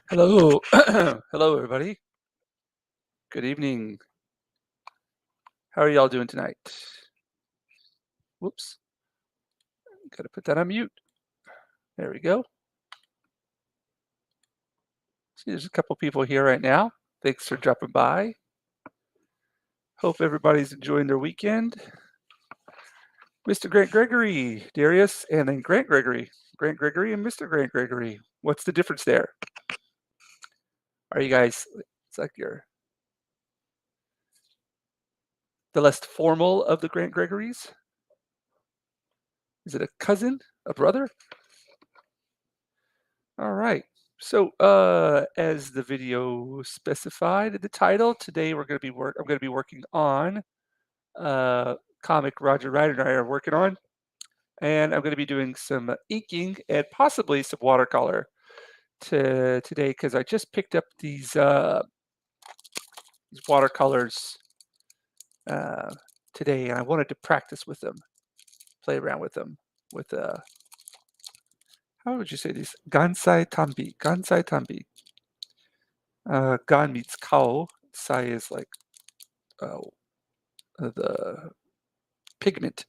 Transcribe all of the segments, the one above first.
Hello. Hello, everybody. Good evening. How are y'all doing tonight? Whoops. Gotta put that on mute. There we go. See, there's a couple people here right now. Thanks for dropping by. Hope everybody's enjoying their weekend. Mr. Grant Gregory, Darius, and then Grant Gregory. Grant Gregory and Mr. Grant Gregory. What's the difference there? Are you guys, it's like you're the less formal of the Grant Gregorys? Is it a cousin? A brother? All right. So, as the video specified in the title, today I'm going to be working on comic Roger Ryder and I are working on, and I'm going to be doing some inking and possibly some watercolor today because I just picked up these watercolors uh, today, and I wanted to practice with them, play around with them with how would you say these? Gansai Tambi. Gan means cow. Sai is like uh, the pigment,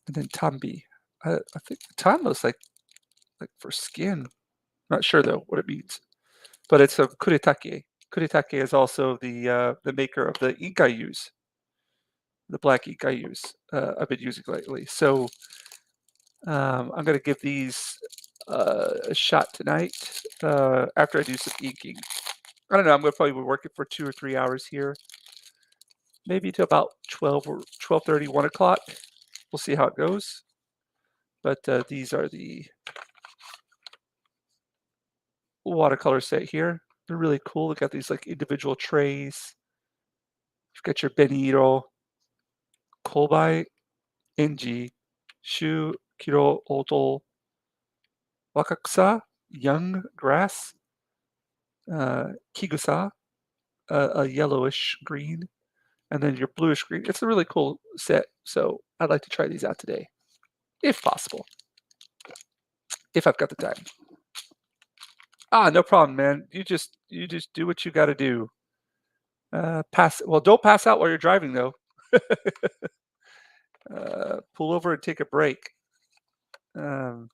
and then tambi. I think tan looks like for skin. Not sure though what it means, but it's a kuretake. Kuretake is also the maker of the ink I use, the black ink I use. I've been using lately. So I'm gonna give these a shot tonight after I do some inking. I don't know. I'm gonna probably be working for 2 or 3 hours here, maybe to about 12 or 12:30, 1 o'clock. We'll see how it goes. But these are the watercolor set here. They're really cool. They got these like individual trays. You've got your Benito, Kolbai, Enji, Shu, Kiro, Oto, Wakaksa, Young Grass, Kigusa, a yellowish green, and then your bluish green. It's a really cool set. So I'd like to try these out today, if possible, if I've got the time. No problem, man. You just do what you got to do. Don't pass out while you're driving though. Pull over and take a break. Um,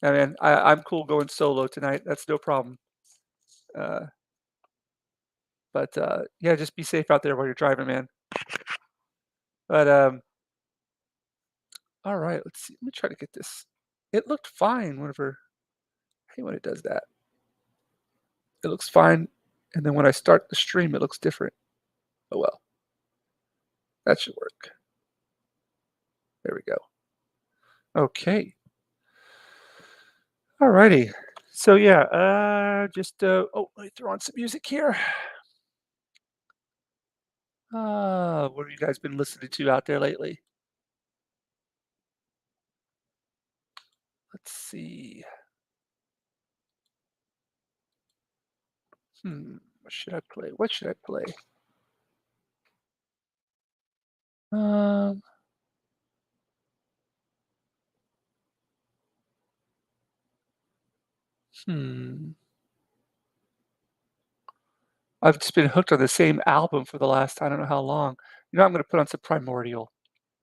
I mean, I'm cool going solo tonight. That's no problem. Uh, but yeah, just be safe out there while you're driving, man. But all right, let's see. Let me try to get this. It looked fine whenever. I hate when it does that. It looks fine, and then when I start the stream, it looks different. Oh well, that should work. There we go. Okay. All righty. So yeah, let me throw on some music here. What have you guys been listening to out there lately? Let's see. What should I play? What should I play? Um, hmm. I've just been hooked on the same album for the last I don't know how long. I'm gonna put on some Primordial.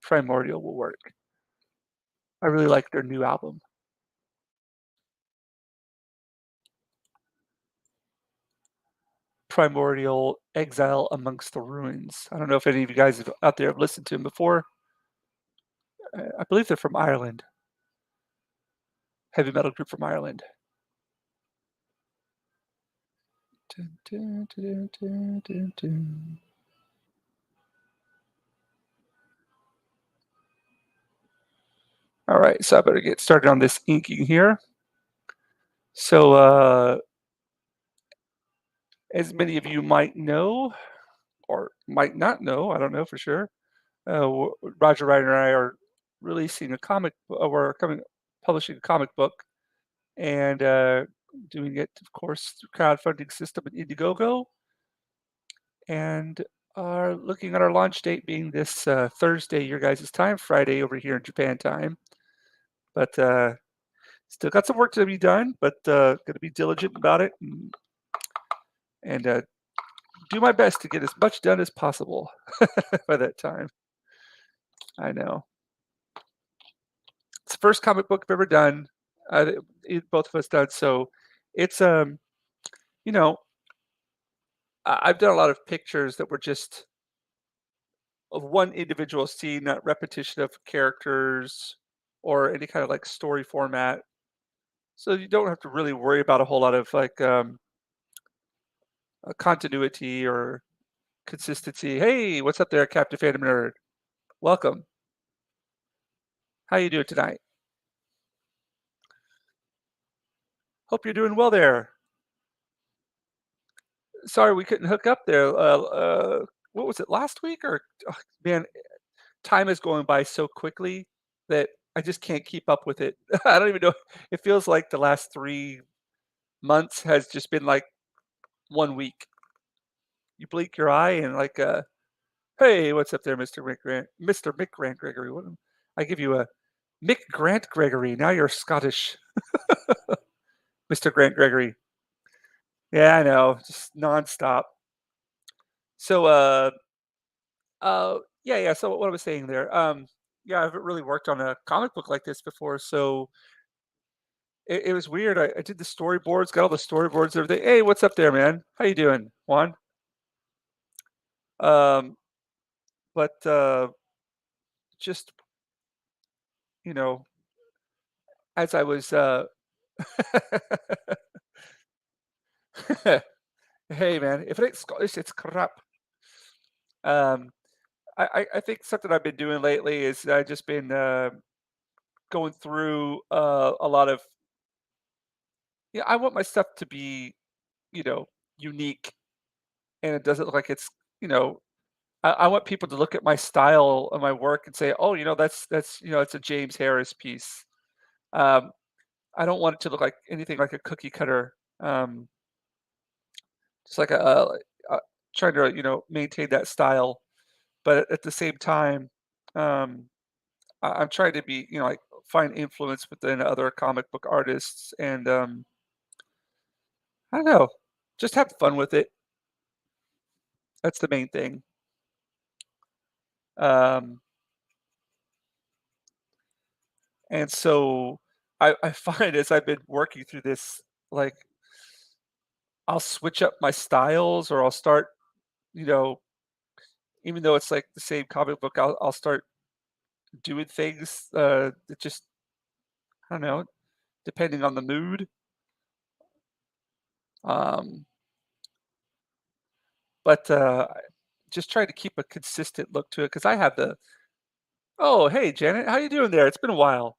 Primordial will work. I really like their new album. Primordial Exile Amongst the Ruins. I don't know if any of you guys out there have listened to them before. I believe they're from Ireland. Heavy metal group from Ireland. Dun, dun, dun, dun, dun, dun. All right, so I better get started on this inking here. So, as many of you might know, or might not know, I don't know for sure, Roger Ryder and I are releasing a comic, publishing a comic book, and doing it, of course, through crowdfunding system at Indiegogo, and are looking at our launch date being this Thursday, your guys' time, Friday over here in Japan time. But Still got some work to be done, but gonna be diligent about it and do my best to get as much done as possible by that time. I know. It's the first comic book I've ever done. Both of us done. So it's you know, I've done a lot of pictures that were just of one individual scene, not repetition of characters or any kind of like story format. So you don't have to really worry about a whole lot of like continuity or consistency. Hey, what's up there, Captain Phantom Nerd? Welcome. How you doing tonight? Hope you're doing well there. Sorry we couldn't hook up there. What was it last week or man? Time is going by so quickly that I just can't keep up with it. I don't even know. It feels like the last 3 months has just been like 1 week. You blink your eye and like, hey, what's up there, Mr. Mick Grant Gregory? I give you a Mick Grant Gregory. Now you're Scottish, Mr. Grant Gregory. Yeah, I know, just nonstop. So, yeah, yeah. So what I was saying there, yeah, I haven't really worked on a comic book like this before, so it was weird. I did the storyboards, got all the storyboards, and everything. Hey, what's up there, man? How you doing, Juan? Um, but just you know, as I was, hey, man, if it ain't Scottish, it's crap. Um, I think something I've been doing lately is I just been going through a lot of. Yeah, I want my stuff to be, you know, unique, and it doesn't look like it's, you know, I want people to look at my style and my work and say, "Oh, that's it's a James Harris piece." Um, I don't want it to look like anything like a cookie cutter. Just like trying to maintain that style, but at the same time, um, I'm trying to be like find influence within other comic book artists, and I don't know, just have fun with it. That's the main thing. Um, and so I find as I've been working through this, like I'll switch up my styles or I'll start, you know, even though it's like the same comic book, I'll start doing things that just I don't know, depending on the mood. Um, but just try to keep a consistent look to it because I have the oh hey Janet, how you doing there? It's been a while.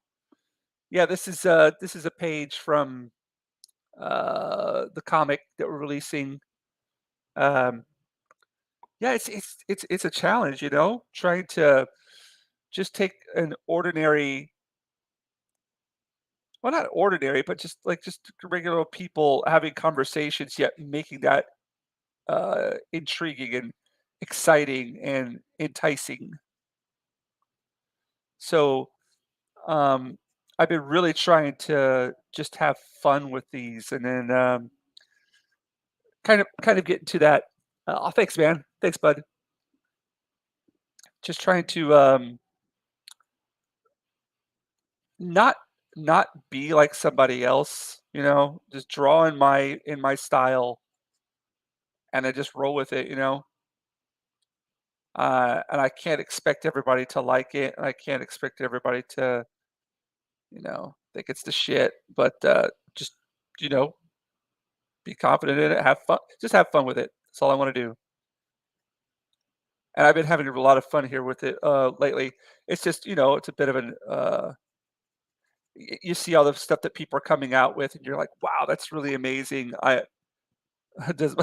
Yeah, this is a page from the comic that we're releasing. Um, yeah, it's a challenge, trying to just take an ordinary, well, not ordinary, but just regular people having conversations, yet making that intriguing and exciting and enticing. So um, I've been really trying to just have fun with these, and then kind of get into that. Oh, thanks, man. Thanks, bud. Just trying to not not be like somebody else, just draw in my style and I just roll with it. And I can't expect everybody to like it, and I can't expect everybody to, think it's the shit, but just, you know, be confident in it, have fun, just have fun with it. That's all I want to do. And I've been having a lot of fun here with it lately. It's just, it's a bit of an you see all the stuff that people are coming out with, and you're like, wow, that's really amazing. I does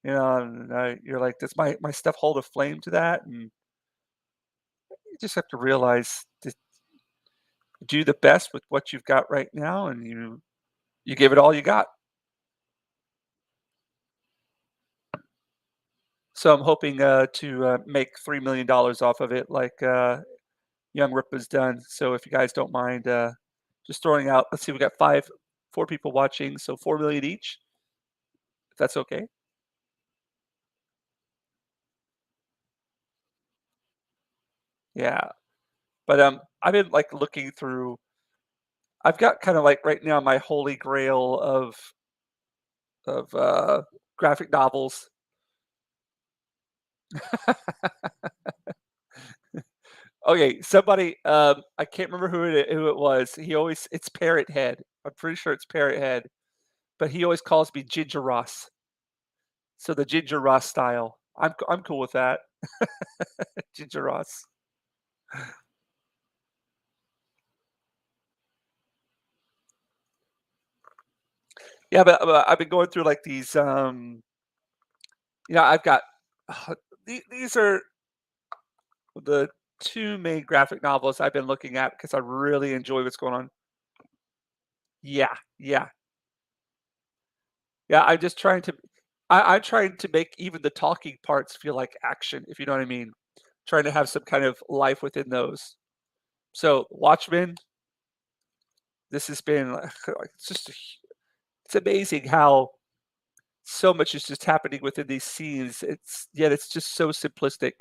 and you're like, does my stuff hold a flame to that? And you just have to realize to do the best with what you've got right now, and you give it all you got. So I'm hoping to make $3 million off of it, like Young Rip has done. So if you guys don't mind, Just throwing out. Let's see, we got 4 people watching, so 4 million each. If that's okay. Yeah, but I've been like looking through. I've got kind of like right now my holy grail of graphic novels. Okay, somebody, I can't remember who it was. He always it's Parrot Head. I'm pretty sure it's Parrot Head, but he always calls me Ginger Ross. So the Ginger Ross style. I'm cool with that. Ginger Ross. Yeah, but I've been going through like these. I've got these are the two main graphic novels I've been looking at because I really enjoy what's going on. Yeah, yeah, yeah. I'm trying to make even the talking parts feel like action, if you know what I mean. Trying to have some kind of life within those. So Watchmen, this has been like it's amazing how so much is just happening within these scenes. It's just so simplistic.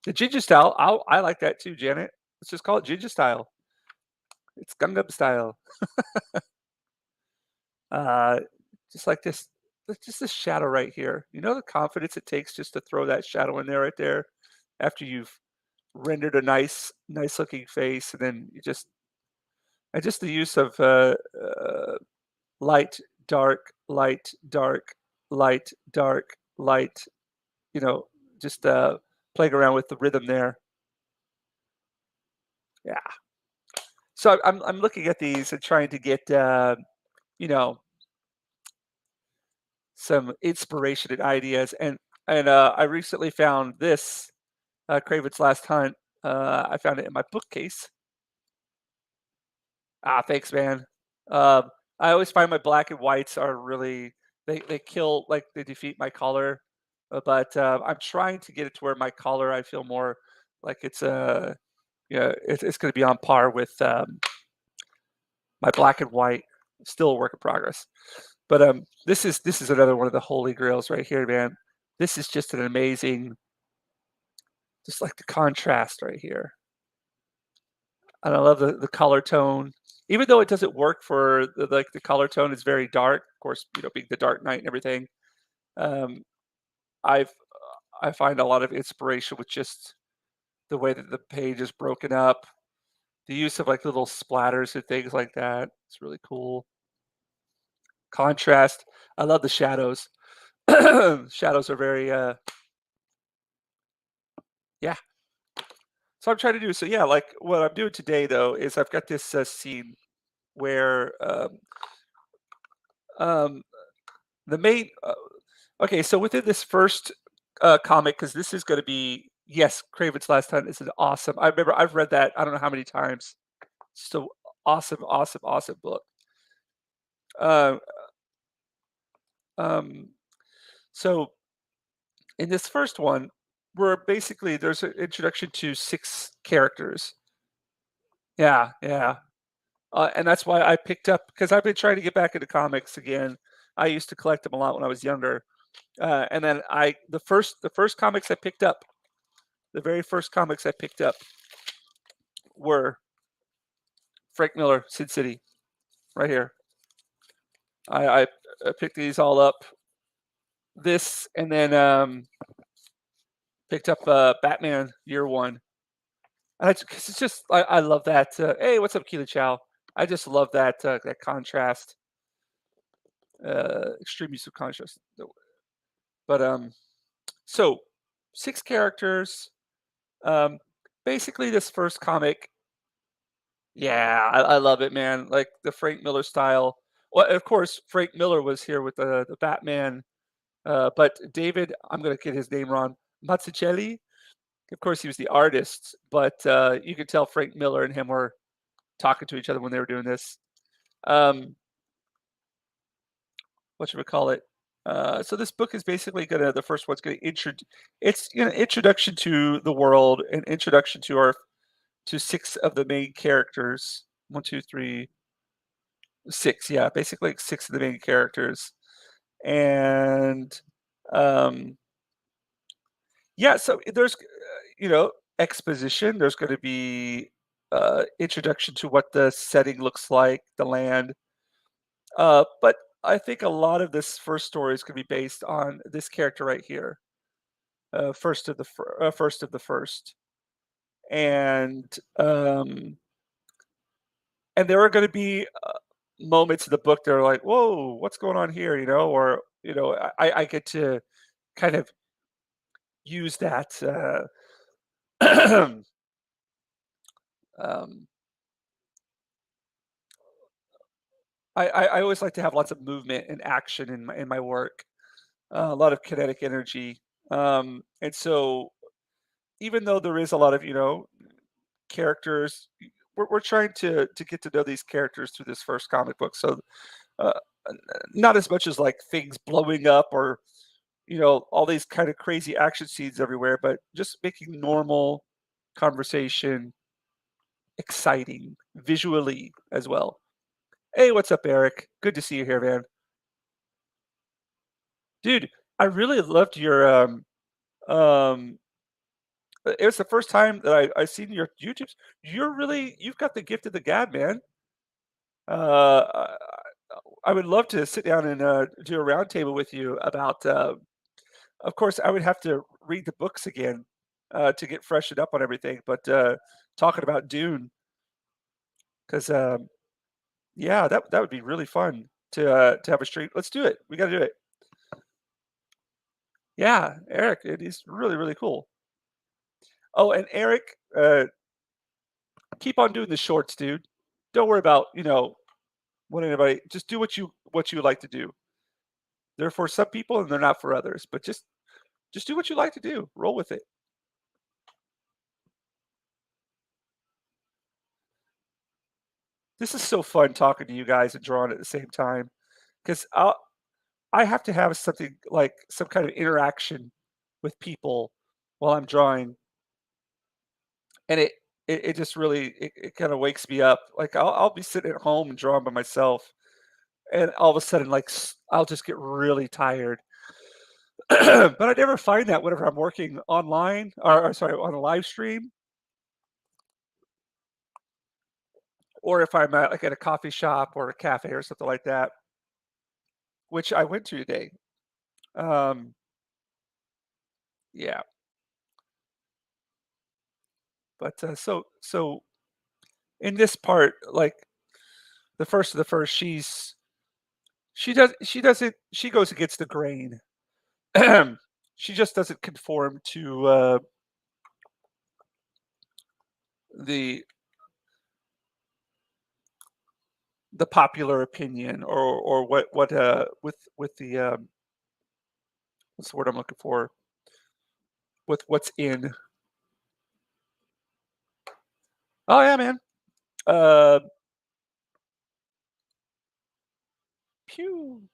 The Jinja style, I like that too, Janet. Let's just call it Jinja style. It's Gangnam style. Uh, just like this, just this shadow right here. You know the confidence it takes just to throw that shadow in there right there after you've rendered a nice looking face, and then and just the use of light, dark, light, dark, light, dark, light. You know, just playing around with the rhythm there. Yeah. So I'm looking at these and trying to get you know some inspiration and ideas. And I recently found this Craven's Last Hunt. I found it in my bookcase. Ah, thanks, man. Um, I always find my black and whites are really they kill like they defeat my color, but I'm trying to get it to where my color I feel more like it's yeah it's going to be on par with my black and white. Still a work in progress. But this is another one of the holy grails right here, man. This is just an amazing, just like the contrast right here, and I love the color tone. Even though it doesn't work for the color tone is very dark, of course, being the Dark Knight and everything. Um, I've I find a lot of inspiration with just the way that the page is broken up, the use of like little splatters and things like that. It's really cool. Contrast. I love the shadows. Shadows are very yeah. So I'm trying to do so yeah, like what I'm doing today though is I've got this scene where um the main okay, so within this first comic, because this is going to be yes, Craven's Last Hunt is an awesome. I remember I've read that I don't know how many times. So awesome, awesome, awesome book. Uh, um, so in this first one, we're basically there's an introduction to 6 characters. Yeah, yeah, and that's why I picked up because I've been trying to get back into comics again. I used to collect them a lot when I was younger, and then the first comics I picked up, the very first comics I picked up were Frank Miller, Sin City, right here. I picked these all up. This and then picked up Batman Year One. And because it's just I love that. Hey, what's up, Keely Chow? I just love that contrast, extreme use of contrast. But so 6 characters. Um, basically, this first comic, yeah, I love it, man. Like the Frank Miller style. Well, of course, Frank Miller was here with the Batman. But David, I'm gonna get his name wrong. Mazzucchelli. Of course, he was the artist, but you could tell Frank Miller and him were talking to each other when they were doing this. Um, what should we call it? So this book is basically gonna the first one's gonna introduce it's introduction to the world, an introduction to our to 6 of the main characters. One, two, three. 6, yeah, basically like 6 of the main characters, and, um, yeah, so there's, exposition, there's gonna be, introduction to what the setting looks like, the land, but I think a lot of this first story is gonna be based on this character right here, first of the first, and, and there are gonna be, moments in the book that are like, "Whoa, what's going on here?" Or, I get to kind of use that, um, I always like to have lots of movement and action in my work, a lot of kinetic energy, and so even though there is a lot of, characters, we're trying to get to know these characters through this first comic book, so, uh, not as much as, like, things blowing up or, all these kind of crazy action scenes everywhere, but just making normal conversation exciting visually as well. Hey, what's up, Eric? Good to see you here, man. Dude, I really loved your um it was the first time that I seen your YouTubes. You've got the gift of the gab, man. I would love to sit down and do a roundtable with you about of course I would have to read the books again to get freshened up on everything, but talking about Dune, because yeah, that would be really fun to have a stream. Let's do it. We gotta do it. Yeah, Eric, it is really, really cool. Oh, and Eric, keep on doing the shorts, dude. Don't worry about, what anybody just do what you like to do. They're for some people and they're not for others, but just do what you like to do. Roll with it. This is so fun talking to you guys and drawing at the same time because I have to have something like some kind of interaction with people while I'm drawing, and it just really it kind of wakes me up. Like I'll be sitting at home and drawing by myself, and all of a sudden, like I'll just get really tired. But I never find that whenever I'm working online or sorry on a live stream, or if I'm like at a coffee shop or a cafe or something like that, which I went to today. Um, yeah, but so in this part, like the first of the first, she goes against the grain. She just doesn't conform to the the popular opinion or what with the what's the word I'm looking for, with what's in. Oh yeah, man. Uh, pew.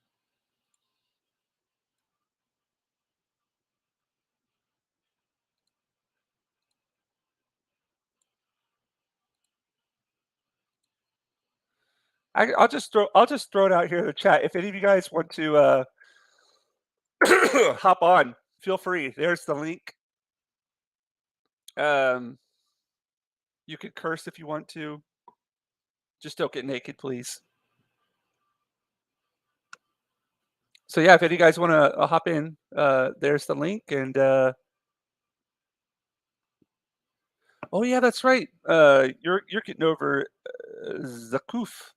I'll just throw it out here in the chat. If any of you guys want to hop on, feel free. There's the link. Um, you can curse if you want to. Just don't get naked, please. So yeah, if any of you guys want to hop in, there's the link. And oh yeah, that's right. You're getting over Zakuf.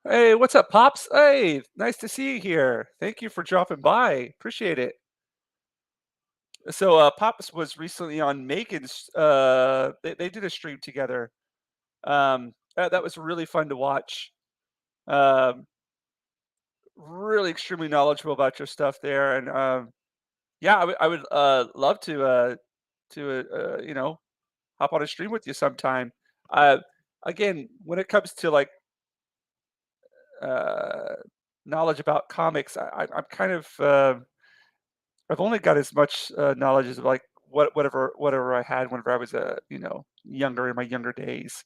Hey, what's up, Pops? Hey, nice to see you here. Thank you for dropping by. Appreciate it. So, Pops was recently on Megan's. They did a stream together. That was really fun to watch. Um, really extremely knowledgeable about your stuff there, and yeah, I would love to hop on a stream with you sometime. Uh, again, when it comes to like uh, knowledge about comics, I'm kind of I've only got as much knowledge as like whatever I had whenever I was younger in my younger days.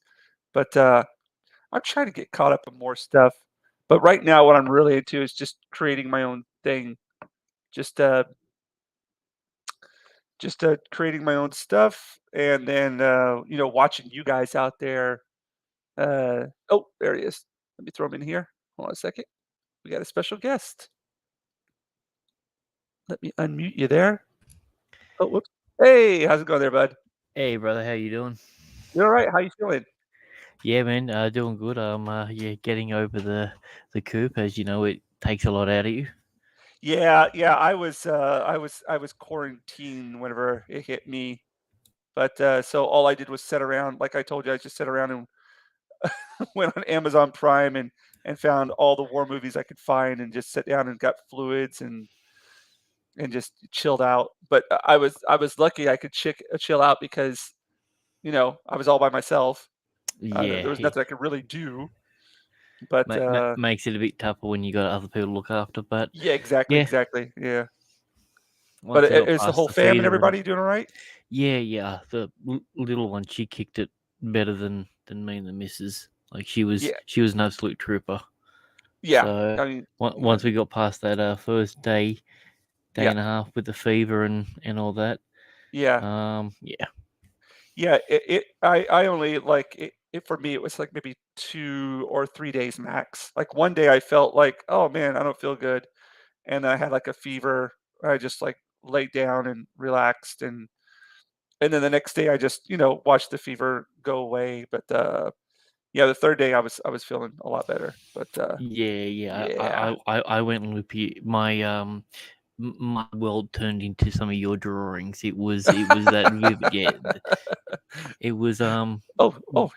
But I'm trying to get caught up in more stuff. But right now, what I'm really into is just creating my own thing. Just creating my own stuff, and then watching you guys out there. Oh, there he is. Let me throw him in here. Hold on a second. We got a special guest. Let me unmute you there. Oh, whoops. Hey, how's it going there, bud? Hey, brother, how you doing? You all right? How you feeling? Yeah, man, doing good. Yeah, getting over the coop, as you know, it takes a lot out of you. Yeah, yeah. I was quarantined whenever it hit me. But so all I did was sit around, like I told you, I just sat around and went on Amazon Prime and found all the war movies I could find and just sat down and got fluids and just chilled out. But I was lucky I could chill out because I was all by myself. There Yeah, was nothing I could really do. But makes it a bit tougher when you got other people to look after. But yeah, exactly, yeah, exactly. Yeah. But once I got is the past whole the fam and fever, and everybody doing all right? yeah, the little one, she kicked it better than me and the missus. Like Yeah, she was an absolute trooper. yeah. So I mean, yeah, once we got past that first day yeah, and a half with the fever and all that, yeah. yeah, Yeah, I only like it for me, it was like maybe 2 or 3 days max. Like one day I felt like, "Oh man, I don't feel good." And I had like a fever. I just like laid down and relaxed and then the next day I just, watched the fever go away. But yeah, the third day I was feeling a lot better. But yeah. yeah. I went loopy. My world turned into some of your drawings. It was that vivid. Yeah, it was Oh,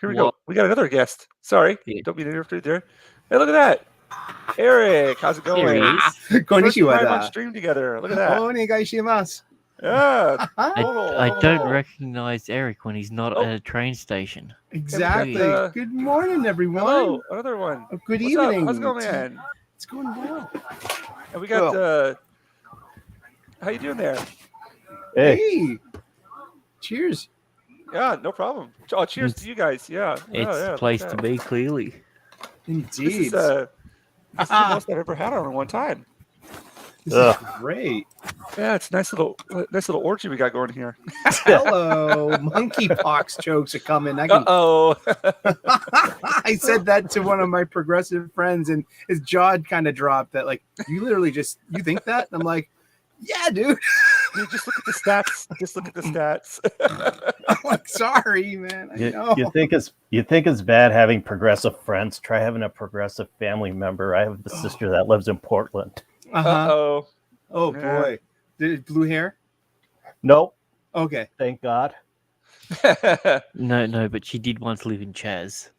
here we what? go. We got another guest. Sorry. Yeah, Don't mean to interrupt there. Hey, look at that. Eric, how's it there he going? is. First こんにちは time on だ。stream together. Look at that. お願いします。Yeah, I total, I total, don't total. recognize Eric when he's not Oh, at a train station. and we got Weird. Exactly. Good morning, everyone. hello, another one. Good What's up? How's it evening. going, man? It's going well. And we got Well, how you doing there? hey, cheers. Yeah, no problem. Oh, cheers to It's you guys. Yeah, it's the yeah. Look place at to that. be. Clearly, This is Indeed. the most I've ever had on one time. This is great. Yeah, it's nice little orgy we got going here. Hello, monkeypox jokes are coming. Uh-oh. I said that to one of my progressive friends, and his jaw kind of dropped. That like you literally you think that? And I'm like, yeah, dude. Dude, just look at the stats. Just look at the stats. I'm like, sorry, man. I know. You think it's bad having progressive friends? Try having a progressive family member. I have a sister that lives in Portland. Uh-oh. Oh Yeah. boy, blue hair. Nope, Okay. thank God. no, but she did once live in Chaz.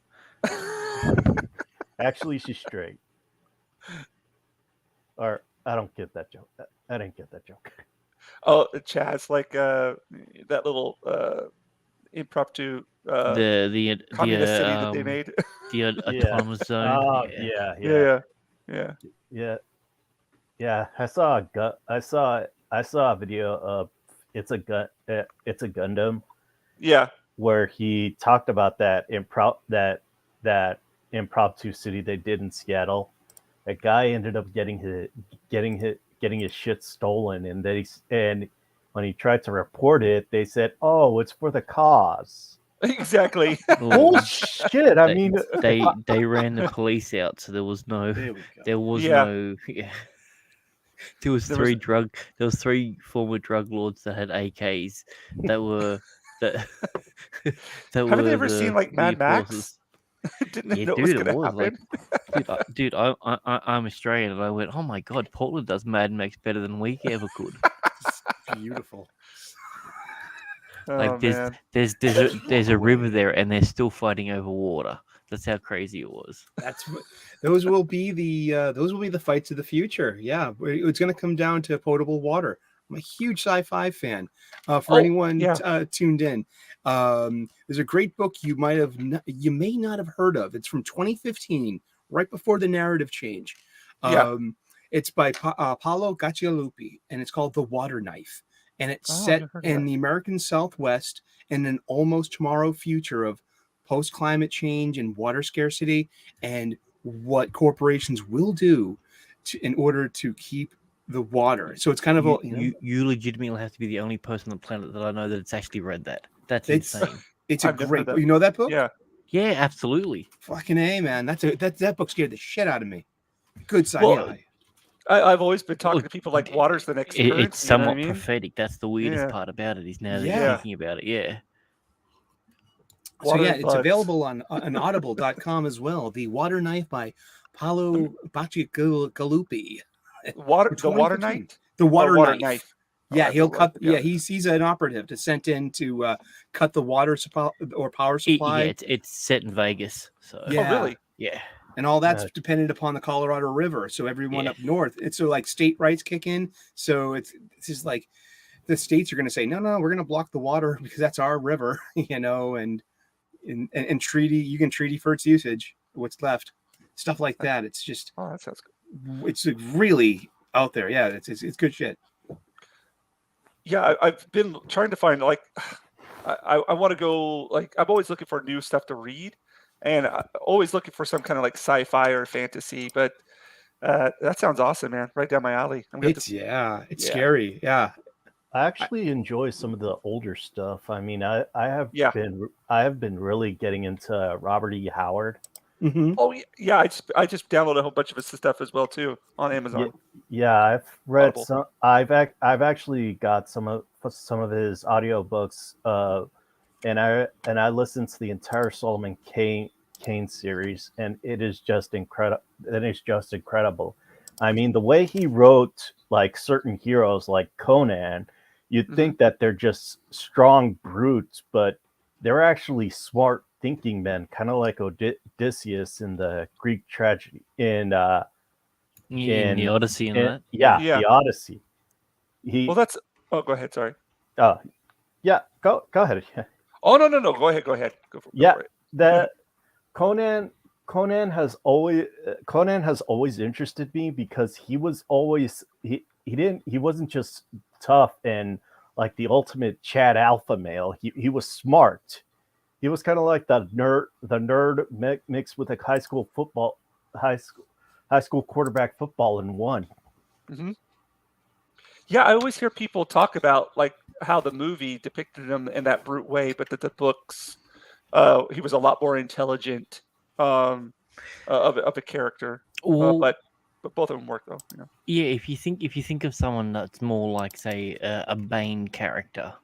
Actually, she's straight. Or I don't get that joke. I didn't get that joke. Oh, Chaz, like that little impromptu The communist city that they made. the autonomous zone. Oh Yeah. yeah. I saw a video of it's a Gundam Yeah. where he talked about that impromptu city they did in Seattle. A guy ended up getting his shit stolen, and when he tried to report it, they said, "Oh, it's for the cause." Exactly. Bullshit! I mean, they ran the police out, so there was no There we go. there was Yeah. no yeah. There was There was- three former drug lords that had AKs that were that that Haven't were they ever the seen like Mad Max? enforcers. Didn't they Yeah, know it was dude, it gonna was like, happen? dude, I'm Australian, and I went, oh my god, Portland does Mad Max better than we ever could. It's beautiful. Like Oh man. there's a river there, and they're still fighting over water. That's how crazy it was. Those will be the fights of the future. Yeah, it's going to come down to potable water. I'm a huge sci-fi fan. For Oh, anyone yeah. tuned in, there's a great book you may not have heard of. It's from 2015, right before the narrative change. Yeah. It's by Paolo Gacialupi, and it's called The Water Knife. And it's Oh, I've set never heard of in that. the American Southwest in an almost tomorrow future of post-climate change and water scarcity, and what corporations will do in order to keep the water. So it's kind of You legitimately have to be the only person on the planet that I know that's actually read that. That's it's insane. it's a I've never heard great that. book. You know that book? Yeah. Yeah, absolutely. Fucking A, man. That book scared the shit out of me. Good Well, sci-fi. I've always been talking Look, to people like water's the next it's currency. You know what I somewhat mean? prophetic. That's the weirdest Yeah. part about it. Is now that Yeah. you're thinking about it. Yeah. So Water yeah, and it's bugs. available on audible.com as well. The Water Knife by Paolo Bacigalupi. The water 2015. knight. The Water Water Knife. knife. Oh, Yeah, I have he'll to write cut. that down. Yeah, he's an operative to sent in to cut the water supply or power supply. Yeah, it's set in Vegas. So Yeah. Oh, really? yeah. And all that's dependent upon the Colorado River. So everyone Yeah. up north, it's so like state rights kick in. So it's just like the states are going to say, no, we're going to block the water because that's our river, and treaty, you can treaty for its usage, what's left, stuff like that. It's just, Oh, that sounds good. it's really out there. Yeah, it's good shit. Yeah, I've been trying to find like I want to go like I'm always looking for new stuff to read, and always looking for some kind of like sci-fi or fantasy. But that sounds awesome, man! Right down my alley. It's scary. Yeah, I actually enjoy some of the older stuff. I mean, I have Yeah. been really getting into Robert E. Howard. mm-hmm. Oh yeah, I just downloaded a whole bunch of his stuff as well too on Amazon. Yeah, I've read Audible. some. I've actually got some of his audiobooks, and I listened to the entire Solomon Kane series, and it is just incredible. I mean, the way he wrote like certain heroes like Conan, you'd Mhm. think that they're just strong brutes, but they're actually smart thinking men, kind of like Odysseus in the Greek tragedy in the Odyssey and that. Yeah. the Odyssey. Well, that's. Oh, go ahead. Sorry. Yeah, go ahead. Oh no. Go ahead. Go for it. The Conan has always interested me because he was always he wasn't just tough and like the ultimate Chad alpha male. He was smart. He was kind of like the nerd mixed with like high school quarterback football in one. Mm-hmm. Yeah, I always hear people talk about like how the movie depicted him in that brute way, but that the books, he was a lot more intelligent of a character. But both of them work though. You know. Yeah, if you think of someone that's more like, say, a Bane character,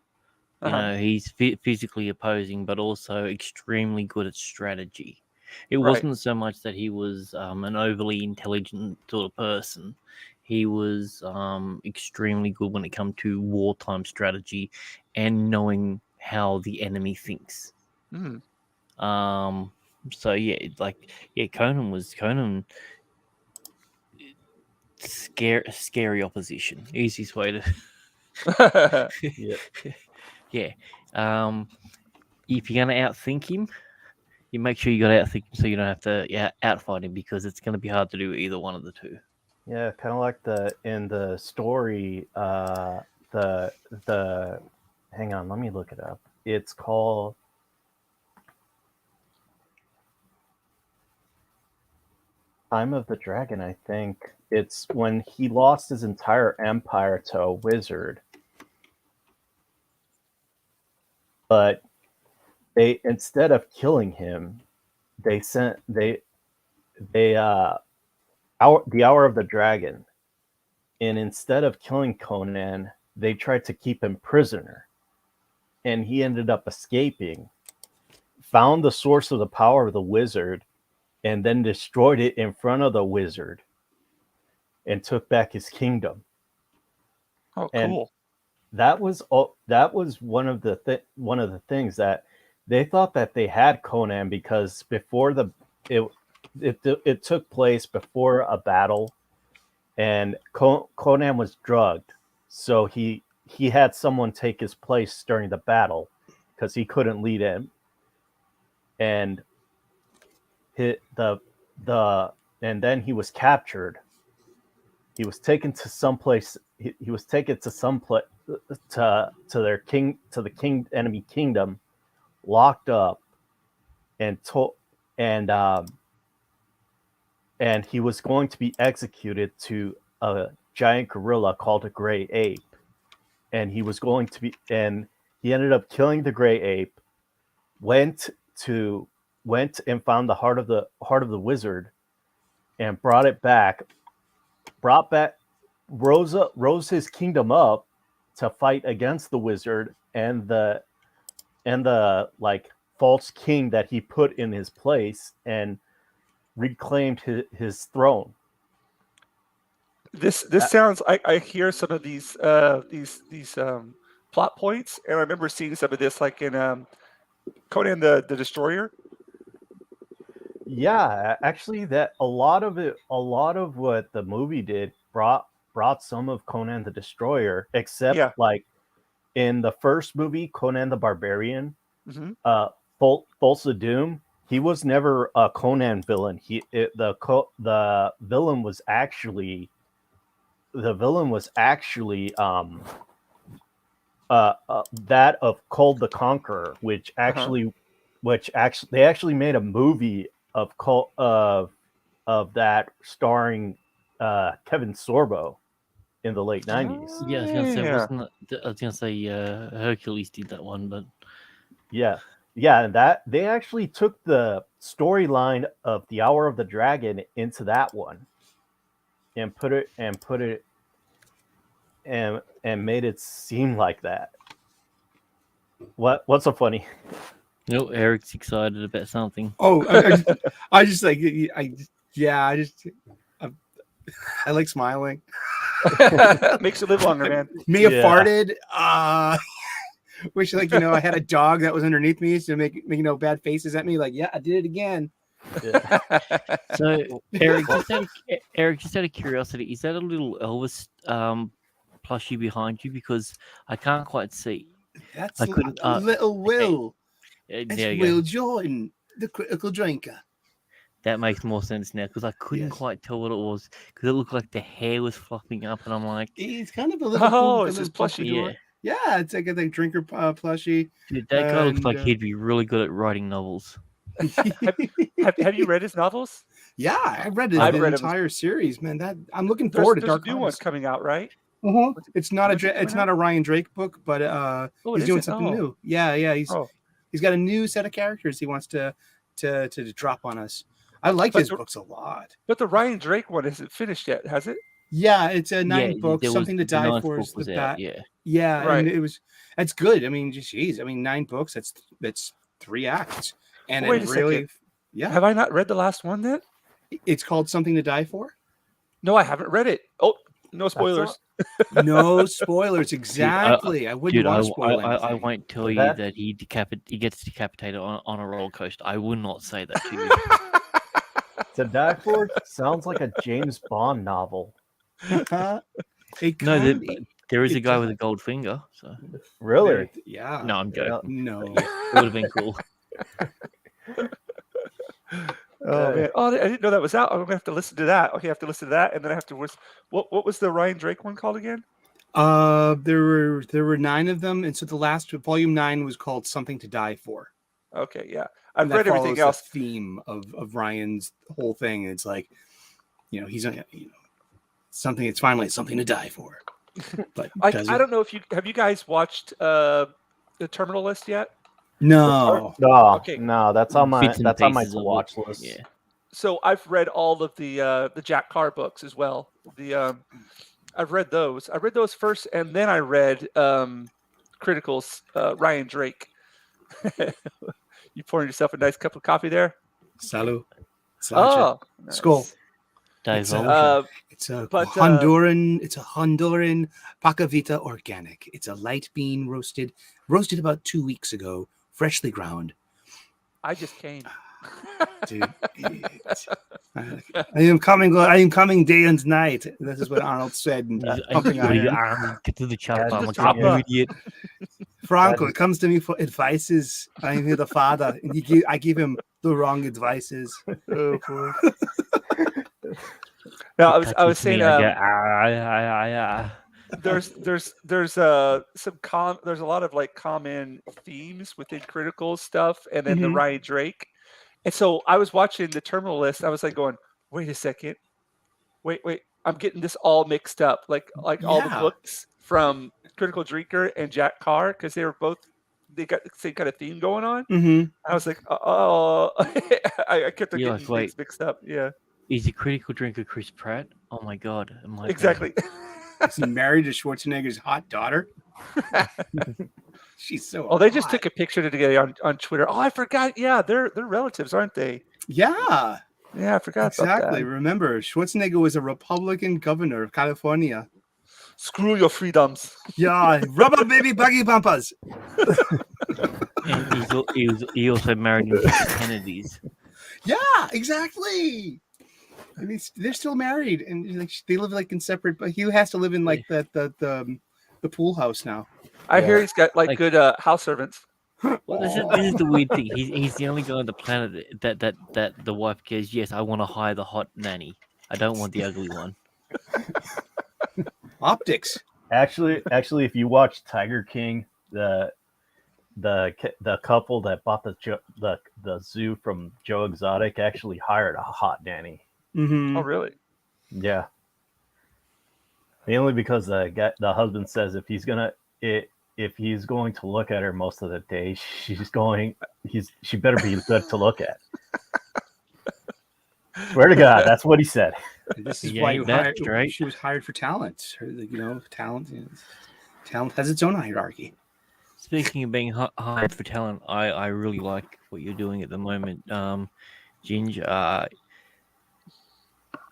you know, he's physically opposing, but also extremely good at strategy. It wasn't so much that he was an overly intelligent sort of person. He was extremely good when it comes to wartime strategy and knowing how the enemy thinks. Mm. So yeah, Conan. Scary opposition. Easiest way to. Yeah. If you're gonna outthink him, you make sure you got to outthink him so you don't have to outfight him, because it's going to be hard to do either one of the two. Yeah, kind of like in the story, the hang on, let me look it up. It's called Time of the Dragon, I think. It's when he lost his entire empire to a wizard. But they, instead of killing him, they sent the hour of the dragon, and instead of killing Conan, they tried to keep him prisoner, and he ended up escaping, found the source of the power of the wizard, and then destroyed it in front of the wizard and took back his kingdom. Oh, and cool. That was one of the things that they thought that they had Conan, because before it took place before a battle, and Conan was drugged, So he had someone take his place during the battle because he couldn't lead him, and and then he was captured. He was taken to some place. He was taken to some place to the enemy kingdom, locked up, and and and he was going to be executed to a giant gorilla called a gray ape, and he ended up killing the gray ape. Went and found the heart of the wizard, and brought back rose his kingdom up to fight against the wizard and the like false king that he put in his place, and reclaimed his throne. This sounds. I hear some of these plot points, and I remember seeing some of this like in Conan the Destroyer. Yeah, actually, that a lot of what the movie did brought some of Conan the Destroyer, except like in the first movie, Conan the Barbarian, Thulsa Doom, he was never a Conan villain. The villain was actually that of Kull the Conqueror, which they actually made a movie of that starring Kevin Sorbo in the late 90s. Yeah, I was gonna say, I was gonna say Hercules did that one, but yeah, and that they actually took the storyline of the Hour of the Dragon into that one, and put it and made it seem like that. What's so funny? no, Eric's excited about something. Oh, I just like I like smiling. Makes you live longer, man. May have farted. Wish I had a dog that was underneath me to make bad faces at me. Like, yeah, I did it again. Yeah. So Eric, just out of curiosity, is that a little Elvis plushie behind you? Because I can't quite see. That's couldn't. little Will. There It's you Will go. Jordan, the critical drinker. That makes more sense now because I couldn't quite tell what it was because it looked like the hair was flopping up, and I'm like, He's kind of a little. it's his plushie. Yeah, it's like a drinker plushie. Dude, that guy looks like he'd be really good at writing novels. Have you read his novels? Yeah, I've read the entire series, man. I'm looking forward to Dark There's a new one coming out, right? It's not a Ryan Drake book, but he's doing something new. Yeah. He's got a new set of characters he wants to drop on us. I like his books a lot. But the Ryan Drake one isn't finished yet, has it? Yeah, it's a 9 book. Something to Die For is the bat. Yeah, right. And that's good. I mean, geez, 9 books. That's 3 acts, and wait a second. Yeah. Have I not read the last one then? It's called Something to Die For. No, I haven't read it. Oh, no spoilers. No spoilers. Exactly. Dude, I wouldn't want to spoil anything. I won't tell you that he gets decapitated on a roller coaster. I would not say that to you. To Die For sounds like a James Bond novel. No, there is a guy with a gold finger. So really, yeah. No, I'm joking. No, it would have been cool. Oh man! Oh, I didn't know that was out. I'm gonna have to listen to that. Okay, I have to listen to that, and then I have to. What was the Ryan Drake one called again? There were 9 of them, and so the last volume 9 was called Something to Die For. Okay, yeah, I've read everything else. The theme of Ryan's whole thing. It's like, he's something. It's finally something to die for. But I don't know if you guys watched the Terminal List yet? No. Okay. No, that's on my to watch list. Yeah. So I've read all of the Jack Carr books as well. I've read those. I read those first, and then I read Critical's Ryan Drake. You pouring yourself a nice cup of coffee there? Salut. Oh, nice. Skull. It's a Honduran. It's a Honduran Pacavita organic. It's a light bean roasted about 2 weeks ago, freshly ground. I just came. Dude, I am coming day and night. This is what Arnold said. And pumping iron. Get to the chopper. Yeah, I'm just like, chopper. you idiot. Franco comes to me for advices. I'm here the father, and I give him the wrong advices. Oh boy. No, I was saying there's a lot of like common themes within critical stuff, and then the Mhm. Ryan Drake. And so I was watching the terminal list. I was like going, wait a second, wait, I'm getting this all mixed up. Like all the Yeah. books from Critical Drinker and Jack Carr, because they got the same kind of theme going on. Mm-hmm. I was like, oh, I kept on You're getting like, wait. things mixed up. Yeah, Is a critical drinker Chris Pratt? Oh my god. Am I exactly. Is he married to Schwarzenegger's hot daughter? She's so. Oh, they just hot. took a picture together on Twitter. Oh, I forgot. Yeah, they're relatives, aren't they? Yeah, Yeah, I forgot exactly. about that. Remember, Schwarzenegger was a Republican governor of California. Screw your freedoms. Yeah, rubber baby buggy bumpers. And he also married into Kennedy's. Yeah, exactly. And they're still married, and like they live like in separate. But he has to live in like the pool house now. I hear Yeah. he's got like Like- good house servants. Well, this is the weird thing. He's the only guy on the planet that the wife goes, yes, I want to hire the hot nanny. I don't want the ugly one. Optics. Actually, if you watch Tiger King, the couple that bought the zoo from Joe Exotic actually hired a hot nanny. Mm-hmm. Oh, really? Yeah. Mainly because the husband says if he's going to look at her most of the day, she better be good to look at. Swear to God, that's what he said. This is Yeah, why that's right. she was hired for talent. Talent has its own hierarchy. Speaking of being hired for talent, I really like what you're doing at the moment, Jinja.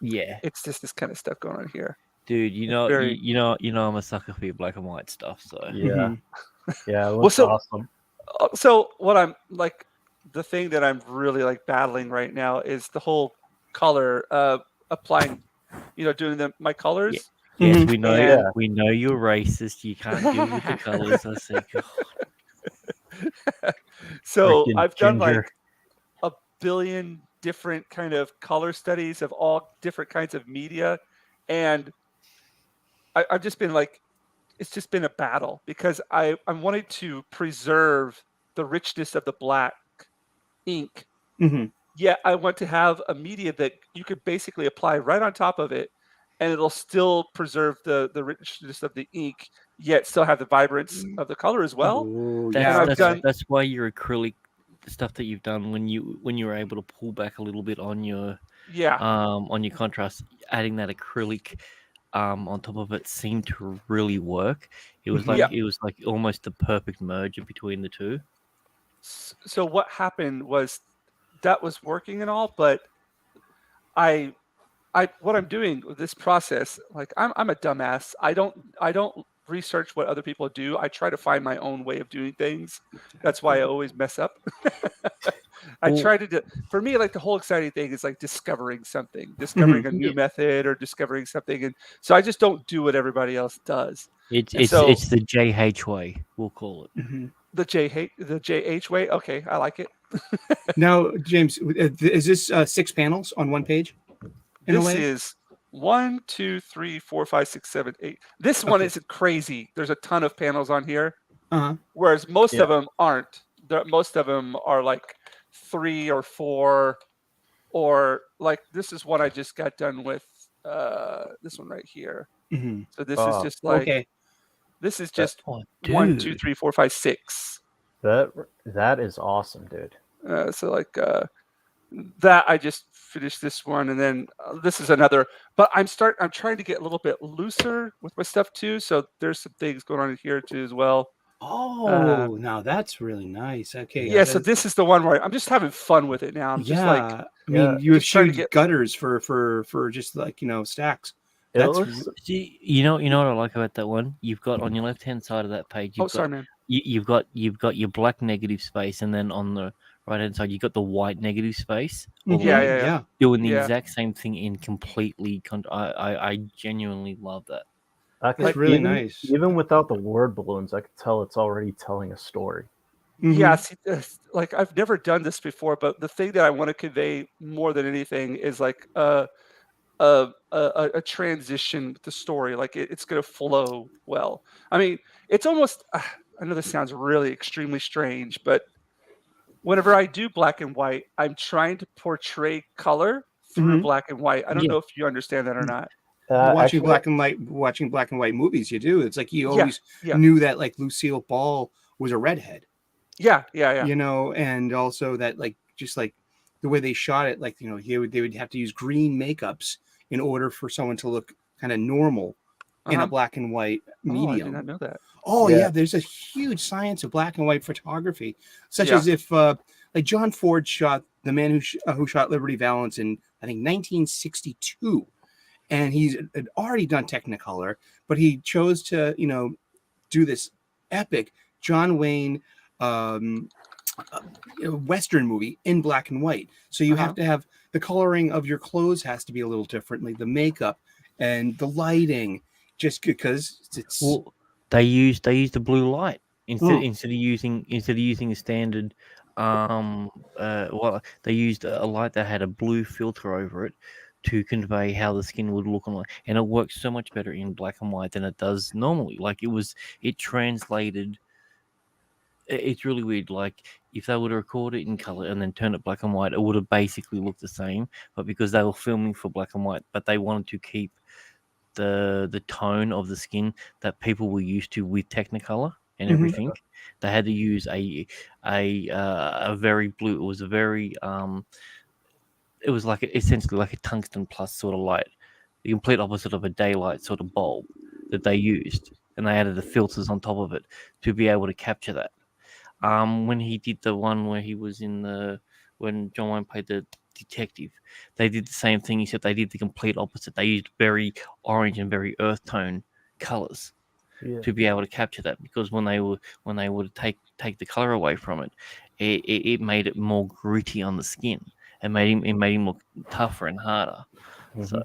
Yeah, It's just this kind of stuff going on here. dude. You know, very- you know, I'm a sucker for your black and white stuff. So Yeah. Yeah, it Well, looks so- awesome. So what I'm like, the thing that I'm really like battling right now is the whole color applying, doing my colors. yes, Mhm. we know. And- We know you're racist. You can't deal with the colors. I say, God. So Freaking I've done ginger. like a billion different kind of color studies of all different kinds of media, and I've just been like, it's just been a battle because I wanted to preserve the richness of the black ink. Mm-hmm. Yet I want to have a media that you could basically apply right on top of it, and it'll still preserve the richness of the ink, yet still have the vibrance of the color as well. Oh, That's, yeah. I've that's, done- that's why your acrylic, the stuff that you've done when you were able to pull back a little bit on your Yeah. on your contrast, adding that acrylic on top of it seemed to really work. It was like Yeah. it was like almost the perfect merger between the two. So what happened was that was working and all, but I what I'm doing with this process, like I'm a dumbass. I don't research what other people do. I try to find my own way of doing things. That's why I always mess up. I Well- try to for me, like the whole exciting thing is like discovering something, discovering a new method or discovering something. And so I just don't do what everybody else does. It's And it's so- it's the JH way, we'll call it. Mhm. The JH way. Okay, I like it. Now, James, is this 6 panels on one page? In a This way? is 1, 2, 3, 4, 5, 6, 7, 8. This one Okay. isn't crazy. There's a ton of panels on here, Uh-huh. whereas most Yeah. of them aren't. Most of them are like 3 or 4, or like this is what I just got done with. This one right here. Mm-hmm. So this is just like Okay. this is just Oh, 1, 2, dude. 3, 4, 5, 6. That is awesome, dude. So like that I just finished this one, and then this is another. But I'm trying to get a little bit looser with my stuff too. So there's some things going on in here too as well. Oh, now that's really nice. Okay. Yeah. So this is the one where I'm just having fun with it now. I'm just like, I mean, you have just trying to shaped get- gutters for just like stacks. It That's looks See, you know what I like about that one? You've got on your left hand side of that page, oh, sorry, man. you've got your black negative space, and then on the right hand side, you got the white negative space. Mhm, Yeah. Doing the Yeah. exact same thing in completely. I genuinely love that. That's Like, really even, nice. Even without the word balloons, I could tell it's already telling a story. Yeah, see, like I've never done this before, but the thing that I want to convey more than anything is like a transition with the story. Like it's gonna flow well. I mean, it's almost. I know this sounds really extremely strange, but whenever I do black and white, I'm trying to portray color through Mhm. black and white. I don't Yeah. know if you understand that or not. Watching Actually, black and white movies, you do. It's like you Yeah, always yeah, knew that like Lucille Ball was a redhead, yeah. and also that like just like the way they shot it, like they would have to use green makeups in order for someone to look kind of normal in a Uh-huh. black and white Oh, I did not medium. know that. Oh yeah, yeah, there's a huge science of black and white photography, such Yeah. as if like John Ford shot The Man Who Shot Liberty Valance in I think 1962, and he's had already done Technicolor, but he chose to do this epic John Wayne um, Western movie in black and white. So you have Uh-huh. to have the coloring of your clothes has to be a little differently, the makeup and the lighting, just because it's Well, they use the blue light Mm. instead of using a standard. Well, they used a light that had a blue filter over it to convey how the skin would look on, and it works so much better in black and white than it does normally. Like it translated. It's really weird. Like if they would have recorded it in color and then turned it black and white, it would have basically looked the same. But because they were filming for black and white, but they wanted to keep the tone of the skin that people were used to with Technicolor and Mhm. everything, they had to use a very blue. It was a very it was like essentially like a tungsten plus sort of light, the complete opposite of a daylight sort of bulb that they used, and they added the filters on top of it to be able to capture that. When he did the one where he was when John Wayne played the detective, they did the same thing, except they did the complete opposite. They used very orange and very earth tone colors yeah. to be able to capture that, because when they would take the color away from it, it made it more gritty on the skin. It made him look tougher and harder. So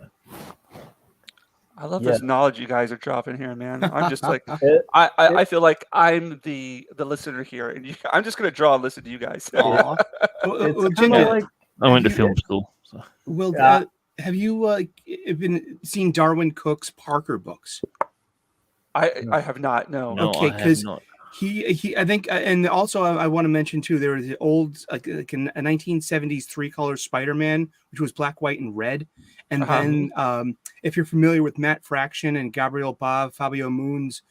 I love Yeah. this knowledge you guys are dropping here, man. I'm just like It, I feel like I'm the listener here, and I'm just gonna draw and listen to you guys. Aw. it's Well, kind of Jinja, like I went to you- film school. So well, Yeah. have you been seeing Darwin Cook's Parker books? I have not. No. no, Okay, I have because not. he I think, and also I want to mention too, there was the old like a 1970s three color Spider-Man, which was black, white, and red. And Uh-huh. then if you're familiar with Matt Fraction and Gabriel Ba Fabio Moon's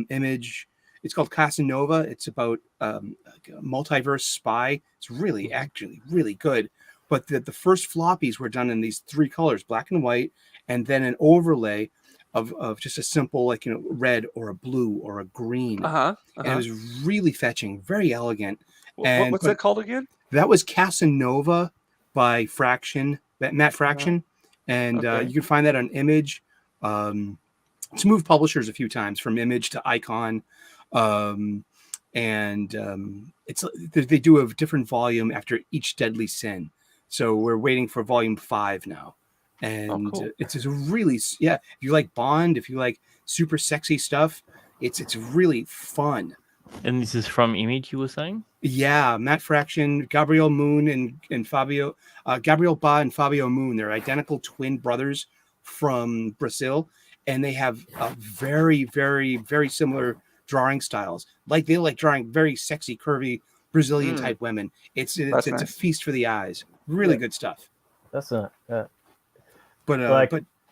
image, it's called Casanova. It's about like a multiverse spy. It's really actually really good. But the first floppies were done in these three colors, black and white, and then an overlay of just a simple like red or a blue or a green. Uh-huh. And it Uh-huh. was really fetching, very elegant. What's that called again? That was Casanova by Fraction, Matt Fraction, and Okay. you can find that on Image. It's moved publishers a few times from Image to Icon, and it's they do a different volume after each Deadly Sin. So we're waiting for volume 5 now, and cool. it's a really If you like Bond, if you like super sexy stuff, it's really fun. And this is from Image, you were saying? Yeah, Matt Fraction, Gabriel Moon, and Fabio, Gabriel Ba and Fabio Moon. They're identical twin brothers from Brazil, and they have very, very, very similar drawing styles. Like they like drawing very sexy, curvy Brazilian Mm. type women. It's a nice. feast for the eyes. Really Yeah. good stuff. that's a But Like,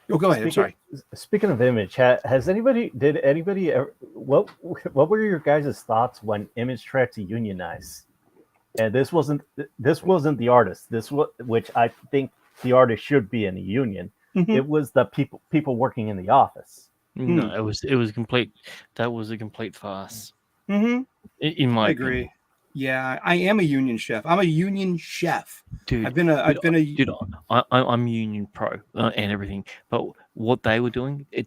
go ahead. I'm sorry. Speaking of Image, did anybody ever, what were your guys' thoughts when Image tried to unionize? And this wasn't the artist. This was, which I think the artist should be in a union. Mhm. It was the people working in the office. No, it was complete. That was a complete farce. Mm-hmm. In my I agree. opinion. Yeah, I am a union chef. I'm a union chef. Dude, I've been a dude, I'm union pro and everything, but what they were doing, they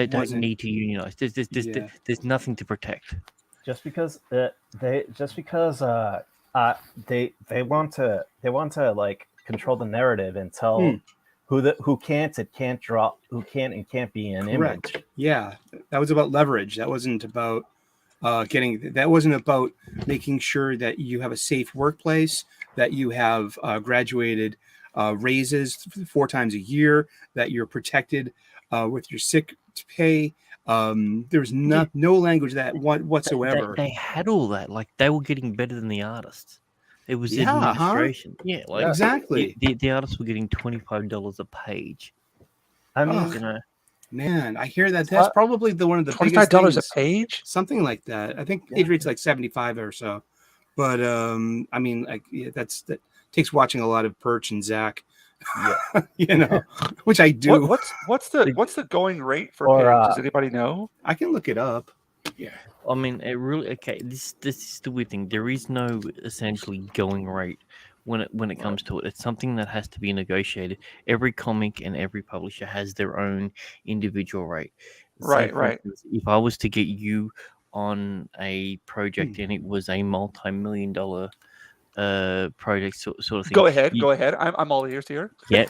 don't Wasn't- need to unionize. There's Yeah. nothing to protect. Just because They want to like control the narrative and tell who can't and can't be an Correct. image. Yeah, that was about leverage. That wasn't about that wasn't about making sure that you have a safe workplace, that you have graduated raises 4 times a year, that you're protected with your sick pay. There's no language that whatsoever. They had all that. Like, they were getting better than the artists. It was Yeah, huh? administration. Yeah, like Exactly. the artists were getting $25 a page. I mean, Ugh. You know, Man, I hear that. That's probably one of the biggest $25 a things. page. Something like that. I think page rate's like 75 or so. But I mean, like that takes watching a lot of Perch and Zach. Yeah. Which I do. What's the going rate for Or, page? Does anybody know? I can look it up. Yeah. I mean, it really This is the weird thing. There is no essentially going rate when it comes to it. It's something that has to be negotiated. Every comic and every publisher has their own individual rate. Right, for right. instance, if I was to get you on a project and it was a multi-million-dollar project sort of thing, Go ahead. I'm all ears here. yeah,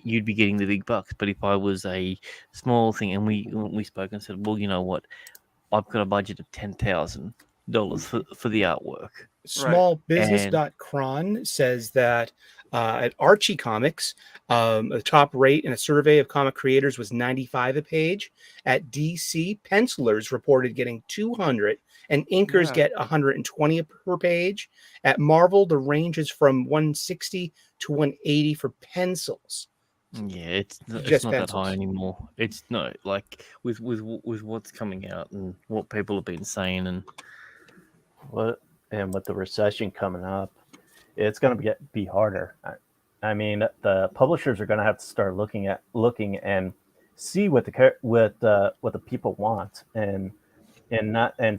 you'd be getting the big bucks. But if I was a small thing and we spoke and said, well, you know what, I've got a budget of $10,000 for the artwork. Smallbusiness.cron says that at Archie Comics, the top rate in a survey of comic creators was 95 a page. At DC, pencilers reported getting 200, and inkers get 120 per page. At Marvel, the range is from 160 to 180 for pencils. Yeah, it's not pencils. that high anymore. It's no, like with what's coming out and what people have been saying and with the recession coming up, it's going to be harder. I mean, the publishers are going to have to start looking and see what the people want and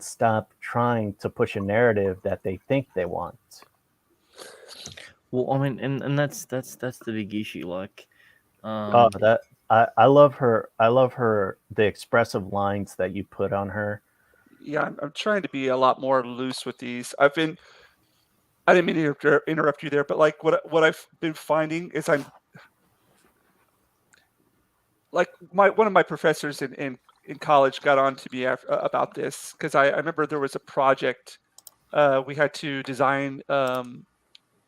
stop trying to push a narrative that they think they want. Well, I mean, and that's the big issue. Like, I love her. I love her. The expressive lines that you put on her. Yeah, I'm trying to be a lot more loose with these. I didn't mean to interrupt you there, but like what I've been finding is I'm like one of my professors in college got on to me about this because I remember there was a project we had to design a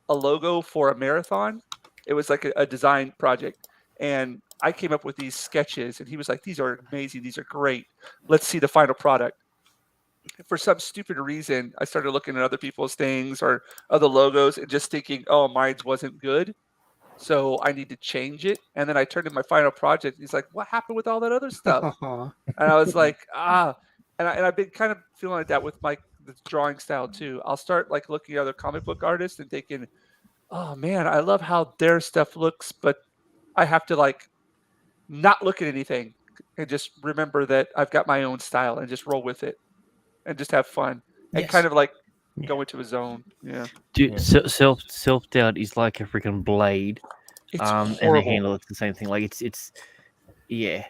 logo for a marathon. It was like a design project, and I came up with these sketches, and he was like, "These are amazing. These are great. Let's see the final product." For some stupid reason, I started looking at other people's things or other logos and just thinking, "Oh, mine wasn't good, so I need to change it." And then I turned in my final project. He's like, "What happened with all that other stuff?" And I was like, "Ah." And I've been kind of feeling like that with the drawing style too. I'll start like looking at other comic book artists and thinking, "Oh man, I love how their stuff looks," but I have to like not look at anything and just remember that I've got my own style and just roll with it and just have fun and kind of like go into a zone. Yeah. Dude, self doubt is like a freaking blade. It's and the horrible. handle, it's the same thing. Like it's the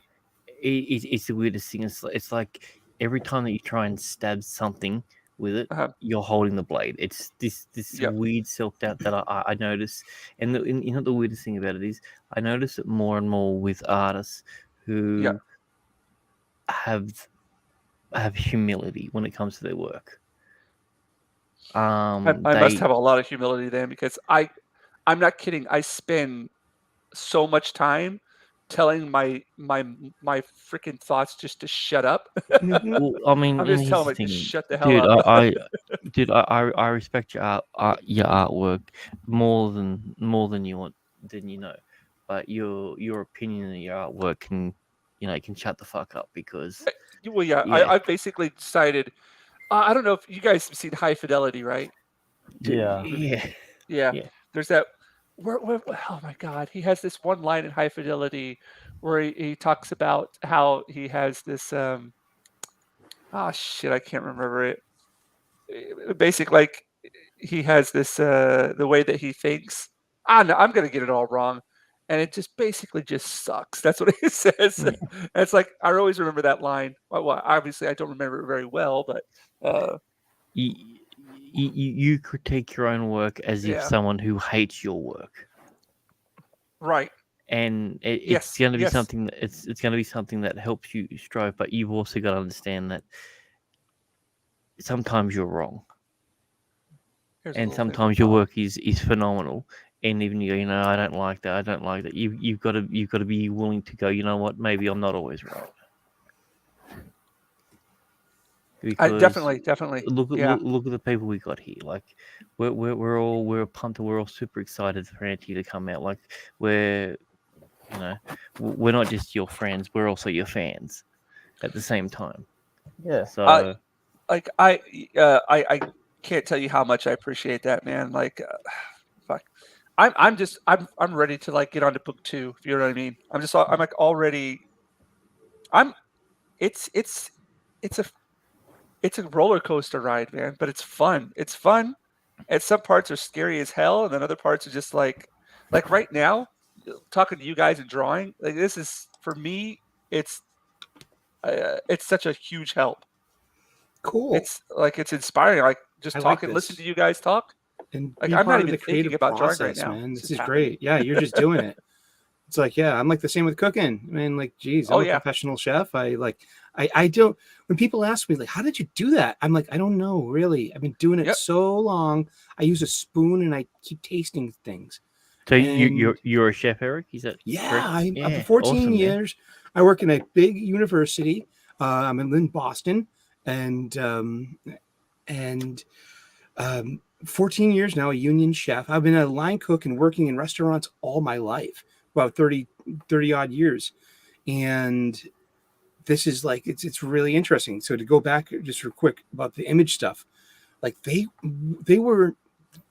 weirdest thing. It's like every time that you try and stab something with it, you're holding the blade. It's this weird self doubt that I notice. And you know the weirdest thing about it is I notice it more and more with artists who have humility when it comes to their work. I must have a lot of humility then because I'm not kidding. I spend so much time telling my freaking thoughts just to shut up. Well, I mean, I'm just telling them just shut the hell dude, up. I respect your artwork more than you want than you know, but your opinion of your artwork can shut the fuck up because. Well, yeah. I basically decided. I don't know if you guys have seen High Fidelity, right? Yeah. There's that. Oh my God, he has this one line in High Fidelity where he talks about how he has this. I can't remember it. Basically, like he has this the way that he thinks. No, I'm gonna get it all wrong, and it just basically just sucks. That's what he says. And it's like I always remember that line. Well, obviously I don't remember it very well, but you critique your own work as if Yeah. someone who hates your work, Right. and it's Yes, going to be yes. something that it's going to be something that helps you strive. But you've also got to understand that sometimes you're wrong, Here's a and little thing. sometimes your work is phenomenal. And even you know, I don't like that. I don't like that. You've got to be willing to go. You know what? Maybe I'm not always right. Because Definitely. Yeah. look at the people we got here. Like we're pumped. We're all super excited for Auntie to come out. Like we're we're not just your friends. We're also your fans at the same time. Yeah. So Like I can't tell you how much I appreciate that, man. Like, fuck. I'm ready to like get on to book 2. If you know what I mean. I'm like already. I'm. It's a roller coaster ride, man. But it's fun. It's fun. And some parts are scary as hell, and then other parts are just like right now, talking to you guys and drawing. Like this is for me. It's such a huge help. Cool. It's like it's inspiring. Like just I talk like and listen this. to you guys talk. And Like be I'm not part of even the thinking creative about drawing right process, now. man. It's This just is happening. great. Yeah, you're just doing it. It's like, yeah, I'm like the same with cooking. I mean, like, geez, I'm Oh a yeah. professional chef. I don't, when people ask me, like, how did you do that? I'm like, I don't know, really. I've been doing it Yep. so long. I use a spoon and I keep tasting things. so And you're a chef, Eric? Is that yeah, correct? I'm 14 awesome, man. years. I work in a big university. I'm in Boston, and 14 years now, a union chef. I've been a line cook and working in restaurants all my life, about 30 odd years. And this is like, it's really interesting. So to go back just real quick about the image stuff, like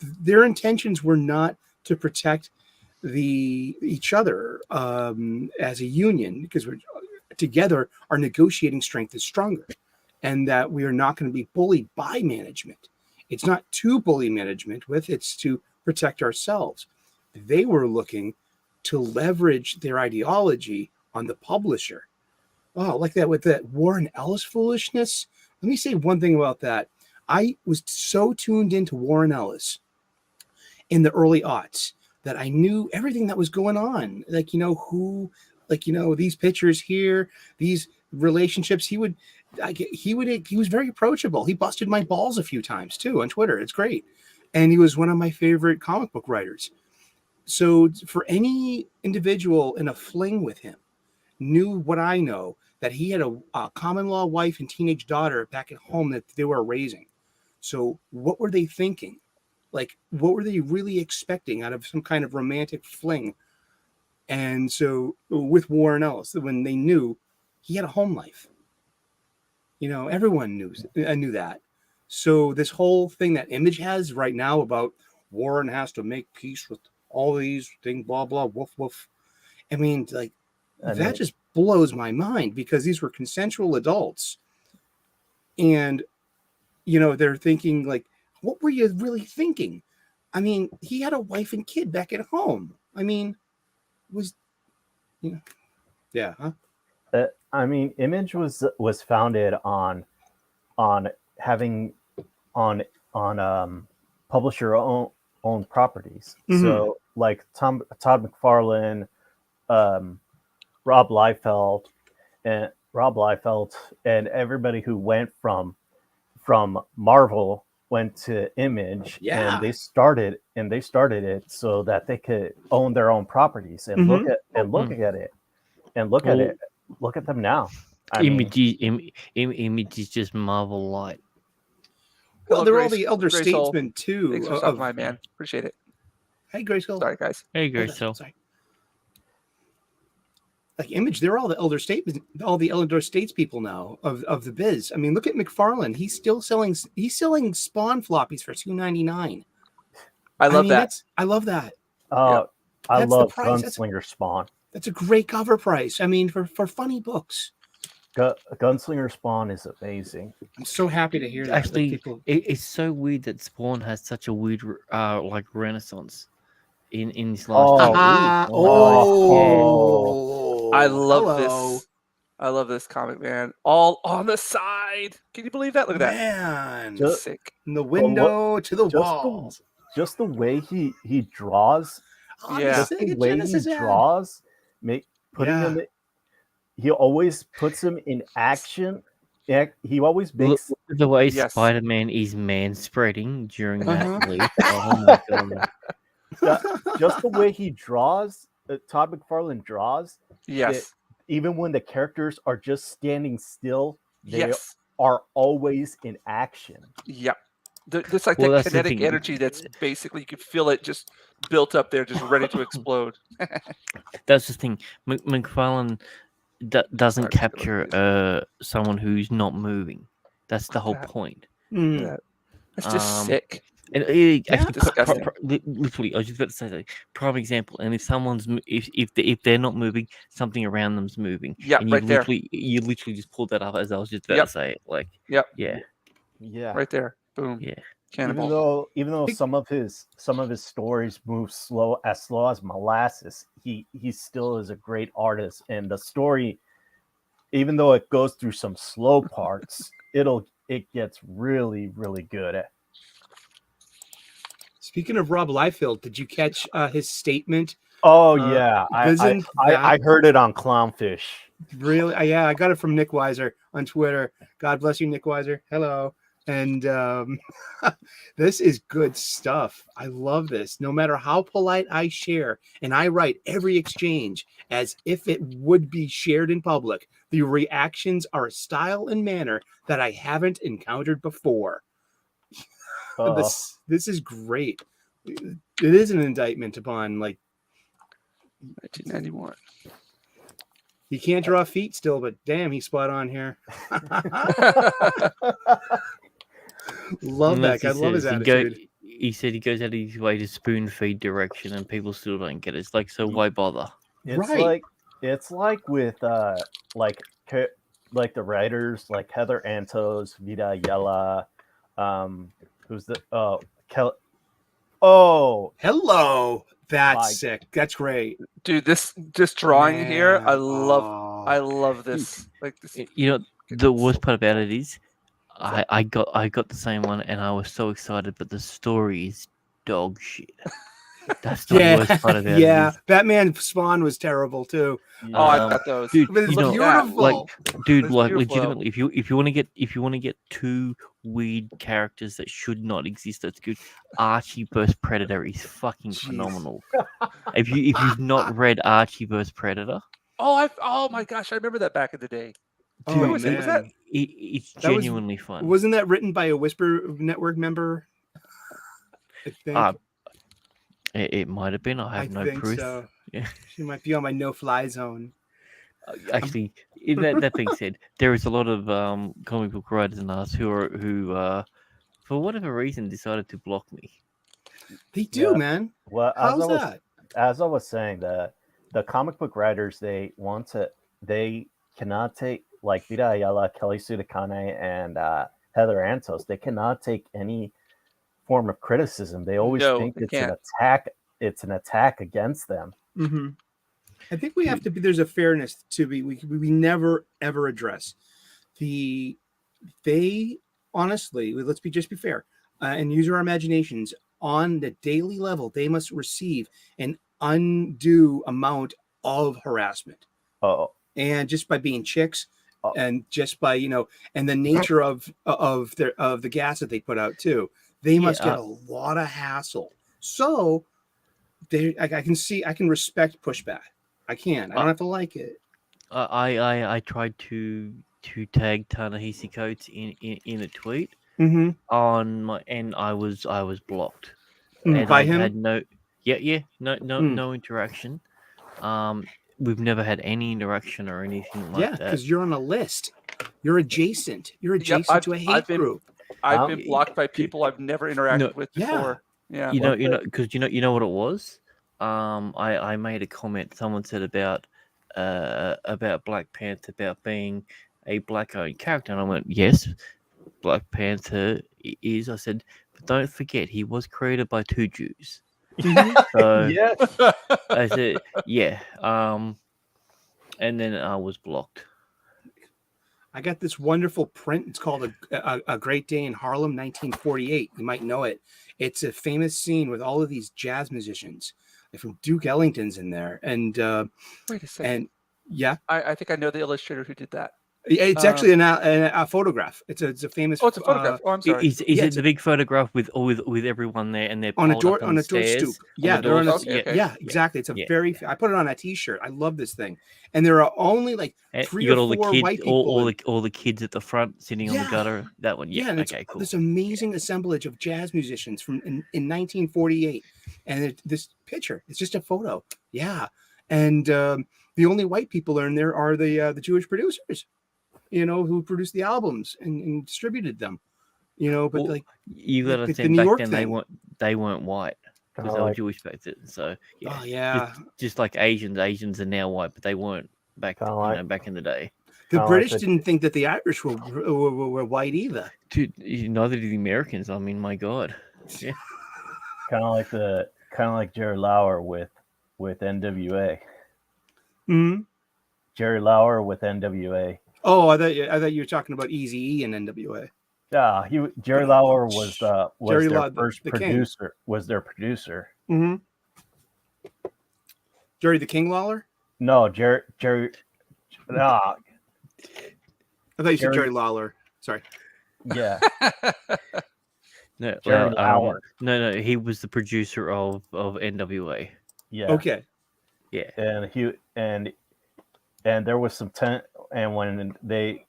their intentions were not to protect each other as a union, because we're together, our negotiating strength is stronger, and that we are not going to be bullied by management. It's not to bully management with, it's to protect ourselves. They were looking to leverage their ideology on the publisher. Oh, like that with that Warren Ellis foolishness. Let me say one thing about that. I was so tuned into Warren Ellis in the early aughts that I knew everything that was going on. Like, these pictures here, these relationships. He was very approachable. He busted my balls a few times too on Twitter. It's great. And he was one of my favorite comic book writers. So for any individual in a fling with him, knew what I know, that he had a common law wife and teenage daughter back at home that they were raising. So what were they thinking? Like, what were they really expecting out of some kind of romantic fling? And so with Warren Ellis, when they knew he had a home life, everyone knew that. So this whole thing that Image has right now about Warren has to make peace with all these things, blah, blah, woof, woof. I mean, like, that just blows my mind, because these were consensual adults. And, they're thinking, like, what were you really thinking? I mean, he had a wife and kid back at home. I mean, yeah. Huh? I mean, Image was founded on having on publisher own properties. Mhm. So like Todd McFarlane, Rob Liefeld, and everybody who went from Marvel went to Image, Yeah. and they started it so that they could own their own properties. And look at it. Look at them now. Image is just Marvel Light. Well, Hello, they're all Grace. the elder Grace Hole. statesmen too. Thanks for stopping by, man. Appreciate it. Hey, Grace Hill. Sorry, guys. Hey, Oh, Grace. that's- So sorry. Like Image, they're all the elder statespeople now of the biz. I mean, look at McFarlane. He's still selling Spawn floppies for $2.99. I love that. I love that. I That's the love price. Gunslinger Spawn. That's a great cover price. I mean, for funny books. Gunslinger Spawn is amazing. I'm so happy to hear that. actually, People... it's so weird that Spawn has such a weird like renaissance in this last year. I love this. I love this comic, man. All on the side. Can you believe that? Look at that. Man, Just- Sick. from the window to the just the- walls. Just the way he draws, On Yeah. the just the Sega way he Genesis ad. draws, putting Yeah. him. He always puts him in action. He always Look, makes. the way Yes. Spider-Man is man spreading during Uh-huh. that leap. Oh my god! Just the way he draws, Todd McFarlane draws, Yes. even when the characters are just standing still, they Yes. are always in action. Yep. There's like Well, that that's the kinetic thing. energy that's basically, you can feel it just built up there, just ready to explode. That's the thing. McFarlane doesn't Sorry, just gonna capture someone who's not moving. That's the whole That- point. Mm. That- That's just Um, sick. And actually, Disgusting. literally, I was just about to say that. Prime example. And if someone's if they're not moving, something around them's moving. Yeah, and you right there. literally just pulled that up as I was just about Yep. to say it. Like, Yep. yeah, Yeah. Right there. Boom. yeah. Cannonball. Even though some of his stories move slow as molasses, he still is a great artist, and the story, even though it goes through some slow parts, it gets really, really good. Speaking of Rob Liefeld, did you catch his statement? Oh yeah, isn't I heard it on Clownfish. Really? Yeah, I got it from Nick Weiser on Twitter. God bless you, Nick Weiser. Hello. And this is good stuff. I love this. No matter how polite I share, and I write every exchange as if it would be shared in public, the reactions are a style and manner that I haven't encountered before. This is great. It is an indictment upon, like, 1991. he can't draw feet still, but damn, he's spot on here. Love that guy. Love his attitude. He said he goes out of his way to spoon feed direction, and people still don't get it. It's like, so why bother? It's like with like the writers like Heather Antos, Vida Ayala, who's the Hello. That's My- sick. That's great. Dude, this drawing here, I Man. love this. Like this. You know, the worst part about it is, I got the same one, and I was so excited, but the story is dog shit. That's the worst part about it. Yeah, is- Batman Spawn was terrible too. Oh, I Um, got those. dude, But it's you know, beautiful. like, dude, It's like beautiful. legitimately, if you want to get two weird characters that should not exist, that's good. Archie vs Predator is fucking Jeez. phenomenal. If you've not read Archie vs Predator, Oh my gosh, I remember that back in the day. Oh, Where was it? Was that? man. it's That was- genuinely fun. Wasn't that written by a Whisper Network member? I think. It might have been. I have no think proof. so. Yeah. She might be on my no-fly zone. Actually, that being said, there is a lot of comic book writers in us who for whatever reason decided to block me. They do, Yeah. man. Well, How's that? as I was saying, the comic book writers, they cannot take, like Vida Ayala, Kelly Sudakane, and Heather Antos. They cannot take any form of criticism. They always No, think they it's an can't. attack. It's an attack against them. Mm-hmm. I think we have to be. There's a fairness to be. We never ever address they honestly. Let's be fair and use our imaginations. On the daily level, they must receive an undue amount of harassment, Oh, and just by being chicks, Oh. and just by and the nature of the gas that they put out too. They must get a lot of hassle. So I can respect pushback. I can. I don't have to like it. I tried to tag Ta-Nehisi Coates in a tweet Mm-hmm. on my, and I was blocked. And By I him? had no interaction. We've never had any interaction or anything like Yeah, that. because you're on a list. You're adjacent. You're adjacent to a hate I've been- group. I've been blocked by people I've never interacted with Yeah. before. Yeah. You know, because you know what it was. I made a comment. Someone said about Black Panther about being a black-owned character, and I went, yes, Black Panther is. I said, but don't forget, he was created by two Jews. So yes. I said, yeah. And then I was blocked. I got this wonderful print. It's called a Great Day in Harlem, 1948. You might know it. It's a famous scene with all of these jazz musicians. From Duke Ellington's in there, and Wait a second. yeah, I think I know the illustrator who did that. it's actually a photograph. It's a famous. Oh, it's a photograph. Oh, I'm sorry. Is it the big photograph with everyone there and they're on a piled door up on the door stairs? stoop. Yeah, the they're on a, doors? Okay. yeah, exactly. It's a Yeah. very. I put it on a T-shirt. I love this thing, and there are only like And 3 you got or all the 4 kids, white people. all the kids at the front sitting on the Yeah. gutter. That one, yeah. And it's Okay, cool. this amazing assemblage of jazz musicians from in 1948, and this picture. It's just a photo. Yeah, and the only white people in there are the Jewish producers, who produced the albums and distributed them. But Well, like you got to the think New back York then thing. they weren't white because Kinda they were like- Jewish back then. So yeah, Oh yeah, just like Asians are now white, but they weren't back Kinda like- back in the day. the kinda like British the- didn't think that the Irish were white either. Dude, neither did the Americans. I mean, my God. Yeah. kind of like Jerry Lauer with NWA. Hmm. Jerry Lauer with NWA. Oh, I thought you were talking about Eazy-E and NWA. Yeah, Jerry Lauer was Jerry their Law, first the king. producer. Was their producer? Mm-hmm. Jerry the King Lawler. No, Jerry. Ah, I thought you said Jerry- Jerry Lawler. Sorry. yeah. No, Jerry Lauer. no, he was the producer of NWA. Yeah. Okay. Yeah. And there was some and when they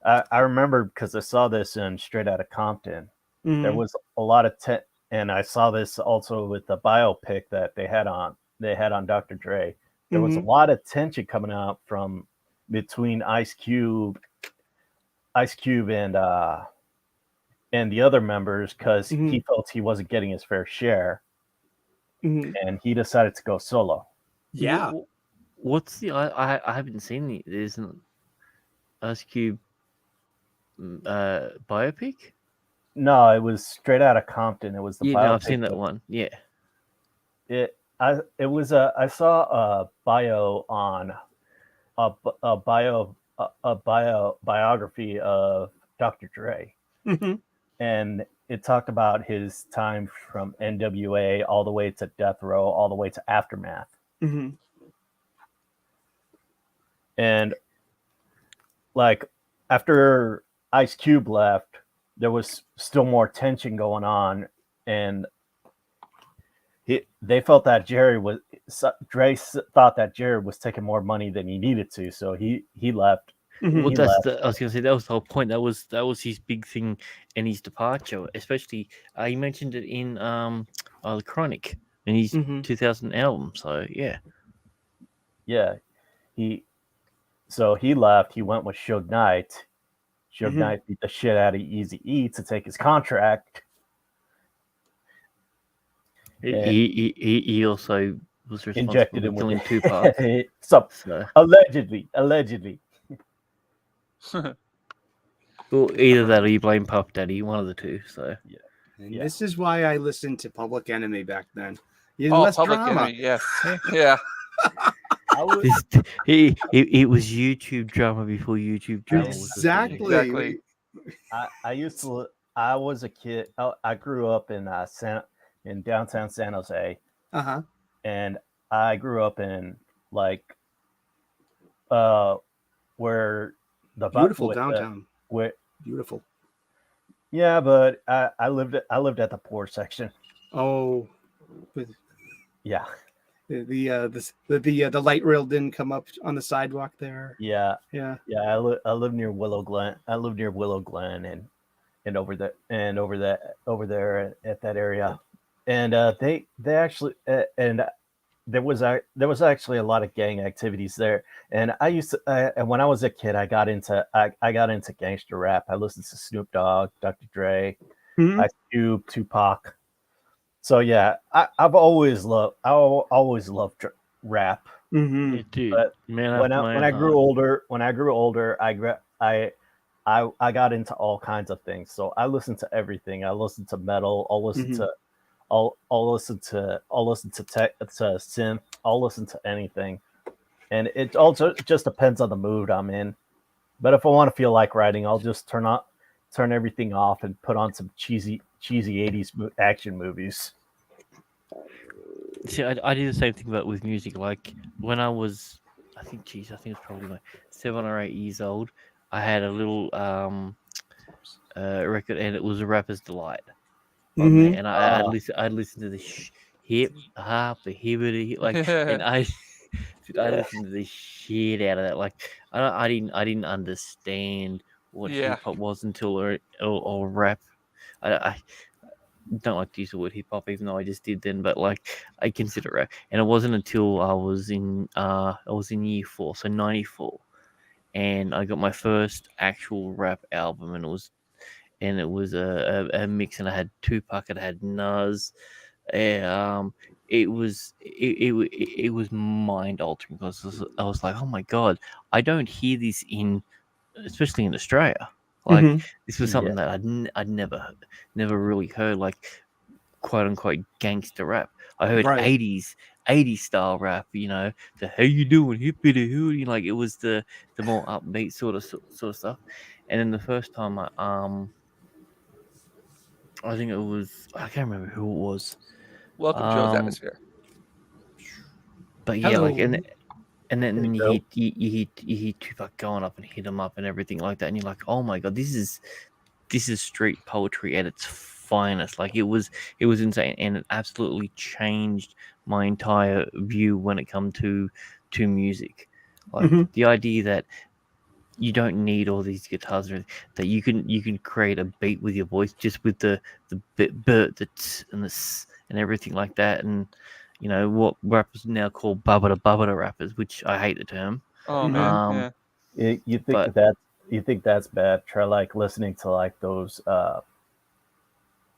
I remember because I saw this in Straight Outta Compton. Mhm. There was a lot of and I saw this also with the biopic that they had on Dr. Dre. There was a lot of tension coming out from between Ice Cube and the other members because he felt he wasn't getting his fair share, and he decided to go solo. Yeah. What's the I haven't seen the there's an Ice Cube biopic? No, it was Straight Outta Compton. It was the Yeah, biopic. no, I've seen that one. Yeah. I saw a bio on a biography of Dr. Dre, and it talked about his time from NWA all the way to Death Row, all the way to Aftermath. And like after Ice Cube left, there was still more tension going on, and they felt that Dre thought that Jerry was taking more money than he needed to, so he left. Well, He I left. was gonna say that was the whole point. That was his big thing in his departure, especially he mentioned it in the Chronic in his 2000 album. So yeah, he left. He went with Suge Knight. Suge Knight beat the shit out of Eazy-E to take his contract. he also was responsible Injected for him killing with Tupac. So, So, allegedly. well, either that or you blame Puff Daddy, one of the two. So And this is why I listened to Public Enemy back then. You Oh, less Public drama. Enemy, yes. Yeah. it was YouTube drama before YouTube drama. Was the thing. Exactly. I was a kid. I grew up in downtown San Jose, and I grew up in where the Beautiful downtown. Beautiful. Yeah, but I lived at the poor section. Oh, Yeah. The light rail didn't come up on the sidewalk there. Yeah. Yeah. I live near Willow Glen. and over there at that area, and they actually and there was actually a lot of gang activities there. And I used to and when I was a kid, I got into gangster rap. I listened to Snoop Dogg, Dr. Dre, Ice Cube, Tupac. So yeah, I've always loved rap. Yeah, dude, But man, when I grew older, I got into all kinds of things. So I listened to everything. I listened to metal. I'll listen to synth. I'll listen to anything, and it also just depends on the mood I'm in. But if I want to feel like writing, I'll just turn everything off and put on some cheesy 80s action movies. See, I do the same thing, but with music. Like when I was, I think it was probably like 7 or 8 years old. I had a little record, and it was a Rapper's Delight on there, and I'd listen to the hip hop, the hibbity, like, and I listened to the shit out of that. Like I didn't understand what Yeah. hip hop was until or rap. I don't like to use the word hip hop, even though I just did then. But like I consider rap, and it wasn't until I was in year 4, so 94, and I got my first actual rap album, and it was a mix, and I had Tupac, and I had Nas. It was mind altering because I was like, oh my god, I don't hear this especially in Australia. Like this was something that I'd never really heard, like quote unquote gangster rap. I heard Right. 80s style rap, the how you doing hippity hooty, like it was the more upbeat sort of stuff. And then the first time I think it was, I can't remember who it was. Welcome, Joe's Atmosphere. But yeah, like Hello. and then Hey, you Joe. hear Tupac going up and hit him up and everything like that, and you're like, oh my god, this is street poetry at its finest. Like it was insane, and it absolutely changed my entire view when it come to music. Like the idea that you don't need all these guitars, that you can create a beat with your voice, just with the bit, the t and the s and everything like that. And what rappers now call bubba rappers, which I hate the term. Oh man, yeah. You But think that's bad? Try like listening to like those I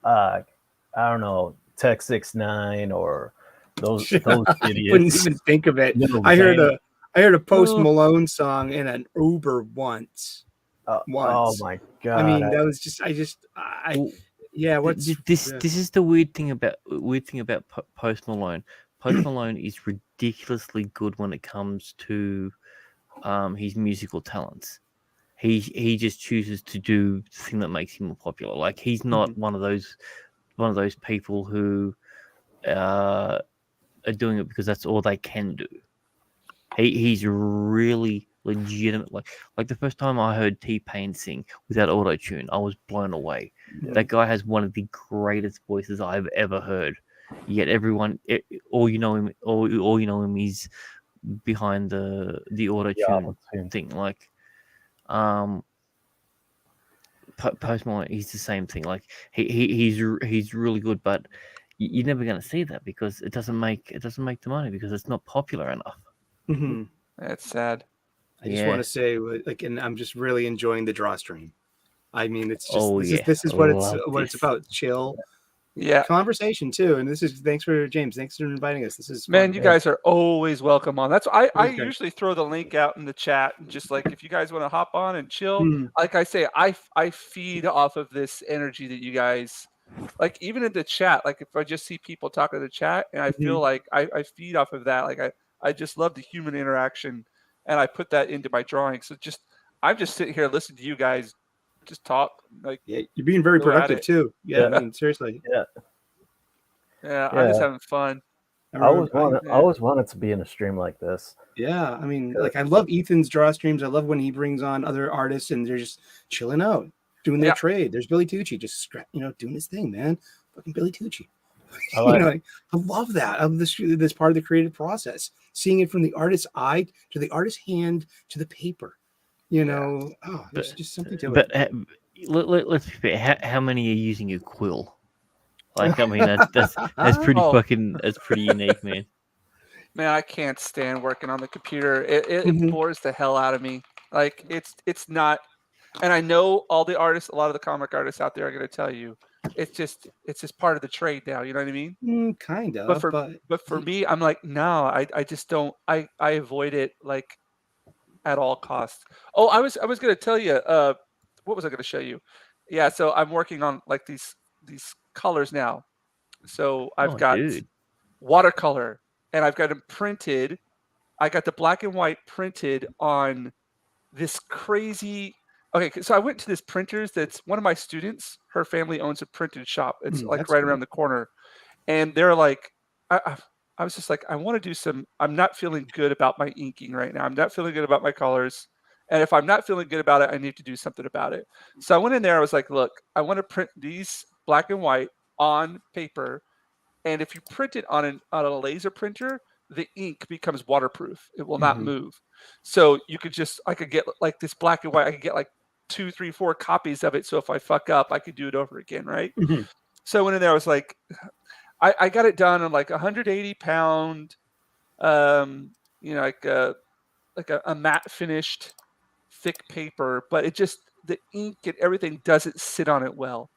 don't know, Tech 6ix9ine or those Wouldn't idiots. even think of it. No, I heard man. a Post Oh. Malone song in an Uber once. Oh Once. my god! I mean, that was just Well, yeah. What's this is the weird thing about Post Malone. Post Malone is ridiculously good when it comes to his musical talents. He just chooses to do the thing that makes him more popular. Like he's not one of those people who are doing it because that's all they can do. He's really legitimate. Like the first time I heard T-Pain sing without auto tune, I was blown away. Yeah. That guy has one of the greatest voices I've ever heard. Yet everyone, all you know him is behind the auto tune thing. Like, Post Malone, he's the same thing. Like he's really good, but you're never going to see that because it doesn't make the money because it's not popular enough. That's sad. I just want to say, like, and I'm just really enjoying the drawstring. I mean, it's just Oh, this is I what love it's this. about. Chill, Yeah, conversation too. And this is thanks for James. Thanks for inviting us. This is man, fun. you guys are always welcome on. That's I Always great. usually throw the link out in the chat, and just like if you guys want to hop on and chill. Mhm. Like I say, I feed off of this energy that you guys like. Even in the chat, like if I just see people talking in the chat, and I feel like I feed off of that. Like I just love the human interaction, and I put that into my drawing. So I'm just sitting here listening to you guys just talk. Like Yeah, you're being very go at productive it. too. Yeah, Yeah. I mean, seriously. Yeah, I'm just having fun. I always wanted to be in a stream like this. Yeah, I mean, like I love Ethan's draw streams. I love when he brings on other artists and they're just chilling out, doing their trade. There's Billy Tucci just doing his thing, man. Fucking Billy Tucci. I love that. I love this part of the creative process. Seeing it from the artist's eye to the artist's hand to the paper. There's just something to it. But let's be fair. How many are using a quill? Like, I mean, that's pretty that's pretty unique, man. Man, I can't stand working on the computer. It bores the hell out of me. Like it's not, and I know all the artists, a lot of the comic artists out there are going to tell you, it's just part of the trade now. You know what I mean? Kind of. But for me, I'm like, no, I just don't. I avoid it like at all costs. Oh, I was going to tell you. What was I going to show you? Yeah, so I'm working on like these colors now. So I've got watercolor, and I've got them printed. I got the black and white printed on this crazy. Okay, so I went to this printers. That's one of my students. Her family owns a printing shop. It's like That's right cool. around the corner, and they're like, I was just like, I want to do some. I'm not feeling good about my inking right now. I'm not feeling good about my colors. And if I'm not feeling good about it, I need to do something about it. So I went in there. I was like, look, I want to print these black and white on paper. And if you print it on a laser printer, the ink becomes waterproof. It will not Mhm. move. So you could just, I could get like this black and white. I could get like 2, 3, 4 copies of it. So if I fuck up, I could do it over again, right? Mhm. So I went in there. I was like, I got it done on like 180-pound, you know, like a matte finished thick paper, but it just the ink and everything doesn't sit on it well.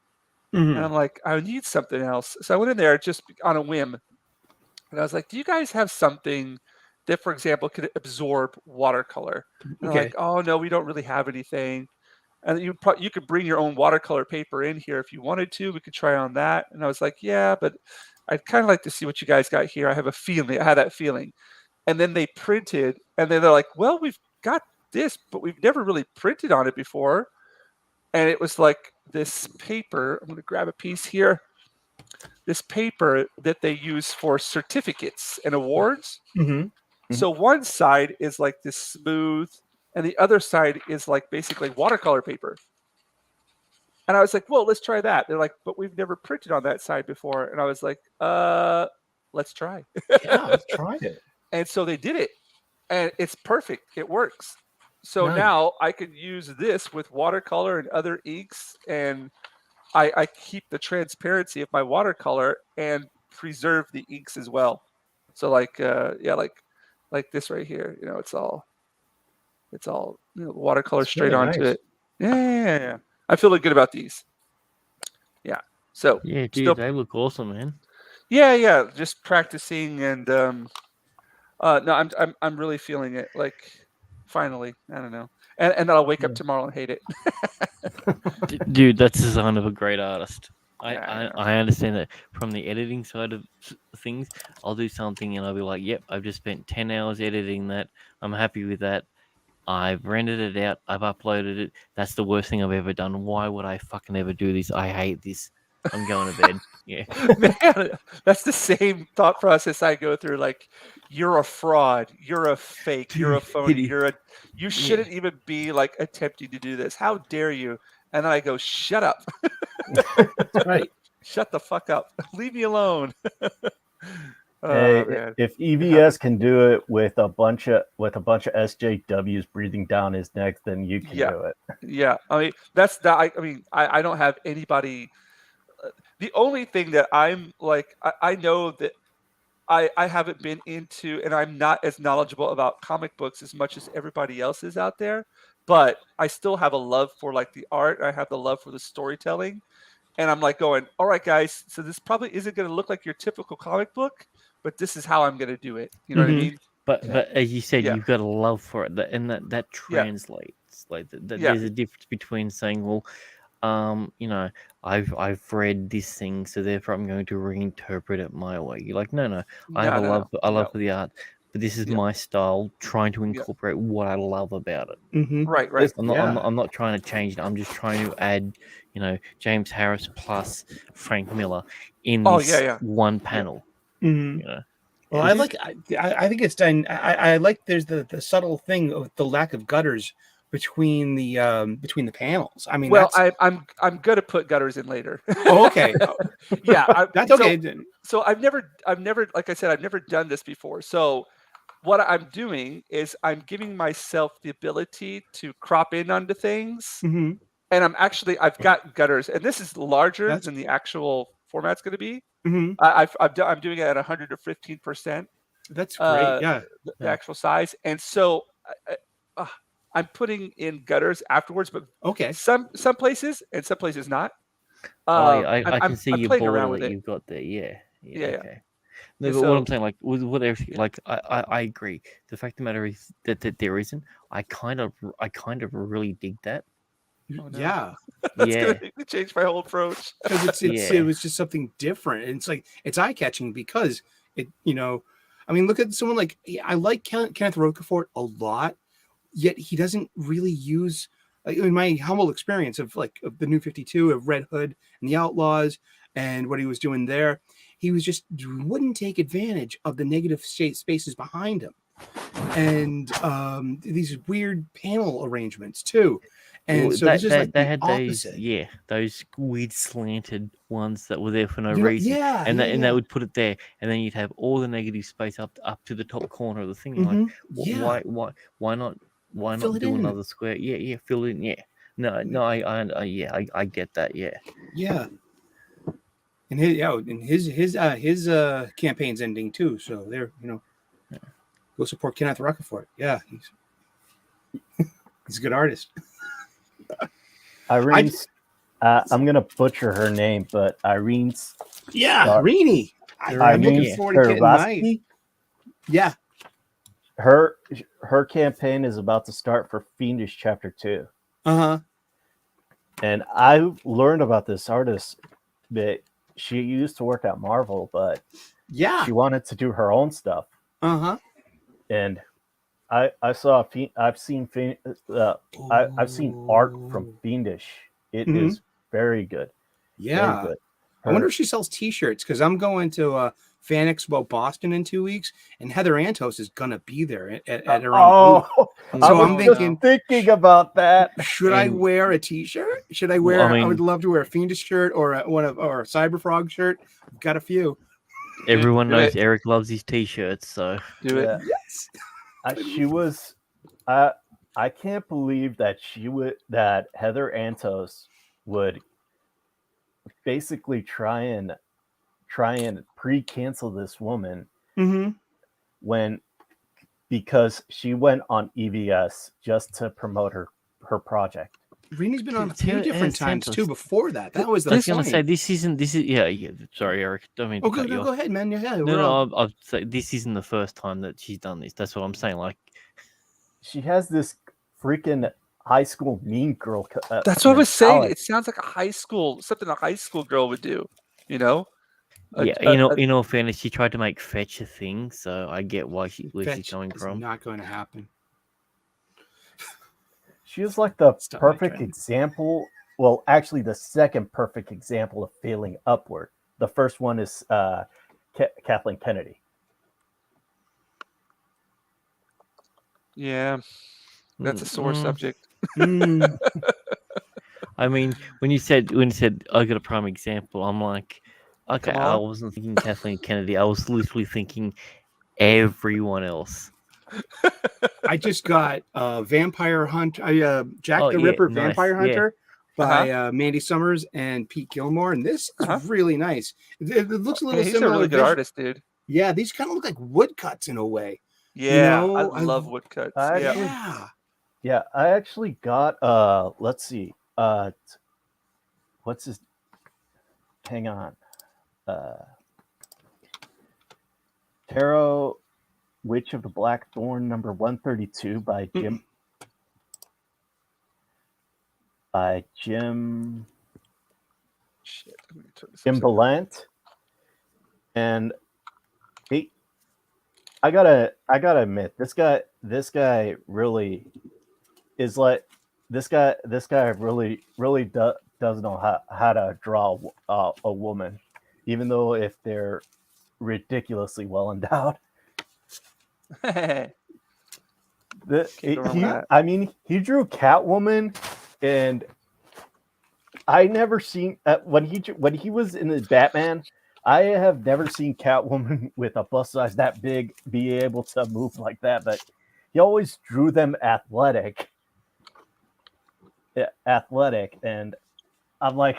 And Mhm. I'm like, I need something else. So I went in there just on a whim, and I was like, "Do you guys have something that, for example, could absorb watercolor?" And they're like, Okay. "Oh no, we don't really have anything." And you could bring your own watercolor paper in here if you wanted to. We could try on that. And I was like, "Yeah, but I'd kind of like to see what you guys got here. I have a feeling. I had that feeling." And then they printed, and then they're like, "Well, we've got this, but we've never really printed on it before." And it was like this paper. I'm going to grab a piece here. This paper that they use for certificates and awards. Mhm. So one side is like this smooth, and the other side is like basically watercolor paper. And I was like, "Well, let's try that." They're like, "But we've never printed on that side before." And I was like, let's try." Yeah, let's try it. And so they did it, and it's perfect. It works. So Nice. now I can use this with watercolor and other inks, and I keep the transparency of my watercolor and preserve the inks as well. So like yeah, like this right here, you know, it's all watercolor It's straight really onto nice. it. Yeah. I'm feeling good about these. Yeah. So Yeah, still dude, they look awesome, man. yeah, just practicing and no, I'm really feeling it. Like finally, I don't know. And then I'll wake up tomorrow and hate it. Dude, that's the sign of a great artist. I, Yeah, I, yeah. I understand that from the editing side of things. I'll do something and I'll be like, yep, I've just spent 10 hours editing that. I'm happy with that. I've rendered it out. I've uploaded it. That's the worst thing I've ever done. Why would I fucking ever do this? I hate this. I'm going to bed. Yeah. Man, that's the same thought process I go through. Like, you're a fraud, you're a fake, you're a phony, you shouldn't even be like attempting to do this. How dare you? And then I go, shut up, That's right. shut the fuck up, leave me alone. Hey, Oh man, if EVS can do it with a bunch of SJWs breathing down his neck, then you can Yeah. do it. yeah. I mean, that's that. I mean, I don't have anybody. The only thing that I'm like, I know that I haven't been into, and I'm not as knowledgeable about comic books as much as everybody else is out there, but I still have a love for like the art. I have the love for the storytelling, and I'm like going, all right, guys. So this probably isn't going to look like your typical comic book, but this is how I'm going to do it. You know what I Mhm. mean? But as you said, Yeah. you've got a love for it, and that Yeah. translates. Like Yeah. there's a difference between saying, well, you know, I've read this thing, so therefore I'm going to reinterpret it my way. You're like, no, I have a love, I love for the art, but this is Yeah. my style, trying to Yeah. incorporate what I love about it. Mhm. Right. I'm not trying to change it. I'm just trying to add, you know, James Harris plus Frank Miller in Oh, this yeah. one panel. Mhm. You know, Well, Yeah. I think it's done. I like there's the subtle thing of the lack of gutters between the panels. I mean, Well, that's I'm gonna put gutters in later. oh, okay. Oh, Yeah, that's so okay. then. so I've never, like I said, I've never done this before. So what I'm doing is I'm giving myself the ability to crop in onto things, Mhm. and I've got gutters, and this is larger That's than the actual format's going to be. mhm. I'm doing it at 115%, That's great. uh, Yeah. the Yeah. actual size, and so uh, I'm putting in gutters afterwards, but Okay. some places and some places not. oh yeah, I can see I'm your playing around border with that it. you've got there. Yeah, Yeah, yeah. okay. No, And but what I'm so saying, like with what everything, yeah. like I agree. The fact of the matter is that there isn't. I kind of really dig that. Oh no. Yeah. That's gonna Yeah, make me change my whole approach. Because it Yeah. was just something different. And it's like it's eye catching because it I mean look at someone like I like Kenneth Rocafort a lot. yet he doesn't really use. In my humble experience of the New 52, of Red Hood and the Outlaws, and what he was doing there, he was just wouldn't take advantage of the negative spaces behind him, and these weird panel arrangements too. And Well, so this is like they the had opposite. those weird slanted ones that were there for no You know, reason, yeah, and yeah, they yeah. would put it there, and then you'd have all the negative space up to the top corner of the thing. Like, Mhm. Yeah. why not Fill it do in. another square? Yeah, fill in. Yeah, no, I get that. Yeah, Yeah. And his campaign's ending too. So there, go support Kenneth Rutherford. Yeah, he's a good artist. Irene's. I'm gonna butcher her name, but Irene's. Rini. I'm looking yeah. forward to getting my. Karaski. Yeah. Her campaign is about to start for Fiendish Chapter 2. Uh-huh. And I learned about this artist that she used to work at Marvel, but Yeah. she wanted to do her own stuff. Uh-huh. And I've seen I've seen art from Fiendish. It is very good. Yeah. Very good. I wonder if she sells t-shirts, because I'm going to Fan Expo Boston in 2 weeks, and Heather Antos is gonna be there at her own booth. So I'm thinking about that. Should I wear a t-shirt? Should I wear? I would love to wear a Fiendish shirt or a Cyberfrog shirt. I've got a few. Everyone knows Eric loves his t-shirts, so Do it. Yes. She was. I can't believe that Heather Antos would basically try and pre-cancel this woman because she went on EVS just to promote her project. Rini's been on a few different times too before that. That was the I was gonna say this is sorry, Eric. Don't mean to cut you off. Go ahead, man. Yeah, no. I'll say this isn't the first time that she's done this. That's what I'm saying. Like, she has this freaking high school mean girl. That's what I was saying. It sounds like something a high school girl would do. In all fairness, she tried to make fetch a thing, so I get where she's coming from. Not going to happen. She is like the perfect example. Well, actually, the second perfect example of failing upward. The first one is Kathleen Kennedy. Yeah, that's a sore subject. I mean, when you said I got a prime example, I'm like, okay, I wasn't thinking Kathleen Kennedy. I was literally thinking everyone else. I just got Vampire Hunt. Jack the Ripper, nice. Vampire Hunter by Mandy Summers and Pete Gilmore, and this is really nice. It looks a little similar. He's a really good artist, dude. Yeah, these kind of look like woodcuts in a way. Yeah, I love woodcuts. Yeah, I actually got let's see. What's his hang on. Tarot Witch of the Black Thorn number 132 by Jim Ballant. And I gotta admit, this guy really is like this guy really does know how to draw a woman, even though if they're ridiculously well endowed. He drew Catwoman, and I never seen when he was in the Batman. I have never seen Catwoman with a bust size that big be able to move like that, but he always drew them athletic. And I'm like,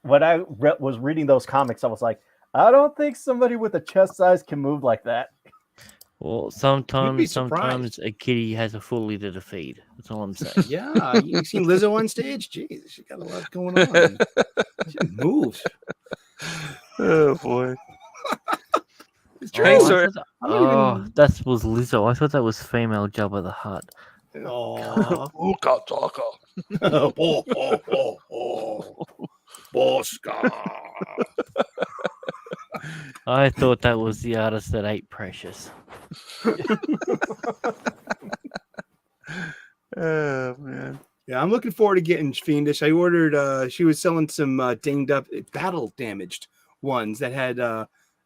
when I was reading those comics, I was like, I don't think somebody with a chest size can move like that. Well, sometimes a kitty has a full liter to feed. That's all I'm saying. Yeah, you seen Lizzo on stage? Jeez, she got a lot going on. She moves. Oh boy. That was Lizzo. I thought that was female Jabba the Hutt. Oh, I thought that was the artist that ate Precious. Yeah, I'm looking forward to getting Fiendish. I ordered. She was selling some dinged up, battle damaged ones that had.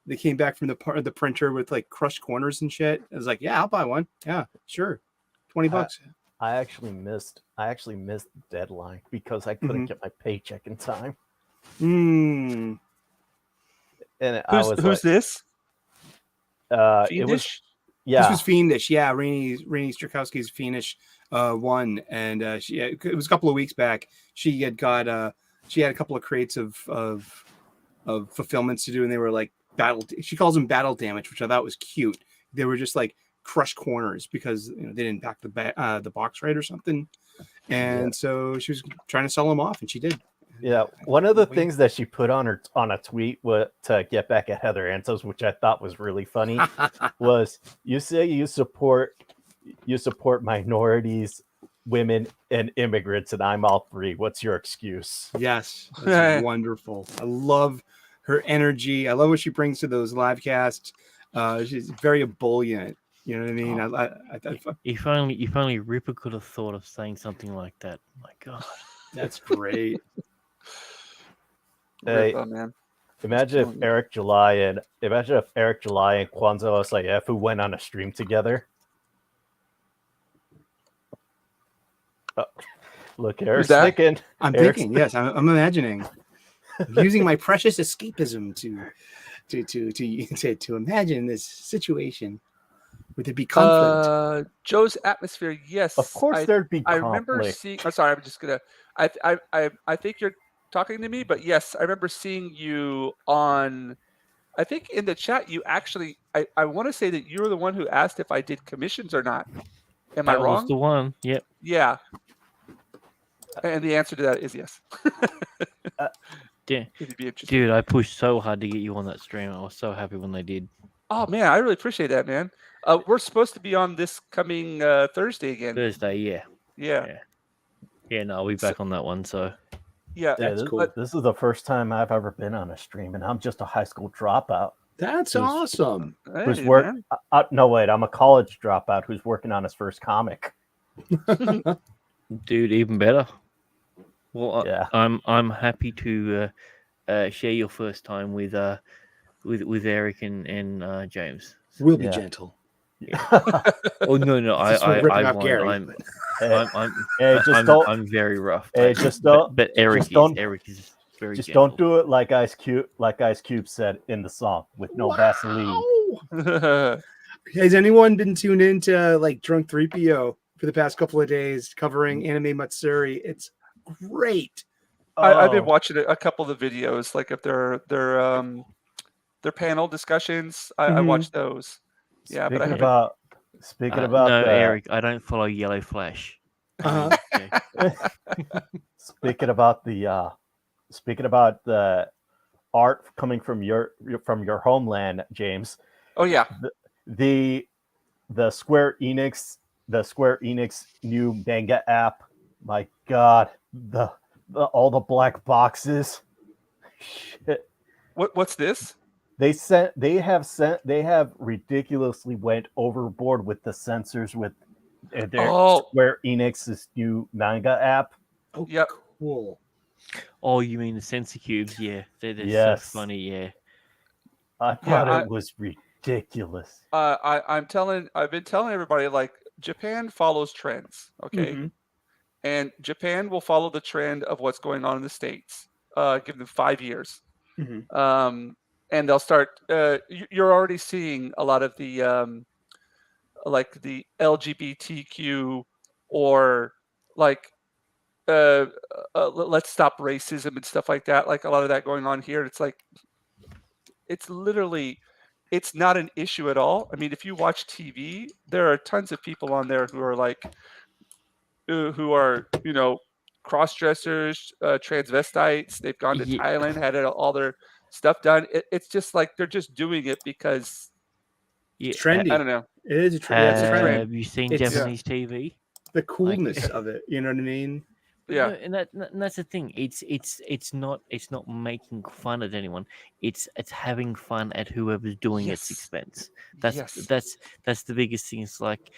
They came back from the printer with like crushed corners and shit. I was like, yeah, I'll buy one. Yeah, sure, $20. I actually missed the deadline because I couldn't get my paycheck in time. Mm. And I was Who's this? it was Fiendish? This was Fiendish. Yeah, Rainey Strakowski's Fiendish one, and it was a couple of weeks back. She had got she had a couple of crates of fulfillments to do, and they were like battle. She calls them battle damage, which I thought was cute. They were just like crushed corners because they didn't pack the box right or something, and so she was trying to sell them off, and she did. Yeah, one of the things that she put on a tweet to get back at Heather Antos, which I thought was really funny, was you say you support minorities, women, and immigrants, and I'm all three. What's your excuse? Yes, that's wonderful. I love her energy. I love what she brings to those live casts. She's very ebullient. You know what I mean? Oh. If only Ripper could have thought of saying something like that. My God, that's great. Hey, Ripper, man. Imagine if Eric July and Kwanzaa Osayef who went on a stream together. Look, Eric's thinking. I'm thinking. Yes, I'm imagining. Using my precious escapism to imagine this situation. Would there be conflict? Joe's atmosphere, yes. Of course, there'd be conflict. I remember seeing. I'm sorry. I'm just gonna. I think you're talking to me, but yes, I remember seeing you on. I think in the chat, you actually. I want to say that you were the one who asked if I did commissions or not. Am I wrong? That was the one. Yep. Yeah. And the answer to that is yes. Yeah. It'd be interesting. Dude, I pushed so hard to get you on that stream. I was so happy when they did. Oh man, I really appreciate that, man. We're supposed to be on this coming Thursday again. Thursday, yeah. Yeah. No, I'll be back on that one. So. Yeah, that's cool. This is the first time I've ever been on a stream, and I'm just a high school dropout. That's awesome. Hey, no, wait, I'm a college dropout who's working on his first comic. Dude, even better. Well, yeah. I'm happy to share your first time with Eric and James. We'll be gentle. Yeah. Oh no! I'm very rough. Hey, but Eric is very. Just gentle. don't do it like Ice Cube said in the song with no Vaseline. Has anyone been tuned into like Drunk 3PO for the past couple of days covering Anime Matsuri? It's great. I've been watching a couple of the videos, like if their panel discussions. I watch those. Yeah, speaking about Eric, I don't follow Yellow Flash. Speaking about the art coming from your homeland, James. Oh yeah. The Square Enix new manga app. My God, all the black boxes. Shit. What's this? They have ridiculously went overboard with the censors with their Square Enix's new manga app. Oh, yep. Cool. Oh, you mean the censor cubes? Yeah, they're so funny. Yeah, I thought it was ridiculous. I've been telling everybody, like, Japan follows trends, okay, and Japan will follow the trend of what's going on in the States. Give them 5 years. And they'll start. You're already seeing a lot of the like the LGBTQ or like let's stop racism and stuff like that. Like a lot of that going on here. It's like it's literally it's not an issue at all. I mean, if you watch TV, there are tons of people on there who are like who are cross-dressers, transvestites. They've gone to Thailand, had all their stuff done. It's just like they're just doing it because it's trendy. I don't know. It is a trend. Have you seen Japanese TV? The coolness of it. You know what I mean? Yeah, and that's the thing. It's not making fun at anyone. It's having fun at whoever's doing its expense. That's the biggest thing. It's like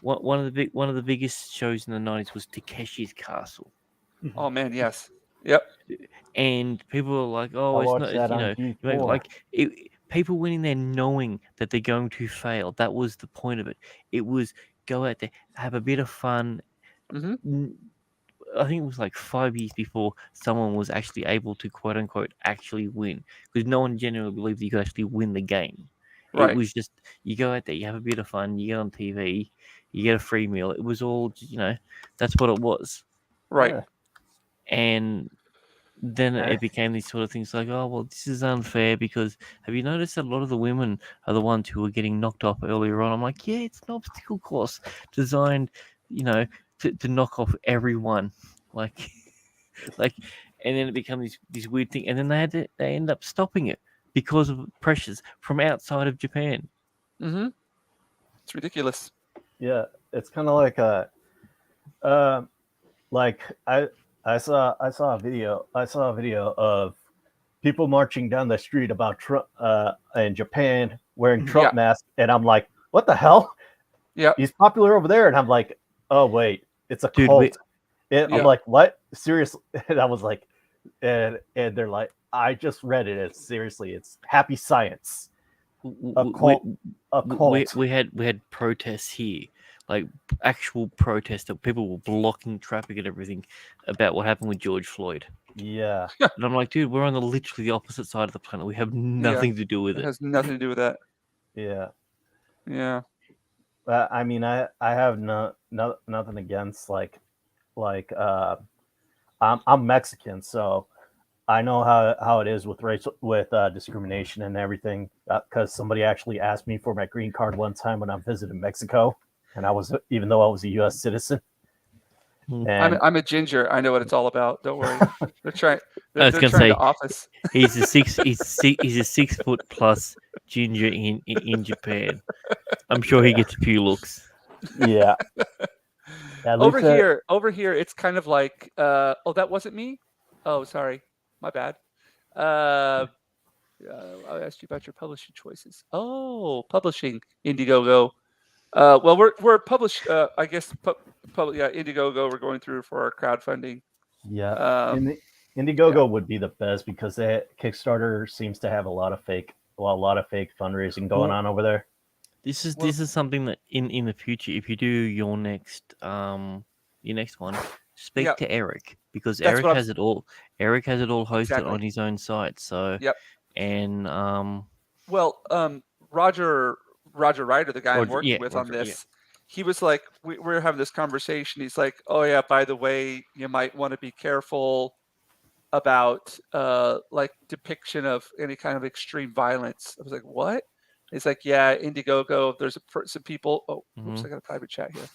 one of the biggest shows in the 90s was Takeshi's Castle, Oh man, yes. Yep. and people were like, I "Oh, it's watched not," that you on know, G4. like people went in there knowing that they're going to fail. That was the point of it. It was go out there, have a bit of fun. Mm-hmm. I think it was like 5 years before someone was actually able to quote unquote actually win, because no one genuinely believed that you could actually win the game. It Right. was just you go out there, you have a bit of fun, you get on TV, you get a free meal. It was all that's what it was. Right. Yeah. And then Eh. it became these sort of things like, oh well, this is unfair because have you noticed that a lot of the women are the ones who are getting knocked off earlier on? I'm like, yeah, it's an obstacle course designed, to knock off everyone, like, like, and then it becomes this weird thing, and then they end up stopping it because of pressures from outside of Japan. Mm-hmm. It's ridiculous. Yeah, it's kind of like like I saw a video of people marching down the street about Trump in Japan wearing Trump Yeah. masks, and I'm like, what the hell? Yep. He's popular over there, and I'm like, oh wait, it's a Dude, cult. Yeah. I'm like, what? Seriously? And I was like, and they're like, I just read it. It's seriously, it's happy science. A cult. A cult. We had protests here, like actual protests that people were blocking traffic and everything about what happened with George Floyd. Yeah. And I'm like, dude, we're on literally the opposite side of the planet. We have nothing to do with It it. has nothing to do with that. Yeah. Yeah. I mean, I have nothing against I'm Mexican, so I know how it is with racial discrimination and everything. Because somebody actually asked me for my green card one time when I visited Mexico, and even though I was a U.S. citizen. And I'm a ginger. I know what it's all about. Don't worry. They're trying. I was They're gonna trying say to office. he's a 6 foot plus ginger in Japan. I'm sure he gets a few looks. yeah, at Over least here, it's kind of like, oh, that wasn't me. Oh, sorry, my bad. I asked you about your publishing choices. Oh, publishing Indiegogo. Well, we're published. I guess Indiegogo. We're going through for our crowdfunding. Yeah, Indiegogo would be the best because Kickstarter seems to have a lot of fake fundraising going on over there. This is something that in the future, if you do your next one, speak to Eric, because Eric has it all. Eric has it all hosted on his own site. So and well, Roger Ryder, the guy I'm working with on this, he was like, we're having this conversation. He's like, oh yeah, by the way, you might want to be careful about like depiction of any kind of extreme violence. I was like, what? He's like, yeah, Indiegogo. There's some people. Oh, oops, I got a private chat here.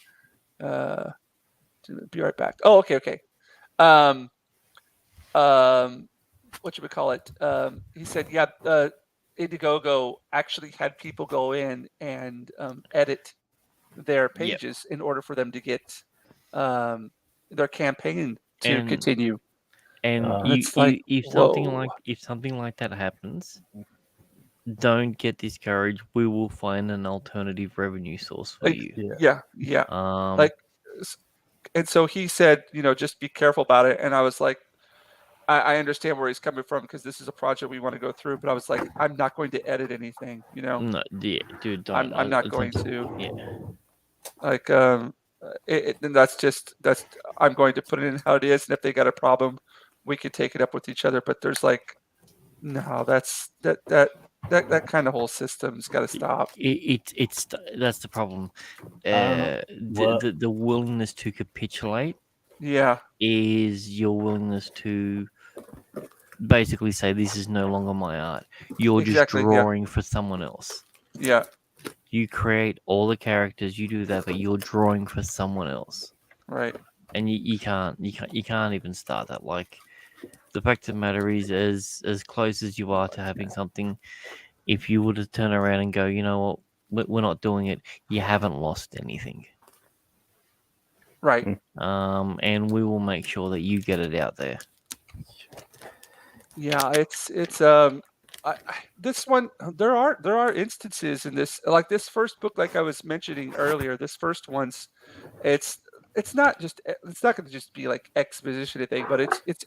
Be right back. Oh, okay. What you would call it? He said, yeah, Indiegogo actually had people go in and edit their pages in order for them to get their campaign to continue. And if something like that happens, don't get discouraged. We will find an alternative revenue source for you. Yeah. And so he said, just be careful about it. And I was like, I understand where he's coming from because this is a project we want to go through. But I was like, I'm not going to edit anything. No, dude, don't. I'm not going to. Yeah. Like, and that's I'm going to put it in how it is. And if they got a problem, we could take it up with each other. But there's like, no, that kind of whole system's got to stop. That's the problem. The willingness to capitulate. Yeah. Is your willingness to basically say this is no longer my art. You're just drawing for someone else. Yeah. You create all the characters, you do that, but you're drawing for someone else. Right. And you can't even start that. Like, the fact of the matter is, as close as you are to having something, if you were to turn around and go, you know what, we're not doing it, you haven't lost anything. Right. And we will make sure that you get it out there. Yeah, it's this one, there are instances in this, like this first book, like I was mentioning earlier. This first one's, it's not going to just be like exposition thing, but it's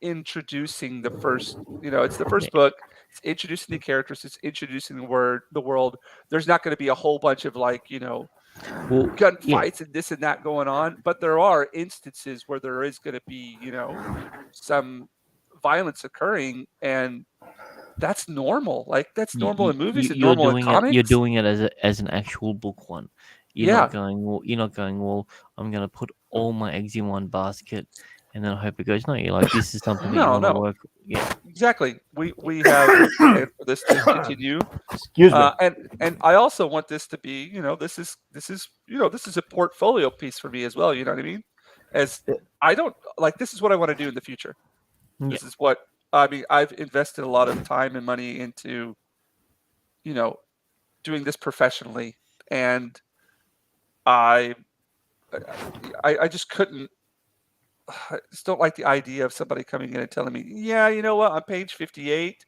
introducing the first. It's the first book. It's introducing the characters. It's introducing the world. There's not going to be a whole bunch of like gunfights and this and that going on, but there are instances where there is going to be some violence occurring, and that's normal. Like that's normal in movies and normal in comics. You're doing it as an actual book one. You're Yeah. not going. Well, I'm going to put all my eggs in one basket, and then I hope it goes. No, you're like, this is something that you want to work. Yeah, exactly. We have a plan for this to continue. Excuse me. And I also want this to be, this is a portfolio piece for me as well. You know what I mean? As I don't like, this is what I want to do in the future. Yeah. This is what I mean. I've invested a lot of time and money into, doing this professionally, and I just couldn't. I just don't like the idea of somebody coming in and telling me, yeah, you know what, on page 58,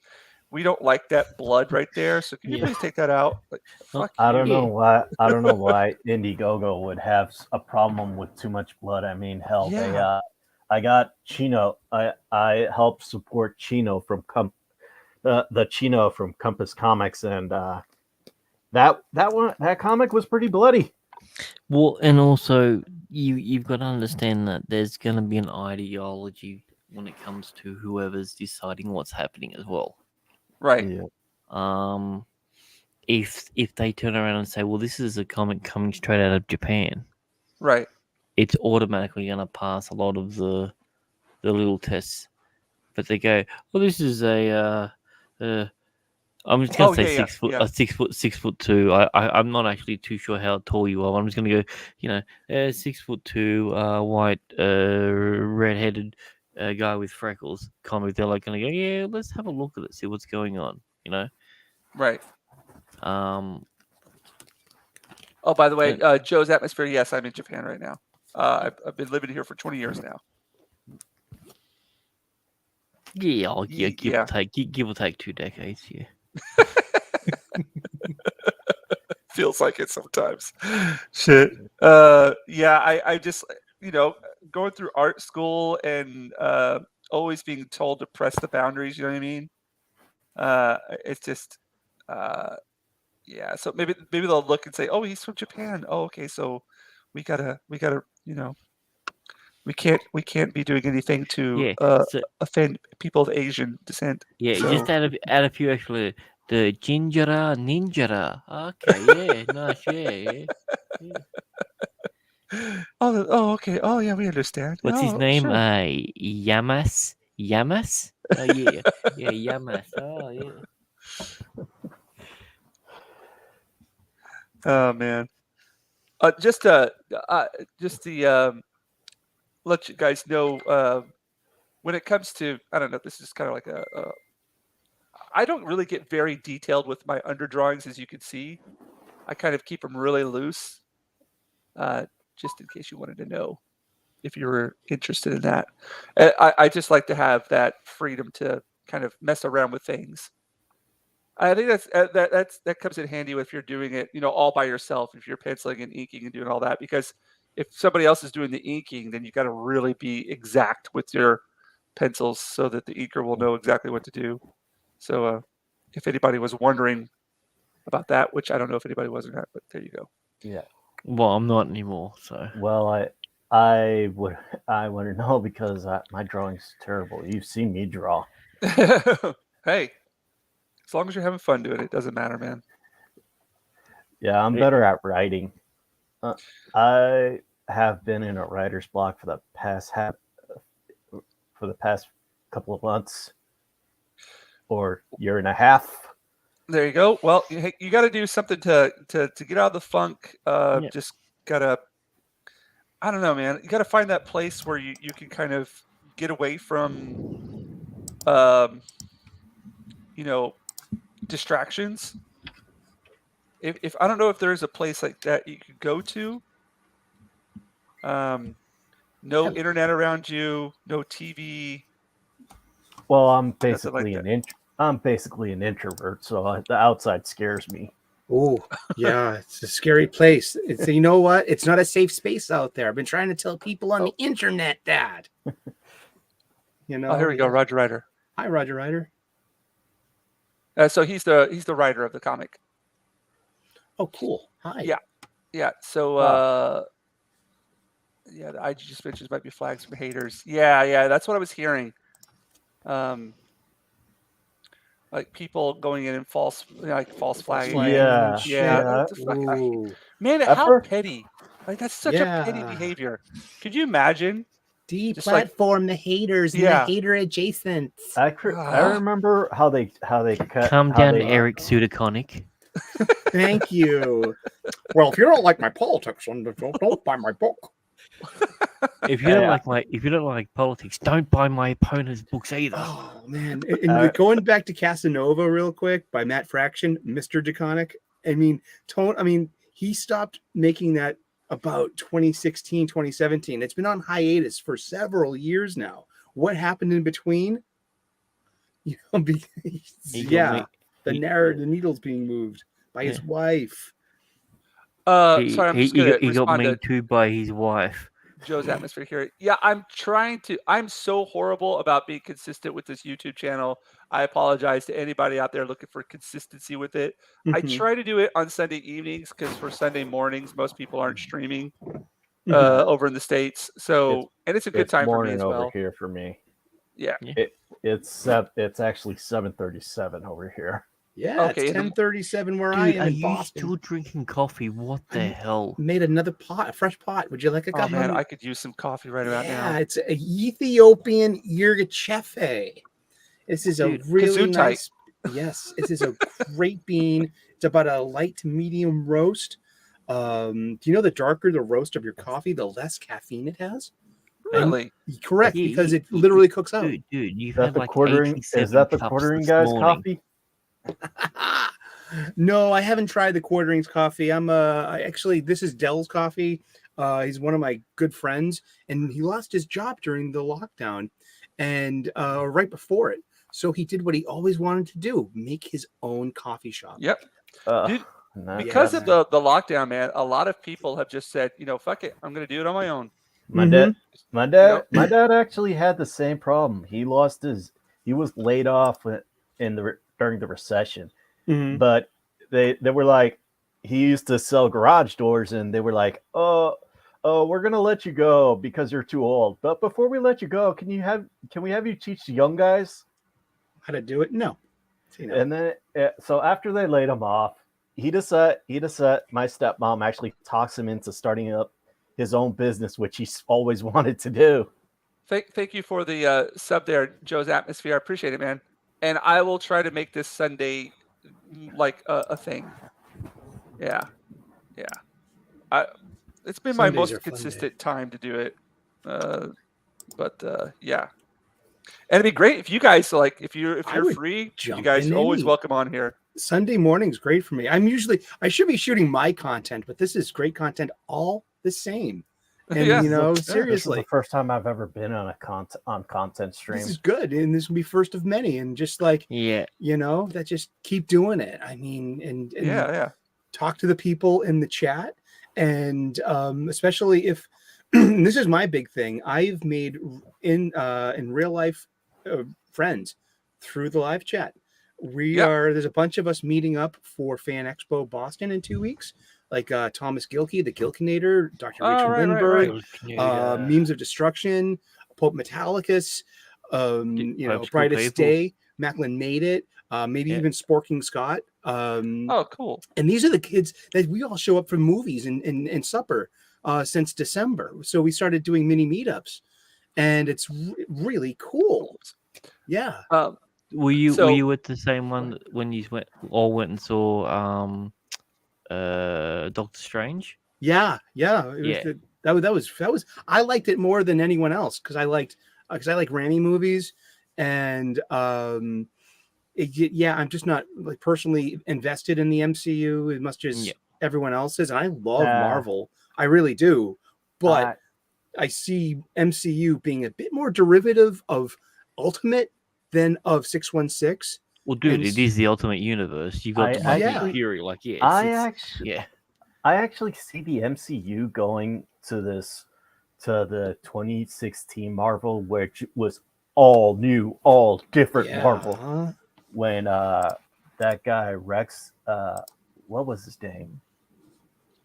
we don't like that blood right there. So can you please take that out? Like, fuck I don't you. know why. I don't know why Indiegogo would have a problem with too much blood. I mean, hell, Yeah. I got Chino. I helped support Chino from the Chino from Compass Comics, and that comic was pretty bloody. Well, and also you've got to understand that there's going to be an ideology when it comes to whoever's deciding what's happening as well. Right. Yeah. If they turn around and say, well, this is a comic coming straight out of Japan, Right. it's automatically going to pass a lot of the little tests. But they go, well, this is a I'm just gonna say 6 foot, 6'2". I'm not actually too sure how tall you are. I'm just gonna go, 6'2", white, red-headed guy with freckles. Comic. They're like gonna go, yeah, let's have a look at it, see what's going on. Right. Oh, by the way, Joe's Atmosphere. Yes, I'm in Japan right now. I've been living here for 20 years now. Yeah, give or take 2 decades. Yeah. Feels like it sometimes. Shit. I just going through art school and always being told to press the boundaries. You know what I mean? It's just So maybe they'll look and say, "Oh, he's from Japan. Oh, okay. So we gotta we can't be doing anything to offend people of Asian descent." Yeah, so. Just add a few extra. The Jinja ninja. Okay, yeah, nice, yeah. Oh, okay. Oh, yeah, we understand. What's his name? Sure. Yamas. Oh yeah, Yamas. Oh yeah. Oh man. Just the let you guys know when it comes to, I don't know, this is kind of like I don't really get very detailed with my underdrawings, as you can see. I kind of keep them really loose, just in case you wanted to know if you were interested in that. I just like to have that freedom to kind of mess around with things. I think that comes in handy if you're doing it, all by yourself. If you're penciling and inking and doing all that, because if somebody else is doing the inking, then you got to really be exact with your pencils so that the inker will know exactly what to do. So, if anybody was wondering about that, which I don't know if anybody was or not, but there you go. Yeah. Well, I'm not anymore. So. Well, I wouldn't know because my drawing's terrible. You've seen me draw. Hey. As long as you're having fun doing it, doesn't matter, man. Yeah, I'm better at writing. I have been in a writer's block for the past couple of months or year and a half. There you go. Well, you got to do something to get out of the funk. Just gotta, I don't know, man. You got to find that place where you can kind of get away from, distractions. If I don't know if there's a place like that you could go to. No internet around you, no TV. Well, I'm basically I'm basically an introvert, so the outside scares me. Oh, yeah, it's a scary place. It's you know what? It's not a safe space out there. I've been trying to tell people on the internet that. You know. Oh, here we go. Roger Ryder. Hi, Roger Ryder. So he's the writer of the comic. Oh, cool. Hi. Yeah. Yeah. So yeah, the IG suspensions might be flags from haters. Yeah, that's what I was hearing. Like people going in and false flagging. Yeah, Yeah. yeah. Ooh. Man, At how first- petty! Like that's such a petty Yeah. behavior. Could you imagine? Just like- Deplatform the haters and Yeah. the hater adjacents. I remember how they cut. Calm how down, they- Eric Pseudoconic. Thank you. Well, if you don't like my politics, then don't buy my book. If you don't like politics, don't buy my opponent's books either. Oh man! And going back to Casanova real quick by Matt Fraction, Mr. Deconic. I mean, he stopped making that about 2016, 2017. It's been on hiatus for several years now. What happened in between? You know, the needle's being moved by his wife. Sorry, I'm just gonna he got respond me to too by his wife. Joe's atmosphere here. Yeah, I'm so horrible about being consistent with this YouTube channel. I apologize to anybody out there looking for consistency with it. I Mhm. try to do it on Sunday evenings because for Sunday mornings, most people aren't streaming Mhm. over in the States. So, and it's a good time for me morning as over well. here for me. Yeah. It's actually 7:37 over here. Yeah, Okay, it's in the- 10:37 where Dude, I are am in you Boston. still drinking coffee? What the I'm- hell? Made another pot, a fresh pot. Would you like a Oh cup? man, honey? I could use some coffee right about Yeah, now. it's a Ethiopian Yirgachefe. This is Dude, a really Gesundheit. nice. Yes, this is a great bean. It's about a light to medium roast. Do you know the darker the roast of your coffee, the less caffeine it has? Really? Correct, Yeah, because you- it literally cooks out. Dude, you've Is that had the like quartering? 87 Is that the cups quartering this guy's morning. coffee? No, I haven't tried the quarterings coffee. Actually this is Dell's coffee. He's one of my good friends, and he lost his job during the lockdown, and right before it. So he did what he always wanted to do: make his own coffee shop. Yep. Dude, Not Because Yeah, of the lockdown, man, a lot of people have just said, fuck it, I'm gonna do it on my own. My dad actually had the same problem. He was laid off during the recession, Mhm. but they were like, he used to sell garage doors, and they were like, oh, we're gonna let you go because you're too old. But before we let you go, can we have you teach the young guys? How to do it? No. See, no. And then so after they laid him off, he decided my stepmom actually talks him into starting up his own business, which he's always wanted to do. Thank you for the sub there, Joe's Atmosphere. I appreciate it, man. And I will try to make this Sunday like a thing. Yeah. It's been my Sundays are most fun day. consistent time to do it. But yeah. And it'd be great if you guys if you're would free, you jump guys in are always any- welcome on here. Sunday morning's great for me. I should be shooting my content, but this is great content all the same. And Yeah. This is seriously, the first time I've ever been on a content stream. this is good, and this will be first of many. And just Yeah. that just keep doing it. I mean, and Yeah. talk to the people in the chat, and especially if and this is my big thing. I've made in real life friends through the live chat. There's a bunch of us meeting up for Fan Expo Boston in 2 weeks, like Thomas Gilkey, the Gilkinator, Dr. Rachel right. Lindbergh, Memes of Destruction, Pope Metallicus, Pope's Brightest Cool Day, Macklin Made It, maybe even Sporking Scott. Oh, cool. And these are the kids that we all show up for movies and supper since December. So we started doing mini meetups, and it's really cool. Yeah. Were you at the same one when you went and saw Doctor Strange? Yeah. That was I liked it more than anyone else because I like Rami movies, and I'm just not like personally invested in the MCU as much as everyone else is. And I love Marvel, I really do, but I see MCU being a bit more derivative of Ultimate than of 616. Well, dude, And it is the Ultimate Universe. You got the I Nick actually- Fury, like I yeah. actually see the MCU going to the 2016 Marvel, which was all new, all different Marvel. When that guy Rex, what was his name?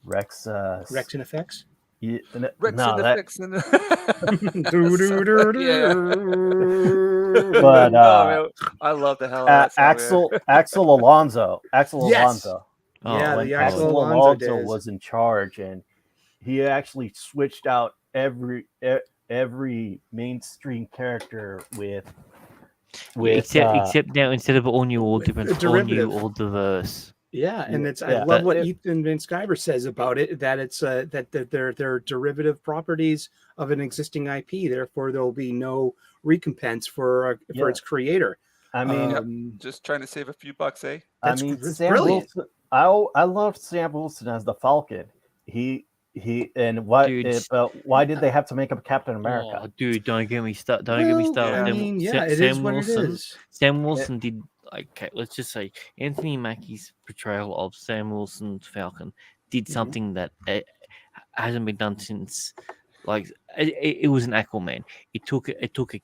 Rex. Rex and Effects. Rex No, and that. Effects and But oh man, I love the hell out of that song, Axel Alonso. Yes. Axel Yeah, my the God. Axel Axel Alonso Alonso days. was in charge, and he actually switched out every mainstream character with Except now, instead of all new, all with different, a it's all new, derivative. all diverse. Yeah, and it's I Yeah. love what But- Ethan Van Sciver says about it, that it's that they're derivative properties of an existing IP. Therefore, there will be no recompense for Yeah. its creator. I mean, just trying to save a few bucks, eh? That's Sam brilliant. Wilson. I love Sam Wilson as the Falcon. He and what? Dude, Why did they have to make him Captain America? Oh, dude, don't get me started. Don't get me Well, started. Yeah. I mean, yeah, it Sam is what it Wilson. is. Sam Wilson did okay. Let's just say Anthony Mackie's portrayal of Sam Wilson's Falcon did Mhm. something that hasn't been done since. Like it was an Aquaman. It took a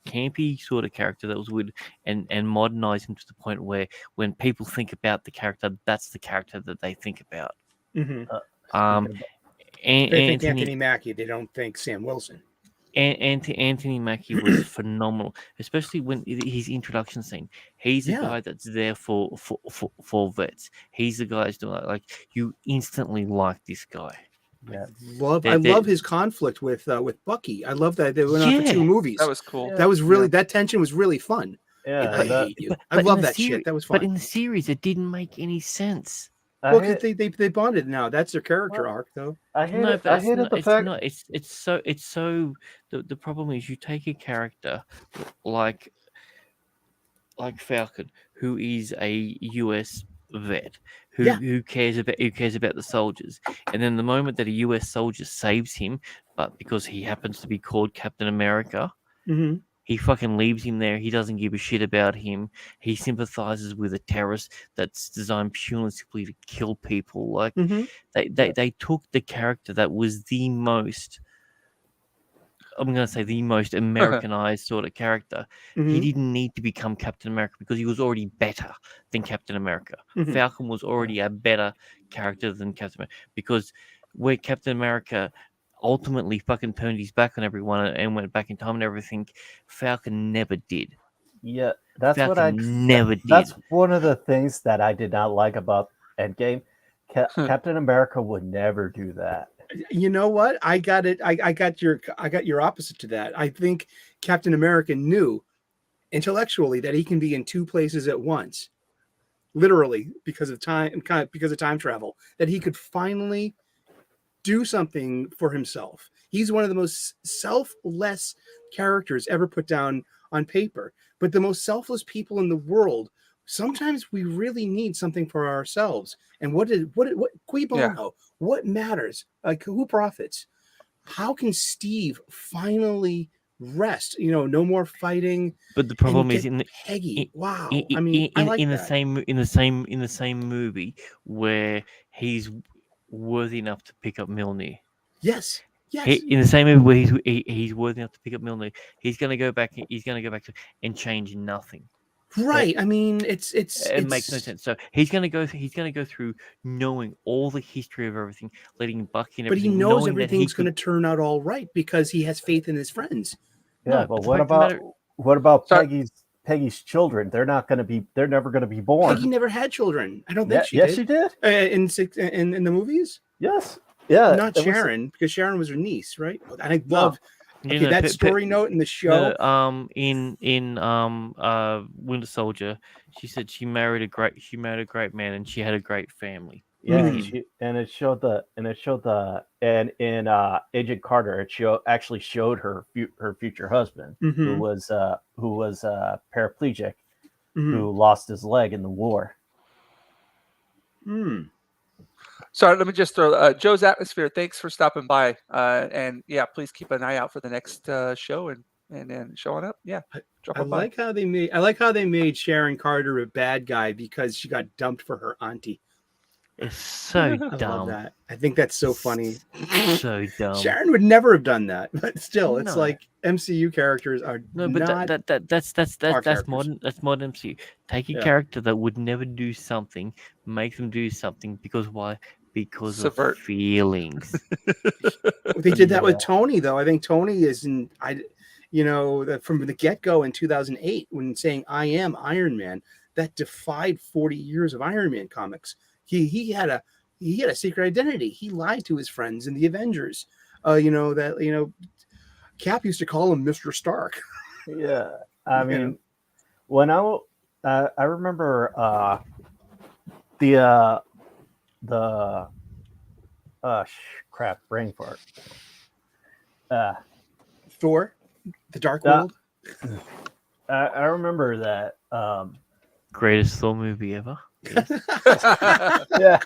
campy sort of character that was weird and modernized him to the point where when people think about the character, that's the character that they think about. Mm-hmm. And They think Anthony Mackie. They don't think Sam Wilson. Anthony Mackie was phenomenal, especially when his introduction scene. He's a Yeah. guy that's there for vets. He's the guy that's doing like you instantly like this guy. Yeah. I love his conflict with Bucky. I love that they went on for Yeah. 2 movies. That was cool. That was really that tension was really fun. Yeah, I hate you. I but in love the that shit. That was But fun. in the series, it didn't make any sense. Well, because they bonded now. That's their character Well, arc, though. I hate No, it. but I hated the fact. it's so. The problem is you take a character like Falcon, who is a US vet, who cares about the soldiers, and then the moment that a US soldier saves him, but because he happens to be called Captain America, Mm-hmm. he fucking leaves him there. He doesn't give a shit about him. He sympathizes with a terrorist that's designed purely simply to kill people. Like Mm-hmm. they took the character that was the most, I'm gonna say the most Americanized sort of character. Mm-hmm. He didn't need to become Captain America because he was already better than Captain America. Mhm. Falcon was already a better character than Captain America because where Captain America ultimately fucking turned his back on everyone and went back in time and everything, Falcon never did. Yeah, that's what Falcon never did. That's one of the things that I did not like about Endgame. Captain America would never do that. You know what? I got it. I got your opposite to that. I think Captain America knew intellectually that he can be in 2 places at once, literally because of time travel. That he could finally do something for himself. He's one of the most selfless characters ever put down on paper, but the most selfless people in the world. Sometimes we really need something for ourselves. And what qui bono? What matters? Like, who profits? How can Steve finally rest? No more fighting. But the problem and is get in the Peggy. Wow. in, I mean, I like in that. the same movie where he's worthy enough to pick up Mjolnir. Yes. In the same movie where he's worthy enough to pick up Mjolnir, he's gonna go back. He's gonna go back to and change nothing. Right. I mean, it makes no sense. So he's gonna go through knowing all the history of everything, letting Bucky and But he everything. knows knowing that everything's going to turn out all right because he has faith in his friends. Yeah, No, but the what fact of the about matter- what about Sorry. Peggy's children? They're never going to be born. Peggy never had children. I don't think she yes, did. she did. In the movies. Yes. Yeah. Not it was- Sharon, because Sharon was her niece, right? And I love You know, that story note in the show. In Winter Soldier, she said she married a great man and she had a great family. Yeah, Mhm. and it showed and in Agent Carter, actually showed her future husband, who Mhm. was paraplegic, Mhm. who lost his leg in the war. Hmm. Sorry, let me just throw Joe's Atmosphere. Thanks for stopping by. And yeah, please keep an eye out for the next show. And and then showing up. Yeah, drop I on by. like how they made Sharon Carter a bad guy because she got dumped for her auntie. It's so I dumb. love that. I think that's so funny. So dumb. Sharon would never have done that, but still, it's No. like MCU characters are No, but not. that's characters. modern. That's modern MCU. Take a Yeah. character that would never do something, make them do something because why? Because Subvert. of feelings. They did that with Yeah. Tony, though. I think Tony is in. From the get go in 2008, when saying "I am Iron Man," that defied 40 years of Iron Man comics. He had a secret identity. He lied to his friends in the Avengers. Cap used to call him Mr. Stark. Yeah, I You mean, know? when I remember the crap, brain fart. Thor, the Dark That- World. I remember that. Greatest Thor movie ever. Yeah,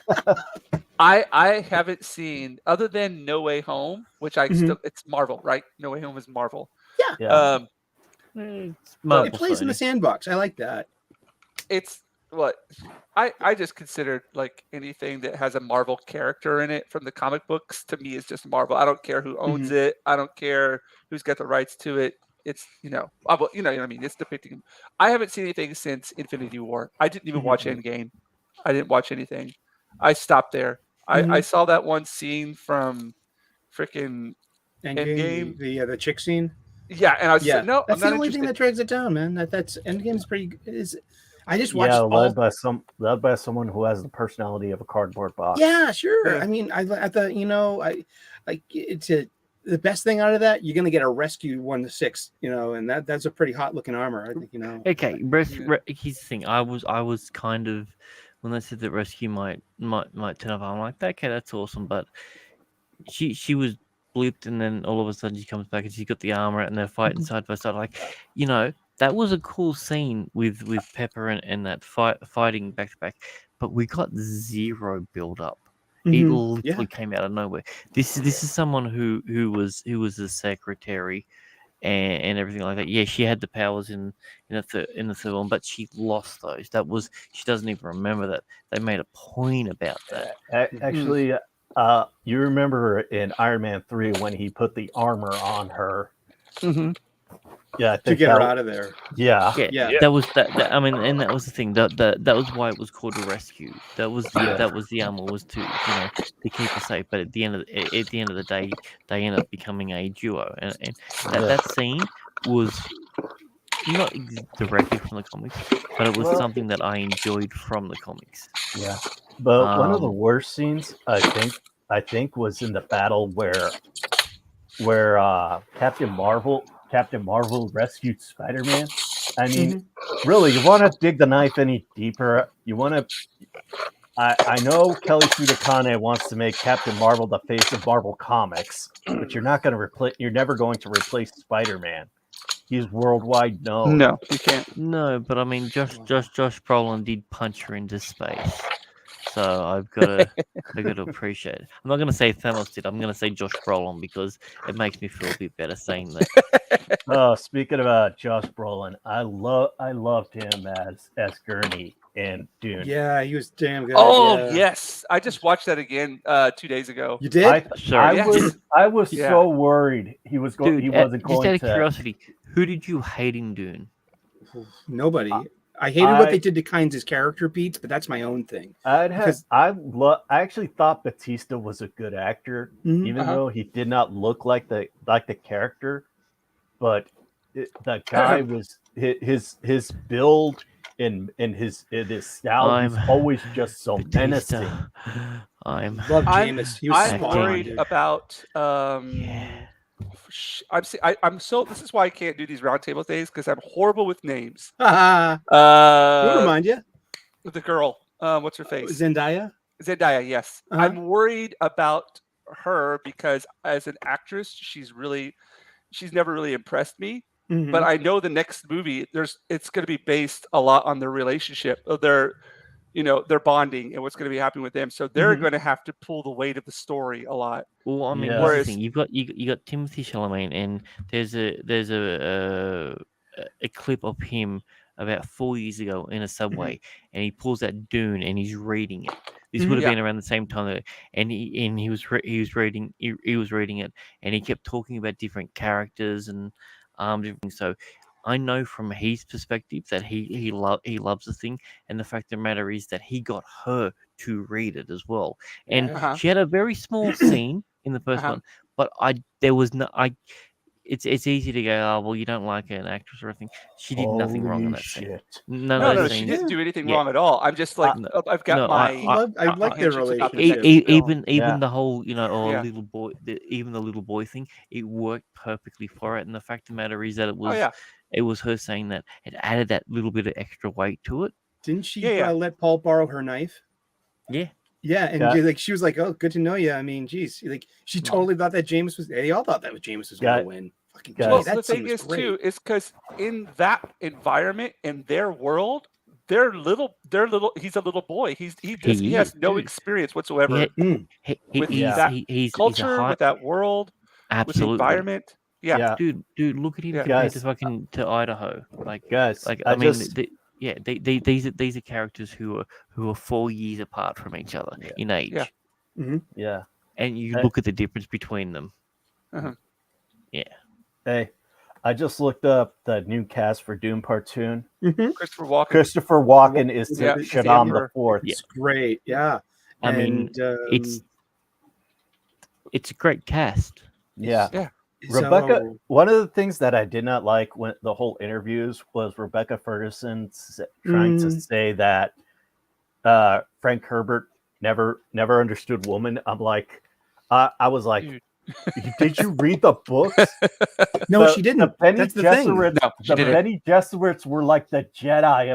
I haven't seen, other than No Way Home, which I Mhm. still, it's Marvel, right? No Way Home is Marvel. yeah. It's It Marvel plays in the Sony. sandbox. I like that. It's what I just consider like anything that has a Marvel character in it from the comic books to me is just Marvel. I don't care who owns it. I don't care who's got the rights to it. It's what I mean. It's depicting. I haven't seen anything since Infinity War. I didn't even watch Endgame. I didn't watch anything. I stopped there. I saw that one scene from freaking Endgame. The chick scene. Yeah, and I was just Yeah, like, no, that's I'm the not only thing interested. that drags it down, man. That's Endgame's pretty. I just watched Yeah, all. led by someone who has the personality of a cardboard box. Yeah, sure. Yeah. I mean, I thought the best thing out of that. You're gonna get a Rescue 1-6, and that's a pretty hot looking armor. I think Okay, Yeah. here's the thing. I was kind of when they said that Rescue might turn up. I'm like, okay, that's awesome. But she was blipped, and then all of a sudden she comes back and she's got the armor, and they're fighting side by side. Like, that was a cool scene with Pepper and that fighting back to back. But we got zero build up. It literally came out of nowhere. This is someone who was a secretary and everything like that. Yeah, she had the powers in the third one, but she lost those. She doesn't even remember that. They made a point about that. Actually, you remember in Iron Man 3 when he put the armor on her? Mhm. Yeah, I to think get her out of there. Yeah, Yeah, that was that. I mean, and that was the thing. That was why it was called a rescue. That was the armor was to keep her safe. But at the end of the day, they end up becoming a duo, and that scene was not directly from the comics, but it was Well- something that I enjoyed from the comics. yeah. But one of the Um, worst scenes I think was in the battle where Captain Marvel rescued Spider-Man. I mean, really, you want to dig the knife any deeper? You want to? I know Kelly Sue DeConnick wants to make Captain Marvel the face of Marvel Comics, but you're not going to replace. You're never going to replace Spider-Man. He's worldwide known. No, you can't. No, but I mean, Josh Brolin did punch her into space, so I've got to appreciate it. I'm not going to say Thanos did. I'm going to say Josh Brolin because it makes me feel a bit better saying that. Oh, speaking of Josh Brolin, I loved him as Gurney in Dune. Yeah, he was damn good. Oh yeah. yes, I just watched that again 2 days ago. You did? I was Yeah. so worried he was going. Dude, He wasn't just out going of to. curiosity, who did you hate in Dune? Nobody. I hated what they did to Kynes' character beats, but that's my own thing. I actually thought Batista was a good actor, even though he did not look like the character. But the guy was his build and his style. He's always just so menacing. I'm Love Jameis. He was I'm spot on, worried dude. about. yeah. I'm so. This is why I can't do these roundtable things because I'm horrible with names. We'll remind you. The girl. What's her face? Zendaya. Zendaya. Yes. Uh-huh. I'm worried about her because as an actress, she's never really impressed me. But I know the next movie, it's going to be based a lot on their relationship. they're bonding and what's going to be happening with them. So they're going to have to pull the weight of the story a lot. Well, I mean, Yeah. here's Whereas- the thing: you got Timothy Chalamet, and there's a clip of him about 4 years ago in a subway, and he pulls that Dune and he's reading it. This would have Yeah. been around the same time, and he was reading it, and he kept talking about different characters and different things. So I know from his perspective that he loves the thing, and the fact of the matter is that he got her to read it as well, and Uh-huh. she had a very small scene in the 1st one, but there was no It's easy to go, oh well, you don't like an actress or anything. She did nothing wrong in that scene. None No, of those she scenes. didn't do anything Yeah. wrong at all. I'm just like, I've got no, my. I like their handshakes about the relationship. next film. Even Yeah. the whole, Yeah. little boy, even the little boy thing, it worked perfectly for it. And the fact of the matter is that it was, it was her saying that it added that little bit of extra weight to it. Didn't she Yeah. let Paul borrow her knife? Yeah. Yeah, and like she was like, "Oh, good to know you." I mean, geez, like she totally thought that James was. They all thought that James was going to win. Fucking Guys. Well, that the thing scene was is great. too is because in that environment, in their world, they're little. He's a little boy. He has no experience whatsoever with that he's culture, with that world, absolutely with the environment. Yeah. Dude, look at him compared to Idaho. Guys, I mean, these are characters who are 4 years apart from each other in age. Yeah. Yeah. And you look at the difference between them. Uh-huh. Yeah. Hey, I just looked up the new cast for Doom Part 2. Christopher Walken. Christopher Walken is Shaddam the Fourth. It's great. Yeah. I mean, it's a great cast. Yeah. Yeah. Rebecca, one of the things that I did not like when the whole interviews was Rebecca Ferguson trying to say that Frank Herbert never understood woman. I'm like, I was like, Dude. Did you read the books? No, she didn't. That's the thing. No, she didn't. Bene Gesserits were like the Jedi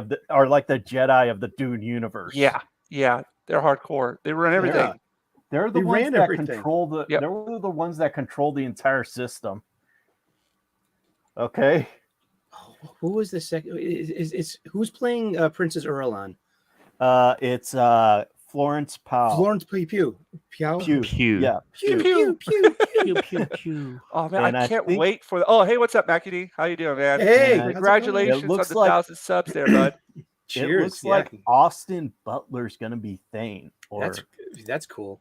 of the Dune universe. Yeah, they're hardcore. They run everything. Yeah. They're the They ones ran that everything. control the. Yep. They're the ones that control the entire system. Okay. Who was the second? It's who's playing Princess Erlon? It's Florence Pugh. Florence Pugh. Pew. Yeah. Pew pew pew. Pew, pew, pew. Oh man, And I I can't think- wait for. Oh, hey, what's up, McAdee? How you doing, man? Hey, how's it congratulations going? It on looks the like- 1,000 subs there, bud. Cheers. It looks like Austin Butler's gonna be Thane. Or That's cool.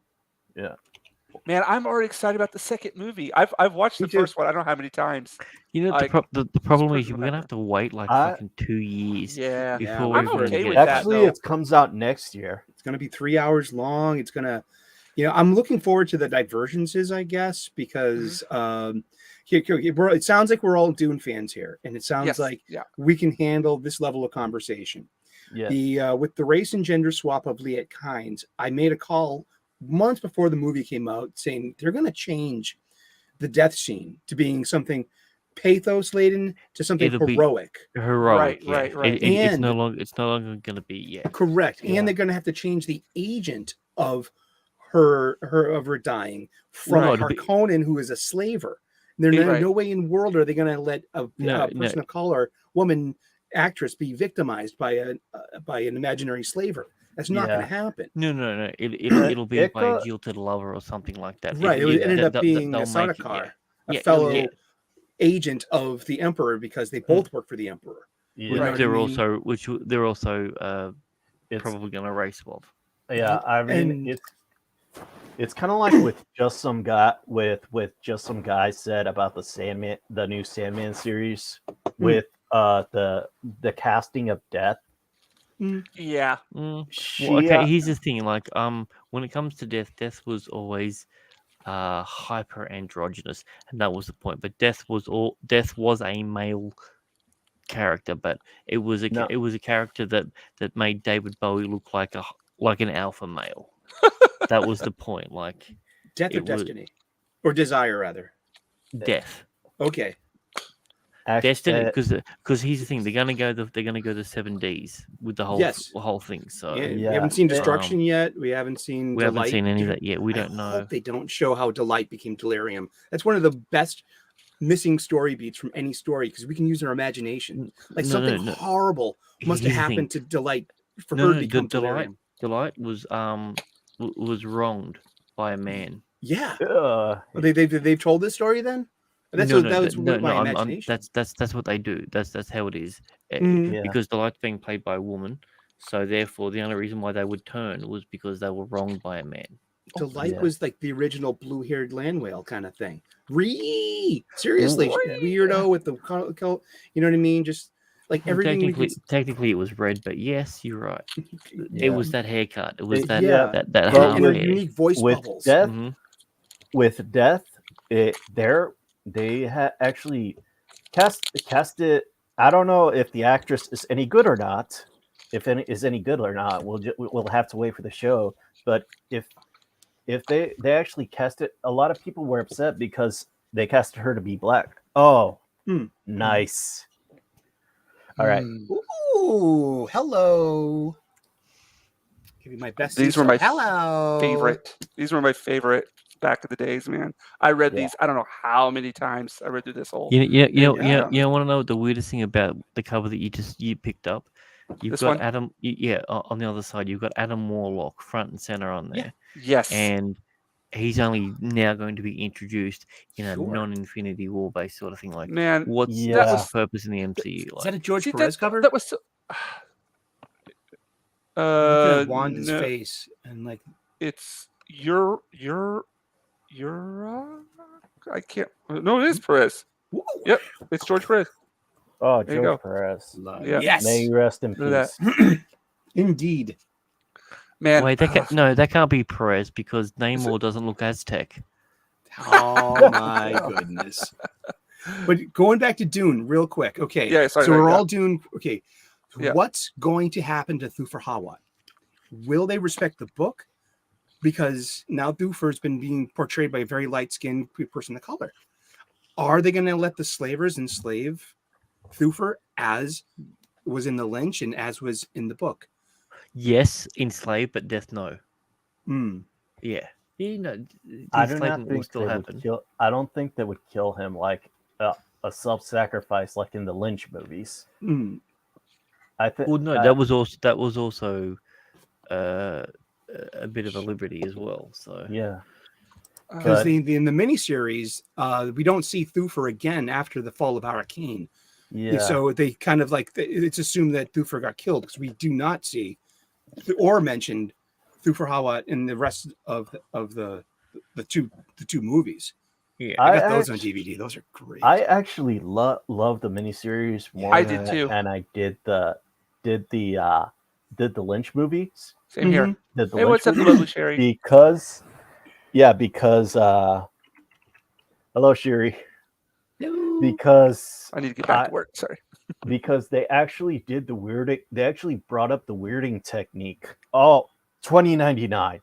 Man, I'm already excited about the second movie. I've watched the Me too. first one. I don't know how many times. You know, Like, the problem pretty is we're bad. gonna have to wait like I- fucking 2 years Yeah, before I'm we're gonna okay get with it. that. actually, though. it comes out next year. It's going to be 3 hours long. It's going to, I'm looking forward to the divergences, I guess, because it sounds like we're all Dune fans here, and it sounds Yes, like yeah. we can handle this level of conversation. Yeah. The with the race and gender swap of Liet Kynes, I made a call months before the movie came out saying they're going to change the death scene to being something pathos laden to something It'll be- heroic. Heroic, Right, yeah. right. It's And- no longer gonna be yet. Correct. Yeah. And they're going to have to change the agent of her dying from Well, a it'll be- Harkonnen who is a slaver. There's Right. no way in world are they going to let a person of color, woman actress, be victimized by an imaginary slaver. That's not going to happen. No. It'll be It by a got- jilted lover or something like that. Right. It ended up being a they'll make it, Sardaukar, yeah. a fellow Yeah. agent of the Emperor, because they both work for the Emperor. Yeah. You know Which what they're I mean? also It's- probably gonna race swap. Yeah, I mean, And- it's kind of like with just some guy said about the new Sandman series with the casting of Death. Yeah. She, Well, okay, here's the thing. Like, when it comes to Death was always hyper androgynous, and that was the point. But Death was a male character, but it was a character that made David Bowie look like an alpha male. That was the point. Like, Death or it was- Destiny? Or Desire, rather. Death. Okay. Destiny, because here's the thing, they're gonna go the 7Ds with the whole thing. So Yeah, we Yeah. haven't seen Destruction yet. We haven't seen we Delight. haven't seen any of that yet. We don't I know. hope they don't show how Delight became Delirium. That's one of the best missing story beats from any story, because we can use our imagination. Like No, something no. horrible must have Here's the thing. happened to Delight for No, her no, to become Delight delirium. was wronged by a man. Yeah. Ugh. Well, they've told this story then. That's No, what, no, that was no, my no. imagination. That's what they do. That's how it is. Mhm. Yeah. Because Delight's being played by a woman, so therefore the only reason why they would turn was because they were wronged by a man. Delight Yeah. was like the original blue-haired land whale kind of thing. Seriously, weirdo with the you know what I mean? Just like Well, everything we could. technically it was red, but yes, you're right. Yeah. It was that haircut. It was It- that yeah. that And, half and her hair. unique voice with bubbles. death, Mhm. with death, they actually cast it. I don't know if the actress is any good or not. If any is any good or not, we'll have to wait for the show. But if they actually cast it, a lot of people were upset because they cast her to be black. Oh, Hmm. nice. All right. Mm. Ooh, hello. Give you my best. These were my hello. favorite. These were my favorite back in the days, man. I read Yeah. these. I don't know how many times I read through this whole. You Yeah. want to know what the weirdest thing about the cover that you picked up? You've This got one? Adam. On the other side, you've got Adam Warlock front and center on there, Yes. and he's only now going to be introduced in a Sure. non-Infinity War based sort of thing. Like, Man, what's Yeah. his purpose in the MCU? Is Like, that a George see, Perez cover? that was so. I'm looking at Wanda's No, face and like it's I can't. No, it is Perez. woo. Yep, it's George Perez. Oh, There you go. George Perez. Yeah. Yes. May he rest in Look at peace. Indeed. Man, wait, that can't be Perez because Namor doesn't look Aztec. Oh my goodness. But going back to Dune real quick. Okay. Yeah, sorry, so we're yeah. all Dune. Okay. Yeah. What's going to happen to Thufir Hawat? Will they respect the book? Because now Thufir's been being portrayed by a very light-skinned person of color. Are they going to let the slavers enslave Thufir as was in the Lynch and as was in the book? Yes, enslaved, but death no. Hmm. Yeah, the I do not enslavement will think still they happen. would kill. I don't think they would kill him like a self-sacrifice, like in the Lynch movies. Hmm. I think. Well, no, that was also a bit of a liberty as well. So Yeah. Because But- in the miniseries, we don't see Thufir again after the fall of Arrakeen. Yeah. So they kind of like it's assumed that Thufir got killed because we do not see or mentioned Thufir Hawat in the rest of the two movies. yeah, I got those on DVD. Those are great. I actually love the miniseries more I than did too. and I did the Lynch movies. same here. Mhm. Did the Hey, Lynch what's up, movies lovely Sherry? because hello Sherry. Because I need to get back to work. Sorry. because they actually did the weirding. They actually brought up the weirding technique. Oh, 2099.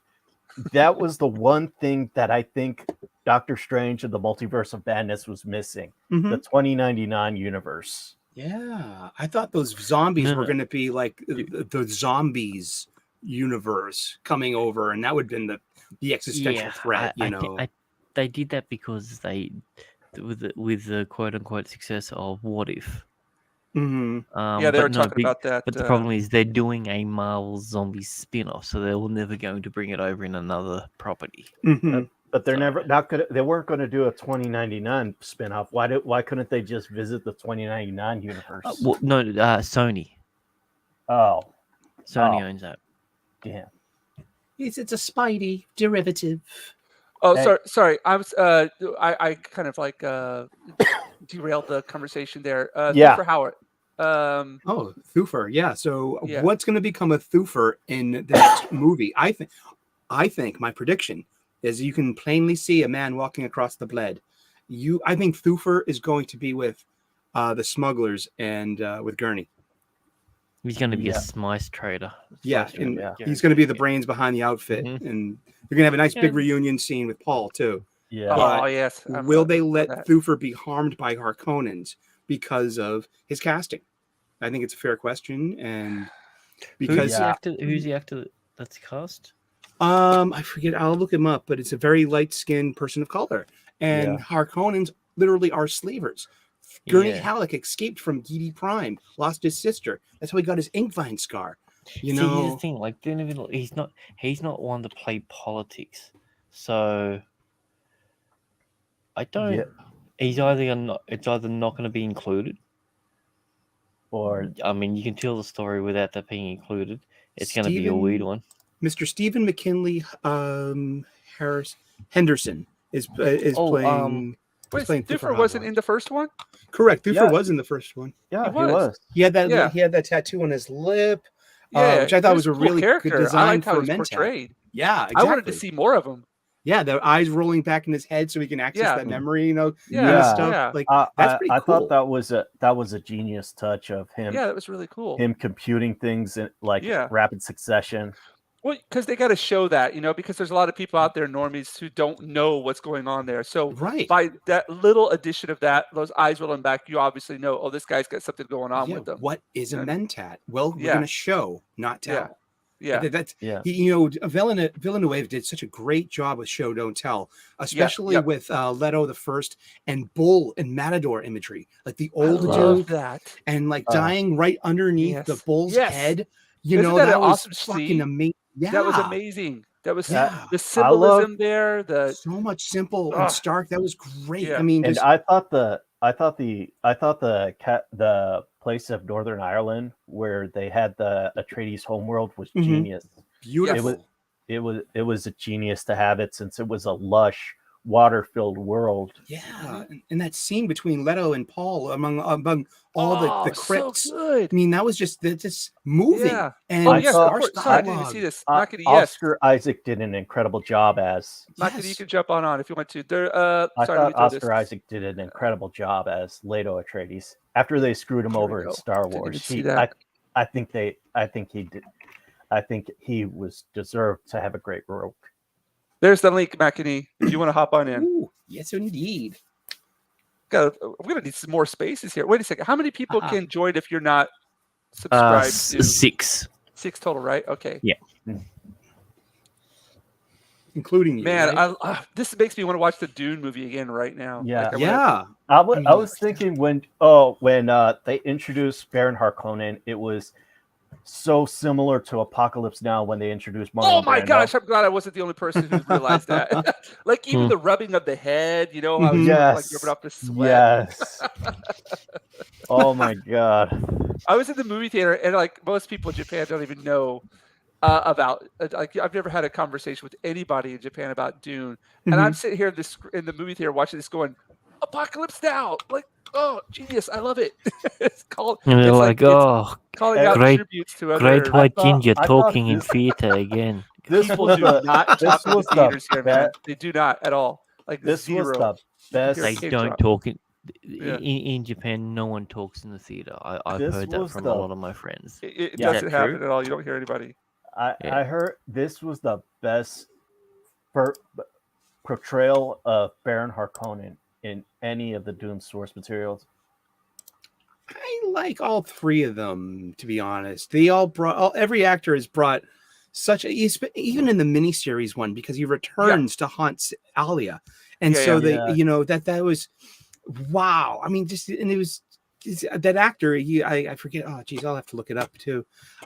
That was the one thing that I think Doctor Strange and the Multiverse of Madness was missing. Mhm. The 2099 universe. Yeah, I thought those zombies No, were no. going to be like the zombies universe coming over, and that would have been the existential threat. They did that because with the quote unquote success of What If. Mhm. Yeah, they but were no, talking about that. But the problem is they're doing a Marvel zombie spin-off, so they're never going to bring it over in another property. Mhm. But they're So- never not gonna. They weren't going to do a 2099 spinoff. Why couldn't they just visit the 2099 universe? Sony. Oh, Sony Oh. owns that. damn. It's a Spidey derivative. Oh, Hey. sorry. I was I kind of like derailed the conversation there. Yeah. For Howard. Oh, Thufir. Yeah. So Yeah. what's going to become of Thufir in the next movie? I think my prediction is you can plainly see a man walking across the bled. I think Thufir is going to be with the smugglers and with Gurney. He's going to be Yeah. a smice trader. Yeah, Slice and trader, he's going to be the guaranteed. brains behind the outfit, Mhm. and they're going to have a nice big Yeah. reunion scene with Paul too. Yeah. But Oh yes. I'm Will not they looking for let that. Thufir be harmed by Harkonnens because of his casting? I think it's a fair question, and because Who's the actor that's cast? I forget. I'll look him up, but it's a very light-skinned person of color, and Yeah. Harkonnens literally are slavers. Gurney Yeah. Halleck escaped from Gede Prime, lost his sister. That's how he got his Inkvine scar. You See, here's the know, thing. Like, he's not one to play politics. So I don't. Yeah. He's either not. It's either not going to be included. Or I mean, you can tell the story without that being included. It's going to be a weird one. Mr. Stephen McKinley Henderson is Oh, playing. Wait, playing Thufir wasn't in the first one? Correct. Thufir Yeah. was in the first one. yeah, He he was. He had that. Yeah. He had that tattoo on his lip. Yeah, which I he thought was a cool really character. good I design liked how for he was Mentat. portrayed. Yeah, exactly. I wanted to see more of him. Yeah, the eyes rolling back in his head so he can access Yeah. that memory. You know, Yeah, kind of Yeah. stuff. Like I that's pretty cool. thought that was a genius touch of him. Yeah, that was really cool. Him computing things in like Yeah. rapid succession. Well, because they got to show that, because there's a lot of people out there, normies, who don't know what's going on there. So Right. by that little addition of that, those eyes rolling back, you obviously know, oh, this guy's got something going on Yeah, with them. what is a And- Mentat? Well, we're Yeah. going to show, not tell. Yeah. That's Yeah. Villeneuve did such a great job with show don't tell, especially with Leto the First and Bull and Matador imagery, like the I old love dude that. and like dying right underneath the Yes. bull's Yes. head. Isn't that that an was awesome fucking scene? amazing. Yeah, That was amazing. That was Yeah. the symbolism there. so much simple Ugh. and stark. That was great. Yeah. I mean, And just, I thought the place of Northern Ireland where they had the Atreides homeworld was Mhm. genius. beautiful. It was a genius to have it since it was a lush, water-filled world. Yeah, and that scene between Leto and Paul among all the crypts. So good. I mean, that was just moving. Yeah. And Oh, yes, of sparse course. Sorry, I didn't even dialogue. see this. Makati, yes. Oscar Isaac did an incredible job as. Makati, you Yes. can jump on if you want to. There. I Sorry, let thought me throw this. Oscar Isaac did an incredible job as Leto Atreides after they screwed him Here we over in go. Star Didn't Wars. even see that. I think he did. I think he was deserved to have a great role. There's the link, Makati, if you want to hop on in. Ooh, yes, indeed. We're gonna need some more spaces here. Wait a second. How many people Uh-huh. can join if you're not subscribed to 6. 6 total, right? Okay. Including you. Man, right? this makes me want to watch the Dune movie again right now. Yeah. Like, Yeah. I mean, was thinking when they introduced Baron Harkonnen, it was so similar to Apocalypse Now when they introduced Marlon Oh my Brando. gosh, I'm glad I wasn't the only person who realized that. Like even the rubbing of the head, how it's Yes. like rubbing off the sweat. Yes. Oh my god. I was in the movie theater, and like most people in Japan don't even know about. Like I've never had a conversation with anybody in Japan about Dune, and I'm sitting here in the movie theater watching this, going, "Apocalypse Now!" Like, oh, genius! I love it. It's called. And they're It's like, it's oh, calling out great- tributes to other great white thought- ginger I thought talking in this- theater again. This people was do the not this talk in the was the theaters here, man. be- They do not at all. Like this was zero. the best. Here They it came don't from. talk in. Yeah. In Japan, no one talks in the theater. I've This heard that was from the- a lot of my friends. It Yeah. doesn't Is that happen true? at all. You don't hear anybody. Yeah. I heard this was the best portrayal of Baron Harkonnen in any of the Dune source materials. I like all three of them, to be honest. They all brought every actor has brought such a even in the miniseries one, because he returns to haunt Alia. And Yeah, so yeah. they, that was wow. I mean, it was that actor, I forget. Oh geez, I'll have to look it up too.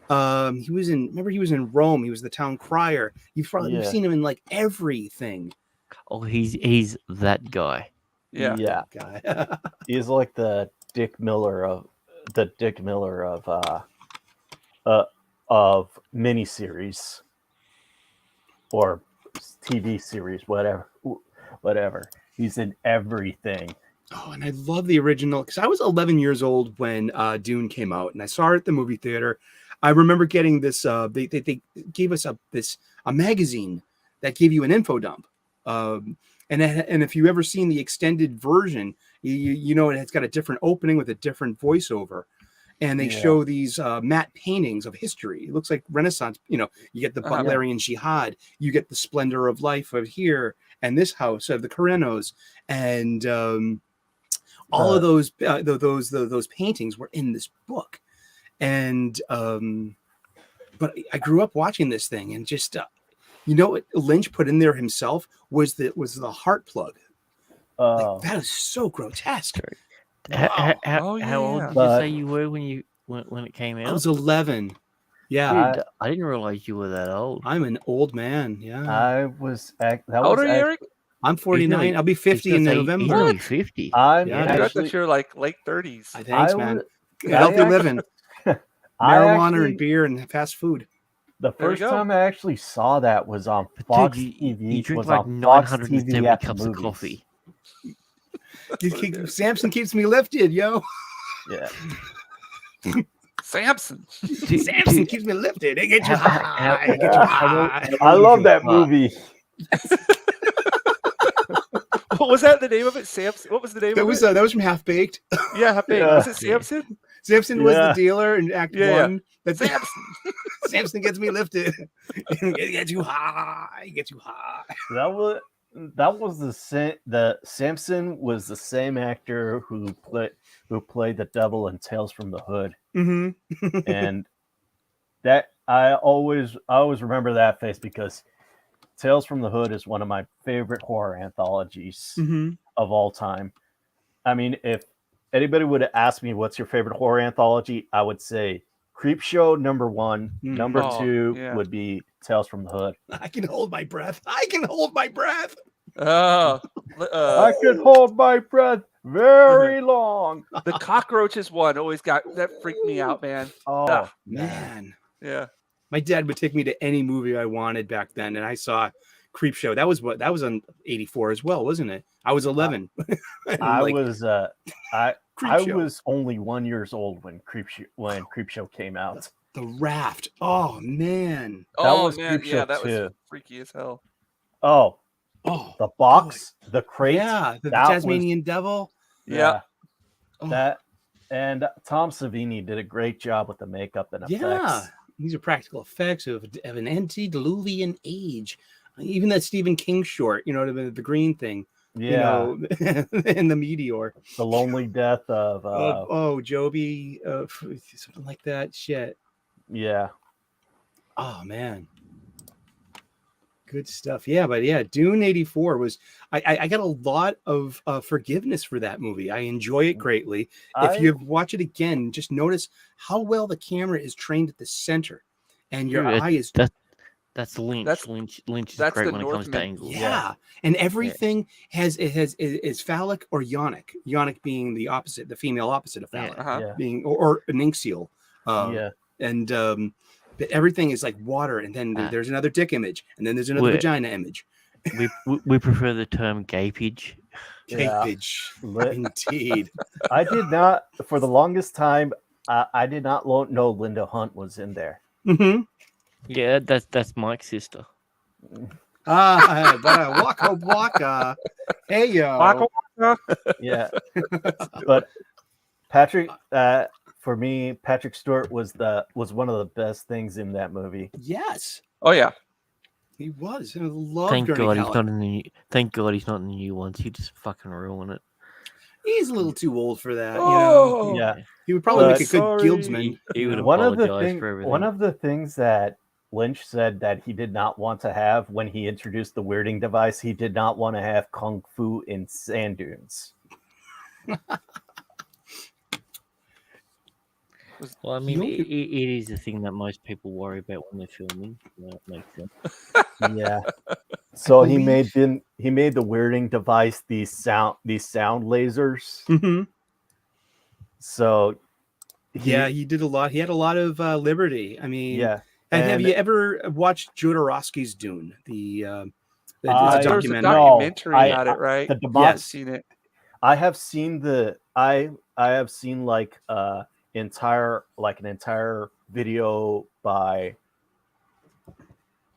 He was in Rome. He was the town crier. You've seen him in like everything. Oh, he's that guy. Yeah. Guy. He's like the Dick Miller of miniseries or TV series, whatever. He's in everything. Oh, and I love the original because I was 11 years old when Dune came out, and I saw it at the movie theater. I remember getting this. They gave us a magazine that gave you an info dump, and if you ever seen the extended version, you know it's got a different opening with a different voiceover, and they show these matte paintings of history. It looks like Renaissance. You get the Butlerian Jihad, you get the splendor of life of here, and this house of the Karenos, and all of those paintings were in this book. And but I grew up watching this thing, and just what Lynch put in there himself was the heart plug. Like, that is so grotesque. How Oh, old yeah. did you say you were when it came I out? was 11. Yeah, Dude, I didn't realize you were that old. I'm an old man. Yeah, I was that How old was are you, Eric? I'm 49. I'll be 50 in He's November. nearly 50. I'm Yeah, Dude, I actually thought you were like late 30s. Thanks, I man. was Healthy living, I marijuana actually, and beer and fast food. the There you first go. time I actually saw that was on But Fox dude, TV. you drink was like on Fox TV 970 after cups movies. of coffee. Samson keeps me lifted, yo. Yeah. Samson. Samson keeps me lifted. It gets you How- high. how- It gets you high. I love that movie. What was that the name of it? Samson? What was the name That of was it? that was from Half Baked. Yeah, how big? Yeah. Was it Yeah. Samson? Samson was the Yeah. dealer in Act Yeah, 1. That's Samson. Samson gets me lifted. It gets you high. It gets you high. That was the Samson was the same actor who played the devil in Tales from the Hood, Mm-hmm. and that I always remember that face because Tales from the Hood is one of my favorite horror anthologies Mm-hmm. of all time. I mean, if anybody would have asked me what's your favorite horror anthology, I would say Creepshow #1. Mhm. Number Oh, 2 yeah. would be Tales from the Hood. I can hold my breath. I can hold my breath. Oh, I could hold my breath very long. the cockroaches one always that freaked me out, man. Oh Ah, Man. yeah. My dad would take me to any movie I wanted back then, and I saw Creepshow. That was on 84 as well, wasn't it? I was 11. And I like, was I Creepshow. was only 1 year old when Creepshow came out. The Raft. Oh man. Oh was man, yeah, Creepshow that was 2. freaky as hell. Oh, Oh, the box, the crate. yeah, the that was- Tasmanian Devil. Yeah. Oh, That and Tom Savini did a great job with the makeup and effects. yeah. These are practical effects of an antediluvian age. Even that Stephen King short, the green thing, Yeah, and the meteor. the lonely death of Joby, something like that. Shit. yeah. Oh man, good stuff. Yeah, but yeah, Dune '84 was. I got a lot of forgiveness for that movie. I enjoy it greatly. If you watch it again, just notice how well the camera is trained at the center, and your Dude, eye is. That's Lynch. That's- Lynch is that's great the when it comes to Northman. angles. Yeah. And everything is phallic or yonic. Yonic being the opposite, the female opposite of phallic, Uh-huh. Yeah. being or an ink seal. Yeah. And but everything is like water, and then Ah. there's another dick image, and then there's another Wait. vagina image. We prefer the term gapage. Yeah. Capage. Lit- Indeed. I did not, for the longest time, I did not know Linda Hunt was in there. Mm-hmm. Yeah, that's Mike's sister. Waka waka. Hey yo. Waka waka. Yeah. But Patrick, for me, Patrick Stewart was one of the best things in that movie. Yes, Oh yeah. he was. I love Thank Gurney God he's Halleck. not in the new, thank God he's not in the new ones. He just fucking ruin it. He's a little too old for that. Oh. You know? Yeah. He would probably make a good Sorry. guildsman. He you would know? have- One Apologize for everything. of the things that Lynch said that he did not want to have when he introduced the weirding device, he did not want to have kung fu in sand dunes. Well, I mean, You- it is the thing that most people worry about when they're filming. So that makes sense. Yeah. So he believe- made the weirding device these sound lasers. Mhm. So Yeah, he did a lot. He had a lot of liberty. I mean, yeah. and have and- you ever watched Jodorowsky's Dune? The I- it's a There was a documentary. documentary I- about it, right? the I've Yes. seen it. I have seen I have seen like an entire video by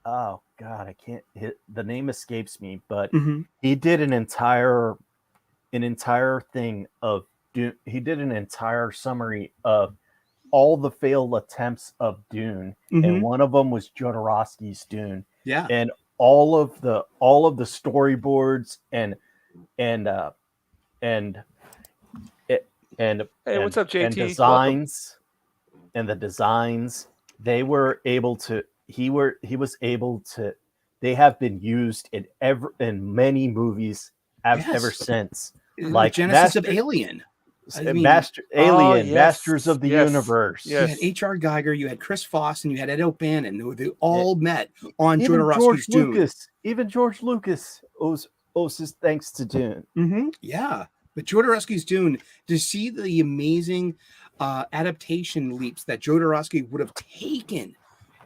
oh god, I can't hit the name escapes me, but Mhm. he did an entire thing of Dune. He did an entire summary of all the failed attempts of Dune, Mhm. and one of them was Jodorowsky's Dune, Yeah. and all of the storyboards and Hey, what's up, JT? and Welcome. designs they were able to he was able to they have been used in many movies Yes. ever since. The like, Genesis that's- of Alien. I mean, yes, Masters of the yes, Universe. you had yes. H.R. Geiger, you had Chris Foss, and you had Ed O'Bannon. They all met Even on Jodorowsky's Dune. Even George Lucas owes his thanks to Dune. Yeah, but Jodorowsky's Dune, to see the amazing adaptation leaps that Jodorowsky would have taken,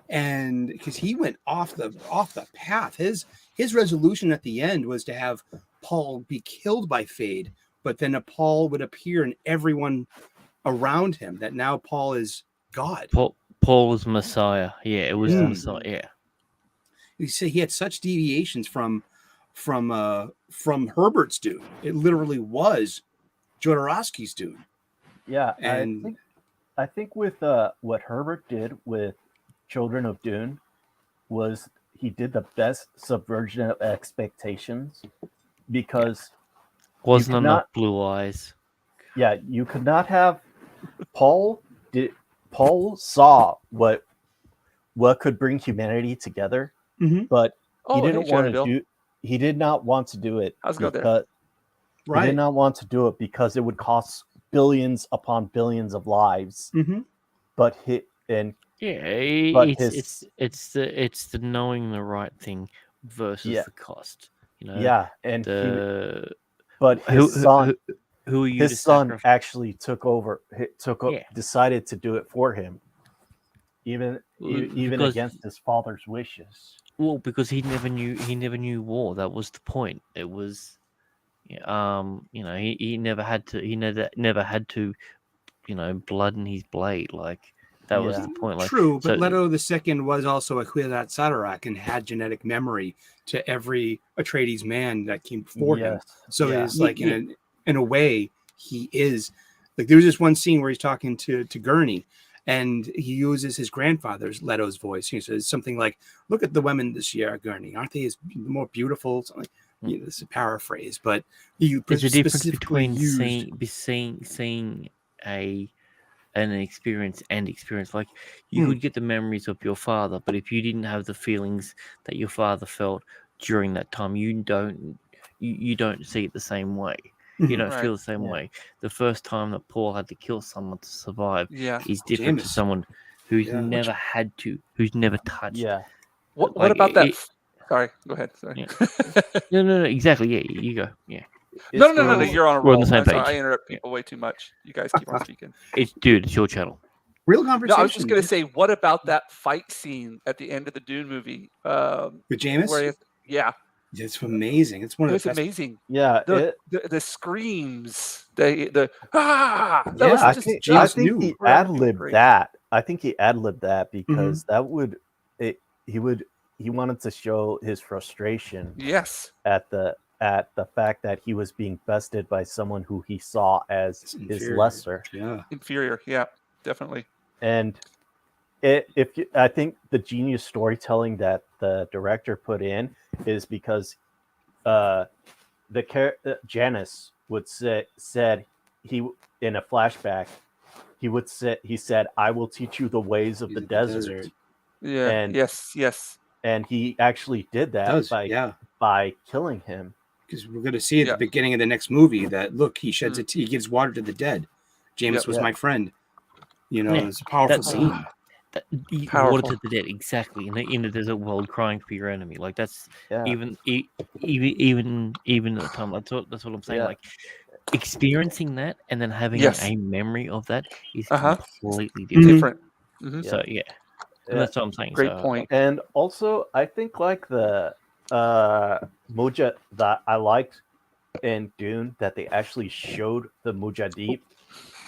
and because he went off the path, his resolution at the end was to have Paul be killed by Fade, but then a Paul would appear in everyone around him. That now Paul is God. Paul was Messiah. Yeah, it was Yeah. Messiah. Yeah. You say he had such deviations from Herbert's Dune. It literally was Jodorowsky's Dune. Yeah, And I think with what Herbert did with Children of Dune was he did the best subversion of expectations, because Wasn't could enough not- blue eyes. yeah, you could not have Paul saw what could bring humanity together, Mhm. but Oh, he hey, didn't want to Chernobyl. he did not want to do it I was going there. because he right. did not want to do it because it would cost billions upon billions of lives. Mhm. But Yeah, But it's the knowing the right thing versus Yeah. the cost. You know, yeah, and the his son who are you to his son sacrifice? actually Yeah. decided to do it for him, even Because- against his father's wishes. Well, because he never knew war. That was the point. It was, you know, he never had to, you know, blood in his blade. Like that was Yeah. the point. Like True, but so- Leto II was also a Kwilat Sadarak and had genetic memory to every Atreides man that came before him. Yes. So Yeah. it's like in a way, he is like there was this one scene where he's talking to Gurney, and he uses his grandfather's Leto's voice. He says something like, "Look at the women this year, Gurney. Aren't they as more beautiful?" Something like, this is a paraphrase, but he there's a difference specifically between used. seeing an experience and experience. Like you could get the memories of your father, but if you didn't have the feelings that your father felt during that time, you don't see it the same way. You don't Right. feel the same Yeah. way. The first time that Paul had to kill someone to survive Yeah. is different to Jameis. someone who's Yeah. never had to, who's never touched. Yeah. What Like, about that? it- Sorry, go ahead. Sorry. Yeah. No, exactly. Yeah, you go. Yeah, No, It's you're on a We're on roll. the same Sorry, page. I interrupt people way too much. You guys keep on speaking. it's your channel. Real No, conversation. I was just gonna say, what about that fight scene at the end of the Dune movie? with Jameis. Where yeah, It's amazing. It's one it of was the best. amazing. Yeah. The screams, that was Yeah, I just think James he knew. ad libbed Great. that. I think he ad libbed that because he wanted to show his frustration Yes, at the fact that he was being bested by someone who he saw as It's his inferior. lesser. Yeah. inferior. Yeah, definitely. And I think the genius storytelling that the director put in is because Janice said he in a flashback he said, "I will teach you the ways of the desert," Yeah. And- yes. and he actually did that by killing him. Because we're going to see at Yeah. the beginning of the next movie that look, he sheds he gives water to the dead. Jameis Yep. was Yeah. my friend. You know, Yeah. it's a powerful That's- scene. Powerful. Water to the dead, exactly. In the desert world, crying for your enemy. Like that's Yeah. even at the time. That's what I'm saying. Yeah. Like experiencing that and then having Yes. a memory of that is Uh-huh. completely Mhm. different. Different. Mhm. So yeah, and Yeah. that's what I'm saying. Great so, point. And also, I think like the Muja that I liked in Dune that they actually showed the Mujadid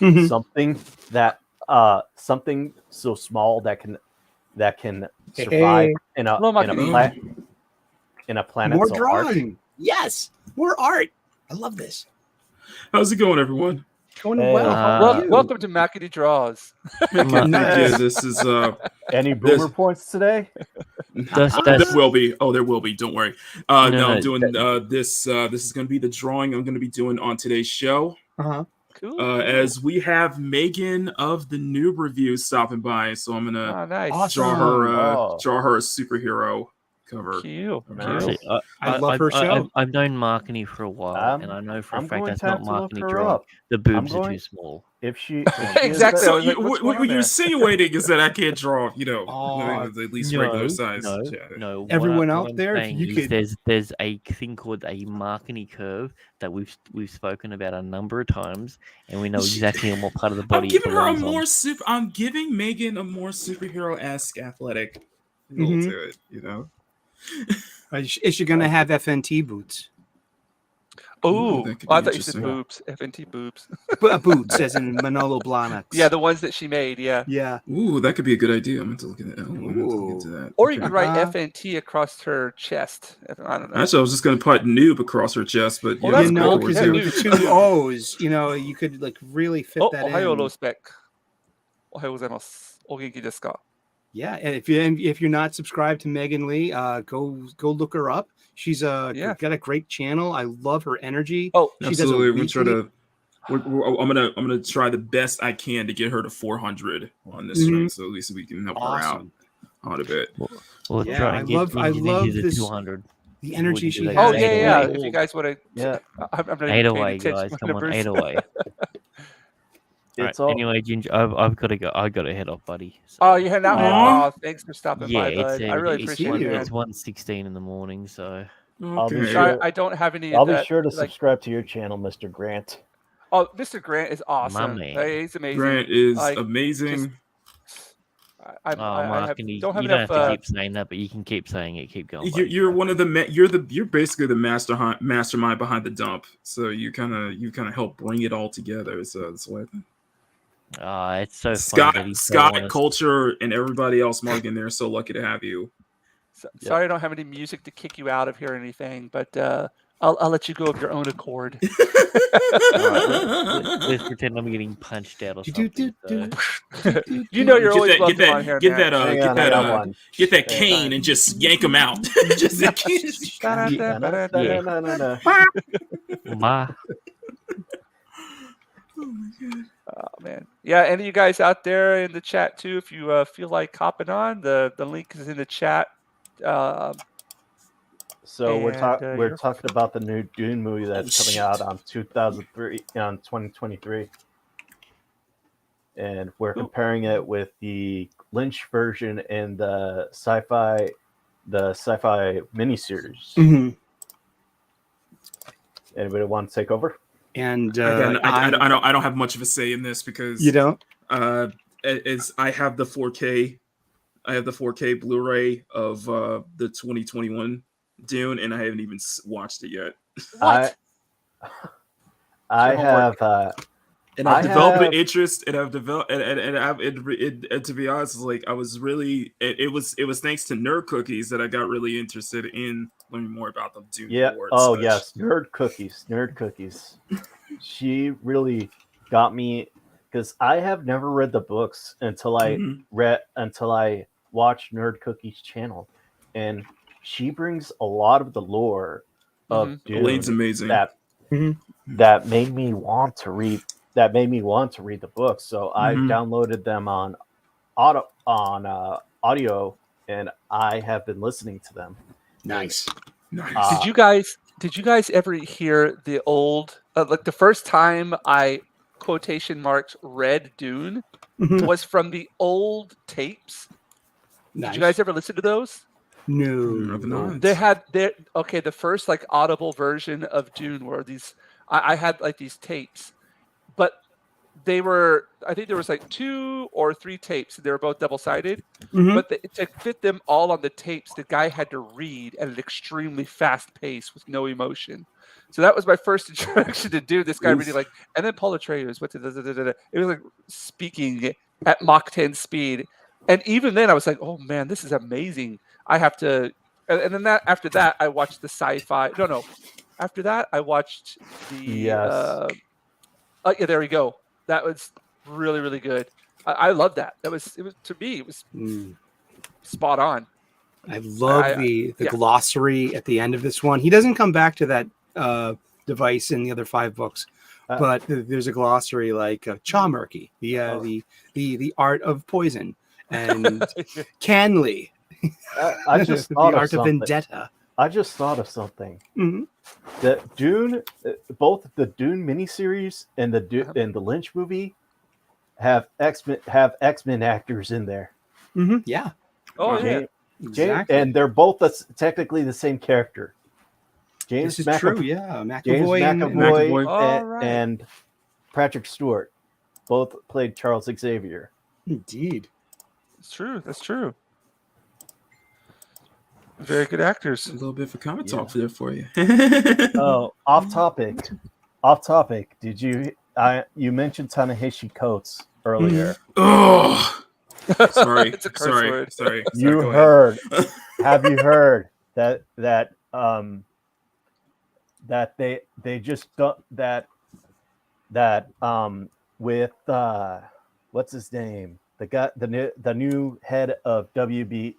Mhm. something so small that can Hey, survive hey. in a Hello, Makini. planet More so harsh. drawing. Yes. More art. I love this. How's it going, everyone? Going Hey. well. How are you? Welcome to Makini Draws. Thank Nice. you. This is Any boomer There's- points today? there will be. Oh, there will be. Don't worry. No, No, I'm no, doing this. This is going to be the drawing I'm going to be doing on today's show. Uh-huh. Cool. As we have Megan of the Noob Review stopping by, so I'm gonna nice. Awesome. draw her Oh. a superhero. cover. Cute. Meryl. Cute. See, I love her show. I've known Markany for a while, and I know for a I'm fact going that's to have not to look Markany her drawing. up. The boobs are going- too small. If she Exactly. So I was like, what's going what on you're there? insinuating is that I can't draw, Oh, at least regular size. No, Yeah. no. Everyone what out I'm there, if saying you is could- there's a thing called a Marconi curve that we've spoken about a number of times, and we know exactly on what part of the body I'm giving it her a belongs more on. I'm giving Megan a more superhero-esque athletic feel Mhm. to it, Is she going to have FNT boots? Oh, that could I be thought you said interesting. boobs. FNT boobs. Boots, as in Manolo Blahniks. Yeah, the ones that she made. Yeah. Yeah. Ooh, that could be a good idea. I'm going to look at that. I'm going to look into that. Or you Okay. could write FNT across her chest. I don't know. Actually, I was just going to put noob across her chest, but Oh, yeah, that's You that know, could cool. work because Yeah, too. with the dude. two O's, you could like really fit Oh, that Ohio in. no spec. Ohio gozaimasu. O genki desu ka? Yeah, and if you're not subscribed to Megan Lee, go look her up. She's Yeah. got a great channel. I love her energy. Oh, She does a Absolutely. We're going to try weekly- to. I'm gonna try the best I can to get her to 400 on this Mhm. stream, so at least we can help Awesome. her out a bit. We'll Yeah, try I and get love Ninja to this- 200. The energy Wouldn't she do has. that. oh Eight yeah. away. If you guys want to, Yeah. I'm not even 8 paying away, attention guys. to Come on, numbers. 8 away. It's Right, all anyway, Ginger, I've got to go. I got to head off, buddy. So, Oh, you heading out, man? Aw. Oh, thanks for stopping yeah, by, bud. I really it's appreciate one- it, man. It's 1:16 in the morning, so I'll be Okay. Sorry, sure- I don't have any I'll of be that. sure to like, subscribe to your channel, Mr. Grant. oh, Mr. Grant is awesome. man. He's amazing. Grant is Like, amazing. I Mark, don't you have don't enough. have to keep saying that, but you can keep saying it. Keep going. buddy. You're one of the you're basically the mastermind behind the dump. So you kind of help bring it all together. So that's what I think. It's so funny that he's so honest. Culture, and everybody else, Morgan. They're so lucky to have you. Sorry, I don't have any music to kick you out of here or anything, but I'll let you go of your own accord. Let's pretend I'm getting punched out or something. So. You know you're Get always that, welcome get on that, here, get man. that, Hang on, get I got that, one. get that Hang cane on. and just yank him out. Just Ma. Oh man, yeah. Any of you guys out there in the chat too, if you feel like hopping on, the link is in the chat. So we're And, talking about the new Dune movie that's coming out on 2023, and we're comparing it with the Lynch version and the sci-fi miniseries. Mm-hmm. Anybody want to take over? And I don't have much of a say in this because you don't. As I have the 4K, Blu-ray of the 2021 Dune, and I haven't even watched it yet. What? I have. And I've I developed have- an interest, and I've developed, and to be honest, it's like I was really, it was thanks to Nerd Cookies that I got really interested in learning more about the Dune Yeah. lore and Oh such. yes, Nerd Cookies. She really got me because I have never read the books until I watched Nerd Cookies channel, and she brings a lot of the lore of Dune Elaine's amazing. that made me want to read. That made me want to read the books. So I downloaded them on audio, and I have been listening to them. Nice. Nice. Did you guys ever hear the old like the first time I quotation marks read Dune was from the old tapes? Nice. Did you guys ever listen to those? No. They had the first like audible version of Dune were these. I had like these tapes, but they were, I think there was like 2 or 3 tapes. They were both double-sided, but to fit them all on the tapes, the guy had to read at an extremely fast pace with no emotion. So that was my first introduction to Dune. This guy reading like, and then Paul Atreides, it was like speaking at Mach 10 speed. And even then I was like, oh man, this is amazing. I have to, and then after that, I watched the sci-fi. No. After that, I watched the, Yes. there we go. That was really, really good. I love that. It was to me, it was spot on. I love the glossary at the end of this one. He doesn't come back to that device in the other 5 books, but there's a glossary like Cha Murky, the art of poison, and Canley, I just the thought of art of something. vendetta. I just thought of something. Mhm. The Dune, both the Dune miniseries and the Lynch movie have X-Men actors in there. Yeah, Oh Wow. yeah. exactly. And they're both technically the same character. James This is true. Yeah, James McAvoy and McAvoy All right. and Patrick Stewart both played Charles Xavier. indeed. It's true. That's true. Very good actors. A little bit for comic Yeah. talk there for you. Oh, off topic. Off topic. Did you mentioned Ta-Nehisi Coates earlier? Oh, sorry, It's a curse sorry, word. sorry. You go heard? ahead. Have you heard that they just with what's his name, the guy, the new head of WB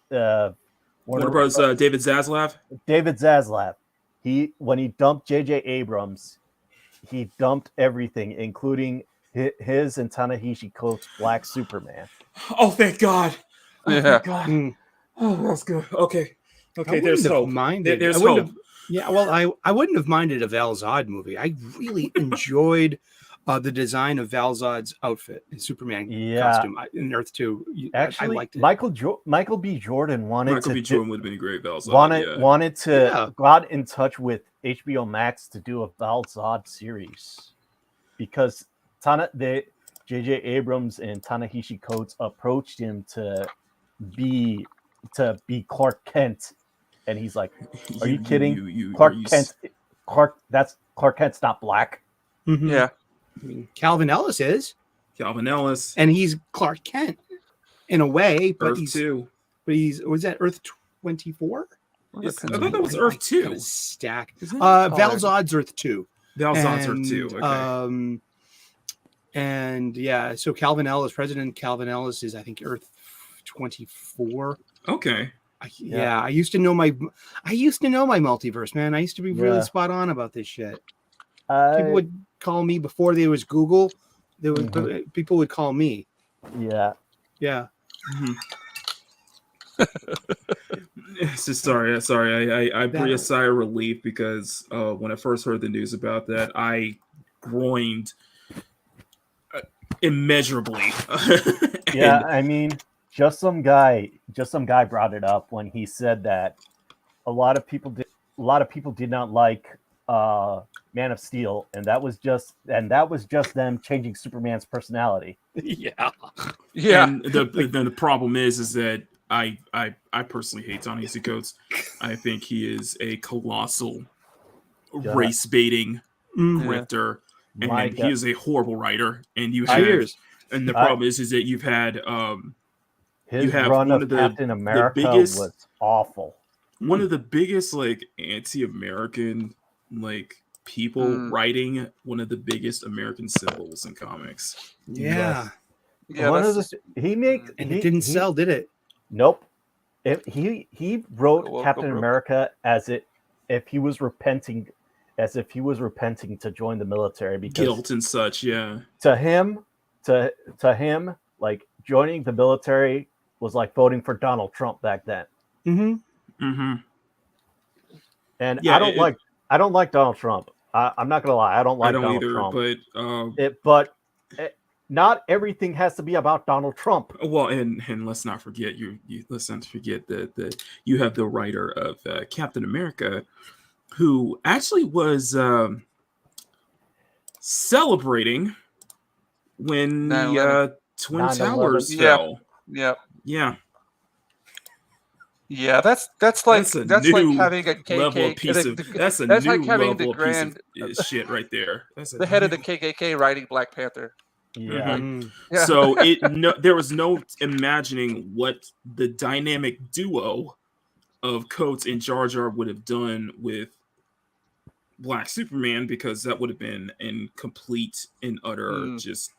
Warner Bros. David Zaslav. David Zaslav, when he dumped J.J. Abrams, he dumped everything, including his and Ta-Nehisi Coates' Black Superman. Oh, thank God. Oh, Yeah. thank God. Mm. Oh, that's good. Okay. I Okay, there's wouldn't have hope. minded. There's I wouldn't hope. have- yeah, well, I wouldn't have minded a Val Zod movie. I really enjoyed the design of Val Zod's outfit, his Superman costume in Earth 2. Actually, I liked it. Michael B. Jordan wanted Michael B. to Jordan would have been a great Val Zod. wanted to Yeah. got in touch with HBO Max to do a Val Zod series because J.J. Abrams and Ta-Nehisi Coates approached him to be Clark Kent, and he's like, "Are you kidding? Clark Kent's not black." Mhm. Yeah. I mean, Calvin Ellis is, Calvin Ellis. and he's Clark Kent in a way, but Earth 2. was that Earth 24? Well, I depends thought on that was you. Earth 2. Got a stack. Isn't it? Val Oh, Zod's Earth 2. Val Zod's Earth 2. Okay. And yeah, so President Calvin Ellis is, I think, Earth 24. Okay. I used to know my multiverse, man. I used to be really Yeah. spot on about this shit. People would call me before there was Google. People would call me. Yeah. Yeah. So sorry. I breathe a sigh of relief because when I first heard the news about that, I groaned immeasurably. Yeah, I mean, just some guy brought it up when he said that a lot of people did not like Man of Steel, and that was just them changing Superman's personality. Yeah. Yeah. And the problem is that I personally hate Ta-Nehisi Coates. I think he is a colossal race baiting grifter, and he is a horrible writer. And you have, and the problem is that you've had his run of Captain America was awful. One of the biggest like anti-American like people writing one of the biggest American symbols in comics. Yeah. Yeah. One of that's- it didn't sell, did it? Nope. He wrote Well, Captain go America as if he was repenting to join the military, because Guilt and such, yeah. to him, like joining the military was like voting for Donald Trump back then. And Yeah, I don't like Donald Trump. I'm not gonna lie, I don't like Donald either, Trump. But not everything has to be about Donald Trump. Well, and let's not forget let's not forget that you have the writer of Captain America, who actually was celebrating when the Twin 9/11. Towers fell. Yeah. Yeah, that's like having a KKK. That's a that's new like having level the of piece grand of shit right there. That's the head of the KKK writing Black Panther. Yeah. Yeah. So there was no imagining what the dynamic duo of Coates and Jar Jar would have done with Black Superman, because that would have been in complete and utter just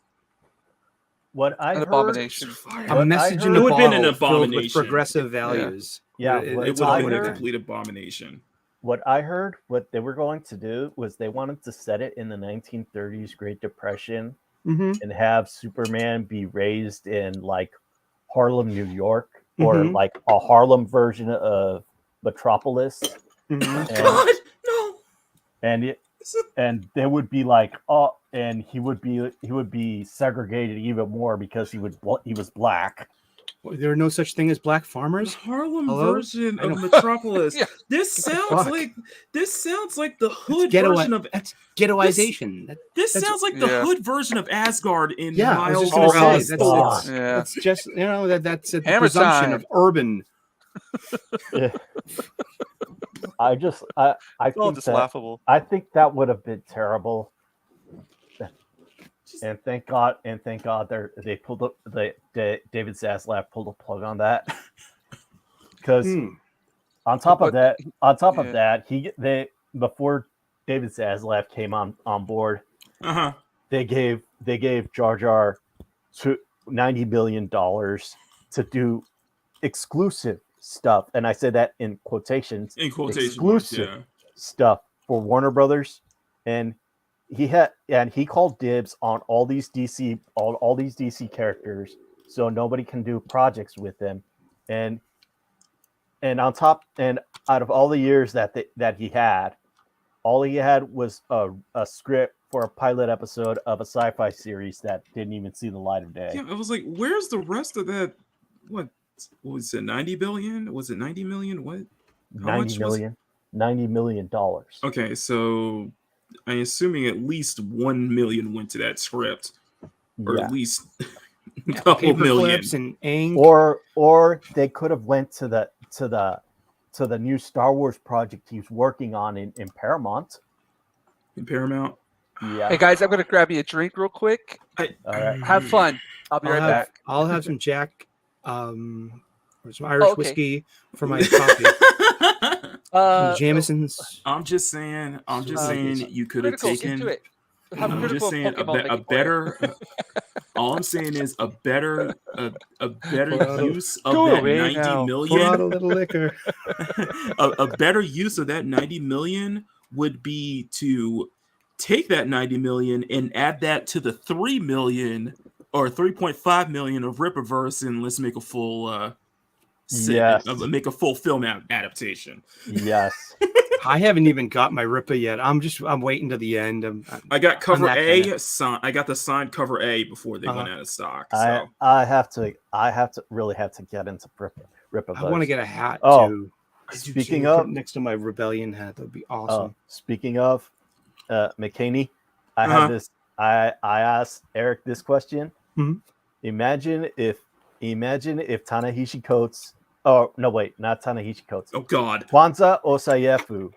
what I an heard. Abomination. A message in It a would have been an bottle filled with abomination. progressive values. Yeah, it would have been a complete abomination. What I heard, what they were going to do was they wanted to set it in the 1930s Great Depression and have Superman be raised in like Harlem, New York, or Mhm. like a Harlem version of Metropolis, Mhm. God, no. and they would be like, oh, and he would be segregated even more because he was black. There are no such thing as black The farmers. Harlem Hello? version I of know. Metropolis. Yeah. This What the sounds fuck? like the That's hood ghetto. version of That's ghettoization. this that's- sounds like the Yeah. hood version of Asgard in Yeah, I was Miles just gonna say Morales' that's Thor. Yeah. that's just that's a Hammer presumption time. of urban. Yeah. I It's all think just that laughable. I think that would have been terrible. And thank God they pulled up David Zaslav pulled a plug on that because Hmm. on top of But- that they before David Zaslav came on board, Uh-huh. they gave Jar Jar $90 million to do exclusive stuff, and I say that in quotations, In quotation marks, exclusive yeah. stuff for Warner Brothers, and he called dibs on all these DC characters, so nobody can do projects with them, and on top and out of all the years that he had, all he had was a script for a pilot episode of a sci-fi series that didn't even see the light of day. Yeah, I was like, where's the rest of that? What was it, 90 billion? Was it 90 million? What? How much was it? $90 million. Okay, so I'm assuming at least 1 million went to that script, or Yeah. at least a Yeah, couple paper million. clips and ink. Or they could have went to the new Star Wars project he's working on in Paramount. In Paramount. Yeah. Hey guys, I'm gonna grab you a drink real quick. All right. Have fun. I'll be right back. I'll have some Jack, or some Irish okay. whiskey for my coffee. Some Jameson's. I'm just saying. You could have critical taken. into it. Have I'm critical just saying Pokemon a making for you. better. All I'm saying is a better use of Go that away 90 now. Pour out a million. little liquor. A better use of that 90 million would be to take that 90 million and add that to the 3 million or 3.5 million of Rippaverse, and let's make a full Yes. make a full film adaptation. Yes. I haven't even got my Ripper yet. I'm waiting to the end. I got cover that A kinda- I got the signed cover A before they went out of stock. So I have to really have to get into Rippaverse. I want to get a hat Oh, too. speaking Put of- it next to my rebellion hat, that would be awesome. Speaking of McKinney, I Uh-huh. have this. I asked Eric this question. Mhm. Imagine if Ta-Nehisi Coates. Oh no, wait, not Ta-Nehisi Coates. oh god. Kwanzaa Osayefu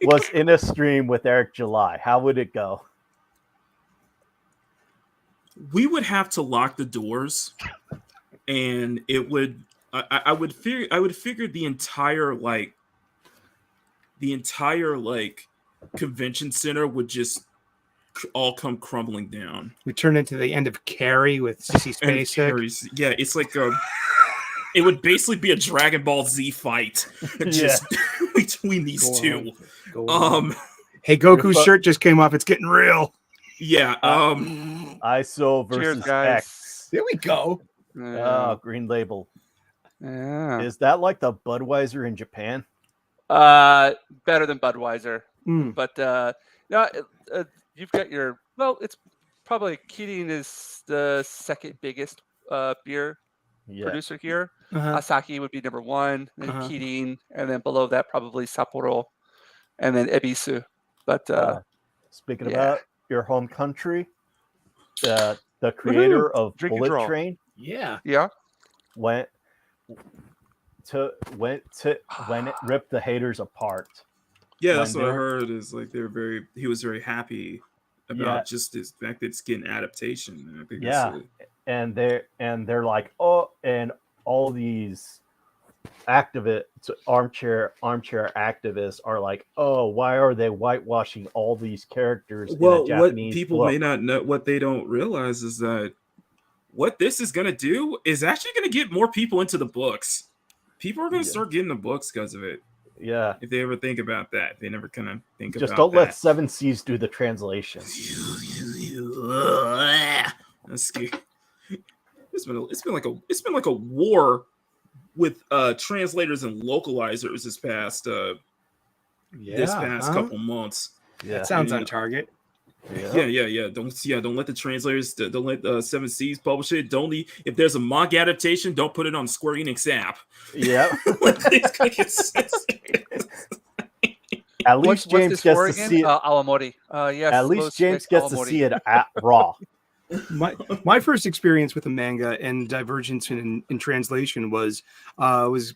was in a stream with Eric July. How would it go? We would have to lock the doors, and it would. I would figure the entire convention center would just all come crumbling down. We turn into the end of Carrie with Sissy And Spacek. Carrie's- yeah, it's like it would basically be a Dragon Ball Z fight just between these Go two. Go on. Um, Hey, Goku's fu- shirt just came off. It's getting real. yeah. ISO Cheers, versus guys. X. There we go. Yeah. Green Label. Yeah. Is that like the Budweiser in Japan? Better than Budweiser, Mm. but no, you've got your. Well, it's probably Kirin is the second biggest beer Yeah. producer here. Uh-huh. Asahi would be number one, then Uh-huh. Kirin, and then below that probably Sapporo, and then Ebisu. But Speaking yeah. about your home country, the creator of Drink and Bullet draw. Train Yeah. yeah, went when it ripped the haters apart. Yeah, that's When what I they're- heard. Is like he was very happy about Yeah. just this fact that it's getting adaptation. And I think Yeah. that's it. And they're like, oh, and all these armchair activists are like, oh, why are they whitewashing all these characters in a What Japanese people book? may not know, what they don't realize is that what this is going to do is actually going to get more people into the books. People are going to Yeah. start getting the books because of it. Yeah. If they ever think about that, they never kind of think Just about don't let that. Seven Seas do the translation. That's scary. it's been like a war with translators and localizers this past couple months. Yeah. That sounds And, on target. Yeah. Don't let the translators, don't let Seven Seas publish it. If there's a manga adaptation, don't put it on Square Enix app. Yeah. It's gonna get censored. At least What's James this gets for to again? see it. Alamori. Yes. At least Los James Vic gets to Alamori. see it at raw. My first experience with a manga and divergence in translation was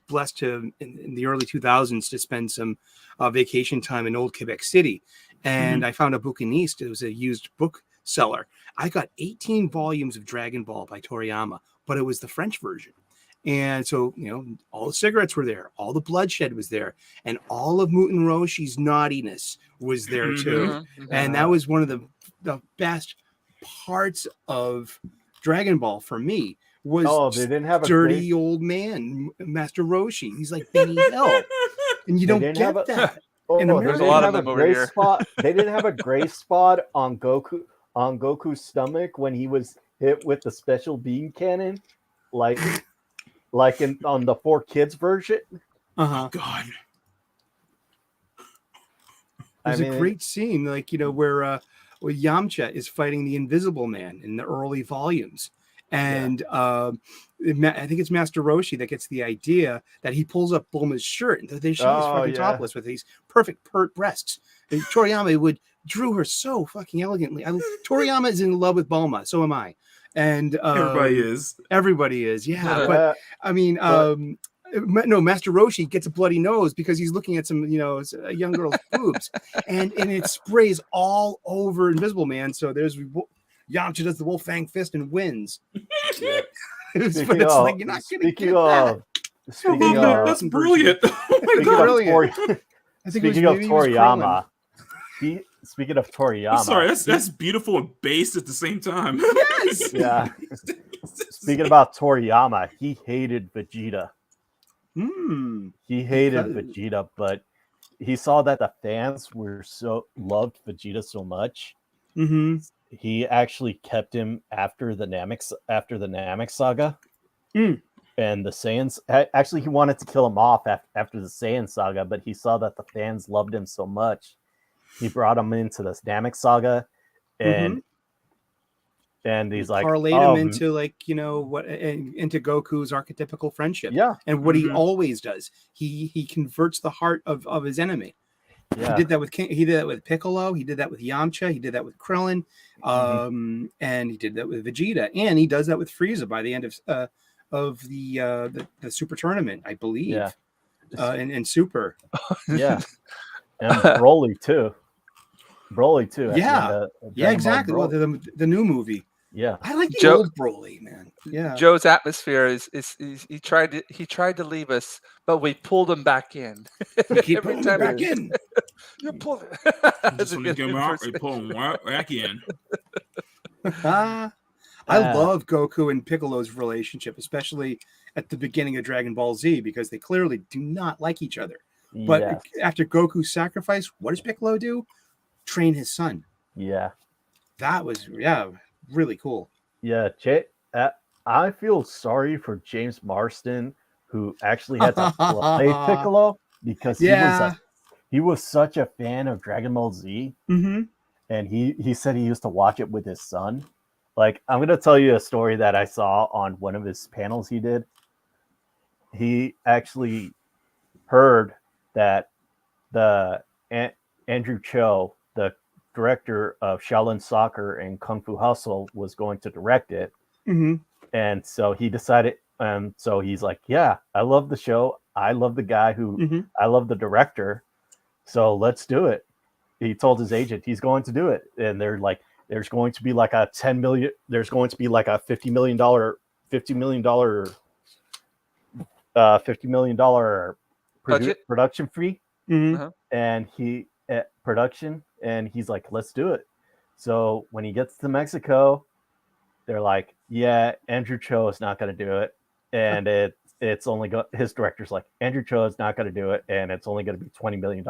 blessed to in the early 2000s to spend some vacation time in old Quebec City, and I found a bouquiniste. It was a used book seller. I got 18 volumes of Dragon Ball by Toriyama, but it was the French version. And so, all the cigarettes were there, all the bloodshed was there, and all of Muten Roshi's naughtiness was there too. And that was one of the best parts of Dragon Ball for me was they didn't have a dirty old man Master Roshi. He's like Benny Hill, and you don't get that. In America. There's a lot of them over here. They didn't have a gray spot on Goku's stomach when he was hit with the special beam cannon, like on the 4Kids version. God. There's a great scene, where Yamcha is fighting the Invisible Man in the early volumes. And I think it's Master Roshi that gets the idea that he pulls up Bulma's shirt and she's fucking topless with these perfect pert breasts. And Toriyama drew her so fucking elegantly. Toriyama is in love with Bulma, so am I. And everybody is, yeah. But I mean, no, Master Roshi gets a bloody nose because he's looking at some, a young girl's boobs, and it sprays all over Invisible Man. So there's Yamcha does the Wolfang Fist and wins. Speaking That's brilliant. Oh my God. Speaking of Toriyama, speaking of Toriyama, I'm sorry, that's beautiful and base at the same time. Yes. Yeah. Speaking about Toriyama, he hated Vegeta. He hated Vegeta, but he saw that the fans loved Vegeta so much. He actually kept him after the Namek saga. And the Saiyans, actually, he wanted to kill him off after the Saiyan saga, but he saw that the fans loved him so much, he brought him into the Namek saga, and he's like, parlate him into into Goku's archetypical friendship. Yeah, and what he always does, he converts the heart of his enemy. Yeah. He did that with Piccolo. He did that with Yamcha. He did that with Krillin, and he did that with Vegeta, and he does that with Frieza by the end of the Super Tournament, I believe. Yeah, and Super. Yeah, and Broly too. Yeah, exactly. Well, the new movie. Yeah, I like the old Broly, man. Yeah, Joe's atmosphere is he tried to leave us, but we pulled him back in. We keep pulling him back in. You pull it. Just want to get him out, we pull him right back in. I love Goku and Piccolo's relationship, especially at the beginning of Dragon Ball Z, because they clearly do not like each other. But after Goku's sacrifice, what does Piccolo do? Train his son. Yeah, that was really cool. Yeah, I feel sorry for James Marsden, who actually had to play Piccolo, because he was such a fan of Dragon Ball Z, and he said he used to watch it with his son. Like, I'm going to tell you a story that I saw on one of his panels he did. He actually heard that Andrew Cho, the director of Shaolin Soccer and Kung Fu Hustle, was going to direct it. And so he decided, so he's like, yeah, I love the show. I love the guy I love the director. So let's do it. He told his agent he's going to do it. And they're like, there's going to be like a $10 million, there's going to be like a $50 million production fee. And production, and he's like, let's do it. So when he gets to Mexico, they're like, yeah, Andrew Cho is not going to do it. And it's only his director's like, Andrew Cho is not going to do it. And it's only going to be $20 million.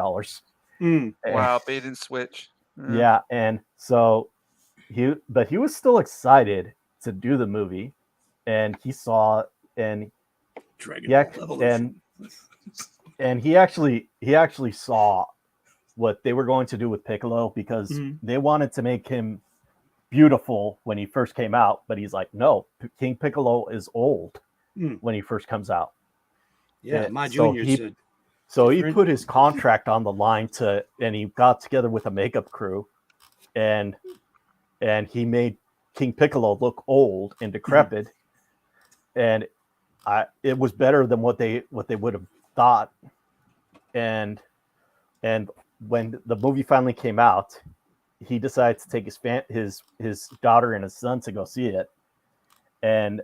Wow. Bait and switch. Yeah. And so he was still excited to do the movie. and he saw and Dragon yeah, Ball Evolution. and he actually saw what they were going to do with Piccolo because they wanted to make him beautiful when he first came out, but he's like, no, King Piccolo is old when he first comes out. Yeah, my so junior. he put his contract on the line and he got together with a makeup crew, and he made King Piccolo look old and decrepit, and it was better than what they would have thought. And when the movie finally came out, he decided to take his daughter and his son to go see it. And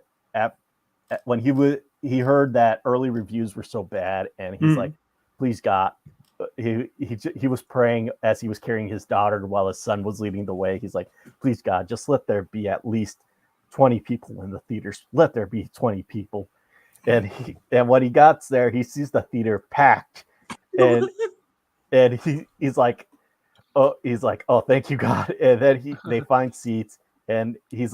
when he heard that early reviews were so bad, and he's like, please God, he was praying as he was carrying his daughter while his son was leading the way. He's like, please God, just let there be at least 20 people in the theaters. Let there be 20 people. And when he got there, he sees the theater packed, and he's like, oh, thank you, God. And then they find seats, and he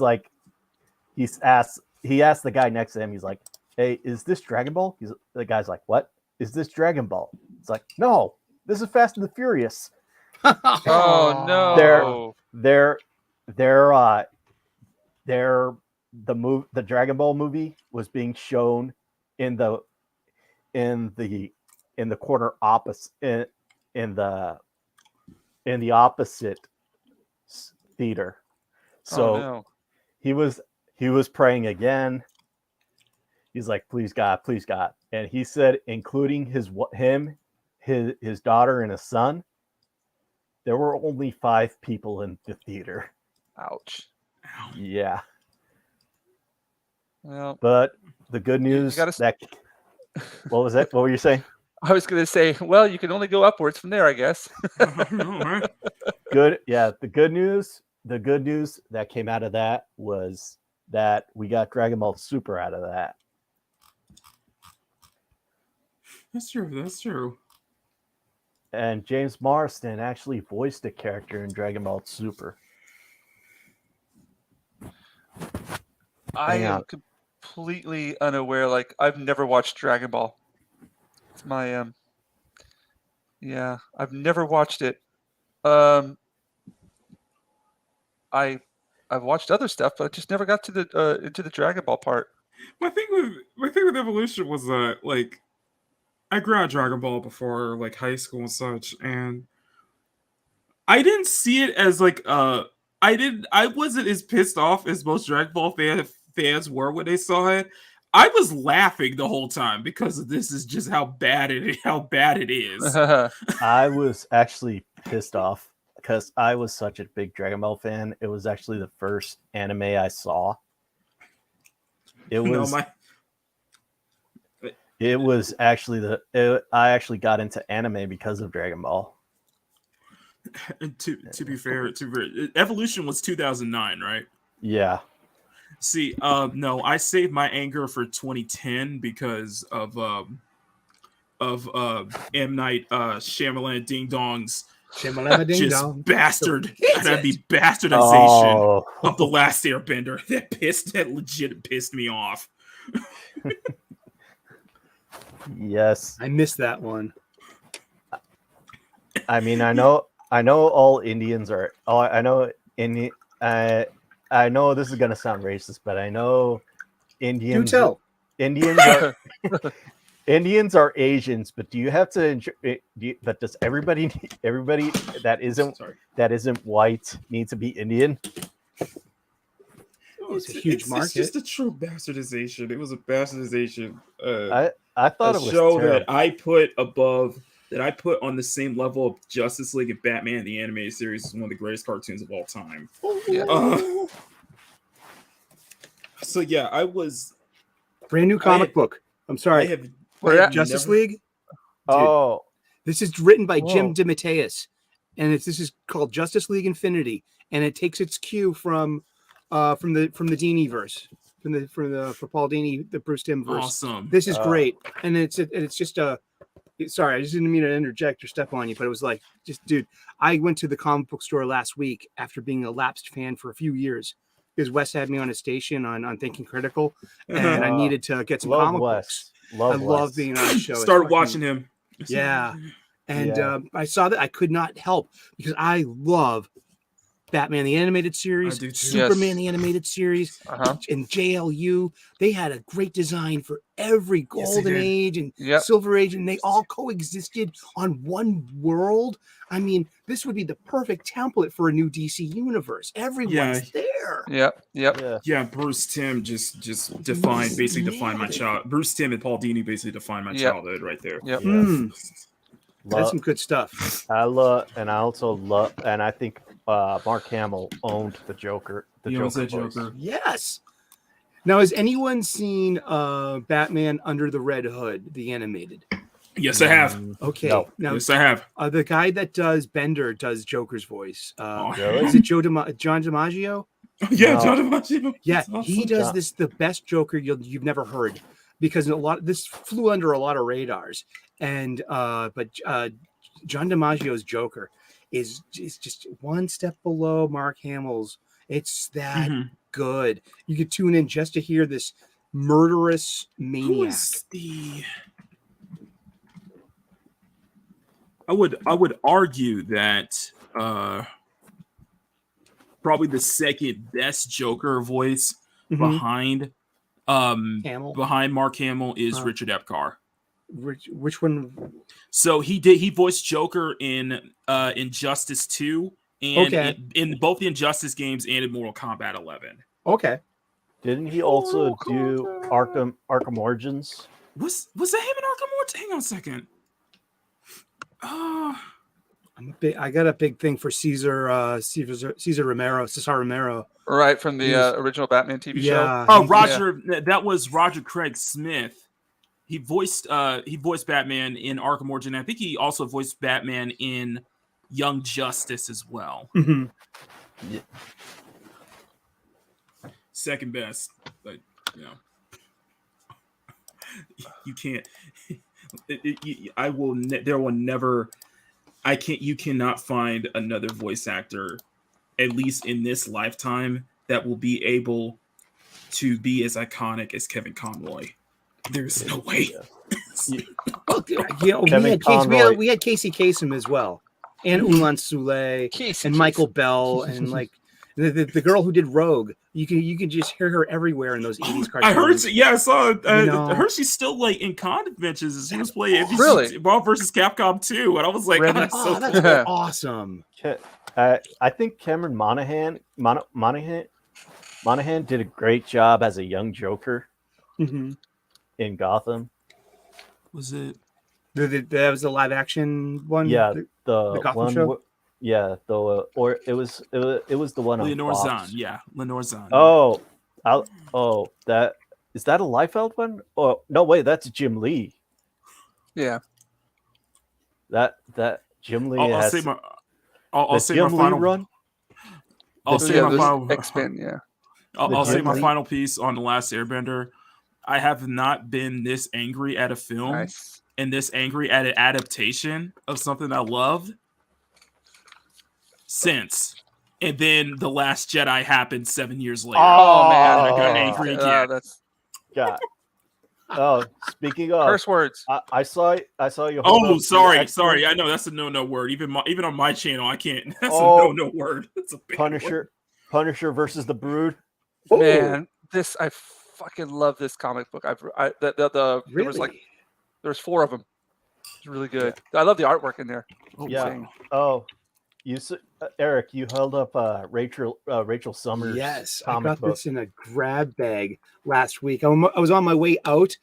asked the guy next to him, he's like, hey, is this Dragon Ball? The guy's like, what? Is this Dragon Ball? It's like, no, this is Fast and the Furious. Oh no. The Dragon Ball movie was being shown in the corner opposite in the opposite theater. So he was praying again. He's like, please God, and he said, including his daughter and his son, there were only 5 people in the theater. Ouch. Yeah. Well, but the good news what was that? What were you saying? I was going to say, well, you can only go upwards from there, I guess. Good. Yeah. The good news that came out of that was that we got Dragon Ball Super out of that. That's true. And James Marsden actually voiced a character in Dragon Ball Super. I am completely unaware. Like, I've never watched Dragon Ball. It's my yeah, I've never watched it. I've watched other stuff, but I just never got to the into the Dragon Ball part. My thing with Evolution was that, like, I grew out Dragon Ball before, like, high school and such, and I didn't see it as like I wasn't as pissed off as most Dragon Ball fans were when they saw it. I was laughing the whole time because this is just how bad it is. I was actually pissed off because I was such a big Dragon Ball fan. It was actually the first anime I saw. It was It was actually I actually got into anime because of Dragon Ball. To be fair, Evolution was 2009, right? Yeah. See, no, I saved my anger for 2010 because of M. Night Shyamalan Ding Dong's just bastard. That'd be bastardization of The Last Airbender. That legit pissed me off. Yes, I missed that one. I mean, I know all Indians are. Oh, I know I know this is gonna sound racist, but I know Indians. Do tell. Indians are Asians, but do you have to? But does everybody that isn't white need to be Indian? It's a huge market. It's just a true bastardization. It was a bastardization. I thought it was show terrible. that I put on the same level of Justice League and Batman. The animated series is one of the greatest cartoons of all time. Yeah. So yeah, I was brand new comic book. I'm sorry, Justice League. Dude, this is written by Jim DeMatteis, and this is called Justice League Infinity, and it takes its cue from the Dini verse, for Paul Dini, the Bruce Timm verse. Awesome. This is great, and it's just a. Sorry, I just didn't mean to interject or step on you, but it was like, just dude, I went to the comic book store last week after being a lapsed fan for a few years, because Wes had me on a station on Thinking Critical, and I needed to get some Love comic books. Wes. I love being on a show. It's Start fucking- watching him. Yeah. And Yeah. I saw that I could not help because I love Batman the Animated Series, I do too. Superman Yes. the Animated Series, Uh-huh. and JLU. They had a great design for every Yes, they Golden did. Age and Yep. Silver Age, and they all coexisted on one world. I mean, this would be the perfect template for a new DC universe. Everyone's there. Yep. Yeah. Yeah, Bruce Timm just basically defined my Nailed it. child. Bruce Timm and Paul Dini basically defined my Yep. childhood right there. Yep. Mm, that's Love, some good stuff. I love, and I also love, and I think Mark Hamill owned the Joker. The He Joker. owns that voice. Joker. Yes. Now, has anyone seen Batman Under the Red Hood, the animated? Yes, I have. Okay. No. Now, Yes, I have. the guy that does Bender does Joker's voice. Oh, Really? Is it John DiMaggio? yeah, No. John DiMaggio. Yeah, That's he awesome. does John- the best Joker you've never heard, because this flew under a lot of radars, and but John DiMaggio's Joker is just one step below Mark Hamill's. It's that Mhm. good. You could tune in just to hear this murderous Who maniac. is the? I would argue that probably the second best Joker voice Mhm. behind Hamill. behind Mark Hamill is Uh, Richard Epcar. Which one? So he voiced Joker in Injustice 2 and Okay. in both the Injustice games and in Mortal Kombat 11. Okay. Didn't he also do Arkham Origins? Was that him in Arkham Origins? Hang on a second. I got a big thing for Cesar Romero. Right from the Yes. original Batman TV show. Yeah. Oh, Roger. That was Roger Craig Smith. He voiced Batman in Arkham Origin. I think he also voiced Batman in Young Justice as well. Mhm. Second best, but you know, you can't. I will. There will never. I can't. You cannot find another voice actor, at least in this lifetime, that will be able to be as iconic as Kevin Conroy. There's no way. Well, Kevin Conroy. we had Casey Kasem as well, and Ulan Sule, Casey and Michael Bell, and like the girl who did Rogue. You can just hear her everywhere in those 80s cartoons. I heard. Yeah, I saw. know. I heard she's still like in conventions. She was playing NBC Really? Marvel versus Capcom 2, and I was like, Really? that's so Oh, that's awesome. I think Cameron Monaghan did a great job as a young Joker Mhm. in Gotham. Was it? That was the live action one. Yeah, the Gotham one. show? Yeah, or it was the one on Lenore Fox. Zahn. Yeah, Lenore Zahn. Oh, that is that a Liefeld one? Oh no, wait, that's Jim Lee. Yeah. That Jim Lee I'll has say my. I'll the say Jim my Lee final. run. I'll The say Yeah, my there's final. X-Men, yeah. I'll say Jim my Lee. final piece on The Last Airbender. I have not been this angry at a film Nice. and this angry at an adaptation of something I loved since. And then The Last Jedi happened 7 years later. Oh, man. I got angry again. That's God. Oh, speaking of, curse words. I saw you. hold Oh, up the sorry. X-Men I know that's a no word. Even on my channel, I can't. That's Oh, a no word. That's a big word. Punisher versus the Brood. Man, I fucking love this comic book. There was like Really? there's 4 of them. It's really good. I love the artwork in there. Yeah. Insane. Oh, Eric, you held up Rachel Summers. Yes, I comic got book. this in a grab bag last week. I was on my way out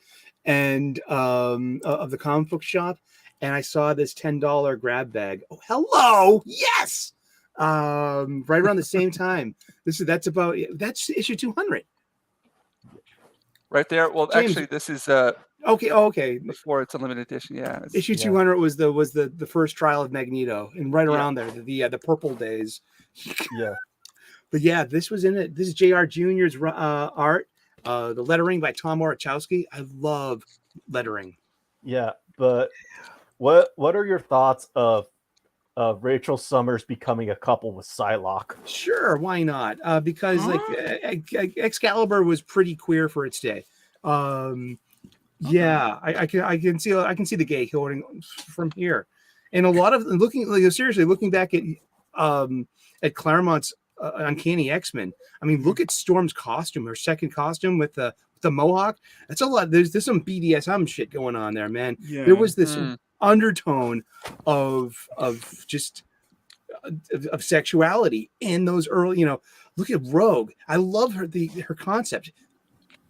and of the comic book shop, and I saw this $10 grab bag. Oh, hello, yes. Right around the same time. That's issue 200. Right there. Well, James- actually, this is Okay. before it's a limited edition. Yeah. It's, Issue Yeah. 200 was the first trial of Magneto, and right Yeah. around there, the purple days. Yeah. But yeah, this was in it. This is J.R. Jr.'s art. The lettering by Tom Orachowski. I love lettering. Yeah, but what are your thoughts of of Rachel Summers becoming a couple with Psylocke. Sure, why not? Because Excalibur was pretty queer for its day. Yeah, I can see the gay coding from here, and a lot of looking back at Claremont's Uncanny X-Men. I mean, look at Storm's costume, her second costume with the mohawk. That's a lot. There's some BDSM shit going on there, man. Yeah. There was this undertone of just of sexuality in those early. Look at Rogue. I love her concept.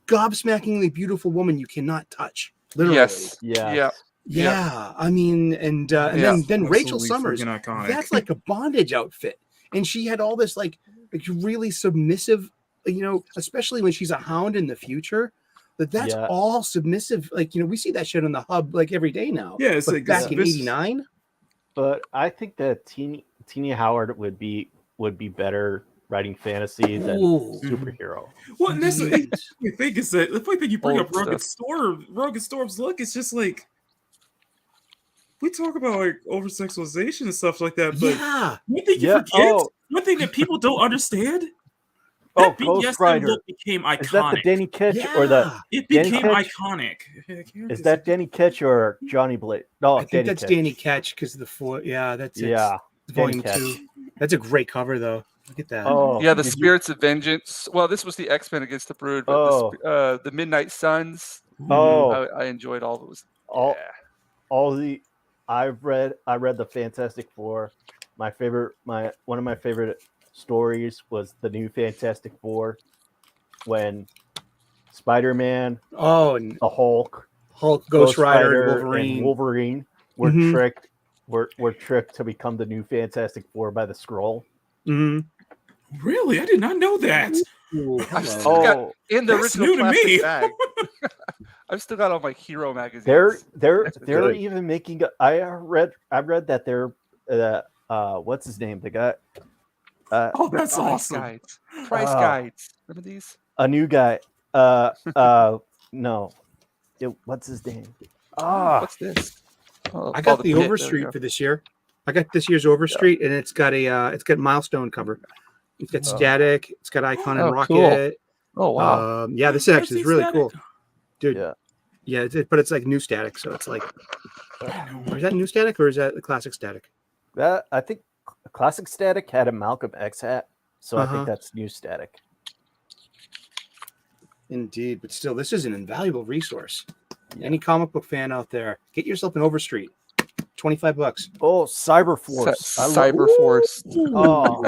Gobsmackingly beautiful woman you cannot touch. Literally. Yes. Yeah. Yeah. I mean, and then Rachel Absolutely Summers. freaking iconic. That's like a bondage outfit, and she had all this like really submissive. Especially when she's a hound in the future. That's all submissive. Like we see that shit on the hub like every day now. Yeah, it's but like back in '89. But I think that Teeny Howard would be better writing fantasy than superhero. Well, and that's the thing is that the funny thing you bring Old up Rogue and Storm's look, it's just like we talk about like over sexualization and stuff like that, but one thing you forget, one thing that people don't understand. That Ghost Rider look became iconic. Is that the Danny Ketch or the? It became iconic. Is that Danny Ketch or Johnny Blade? No, I think that's Danny Ketch because of the four. Yeah, that's it. Yeah, Volume 2. That's a great cover though. Look at that. Oh, yeah, the Spirits of Vengeance. Well, this was the X-Men Against the Brood, but the Midnight Suns. I enjoyed all those. I read the Fantastic Four. One of my favorite stories was the new Fantastic Four when Spider-Man, and the Hulk, Ghost Rider, and Wolverine were tricked to become the new Fantastic Four by the Skrull. Mm-hmm. Really, I did not know that. I've still got in the That's original new to me. plastic bag. I've still got all my hero magazines. They're even making. I read that they're what's his name? The guy. That's awesome. Guides. Price guides. Remember these? A new guy. No. What's his name? What's this? I got the Overstreet for this year. I got this year's Overstreet, and it's got Milestone cover. It's got Static. It's got Icon and Rocket. Cool. Oh wow! This actually is really cool, dude. Yeah. But it's like new Static, so it's like, is that new Static or is that the classic Static? I think classic Static had a Malcolm X hat, so I think that's new Static. Indeed, but still, this is an invaluable resource. Any comic book fan out there, get yourself an Overstreet. $25. Oh, Cyberforce. Cyberforce. Oh,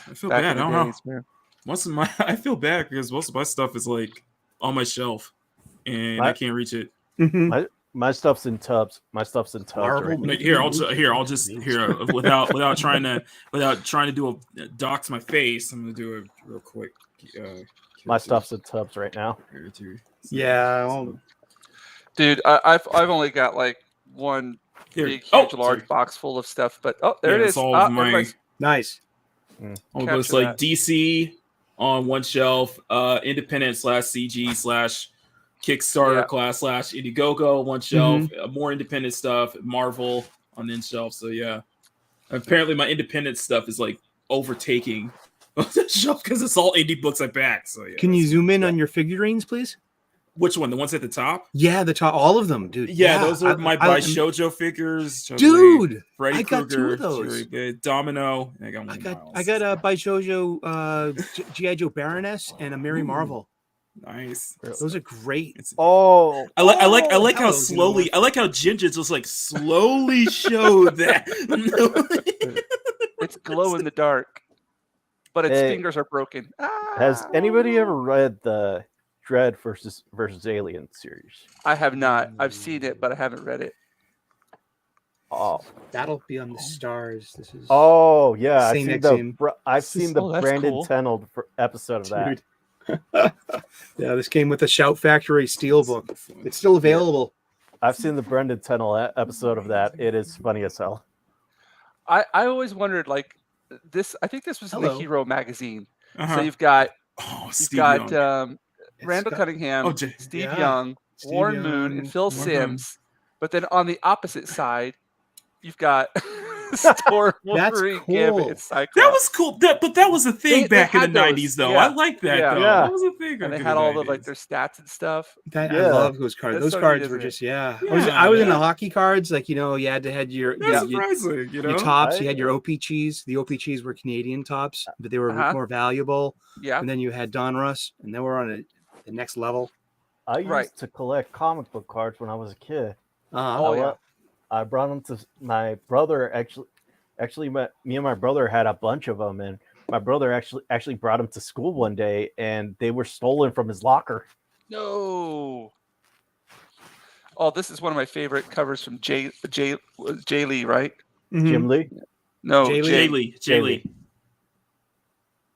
I feel bad. I don't know. I feel bad because most of my stuff is like on my shelf, and I can't reach it. My stuff's in tubs. Right Here, I'll just without trying to do a dox my face. I'm gonna do it real quick. My stuff's in tubs right now. Yeah, dude, I've only got like one big, huge, large box full of stuff. But there it is. All of my nice. All those like DC on one shelf, Independent /CG /Kickstarter class /Indiegogo on one shelf, more independent stuff, Marvel on the shelf. So yeah, apparently my independent stuff is like overtaking the shelf because it's all indie books I back. So yeah. Can you zoom in on your figurines, please? Which one? The ones at the top? Yeah, the top, all of them, dude. Yeah, those are my by Shoujo figures. Dude, Freddy I got Krueger, 2 of those. Domino. I got a by Shoujo G.I. Joe Baroness and a Mary Marvel. Nice. Those are great. I like how slowly. I like how Jinja just like slowly showed that. It's glow in the dark, but its fingers are broken. Has anybody ever read the Dread versus Alien series? I have not. I've seen it, but I haven't read it. Oh, Battle Beyond the Stars. This is. Oh yeah, I've That's seen the Brandon cool. Tenold episode of that. Yeah, this came with the Shout Factory Steelbook. It's still available. I've seen the Brendan Tennell episode of that. It is funny as hell. I always wondered, like, this. I think this was in the Hero magazine. So you've got Randall Cunningham, Steve Young, Warren Moon, and Phil Sims. But then on the opposite side, you've got Storm, That's Wolverine, cool. Gambit, and Cyclops. That was cool. But that was a thing They back in the had those, 90s, though. yeah, I like that, yeah. though. Yeah. That was a thing. and back they in had the all the 90s. like their stats and stuff. I Yeah. love those cards. That's Those so cards neat, were isn't it? just I Yeah, was in the yeah. hockey cards. Like you had to had your That's your surprising, you know? tops. You had your OPGs. The OPGs were Canadian tops, but they were Uh-huh. more valuable. Yeah, And then you had Donruss, and then we're on the next level. I Right. used to collect comic book cards when I was a kid. Oh, I, yeah. wa- I brought them to my brother. Me and my brother had a bunch of them, and my brother actually brought them to school one day, and they were stolen from his locker. no. Oh, this is one of my favorite covers from Jay Lee, right? Jim Lee. No, Jay Lee? Jay. Jay Lee.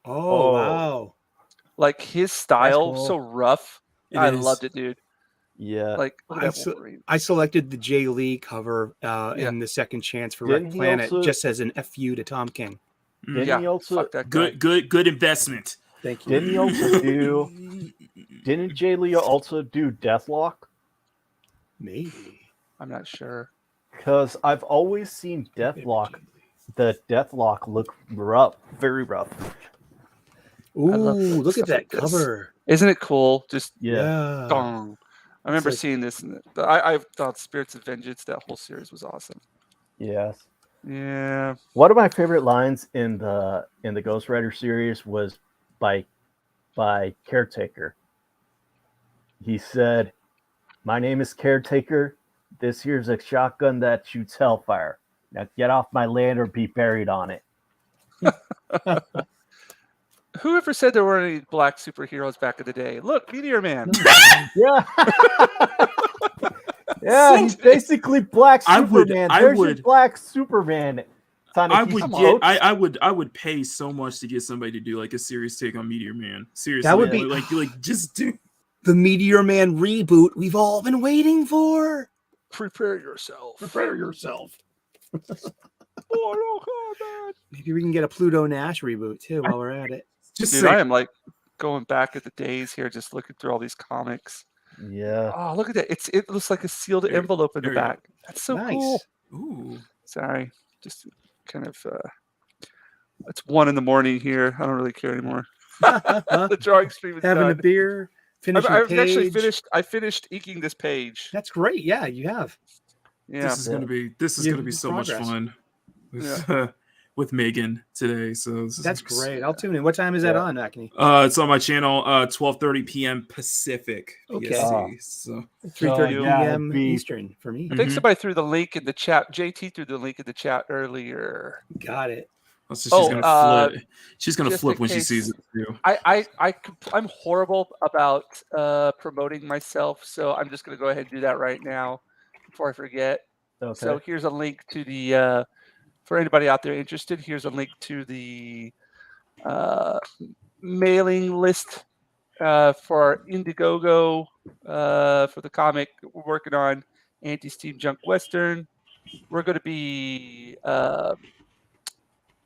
Oh, wow. Like his style, cool. so rough. It I is. loved it, dude. Yeah. Like look I at that so- Wolverine. I selected the Jay Lee cover Yeah. in the second chance for Didn't Red he Planet, also- just as an FU to Tom King. Didn't Yeah, he also? fuck that guy. Good investment. Thank you. Didn't he also do? Didn't Jay Lee also do Deathlock? Maybe. I'm not sure. Because I've always seen Deathlock. The Deathlock look rough, very rough. Ooh, love look at stuff that like this. cover. Isn't it cool? Just Yeah. dong. I remember like- seeing this. I thought Spirits of Vengeance, that whole series was awesome. Yes. Yeah. One of my favorite lines in the Ghost Rider series was by Caretaker. He said, "My name is Caretaker. This here's a shotgun that shoots hellfire. Now get off my land or be buried on it." Whoever said there weren't any black superheroes back in the day? Look, Meteor Man. Yeah. Yeah, he's basically Black I would- Superman. I There's your would- Black Superman. I would Come get. on. I would pay so much to get somebody to do like a serious take on Meteor Man. Seriously, That would be- like just do. The Meteor Man reboot we've all been waiting for. Prepare yourself. Prepare yourself. Mortal Kombat. Maybe we can get a Pluto Nash reboot too while we're at it. Just Dude, say, I am like going back at the days here, just looking through all these comics. Yeah. Oh, look at that! It looks like a sealed There- envelope in the there you go. back. That's so Nice. cool. ooh, Sorry, just kind of. It's 1 a.m. here. I don't really care anymore. The drawing stream is Having a done. beer, finishing I've page. actually finished. I finished inking this page. That's great. Yeah, you have. Yeah. this is gonna be You've so much progress. fun with Megan today. So this is That's gonna be great. I'll tune in. What time is that Yeah. on, Acne? It's on my channel, 12:30 p.m. Pacific. Okay. PST, so 3:30 yeah, p.m. be- Eastern for me. I think Mhm. somebody threw the link in the chat. JT threw the link in the chat earlier. Got it. she's Oh, gonna flip. She's gonna just flip in when she case- sees it too. I'm horrible about promoting myself, so I'm just going to go ahead and do that right now before I forget. Okay. So here's a link to the for anybody out there interested. Here's a link to the mailing list for our Indiegogo for the comic we're working on, ANTE Steam Junk Western. We're going to be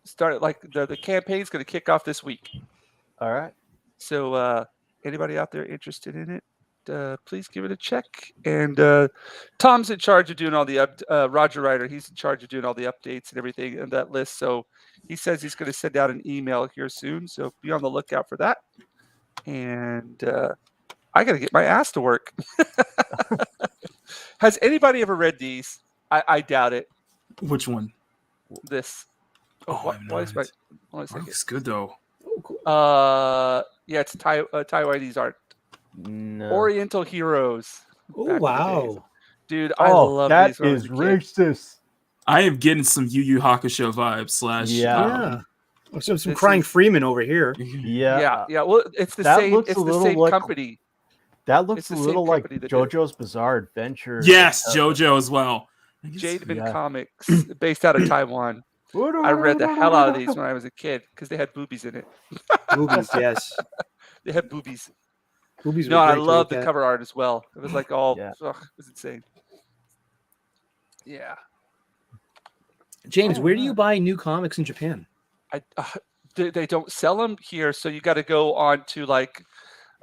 started like the campaign's going to kick off this week. All right. So anybody out there interested in it, please give it a check. And Tom's in charge of doing all the Roger Ryder. He's in charge of doing all the updates and everything in that list. So he says he's going to send out an email here soon. So be on the lookout for that. And I got to get my ass to work. Has anybody ever read these? I doubt it. Which one? This. Oh, why I've is not. my? One That second. looks good though. Oh, cool. Yeah, it's Taiwanese art. No. Oriental Heroes. Oh, back in the days. wow. Dude, I Oh, love that these when I was is a kid. racist. I am getting some Yu Yu Hakusho vibes slash. Yeah. Yeah. Oh, some This crying is- Freeman over here. Yeah. Yeah. Well, it's the That same. looks It's a the little same like- company. That looks It's a the same little like company that did it. JoJo's Bizarre Adventure. Yes, JoJo as well. I guess- Jademan yeah. Comics, based out of Taiwan. I read the hell out of these when I was a kid because they had boobies in it. Boobies, yes. They had boobies. Boobies No, were and I great to love look the at. cover art as well. It was like all, Yeah. ugh, it was insane. Yeah. James, Oh, where do yeah. you buy new comics in Japan? They don't sell them here, so you got to go on to like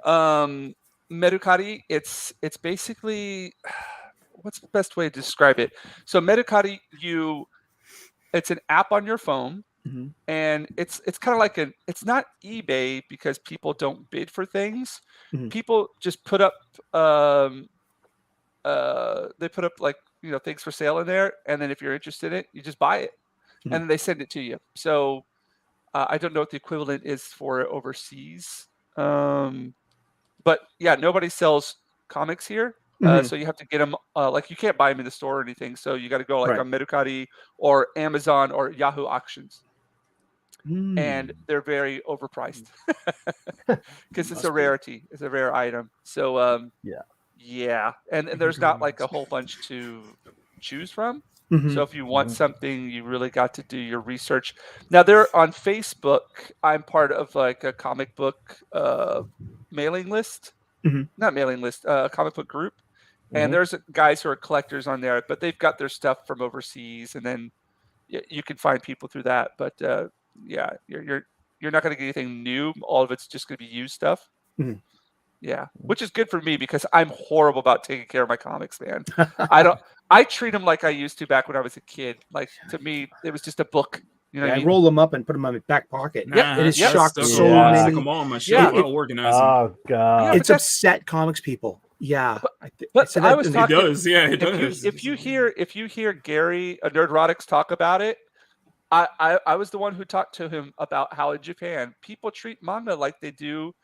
Mercari. It's basically what's the best way to describe it? So Mercari, you It's an app on your phone, Mhm. and it's kind of like it's not eBay because people don't bid for things. Mhm. People just put up they put up like things for sale in there, and then if you're interested in it, you just buy it, Mhm. and then they send it to you. So I don't know what the equivalent is for it overseas, but yeah, nobody sells comics here. Mhm. So you have to get them. Like you can't buy them in the store or anything. So you got to go like Right. on Mercari or Amazon or Yahoo auctions, and Mm. they're very overpriced because it's Must a be. rarity. It's a rare item. So Yeah. yeah, and there's not like a whole bunch to choose from. Mhm. So if you want Mhm. something, you really got to do your research. Now they're on Facebook. I'm part of like a comic book mailing list, Mhm. not mailing list, comic book group. And Mhm. there's guys who are collectors on there, but they've got their stuff from overseas, and then you can find people through that. But yeah, you're not going to get anything new. All of it's just going to be used stuff. Mhm. Yeah, which is good for me because I'm horrible about taking care of my comics, man. I don't. I treat them like I used to back when I was a kid. Like to me, it was just a book. You know Yeah, what I I mean? roll them up and put them in my back pocket. Nah, It has Yep. shocked that's so a lot. Yeah. Stick many. them all on my Yeah. shelf. I'll organize them. Oh Yeah, God. but It's that's upset comics people. Yeah, But- I but said I that was in It the- talking. does. Yeah, it does. If you hear Gary Nerdrotics talk about it, I was the one who talked to him about how in Japan people treat manga like they do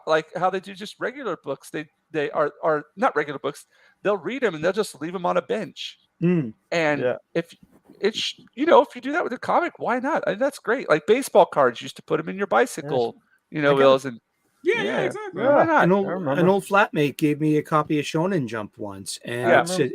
like how they do just regular books. They are not regular books. They'll read them and they'll just leave them on a bench. Mm. And Yeah. if it's if you do that with a comic, why not? I mean, that's great. Like baseball cards, you used to put them in your bicycle, I got- wheels, and Yeah, yeah, exactly. why Yeah. not? an I old remember. flatmate gave me a copy of Shonen Jump once, and Yeah.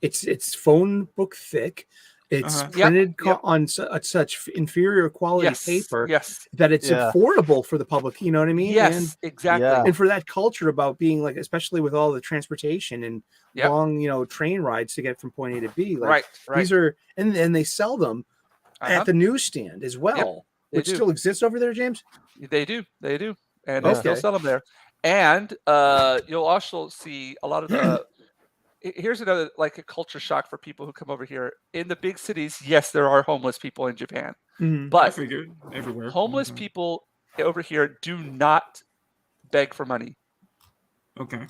it's phone book thick. It's Uh-huh. printed Yep. on such inferior quality Yes, paper yes, that it's Yeah. affordable for the public. You know what I mean? yes, exactly. Yeah. And for that culture about being like, especially with all the transportation and Yep. long, train rides to get from point A to B, like Right, these are, and they sell them Uh-huh. at the newsstand as well, They which do. still exists over there, James. They do, and they still Okay. sell them there. And you'll also see a lot of the. Here's another like a culture shock for people who come over here. In the big cities, yes, there are homeless people in Japan, Mhm. I but figured everywhere. homeless people over here do not beg for money. Okay.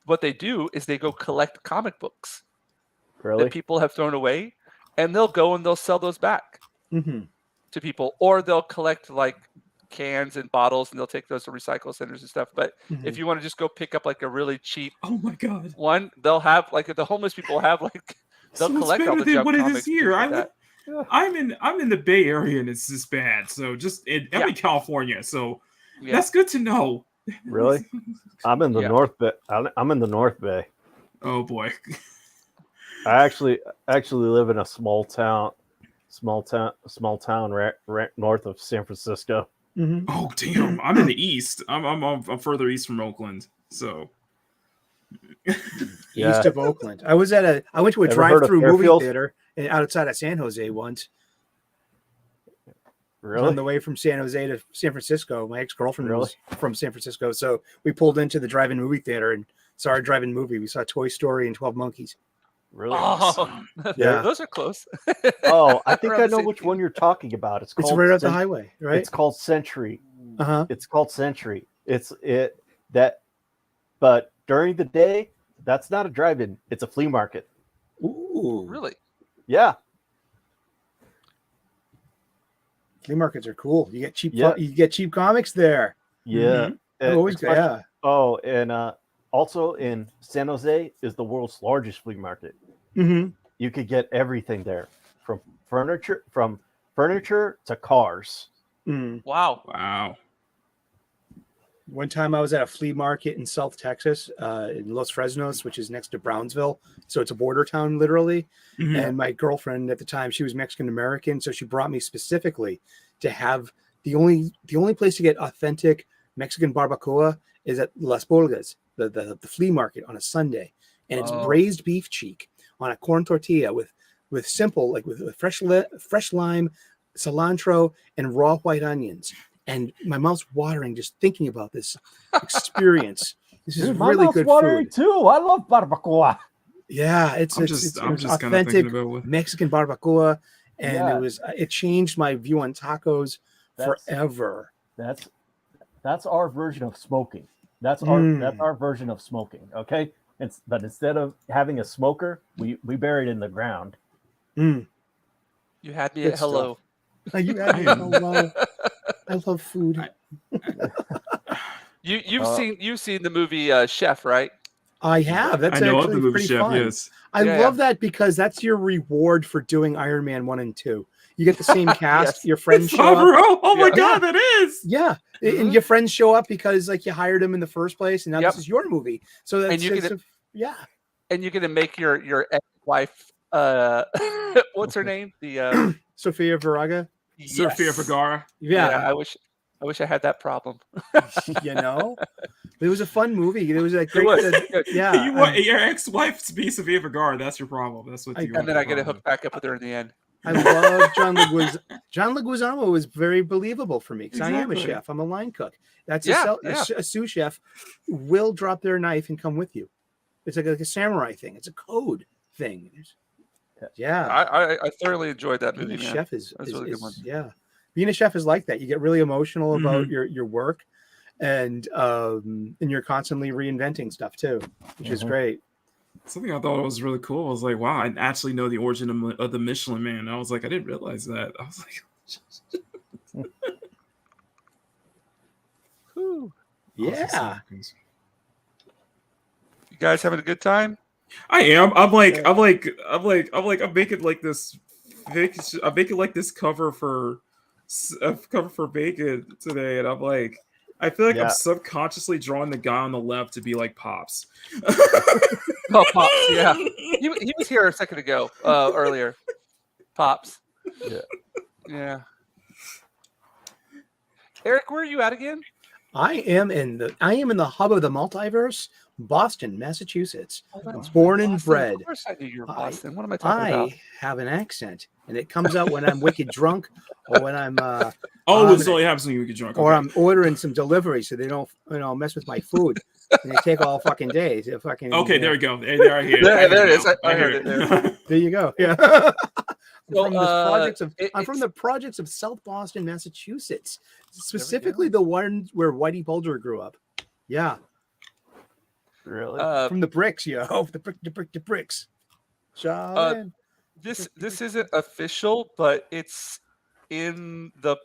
What they do is they go collect comic books Really? that people have thrown away, and they'll go and they'll sell those back Mhm. to people, or they'll collect like cans and bottles and they'll take those to recycle centers and stuff. But if Mhm. you want to just go pick up like a really cheap Oh my god. one, they'll have like the homeless people have like they'll So it's collect all better the than junk what it comics is and here. things like that. I'm in the Bay Area and it's this bad. So I'm Yeah. in California, so Yeah. that's good to know. Really? I'm in the Yeah. North Bay. I'm in the North Bay. Oh boy. I actually live in a small town right north of San Francisco. Mhm. Oh damn. I'm in the east. I'm further east from Oakland. So Yeah. East of Oakland. I went to a Ever heard of drive-through movie Fairfield? theater outside of San Jose once. Really? On the way from San Jose to San Francisco. My ex-girlfriend Really? was from San Francisco, so we pulled into the drive-in movie theater and saw our drive-in movie. We saw Toy Story and 12 Monkeys. Really? Oh, Yeah. those are close. Oh, I think Around I the know same which thing. one you're talking about. It's It's called right off the highway, right? It's called Century. Uh-huh. It's called Century. But during the day, that's not a drive-in. It's a flea market. Ooh. Really? Yeah. Flea markets are cool. You get cheap Yeah. you get cheap comics there. Yeah. I've always got, Especially- yeah. Oh, and also in San Jose is the world's largest flea market. Mm-hmm. You could get everything there, from furniture to cars. Mm. Wow. wow. One time I was at a flea market in South Texas, in Los Fresnos, which is next to Brownsville. So it's a border town, literally. Mhm. And my girlfriend at the time, she was Mexican American, so she brought me specifically to have the only place to get authentic Mexican barbacoa is at Las Pulgas, the flea market on a Sunday, and it's Oh. braised beef cheek on a corn tortilla with simple with fresh lime, cilantro, and raw white onions. And my mouth's watering just thinking about this experience. This is Dude, my really mouth's good watering food. too. I love barbacoa. Yeah, I'm it's just kind of authentic thinking about what. Mexican barbacoa, and Yeah. it changed my view on tacos That's- forever. That's our version of smoking. That's Mm. our version of smoking. Okay, but instead of having a smoker, we bury it in the ground. Mm. You had me Good at hello. You had me. Oh wow, I love food. You've seen the movie Chef, right? I have. That's I know of actually the movie pretty Chef. fun. Yes. I Yeah, love that because that's your reward for doing Iron Man 1 and 2. You get the same cast. Yes. Your friends It's show up. Favreau. Oh my Yeah. God, that is. Yeah, Mhm. and your friends show up because like you hired them in the first place, and now Yep. this is your movie. So that's And you get yeah. And you're gonna make your ex-wife what's her name? Sofia Vergara. Sofia Yes. Vergara. Yeah, I wish I had that problem. you know, it was a fun movie. It was a great. was. Good. Yeah, You want your ex-wife to be Sofia Vergara? That's your problem. That's what you want. And then I get to problem. hook back up with her in the end. I love John Leguizamo. John Leguizamo was very believable for me because I am a Exactly. chef. I'm a line cook. That's Yeah, a sous chef will drop their knife and come with you. It's like a samurai thing. It's a code thing. Yeah, I thoroughly enjoyed that being movie, a man. chef is That's a really good one. yeah. Being a chef is like that. You get really emotional about your work, and you're constantly reinventing stuff too, which is great. Something I thought was really cool. I was like, wow, I actually know the origin of the Michelin Man. I was like, I didn't realize that. I was like, Whew. Yeah. You guys having a good time? I am. I'm making like this. I'm making like this cover for bacon today, and I'm like, I feel like I'm subconsciously drawing the guy on the left to be like Pops. Oh, Pops, yeah. He was here a second ago, earlier. Pops. Yeah. Eric, where are you at again? I am in the hub of the multiverse, Boston, Massachusetts. Oh, that's Born and Boston. bred. Of course I knew you were Boston. What am I talking about? I have an accent, and it comes out when I'm wicked drunk, or when I'm this only happens when you get drunk. or Okay. I'm ordering some delivery, so they don't mess with my food. And they take all fucking days. Okay, there we go. There I hear. There it is. now. I heard hear it there. There you go. Yeah. So, I'm from the projects of South Boston, Massachusetts, specifically the one where Whitey Bulger grew up. Yeah, Really? from the bricks, the bricks. Charlene. This isn't official, but it's in the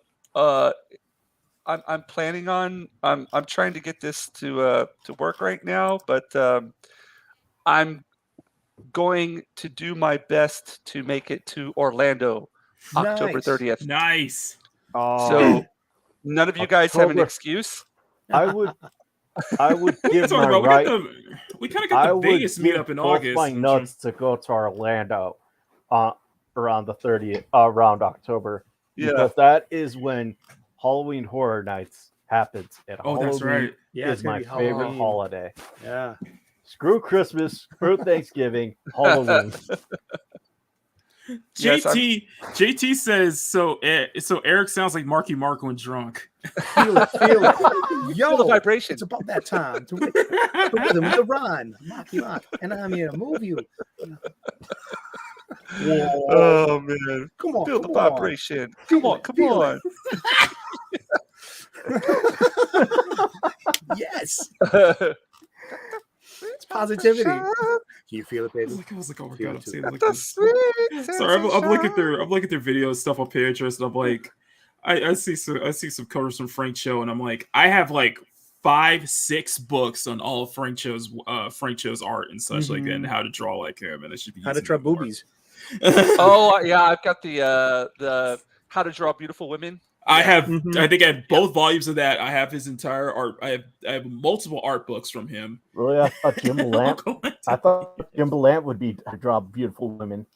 I'm planning on I'm trying to get this to work right now, but I'm going to do my best to make it to Orlando October Nice. 30th. Nice. So none of you guys have an October. excuse. I would give Talking my about, right. we kind of got the Vegas meetup in both August. my nuts to go to Orlando around the 30th, around October, Yeah. because that is when Halloween Horror Nights happens. And Oh, that's Halloween right. Yeah, it's is gonna my be favorite Halloween. holiday. Yeah. Screw Christmas, screw Thanksgiving, Halloween. Yes, JT says so. So Eric sounds like Marky Mark when drunk. Feel it. Yo, Feel the vibration. it's about that time to rhythm with the rhyme. Mark, and I'm here to move you. Oh man. Come on, Feel the come on. vibration. Feel Come on, it, come feel on. Yes, it's positivity. Can you feel it, I baby? was like, oh my Feel god, it I'm too. saying like The this. sweet Sorry, I'm looking sensation. through video stuff on Pinterest, and I'm like, I see some covers from Frank Cho, and I'm like, I have like 5-6 books on all of Frank Cho's art and such like that, and how to draw like him, and it should be How to easy draw no more. boobies. Oh yeah, I've got the How to Draw Beautiful Women. I have, Mhm. I think I have both volumes of that. I have his entire art. I have multiple art books from him. Really, I thought Jim Belant. I thought Jim Belant would be to draw beautiful women.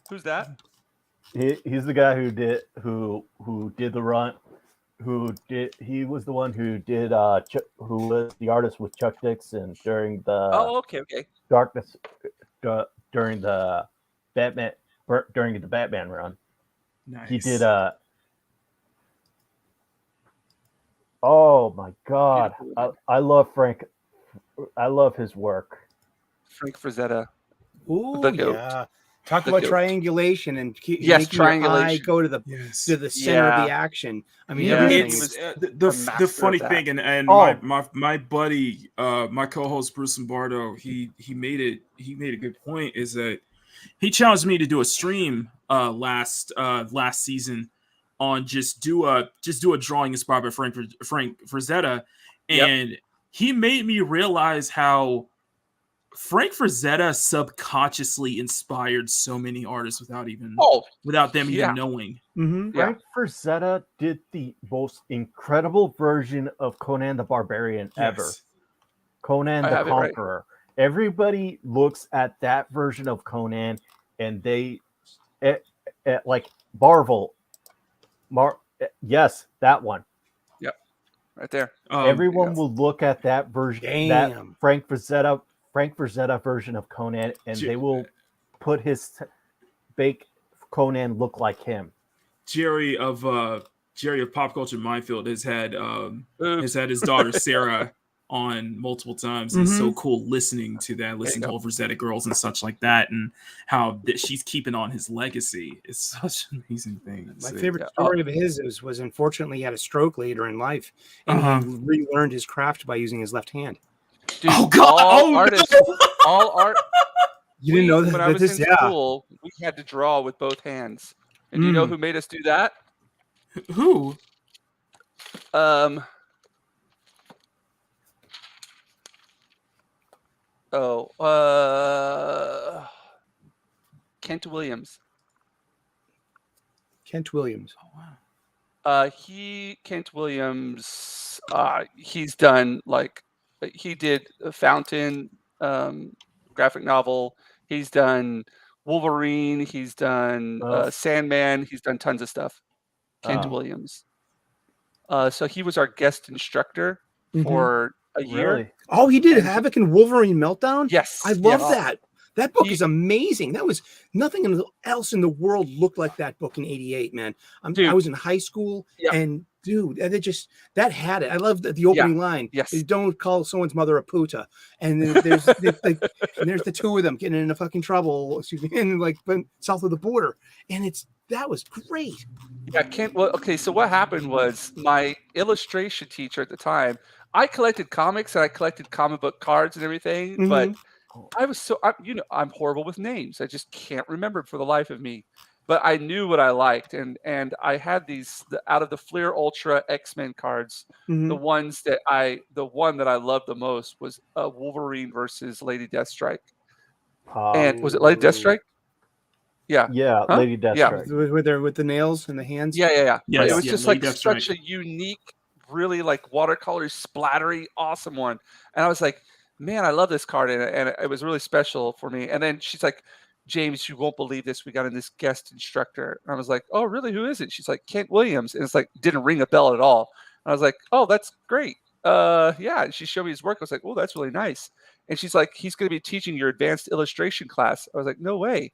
Who's that? He's the guy who did the run. He was the one who did who was the artist with Chuck Dixon during the Oh, okay. darkness during the Batman run. Nice. He did oh my god, I love Frank I love his work. Frank Frazetta. Ooh, The goat. yeah. Talk The about goat. triangulation and Yes, making your eye triangulation. go to the Yes. center of the Yeah. action. I mean, Yeah, everything he It's was the master funny of that. thing, and Oh. my buddy, my co-host Bruce Lombardo, he made a good point, is that he challenged me to do a stream last season on just do a drawing inspired by Frank Frazetta, and he made me realize how Frank Frazetta subconsciously inspired so many artists without them even knowing. Mm-hmm. Frank Frazetta did the most incredible version of Conan the Barbarian ever. Yes. Conan I the have it right. Conqueror. Everybody looks at that version of Conan and they like Marvel. Yes, that one. Right there. Everyone will look at that version, that Damn. Frank Frazetta version of Conan, and they will put make Conan look like him. Jerry of Pop Culture Minefield has had his daughter Sarah on multiple times. It's so cool listening to all of Rosetta Girls and such like that, and how she's keeping on his legacy. It's such an amazing thing. My favorite story of his was unfortunately he had a stroke later in life, and he relearned his craft by using his left hand. Dude, Oh God! All art. You didn't know that? When I was in school, we had to draw with both hands. And do you know who made us do that? Who? Kent Kent Williams. Williams. Oh wow. Kent Williams. He's done he did a Fountain graphic novel. He's done Wolverine. He's done Sandman. He's done tons of stuff. Kent Williams. So he was our guest instructor for a year. Really? Oh, he did Havoc and Wolverine Meltdown? Yes. I love that. That book is amazing. That was nothing else in the world looked like that book in '88, man. I was in high school and dude, that had it. I love the opening line. Yes. Don't call someone's mother a puta. And then there's there's the two of them getting into fucking trouble, south of the border. And that was great. Yeah, okay, so what happened was my illustration teacher at the time, I collected comics and I collected comic book cards and everything, but I was I'm horrible with names. I just can't remember for the life of me. But I knew what I liked, and I had out of the Fleer Ultra X-Men cards. The one that I loved the most was Wolverine versus Lady Deathstrike. And was it Lady Deathstrike? Yeah. Yeah, huh? Lady Deathstrike. Yeah. With the nails and the hands. Yeah. Yes, it was just such a unique, really watercolor splattery, awesome one. And I was like, man, I love this card, and it was really special for me. And then she's like, James, you won't believe this. We got in this guest instructor. And I was like, oh, really? Who is it? She's like, Kent Williams. And it's didn't ring a bell at all. And I was like, oh, that's great. Yeah. And she showed me his work. I was like, oh, that's really nice. And she's like, he's going to be teaching your advanced illustration class. I was like, no way.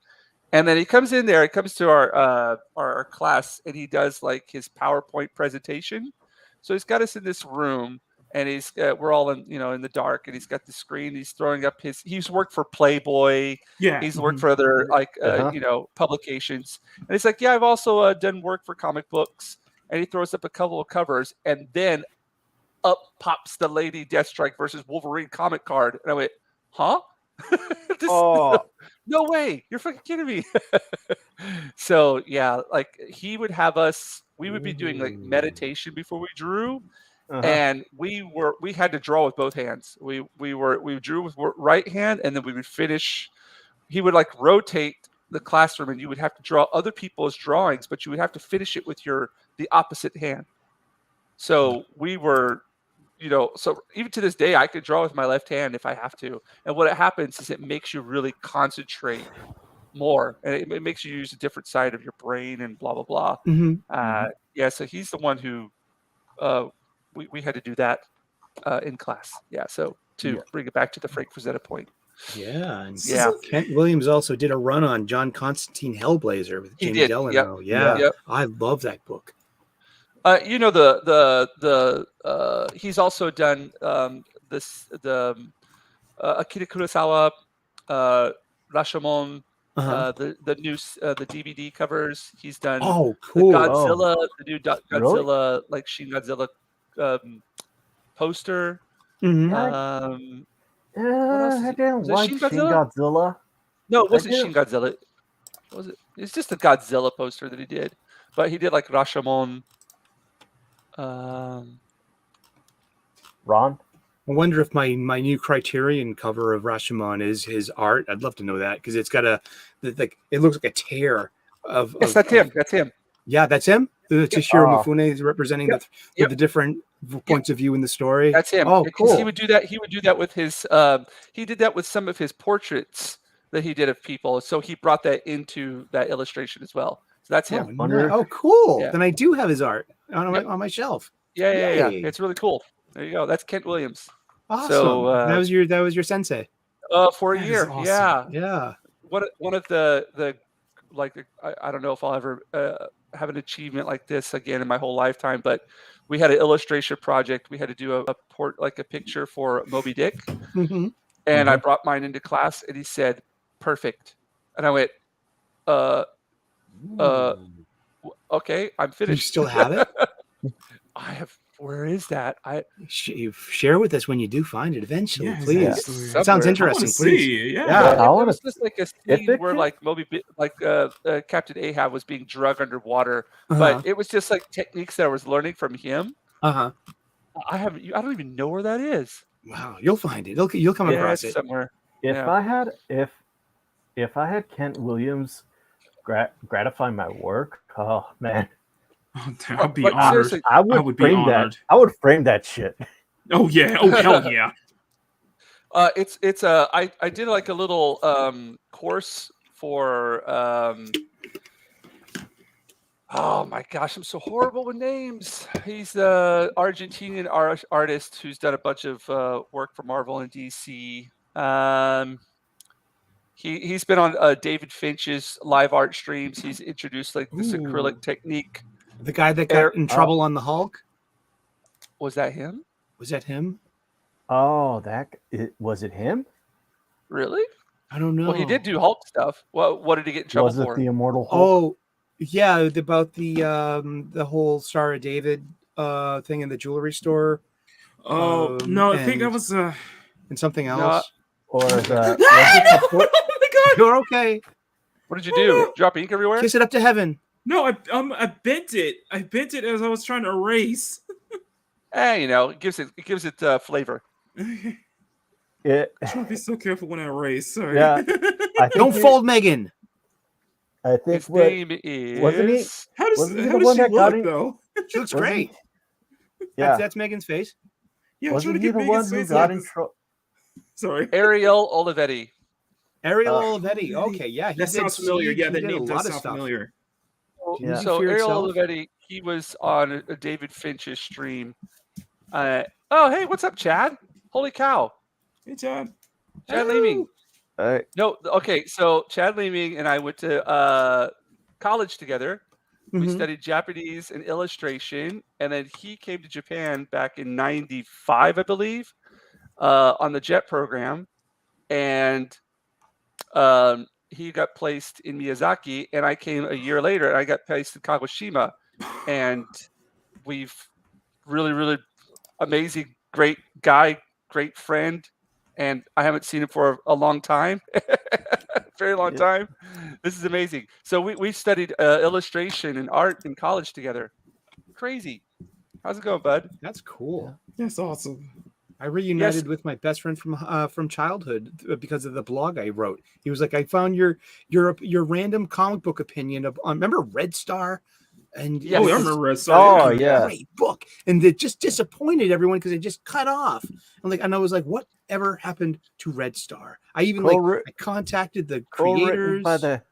And then he comes in there. He comes to our class, and he does his PowerPoint presentation. So he's got us in this room. And we're all in the dark, and he's got the screen. He's throwing up he's worked for Playboy. Yeah. He's worked for other publications. And he's like, yeah, I've also done work for comic books. And he throws up a couple of covers, and then up pops the Lady Deathstrike versus Wolverine comic card. And I went, huh? No way. You're fucking kidding me. So yeah, he would have us, we would be doing meditation before we drew. And we had to draw with both hands. We drew with right hand, and then we would finish. He would rotate the classroom, and you would have to draw other people's drawings, but you would have to finish it with the opposite hand. So we were, so even to this day, I could draw with my left hand if I have to. And what happens is it makes you really concentrate more, and it makes you use a different side of your brain and blah blah blah. Yeah, so he's the one who. We had to do that in class. Yeah, so to bring it back to the Frank Frazetta point. Yeah. And Kent Williams also did a run on John Constantine Hellblazer with Jamie Delano. Yeah. I love that book. He's also done Akira Kurosawa, Rashomon, the new the DVD covers. He's done Oh, the cool. Godzilla, the new Really? Godzilla, like Shin Godzilla poster. Mhm. What else is I it? didn't Was it like Shin Shin Godzilla? Godzilla. No, it wasn't do. Shin Godzilla. What was it? It's just a Godzilla poster that he did, but he did like Rashomon. Ron? I wonder if my new Criterion cover of Rashomon is his art. I'd love to know that because it's got like it looks like a tear of. Yes, that's him. That's him. Yeah, that's him. The Toshiro Mifune is representing Yep. the different points of view in the story. That's him. Oh, Because cool. he would do that. He would do that with his. He did that with some of his portraits that he did of people. So he brought that into that illustration as well. So that's him. Oh, cool. Yeah. Then I do have his art on Yep. my shelf. Yeah. Yay. It's really cool. There you go. That's Kent Williams. Awesome. So that was your sensei. For a That is year. awesome. Yeah. One of the like I don't know if I'll ever have an achievement like this again in my whole lifetime, but we had an illustration project. We had to do a picture for Moby Dick, and I brought mine into class, and he said, "Perfect," and I went, okay, I'm finished." You still have it? I have. Where is that? Share with us when you do find it eventually, Yeah, please. Yeah. That sounds Somewhere. interesting. Please. Yeah. There wanna- was just like a scene where like Captain Ahab was being drugged underwater, but it was just like techniques that I was learning from him. I don't even know where that is. Wow, you'll find it. You'll come across it somewhere. If Yeah. I had Kent Williams gratify my work, oh man, I'd be But honored. seriously, I would be frame that. honored. I would frame that shit. Oh yeah. Oh hell yeah. it's I did like a little course for oh my gosh, I'm so horrible with names. He's the Argentinian artist who's done a bunch of work for Marvel and DC. He's been on David Finch's live art streams. He's introduced like this acrylic technique. The guy that got in trouble on the Hulk? Was that him? Was that him? Oh, was it him? Really? I don't know. Well, he did do Hulk stuff. What did he get in trouble Was it for? the Immortal Hulk? Oh, yeah, about the whole Star of David thing in the jewelry store. Oh no, I think that was and something No. else. Or the Oh my god! You're okay. What did you do? Drop ink everywhere? Kiss it up to heaven. No, I bent it. I bent it as I was trying to erase. You know, it gives it flavor. I it, should be so careful when I erase. Sorry. Yeah. I think Don't fold Megan. I think His name is. wasn't he? How does Wasn't he how the does one she that got look in- though? She looks Wasn't great. Yeah. That's Megan's face. Yeah, I'm trying Wasn't to he get the one Megan's who face got on in this. trouble? Sorry. Ariel Olivetti. Ariel Uh, Olivetti. Okay, yeah. That sounds familiar. Yeah, that did a name lot does of sound stuff. familiar. Yeah. So Fear Ariel itself? Olivetti, he was on a David Finch's stream. Oh, hey, what's up, Chad? Holy cow. Hey, Chad. Chad Leeming. I- No, okay, so Chad Leeming and I went to college together. We Mhm. studied Japanese and illustration, and then he came to Japan back in '95, I believe, on the JET program, and he got placed in Miyazaki, and I came a year later, and I got placed in Kagoshima, and we've really, really amazing, great guy, great friend, and I haven't seen him for a long time, very long Yeah. time. This is amazing. So we studied illustration and art in college together. Crazy. How's it going, bud? That's cool. That's awesome. I reunited with my best friend from childhood because of the blog I wrote. He was like, "I found your random comic book opinion of remember Red Star." And Yes. Oh, I it was remember Red Star. Oh, a yeah. great book, and it just disappointed everyone because it just cut off. And I was like, "Whatever happened to Red Star?" I even Co-writ- I contacted the co-written creators. by the.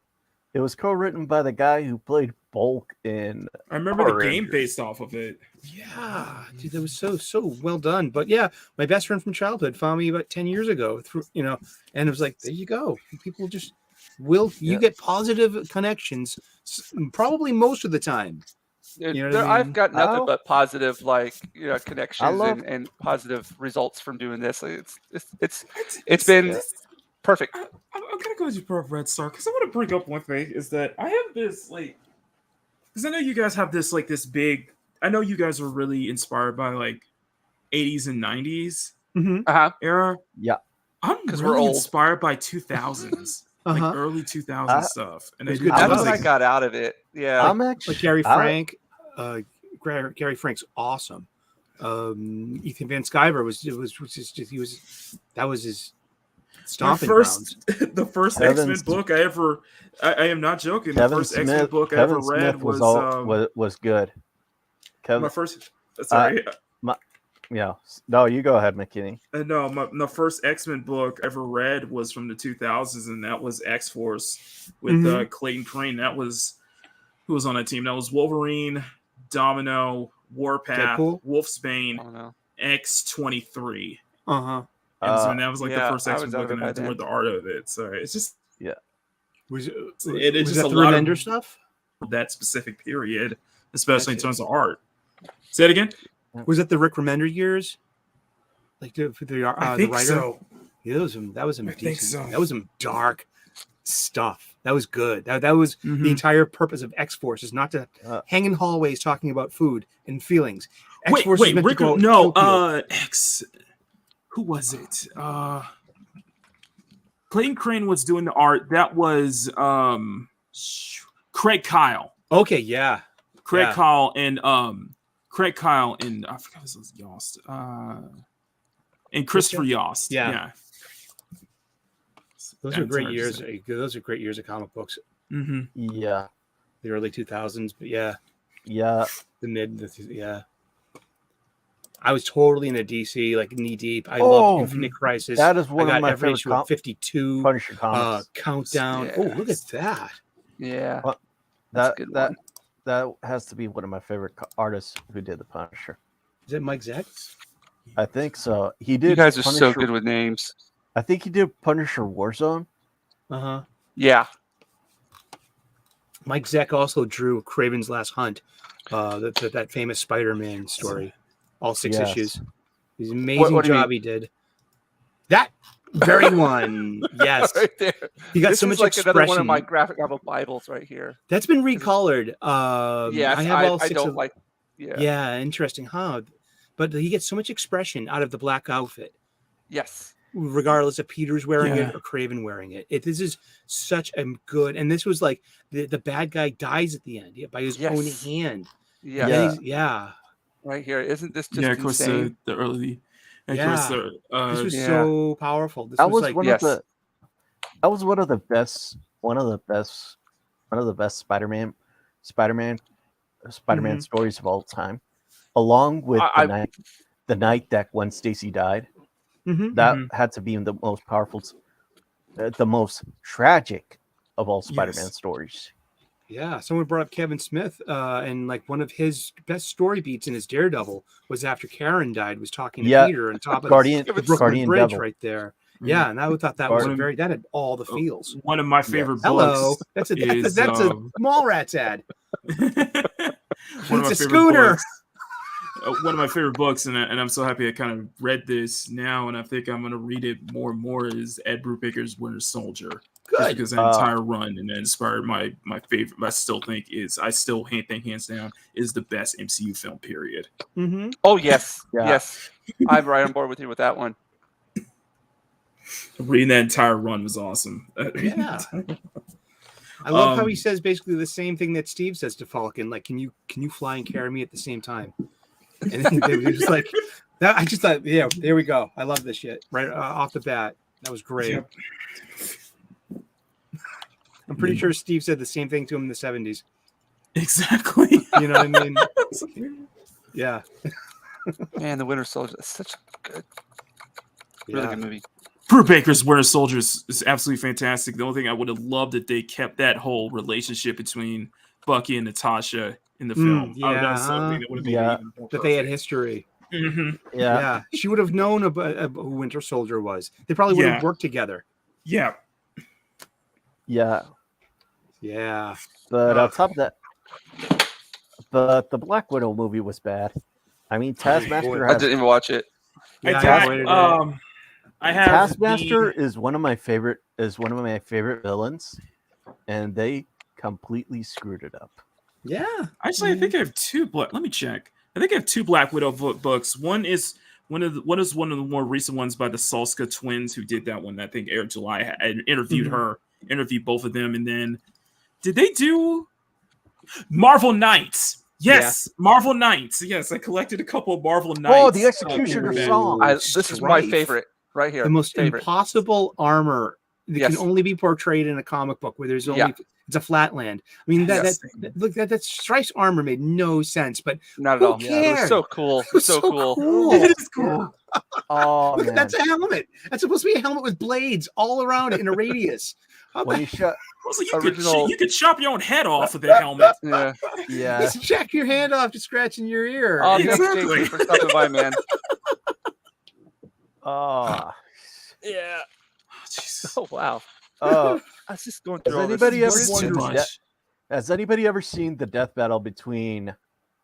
It was co-written by the guy who played Bulk in. I remember Power the game Rangers. based off of it. Yeah, dude, that was so well done. But yeah, my best friend from childhood found me about 10 years ago through, and it was like, there you go. People just you Yeah. get positive connections probably most of the time. You know what I I've mean? got nothing Oh. but positive, like, connections love- and positive results from doing this. Like, it's been perfect. I'm gonna go to Pro Red Star because I want to bring up one thing is that I have this because I know you guys have this this big. I know you guys are really inspired by 80s and 90s era. Yeah. I'm 'Cause we're really old. inspired by 2000s, early 2000s stuff, and It's I good do That's stuff. what I got out of it. Yeah. I'm actually Like Gary Frank. Gary Frank's awesome. Ethan Van Sciver was that was his My stomping first, grounds. the first Kevin X-Men book I ever. I am not joking. The Kevin first X-Men Smith. book I Kevin ever read Smith was was good. Kevin, my first. Sorry. yeah. No, you go ahead, McKinney. No, my first X-Men book I ever read was from the 2000s, and that was X-Force with Clayton Crane. That was who was on that team. That was Wolverine, Domino, Warpath, Deadpool? Wolfsbane, I don't know. X-23. Uh-huh. And that was the Yeah, first I X-Men was out book, of it and by I adored then. the art of it. So it's just Was it's was just that a the lot Remender of stuff? that specific period, especially in Gotcha. terms of art. Say it again. Was that the Rick Remender years? Like the I the think writer? so. Yeah, that was some I think decent. so. That was some dark stuff. That was good. That was Mhm. the entire purpose of X-Force is not to hang in hallways talking about food and feelings. X-Force is meant to Rick, go out and no, kill people. X. Who was it? Clayton Crane was doing the art. That was Craig Kyle. Okay, yeah. Craig Yeah. Kyle and I forgot his name, Yost. And Christopher Yost. Yeah. Yeah. Those That are great entire years. design. Those are great years of comic books. Mm-hmm. Yeah. The early 2000s, but yeah, Yeah. yeah. I was totally in a DC, like knee deep. I loved Infinite Crisis. That is one I of got my every favorite issue of 52. Punisher comics. Countdown. Yes. Oh, look at that. Yeah. Well, That's a good one. that has to be one of my favorite artists who did the Punisher. Is it Mike Zeck? I think so. He did. You guys are so Punisher- good with names. I think he did Punisher Warzone. Uh-huh. Yeah. Mike Zeck also drew Kraven's Last Hunt, that famous Spider-Man story, all 6 Yes. issues. He's an amazing what do you job he did. That very one, yes. Right there. He got This so is much like expression. another one of my graphic novel Bibles right here. That's been recolored. Yes, I have all I 6 don't of. like. Yeah. Yeah, interesting, huh? But he gets so much expression out of the black outfit, Yes. regardless if Peter's wearing Yeah. it or Kraven wearing it. This is such a good, and this was like the bad guy dies at the end by his own Yes. hand. Yeah. And then yeah. Right here. Isn't this just Yeah, of course, insane? the early. Of Yeah. course, This was Yeah. so powerful. This That was was like one yes. of the. That was one of the best Spider-Man Mhm. stories of all time, along with the night that Gwen Stacy died. Mhm. That Mhm. had to be the most powerful, the most tragic of all Spider-Man stories. Yeah, someone brought up Kevin Smith, and like one of his best story beats in his Daredevil was after Karen died, was talking to Yeah, Peter on top of Guardian, the Brooklyn Guardian Bridge Devil. right there. Mhm. Yeah, and I thought that was Guardian- that had all the feels. One of my favorite Hello, books. that's a is, Mallrats ad. one of It's my a favorite schooner. books. One of my favorite books, and I'm so happy I kind of read this now, and I think I'm going to read it more and more, is Ed Brubaker's Winter Soldier. Just Good. because that entire run and that inspired my favorite, I still think hands down is the best MCU film, period. Mm-hmm. Oh yes. Yeah. Yes. I'm right on board with you with that one. Reading that entire run was awesome. Yeah. I love how he Um, says basically the same thing that Steve says to Falcon, like, can you fly and carry me at the same time? And then he was just like, that. I just thought, yeah, there we go. I love this shit right off the bat. That was great. Yep. I'm pretty sure Steve said the same thing to him in the 70s. Exactly. You know what I mean? Yeah. Man, the Winter Soldier is such a good, really Yeah. good movie. Brubaker's Winter Soldier is absolutely fantastic. The only thing I would have loved that they kept that whole relationship between Bucky and Natasha in the film. That was something that would have made it even more That they had perfect. history. Mhm. Yeah. She would have known who Winter Soldier was. They probably would have Yeah. worked together. Yeah. Yeah, Yeah. but on top of that, But the Black Widow movie was bad. I mean, Taskmaster I has didn't even watch it. I have Taskmaster is one of my favorite villains, and they completely screwed it up. Yeah. Actually, I think I have two. Let me check. I think I have two Black Widow books. One is one of the more recent ones by the Salska twins who did that one. That I think aired July. I interviewed interviewed both of them, and then did they do Marvel Knights? Yes, Marvel Knights. Yes, I collected a couple of Marvel Knights. Oh, the Executioner song. This is my favorite right here. The most favorite. impossible armor that can only be portrayed in a comic book where there's only it's a flatland. I mean that Strife's armor made no sense, but not at all. Cares? Yeah, it was so cool. It was so cool. It is cool. Oh, man. That's a helmet. That's supposed to be a helmet with blades all around it in a radius. When you shut you could chop your own head off with that helmet. Yeah. Just check your hand off to scratching your ear. Oh, exactly. For stopping by, man. Oh. Yeah. Oh wow. Oh, I was just going through. Has anybody ever seen the death battle between?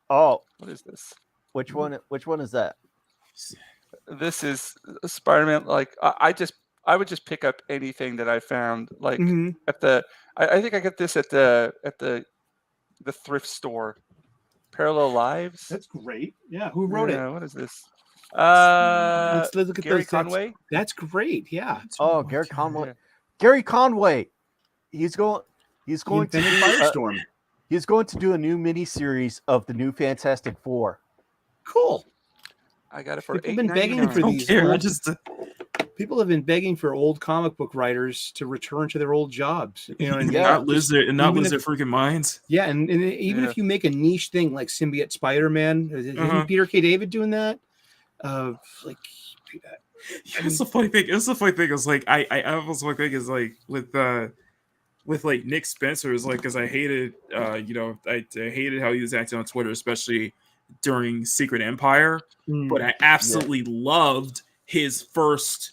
Oh, what is this? Which one? Which one is that? This is Spider-Man. Like I would just pick up anything that I found. Like at the, I think I got this at the thrift store. Parallel Lives. That's great. Yeah. Who wrote it? What is this? Let's look at Gary those. Conway. That's great. Yeah. Oh, Gary Conway. Gary Conway. He's going to Firestorm. He's going to do a new miniseries of the new Fantastic Four. Cool. I got it for People have been begging for these. People have been begging for old comic book writers to return to their old jobs. You know, and not lose their freaking minds. Yeah, and even if you make a niche thing like Symbiote Spider-Man, isn't Peter K. David doing that? It's the funny thing. It's the funny thing. Is like I also think is like with like Nick Spencer is like because I hated I hated how he was acting on Twitter, especially during Secret Empire. But I absolutely loved his first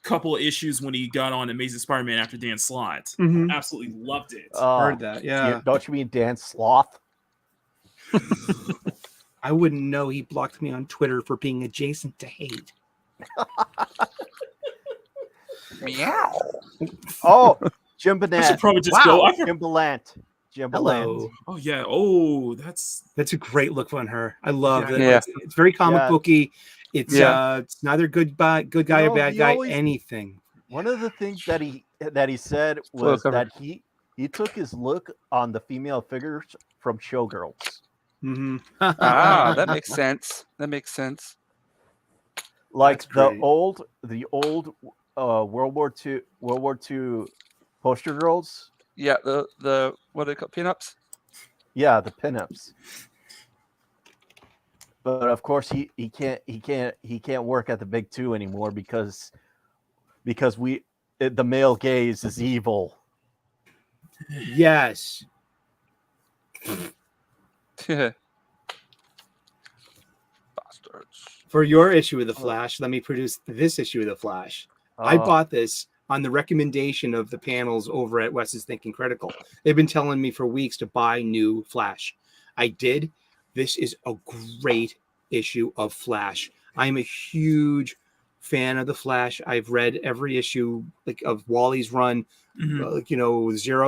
couple of issues when he got on Amazing Spider-Man after Dan Slott. Absolutely loved it. Heard that. Yeah. Don't you mean Dan Sloth? I wouldn't know. He blocked me on Twitter for being adjacent to hate. Meow. Oh, Jim Belant. I should probably just go. Jim Belant. Hello. Oh yeah. Oh, that's a great look on her. I love it. Yeah. It's very comic booky. It's it's neither good guy or bad guy. Anything. One of the things that he said was that he took his look on the female figures from Showgirls. That makes sense. That makes sense. Like the old World War II poster girls. Yeah, the what are they called? Pinups? Yeah, the pinups. But of course he can't work at the big two anymore because the male gaze is evil. Yes. Bastards. For your issue of the Flash, let me produce this issue of the Flash. I bought this on the recommendation of the panels over at Wes's Thinking Critical. They've been telling me for weeks to buy new Flash. I did. This is a great issue of Flash. I'm a huge fan of the Flash. I've read every issue of Wally's run, 0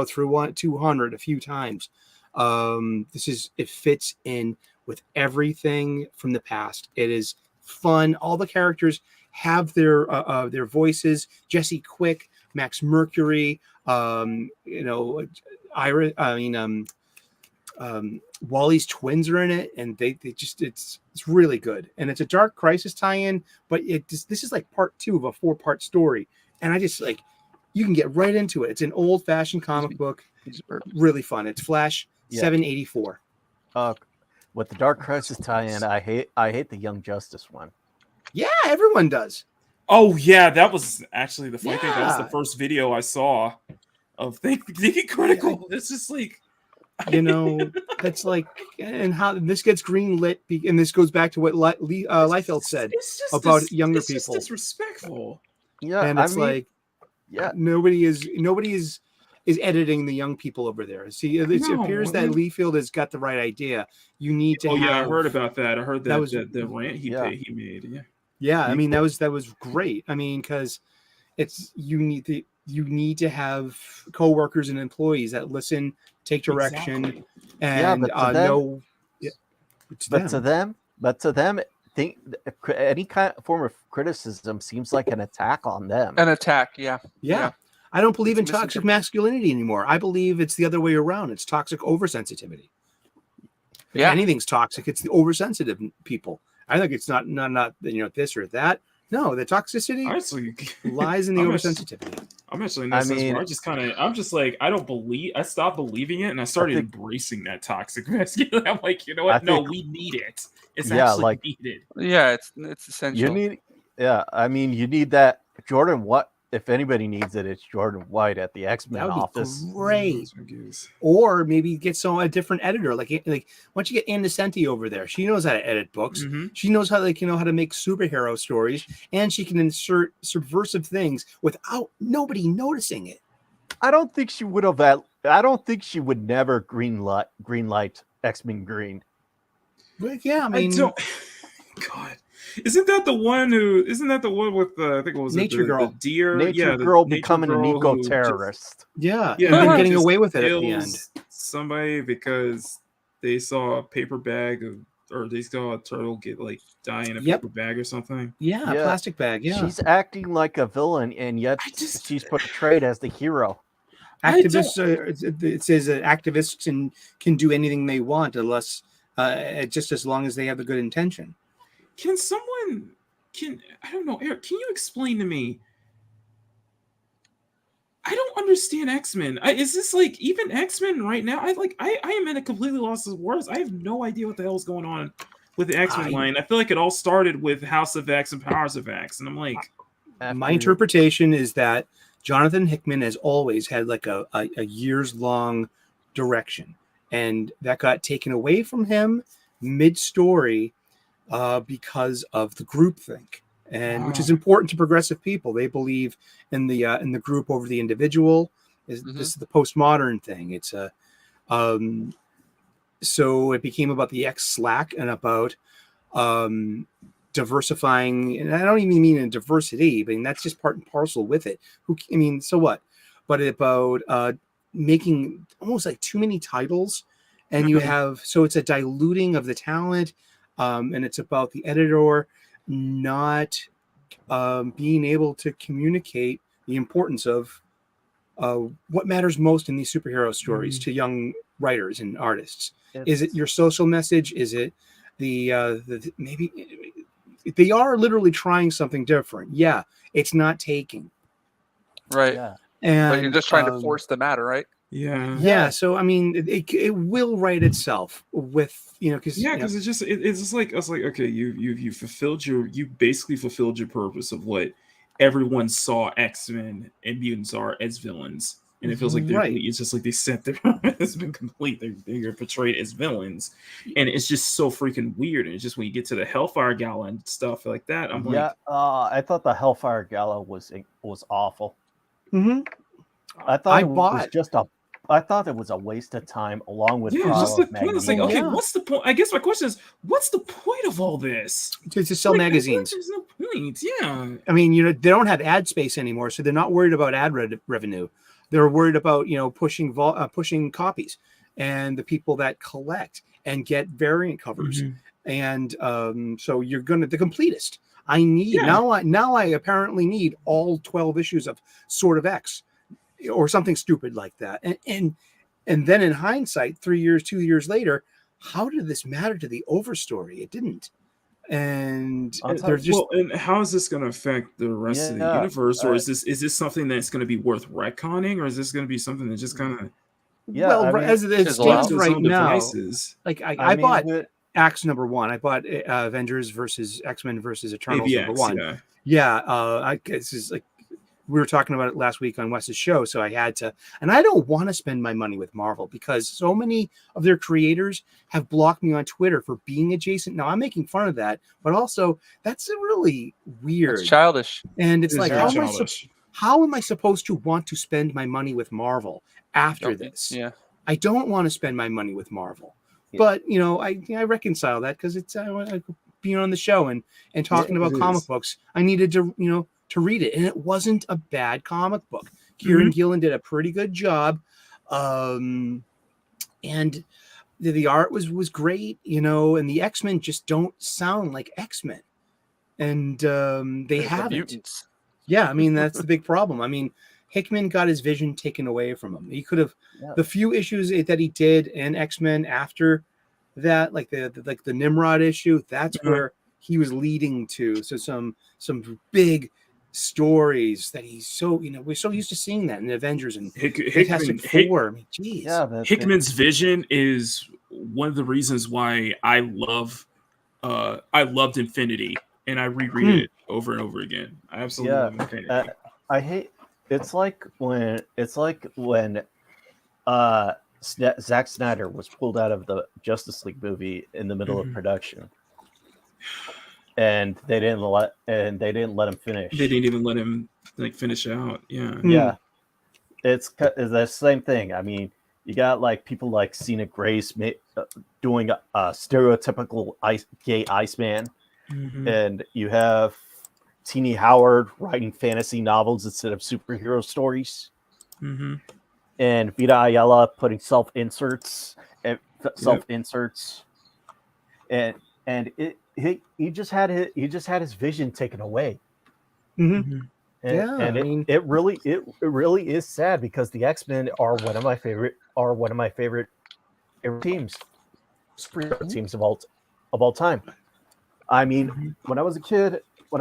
through 200 a few times. It fits in with everything from the past. It is fun. All the characters have their voices. Jesse Quick, Max Mercury, Wally's twins are in it, and they just it's really good. And it's a Dark Crisis tie-in, but this is like part 2 of a 4-part story, and I just you can get right into it. It's an old-fashioned comic book, really fun. It's Flash 784. With the Dark Crisis tie-in, I hate the Young Justice one. Yeah, everyone does. Oh yeah, that was actually the funny thing. That was the first video I saw of Thinking Critical. It's just that's and how this gets greenlit, and this goes back to what Liefeld said about younger people. It's disrespectful. Yeah, and it's nobody is is editing the young people over there. See, it appears that Liefeld has got the right idea. You need to. Oh yeah, I heard about that. I heard that was the rant he made. Yeah. Yeah, I mean that was great. I mean, because you need to have coworkers and employees that listen, take direction, and know. Yeah, but to them, any kind of form of criticism seems like an attack on them. An attack, yeah. I don't believe in toxic masculinity anymore. I believe it's the other way around. It's toxic oversensitivity. If anything's toxic, it's the oversensitive people. I think it's not this or that. No, the toxicity lies in the oversensitivity. I'm actually in that sense where I'm just like, I stopped believing it and I started embracing that toxic masculinity. I'm like, you know what? We need it. It's actually needed. Yeah, it's essential. You need that. Jordan, if anybody needs it, it's Jordan White at the X-Men office. Great. Or maybe get a different editor. Like once you get ANTE Steam over there, she knows how to edit books. Mm-hmm. She knows how how to make superhero stories, and she can insert subversive things without nobody noticing it. I don't think she would have. I don't think she would never green light X-Men Green. But yeah, I mean, God. Isn't that the one with I think what was Nature Girl? The deer, Nature Girl becoming an eco-terrorist. And getting away with it at the end. Somebody because they saw a paper bag or they saw a turtle die in a paper bag or something. Yeah, a plastic bag. Yeah, she's acting like a villain, and yet she's portrayed as the hero. Activists. It says that activists can do anything they want unless just as long as they have the good intention. I don't know, Eric, can you explain to me? I don't understand X-Men. Is this even X-Men right now? I am in a completely lost words. I have no idea what the hell is going on with the X-Men line. I feel like it all started with House of X and Powers of X, and I'm like, my interpretation is that Jonathan Hickman has always had a years-long direction, and that got taken away from him mid-story. Because of the groupthink, and which is important to progressive people. They believe in the group over the individual. This is the postmodern thing. It's so it became about the X-Slack and about diversifying. And I don't even mean in diversity, but that's just part and parcel with it. So what? But about making almost too many titles, and you have it's a diluting of the talent. And it's about the editor not being able to communicate the importance of what matters most in these superhero stories to young writers and artists. Is it your social message? Is it the maybe they are literally trying something different? Yeah, it's not taking. Right. Yeah. And you're just trying to force the matter, right? Yeah. So I mean, it will write itself with because it's just like okay, you basically fulfilled your purpose of what everyone saw X-Men and mutants are as villains, and it feels like it's just like they set their it's been complete. They're portrayed as villains, and it's just so freaking weird. And it's just when you get to the Hellfire Gala and stuff like that, I'm I thought the Hellfire Gala was awful. Mm-hmm. I thought it was a waste of time, along with what's the point? I guess my question is, what's the point of all this? To sell magazines. There's no point. Yeah. I mean, they don't have ad space anymore, so they're not worried about ad revenue. They're worried about pushing copies and the people that collect and get variant covers. And so you're the completist. I need now. I apparently need all 12 issues of Sword of X. Or something stupid like that, and then in hindsight, 2 years later, how did this matter to the overstory? It didn't, and they're just. Well, and how is this going to affect the rest of the universe, or is this something that's going to be worth retconning, or is this going to be something that just kind of? As it stands right now, I bought Axe #1. I bought Avengers versus X-Men versus Eternals #1. This is we were talking about it last week on Wes's show, so I had to, and I don't want to spend my money with Marvel because so many of their creators have blocked me on Twitter for being adjacent. Now I'm making fun of that, but also that's really weird. It's childish. And it's how am I supposed to want to spend my money with Marvel after this. Yeah. I don't want to spend my money with Marvel. Yeah. But, I reconcile that because it's being on the show and talking about comic books. I needed to, to read it. And it wasn't a bad comic book. Kieran Gillen did a pretty good job. And the art was great, and the X-Men just don't sound like X-Men. And they haven't. Mutants. Yeah, I mean, that's the big problem. I mean, Hickman got his vision taken away from him. He could have the few issues that he did in X-Men after that, like the Nimrod issue, that's where he was leading to. So some big stories that he's so, we're so used to seeing that in Avengers and Fantastic Four. I mean, geez. Yeah, Hickman's vision is one of the reasons why I loved Infinity, and I reread it over and over again. I absolutely love Infinity. I hate. It's like when Zack Snyder was pulled out of the Justice League movie in the middle of production, and they didn't let him finish. They didn't even let him finish out. Yeah. Yeah, it's the same thing. I mean, you got people like Cena Grace doing a stereotypical gay Iceman, and you have Teenie Howard writing fantasy novels instead of superhero stories, and Vita Ayala putting self inserts, and he just had his vision taken away. It really is sad because the X-Men are one of my favorite teams, superhero teams of all time. I mean, when I was a kid, I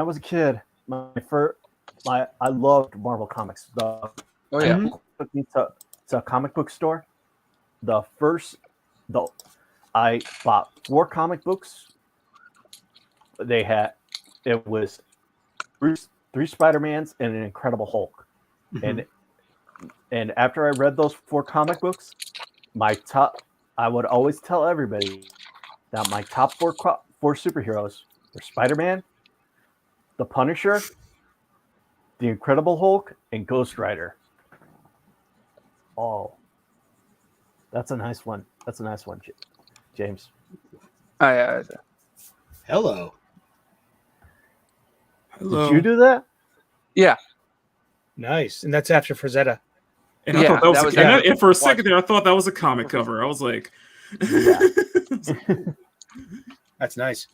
loved Marvel Comics. Took me to a comic book store. I bought 4 comic books. It was 3 Spider-Mans and an Incredible Hulk. And after I read those 4 comic books, I would always tell everybody that my top 4 superheroes were Spider-Man, the Punisher, the Incredible Hulk, and Ghost Rider. Oh, that's a nice one. James. Hello. Did you do that? Yeah. Nice. And that's after Frazetta. And I thought that was and for a second there, I thought that was a comic cover. I was like, that's nice.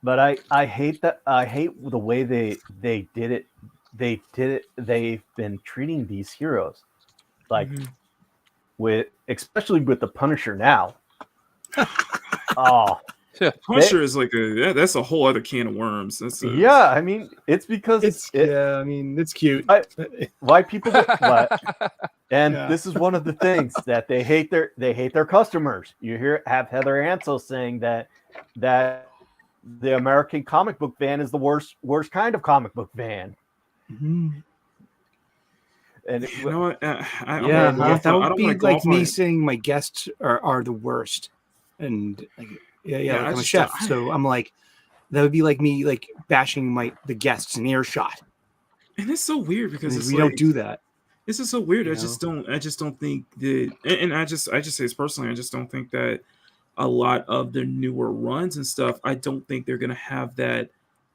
But I hate that. I hate the way they did it. They've been treating these heroes especially with the Punisher now. Punisher is that's a whole other can of worms. I mean, it's because it's cute. Why people this is one of the things that they hate their customers. You have Heather Ansel saying that the American comic book fan is the worst kind of comic book fan. And you know what? That would be like me saying my guests are the worst. And I'm a chef, so I'm like, that would be like me bashing the guests in earshot. And it's so weird because we don't do that. This is so weird. I just don't think that, and I just say this personally. I just don't think that a lot of the newer runs and stuff, I don't think they're gonna have that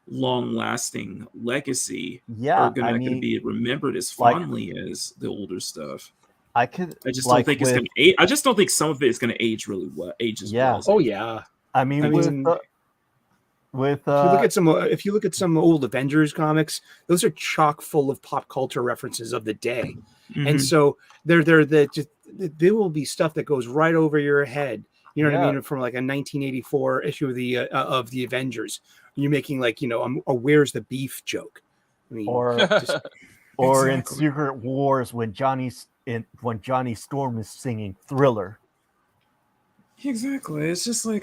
long-lasting legacy. Yeah, are gonna be remembered as fondly as the older stuff. I just don't think it's gonna age. I just don't think some of it is gonna age really well. Well. Oh yeah. I mean, if you look at some old Avengers comics, those are chock full of pop culture references of the day, and so there will be stuff that goes right over your head. You know what I mean? From like a 1984 issue of the Avengers, you're making a "Where's the beef" joke. I mean, or in Secret Wars when Johnny Storm is singing Thriller. Exactly. It's just I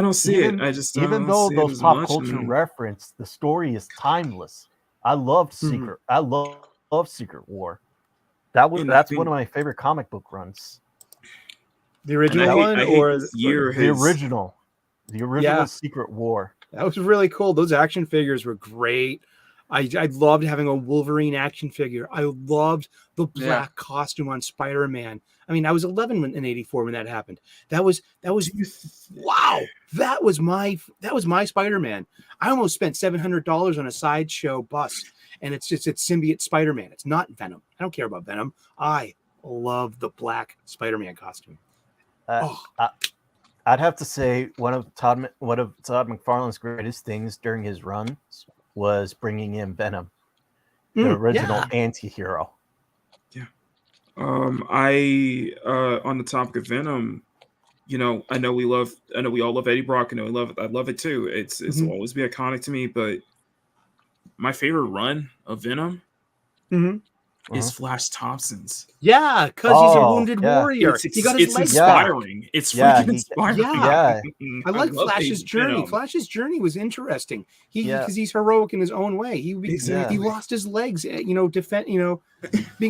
don't see it. Even though those pop culture reference, the story is timeless. I loved Secret. I love Secret War. That's one of my favorite comic book runs. The original one, or the original Secret War. That was really cool. Those action figures were great. I loved having a Wolverine action figure. I loved the black costume on Spider-Man. I mean, I was 11 in '84 when that happened. That was wow. That was my Spider-Man. I almost spent $700 on a sideshow bus, and it's symbiote Spider-Man. It's not Venom. I don't care about Venom. I love the black Spider-Man costume. I'd have to say one of Todd McFarlane's greatest things during his run was bringing in Venom, the original anti-hero. Yeah. I on the topic of Venom, I know we all love Eddie Brock. I love it too. It's will always be iconic to me. But my favorite run of Venom is Flash Thompson's. Yeah, because he's a wounded warrior. He got his legs inspiring. back. It's freaking inspiring. Yeah. I like Flash's journey. Venom. Flash's journey was interesting. Because he's heroic in his own way. He lost his legs. Being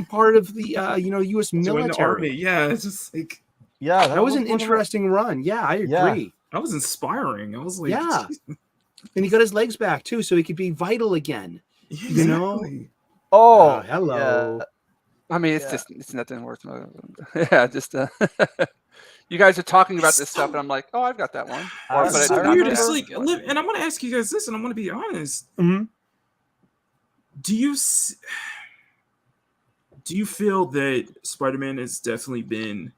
part of the U.S. military. The army. Yeah, it's just like that was an interesting run. Yeah, I agree. Yeah. That was inspiring. I was like, and he got his legs back too, so he could be vital again. Yeah, exactly. Oh, hello. Yeah. I mean, it's nothing worth. Yeah, just you guys are talking about this stuff, and I'm like, oh, I've got that one. It's so weird. It's like, and I'm going to ask you guys this, and I'm going to be honest. Do you feel that Spider-Man has definitely been,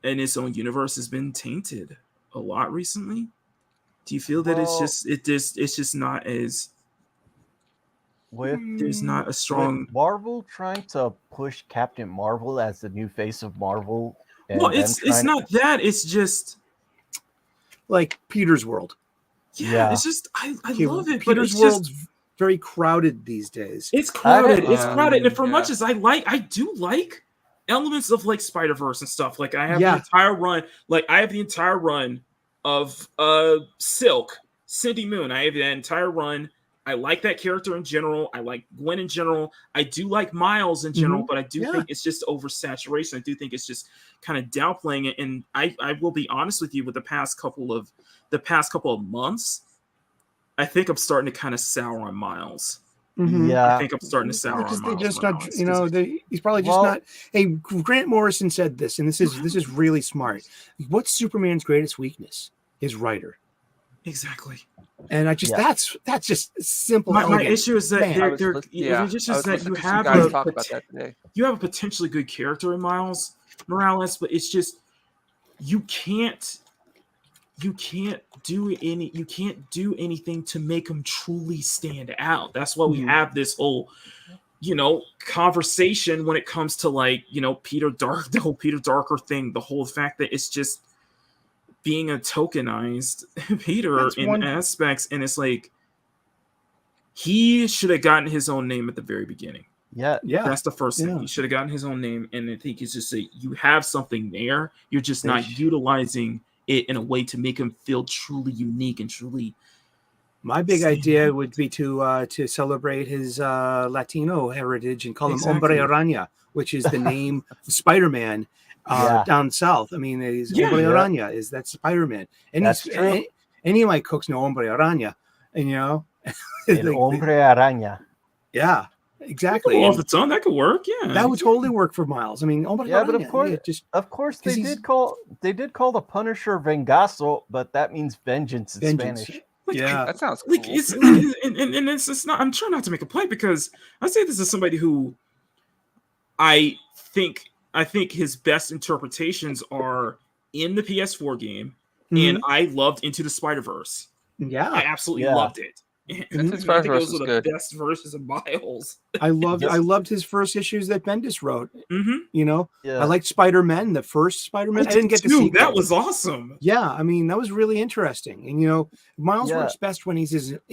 in its own universe, has been tainted a lot recently? Do you feel that it's just not as there's not a strong Marvel trying to push Captain Marvel as the new face of Marvel? Well, it's not that. It's just like Peter's World. Yeah. It's just I love it. Peter's World's very crowded these days. It's crowded. It's crowded. And for much as I do like elements of like Spider-Verse and stuff. Like I have the entire run. Like I have the entire run of Silk, Cindy Moon. I have that entire run. I like that character in general. I like Gwen in general. I do like Miles in general, but I do think it's just oversaturation. I do think it's just kind of downplaying it. And I will be honest with you, with the past couple of months, I think I'm starting to kind of sour on Miles. Yeah, I think I'm starting to sour on Miles. Just not, he's probably just not. Hey, Grant Morrison said this, and this is really smart. What's Superman's greatest weakness? His writer. Exactly. And I just that's just simple. My issue is that you have a potentially good character in Miles Morales, but it's just you can't do anything to make him truly stand out. That's why we have this whole conversation when it comes to like the whole Peter Darker thing, the whole fact that it's just being a tokenized Peter aspects, and it's like he should have gotten his own name at the very beginning. Yeah. That's the first thing. He should have gotten his own name, and I think it's just you have something there. You're just not utilizing it in a way to make him feel truly unique and truly. My big idea would be to celebrate his Latino heritage and call him Hombre Araña, which is the name of Spider-Man. Down south. I mean, Hombre Araña is that Spider-Man, and that's true. Any of my cooks know Hombre Araña, and Hombre Araña. Yeah, exactly. Off the tongue, that could work. Yeah, that would totally work for Miles. I mean, Hombre Araña, but of course, they did call the Punisher Vengazo, but that means vengeance in Spanish. That sounds cool. Like it's not. I'm trying not to make a point because I say this as somebody who I think his best interpretations are in the PS4 game, and I loved Into the Spider-Verse. Yeah, I absolutely loved it. Into the Spider-Verse was good. The best verses of Miles. I loved his first issues that Bendis wrote. I liked Spider-Man, the first Spider-Man. I didn't get to see that. Was awesome. Yeah, I mean that was really interesting. And Miles works best when he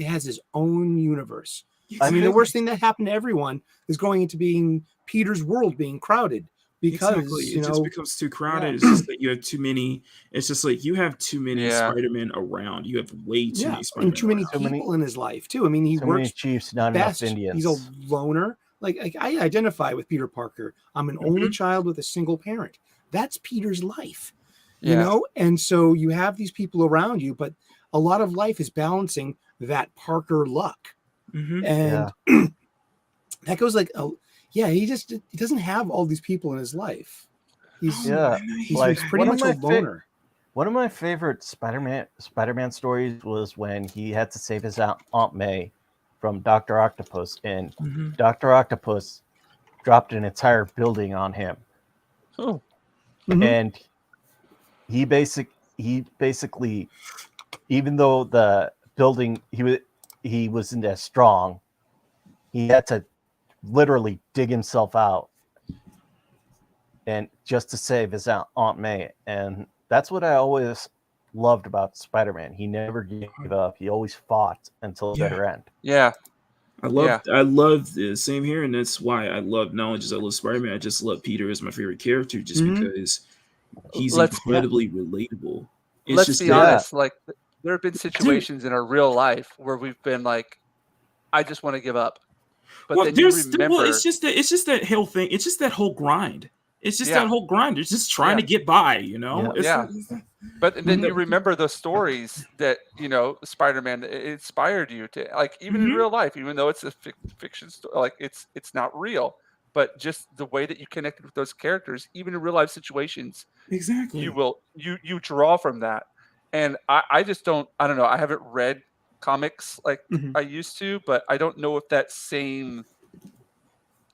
has his own universe. Exactly. I mean, the worst thing that happened to everyone is going into being Peter's world being crowded. Because it just becomes too crowded. It's just that you have too many. It's just like you have too many Spider-Men around. You have way too many Spider-Men. And too many people in his life too. I mean, he works Chiefs, not best. Enough Indians. He's a loner. Like I identify with Peter Parker. I'm an only child with a single parent. That's Peter's life. And so you have these people around you, but a lot of life is balancing that Parker luck. And that goes like, oh yeah, he doesn't have all these people in his life. He's pretty much a loner. One of my favorite Spider-Man stories was when he had to save his Aunt May from Dr. Octopus, and Dr. Octopus dropped an entire building on him. Oh. And he basically, even though the building he wasn't as strong, he had to literally dig himself out, and just to save his Aunt May. And that's what I always loved about Spider-Man. He never gave up. He always fought until the bitter end. Yeah. I love the same here, and that's why I love not only just I love Spider-Man, I just love Peter as my favorite character, just because he's incredibly relatable. Let's be honest, like there have been situations in our real life where we've been like, I just want to give up. But then you remember, it's just that whole thing. It's just that whole grind. It's just that whole grind. It's just trying to get by, you know? But then you remember the stories that, you know, Spider-Man inspired you to, like, even in real life, even though it's a fiction story, like it's not real, but just the way that you connected with those characters, even in real life situations, you draw from that. And I just don't know. I haven't read comics like I used to, but I don't know if that same,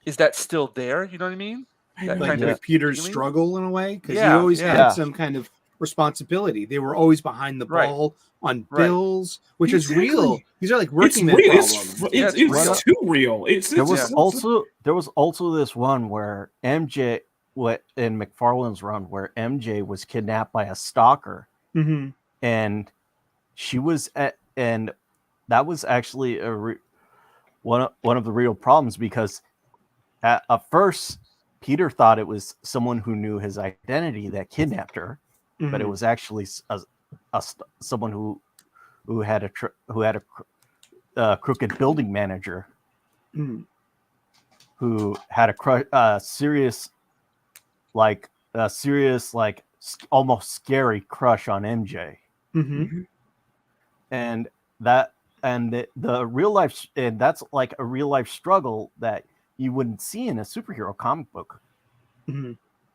is that still there? You know what I mean? That like Peter's feeling? struggle in a way, because he always had some kind of responsibility. They were always behind the ball on bills, which is real. These are like working man problems. It's too real. There was also this one where MJ, in McFarlane's run, where MJ was kidnapped by a stalker, and she was and that was actually one of the real problems, because at first Peter thought it was someone who knew his identity that kidnapped her, but it was actually someone who had a crooked building manager who had a serious almost scary crush on MJ. And the real life, and that's like a real life struggle that you wouldn't see in a superhero comic book.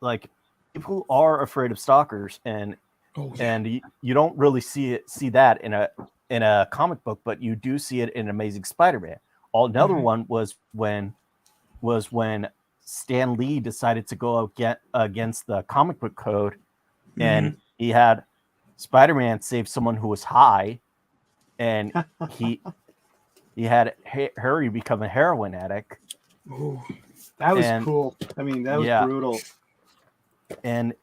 Like, people are afraid of stalkers, and you don't really see that in a comic book, but you do see it in Amazing Spider-Man. Another one was when Stan Lee decided to go against the comic book code, and he had Spider-Man save someone who was high, and he had Harry become a heroin addict. Oh, that was cool. I mean, that was brutal. And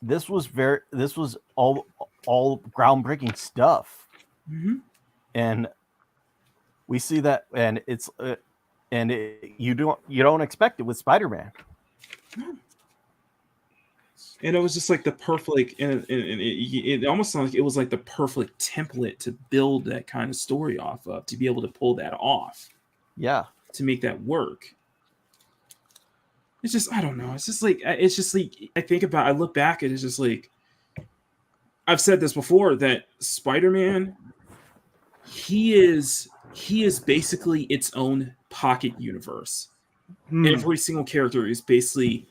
this was all groundbreaking stuff. And we see that, and it's you don't expect it with Spider-Man. And it was just like the perfect, and it almost sounded like it was like the perfect template to build that kind of story off of, to be able to pull that off. Yeah. To make that work. It's just, I don't know. It's just like I look back and it's just like, I've said this before, that Spider-Man, he is basically its own pocket universe. Every single character is basically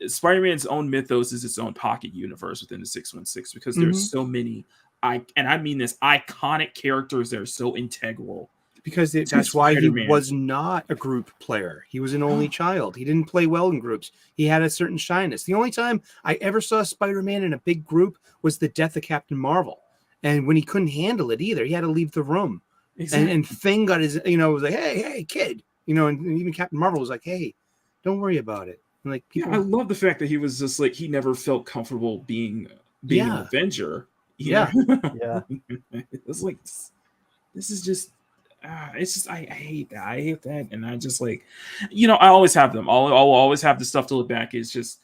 Spider-Man's own mythos is its own pocket universe within the 616, because there's so many, and I mean this, iconic characters that are so integral. Because that's why he was not a group player. He was an only child. He didn't play well in groups. He had a certain shyness. The only time I ever saw Spider-Man in a big group was the death of Captain Marvel. And when he couldn't handle it either, he had to leave the room. Exactly. And Thing got his, was like, hey, kid. And even Captain Marvel was like, hey, don't worry about it. And like, people... I love the fact that he was just like, he never felt comfortable being an Avenger. Yeah. It's like, this is just, it's just, I hate that. And I just like, I always have them. I'll always have the stuff to look back. It's just,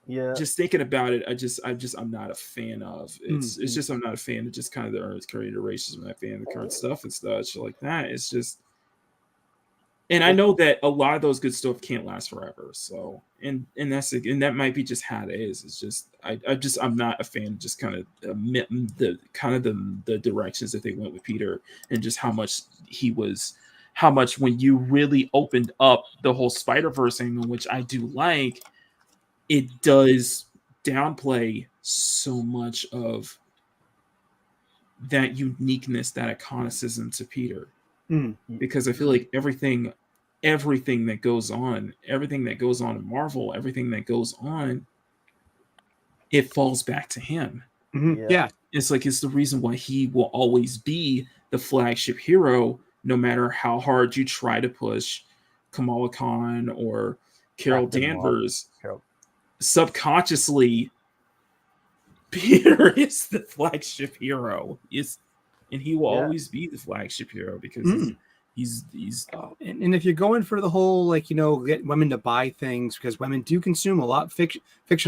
just thinking about it. I'm not a fan of it's just, I'm not a fan of just kind of the current racism. I'm not a fan of the current stuff and stuff, shit like that. It's just, And I know that a lot of those good stuff can't last forever. So, and that might be just how it is. It's just I'm not a fan of just kind of the directions that they went with Peter, and just how much when you really opened up the whole Spider-Verse angle, which I do like, it does downplay so much of that uniqueness, that iconicism to Peter. Because I feel like everything that goes on in Marvel, everything that goes on, it falls back to him. Yeah. It's the reason why he will always be the flagship hero, no matter how hard you try to push Kamala Khan or Carol Danvers. Subconsciously, Peter is the flagship hero. And he will always be the flagship hero because he's and if you're going for the whole get women to buy things, because women do consume a lot fiction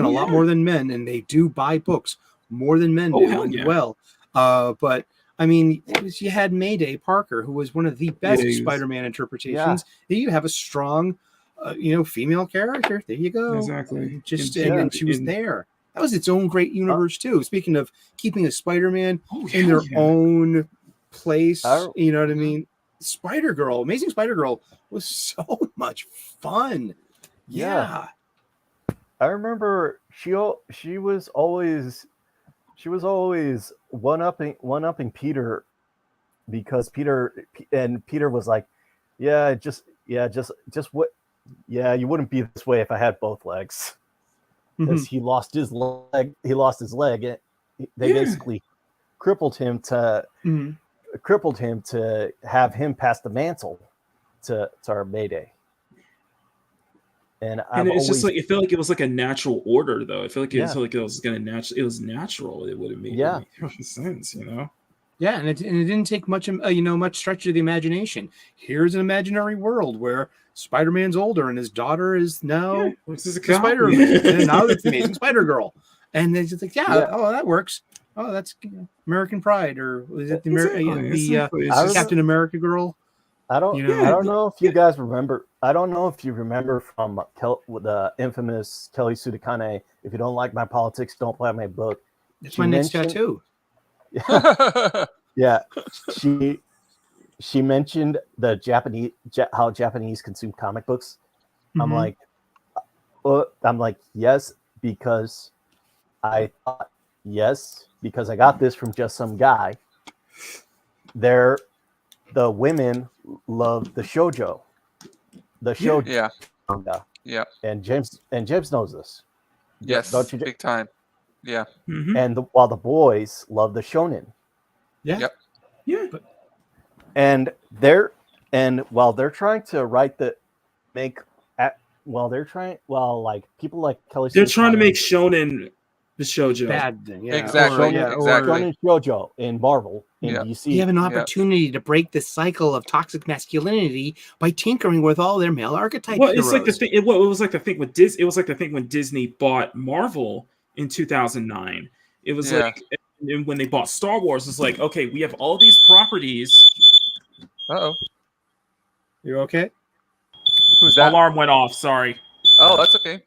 a lot more than men, and they do buy books more than men do as well. But I mean, you had Mayday Parker, who was one of the best Spider-Man interpretations. You have a strong female character. There you go. Exactly. And she was there. That was its own great universe too. Speaking of keeping a Spider-Man in their own place, you know what I mean? Spider-Girl, Amazing Spider-Girl was so much fun. Yeah. I remember she was always one-upping Peter, because Peter was like, just what, you wouldn't be this way if I had both legs. Because he lost his leg. They basically crippled him to have him pass the mantle to our Mayday. And it's just like, it felt like it was like a natural order, though. I feel like it was going to natural. It was natural. It would have made sense, Yeah, and it didn't take much stretch of the imagination. Here's an imaginary world where Spider-Man's older and his daughter is now Spider-Man, and now it's Amazing Spider-Girl, and then it's like, oh, that works. Oh, that's American Pride, or was it the Captain America girl? I don't know if you guys remember. I don't know if you remember from the infamous Kelly Sue DeConnick, "If you don't like my politics, don't buy my book." It's my next tattoo. Yeah, she mentioned the how Japanese consume comic books. I'm like, yes, because I got this from just some guy. The women love the shoujo, manga. Yeah. And James knows this. Yes, don't you? Big time. Yeah. And while the boys love the shonen. Yeah. Yep. Yeah. While they're trying to people like Kelly, they're trying to make shonen the shoujo. Bad thing. Yeah. Exactly. Shonen shoujo in Marvel in DC. You have an opportunity to break the cycle of toxic masculinity by tinkering with all their male archetypes. Well, it's like the thing. It was like the thing with Disney. It was like the thing when Disney bought Marvel in 2009. It was like, and when they bought Star Wars, it's like, okay, we have all these properties. Uh-oh. You okay? Who's that? Alarm went off. Sorry. Oh, that's okay.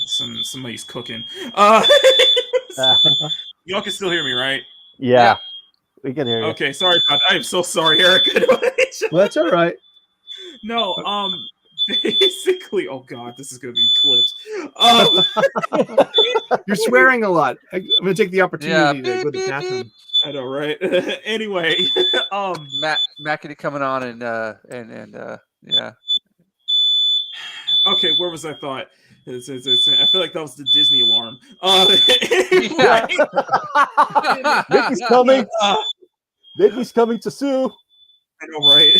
Somebody's cooking. Y'all can still hear me, right? Yeah. We can hear you. Okay, sorry about that. I am so sorry, Eric. Well, that's all right. No, basically, oh god, this is gonna be clipped. You're swearing a lot. I'm gonna take the opportunity to go to the bathroom. I know, right? Anyway, Mackety coming on and yeah. Okay, where was I thought? I feel like that was the Disney alarm. Mickey's coming. Mickey's coming to sue. I know, right?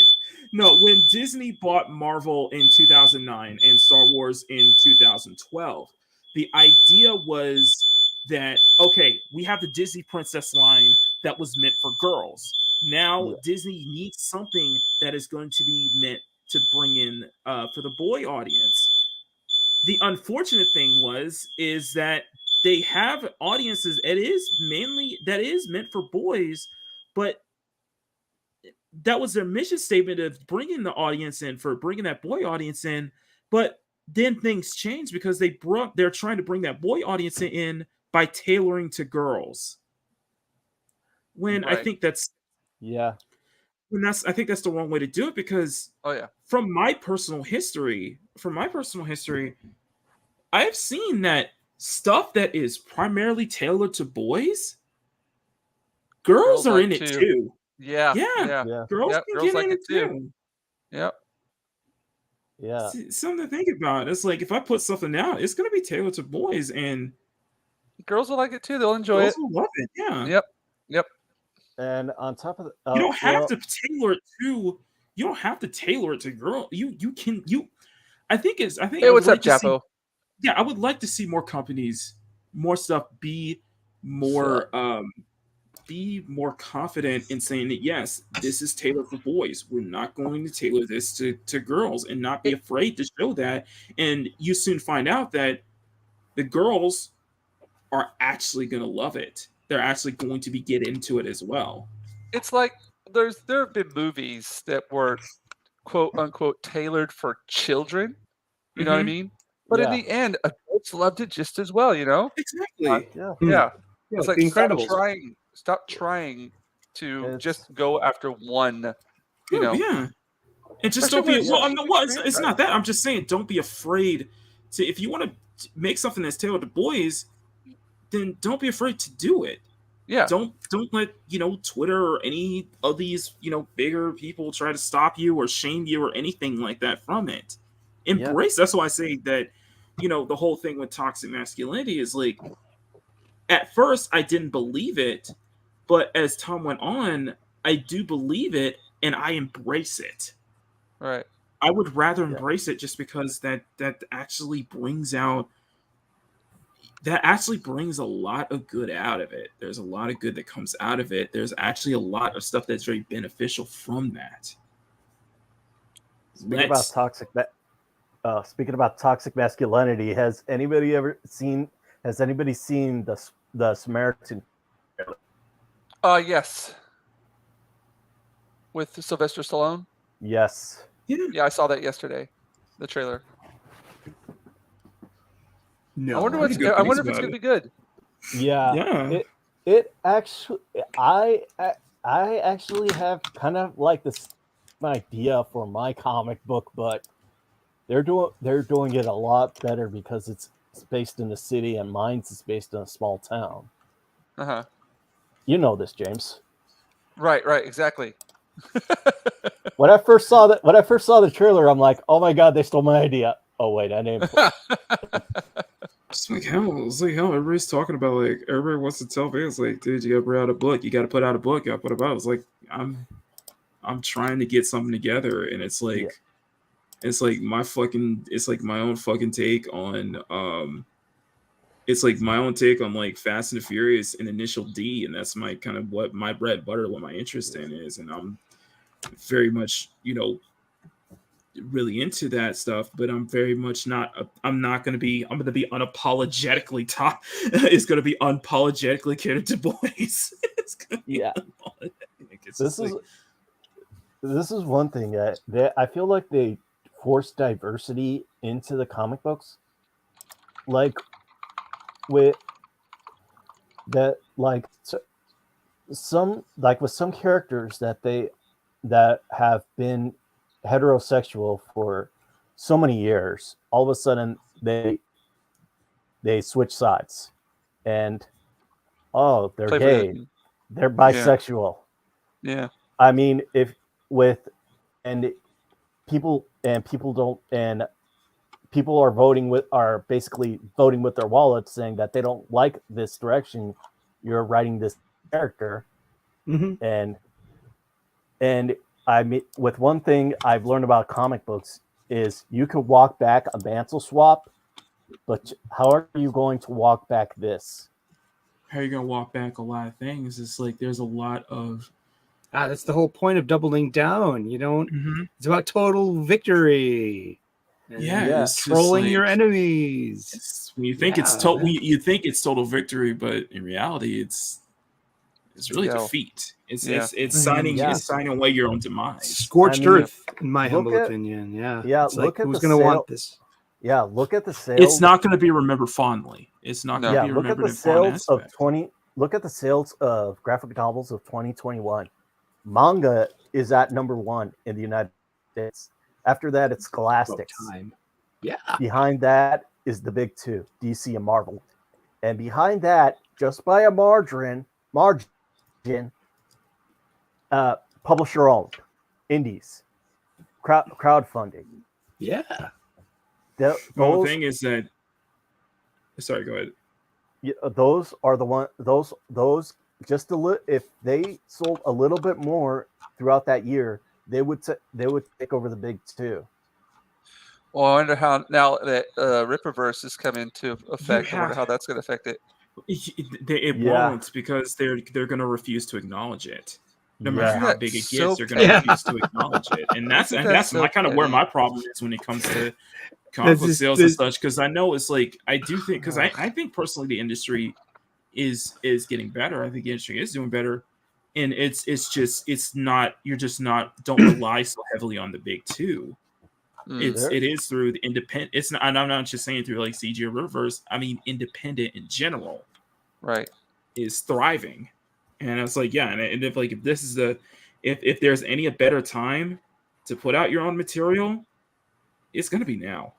No, when Disney bought Marvel in 2009 and Star Wars in 2012, the idea was that, okay, we have the Disney Princess line that was meant for girls. Now Disney needs something that is going to be meant to bring in for the boy audience. The unfortunate thing is that they have audiences that is meant for boys, but that was their mission statement of bringing the audience in, for bringing that boy audience in. But then things changed because they're trying to bring that boy audience in by tailoring to girls. When I Right. think that's Yeah. I think that's the wrong way to do it, because Oh yeah. from my personal history, I have seen that stuff that is primarily tailored to boys, girls are like in it too. too. Yeah. Yeah, Yeah. Yeah. girls Yep, can girls get like in it it too. too. Yep. Yeah. It's something to think about. It's like if I put something out, it's gonna be tailored to boys, and Girls will like it too. They'll enjoy girls it. will love it. Yeah. Yep. Yep. And on top of You don't have to tailor it to. You don't have to tailor it to girl. You can. I think I Hey, would what's up, like to see. Japo? Yeah, I would like to see more companies, more stuff be more confident in saying that yes, this is tailored for boys. We're not going to tailor this to girls, and not be afraid to show that. And you soon find out that the girls are actually going to love it. They're actually going to get into it as well. It's like there have been movies that were quote unquote tailored for children. You know what I mean? But in Yeah. the end, adults loved it just as well. You know? Exactly. Yeah. Yeah. Yeah, It's like The Incredibles. stop trying to It's- just go after one. You know? Yeah. And just Especially don't be. when Well, it's I'm not. such a It's not that. I'm just saying, don't be afraid to. If you want to make something that's tailored to boys, then don't be afraid to do it. Yeah. Don't let Twitter or any of these bigger people try to stop you or shame you or anything like that from it. Embrace. That's why I say that the whole thing with toxic masculinity is like, at first I didn't believe it, but as time went on, I do believe it and I embrace it. Right. I would rather embrace it just because that actually brings out. That actually brings a lot of good out of it. There's a lot of good that comes out of it. There's actually a lot of stuff that's very beneficial from that. Speaking about toxic masculinity, has anybody seen the Samaritan? Yes. With Sylvester Stallone? Yes. Yeah, I saw that yesterday. The trailer. No, I wonder if it's going to be good. Yeah. Yeah. It actually, I actually have kind of like this idea for my comic book, but they're doing it a lot better because it's based in the city and mine's is based in a small town. Uh-huh. You know this, James. Right, exactly. When I first saw the trailer, I'm like, oh my god, they stole my idea. Oh wait, I named It's like hell. Everybody's talking about, like, everybody wants to tell fans, like, dude, you gotta put out a book. You gotta put out a book. You gotta put it out. It's like I'm trying to get something together, and it's like it's like my own fucking take on it's like my own take on like Fast and the Furious and Initial D, and that's my kind of what my bread and butter, what my interest in is, and I'm very much really into that stuff, but I'm very much not. I'm going to be unapologetically top. It's going to be unapologetically catered to boys. It's gonna be This is one thing that I feel like they forced diversity into the comic books, like with that, like some like with some characters that have been heterosexual for so many years, all of a sudden they switch sides and they're gay, they're bisexual. Yeah. I mean, people are basically voting with their wallets, saying that they don't like this direction you're writing this character. And I mean, with one thing I've learned about comic books is you could walk back a mantle swap, but how are you going to walk back this? How are you going to walk back a lot of things? It's like there's a lot of that's the whole point of doubling down. You don't. It's about total victory. It's trolling like, your enemies. When you think you think it's total victory, but in reality, it's It's really Yeah. defeat. It's Yeah. it's signing Yeah. it's signing away your own demise. Scorched I mean, earth, in my look humble at- opinion. Yeah. yeah, It's look like, at who's the going to want sale- this? Yeah, look at the sales. It's not going to be remembered fondly. It's not going No. to be Look at remembered the in fond sales of aspect. Look at the sales of graphic novels of 2021. Manga is at number 1 in the United States. After that, it's About Scholastics. time. Yeah. Behind that is the big two, DC and Marvel. And behind that, just by a margin, publisher owned, indies, crowdfunding. Yeah. Th- Well, those, the thing is that. Sorry, go ahead. those are the one. Those just if they sold a little bit more throughout that year, they would take over the big two. Well, I wonder how now that Rippaverse has come into effect. I wonder how that's going to affect it. It Yeah. won't, because they're going to refuse to acknowledge it. No Yeah. matter how Isn't big that it so gets, they're going to petty? refuse to acknowledge it, and that's Isn't that so my kind of where petty? my problem is when it comes to comic book just- sales and such. Because I know it's like, I do think, because I Ugh. think personally the industry is getting better. I think the industry is doing better, and it's just, it's not, you're just not, don't rely so heavily on the big two. It is through the independent. It's not, and I'm not just saying through like CG or Reverse. I mean, independent in general Right. is thriving, and it's like, yeah, and if this is if there's any a better time to put out your own material, it's gonna be now.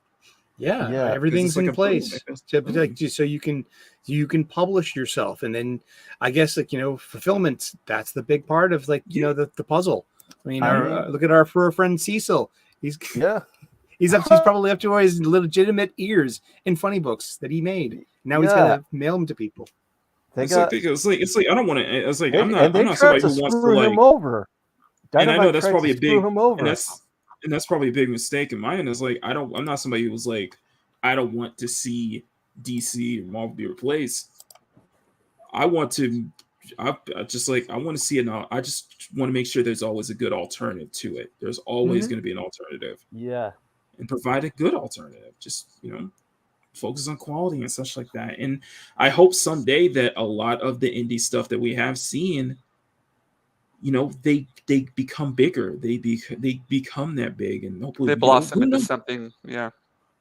Yeah, Yeah. everything's It's like in a place boom. It's to a boom. protect you, so you can publish yourself, and then I guess, like, fulfillment. That's the big part of, like, the puzzle. I mean, look at our friend Cecil. He's probably up to his legitimate ears in funny books that he made. Now he's got to mail them to people. It's like I don't want to. It's like I'm not tried somebody to who wants to screw like. him over. And I know Dynamite that's tried probably to a big, screw him over. and that's probably a big mistake in my end. Is like, I'm not somebody who was like, I don't want to see DC or Marvel be replaced. I want to, I just like, I want to see it now. I just want to make sure there's always a good alternative to it. There's always going to be an alternative, Yeah. and provide a good alternative. Just, focus on quality and such like that. And I hope someday that a lot of the indie stuff that we have seen, they become bigger. They become that big, and hopefully They blossom who into knows? something. Yeah.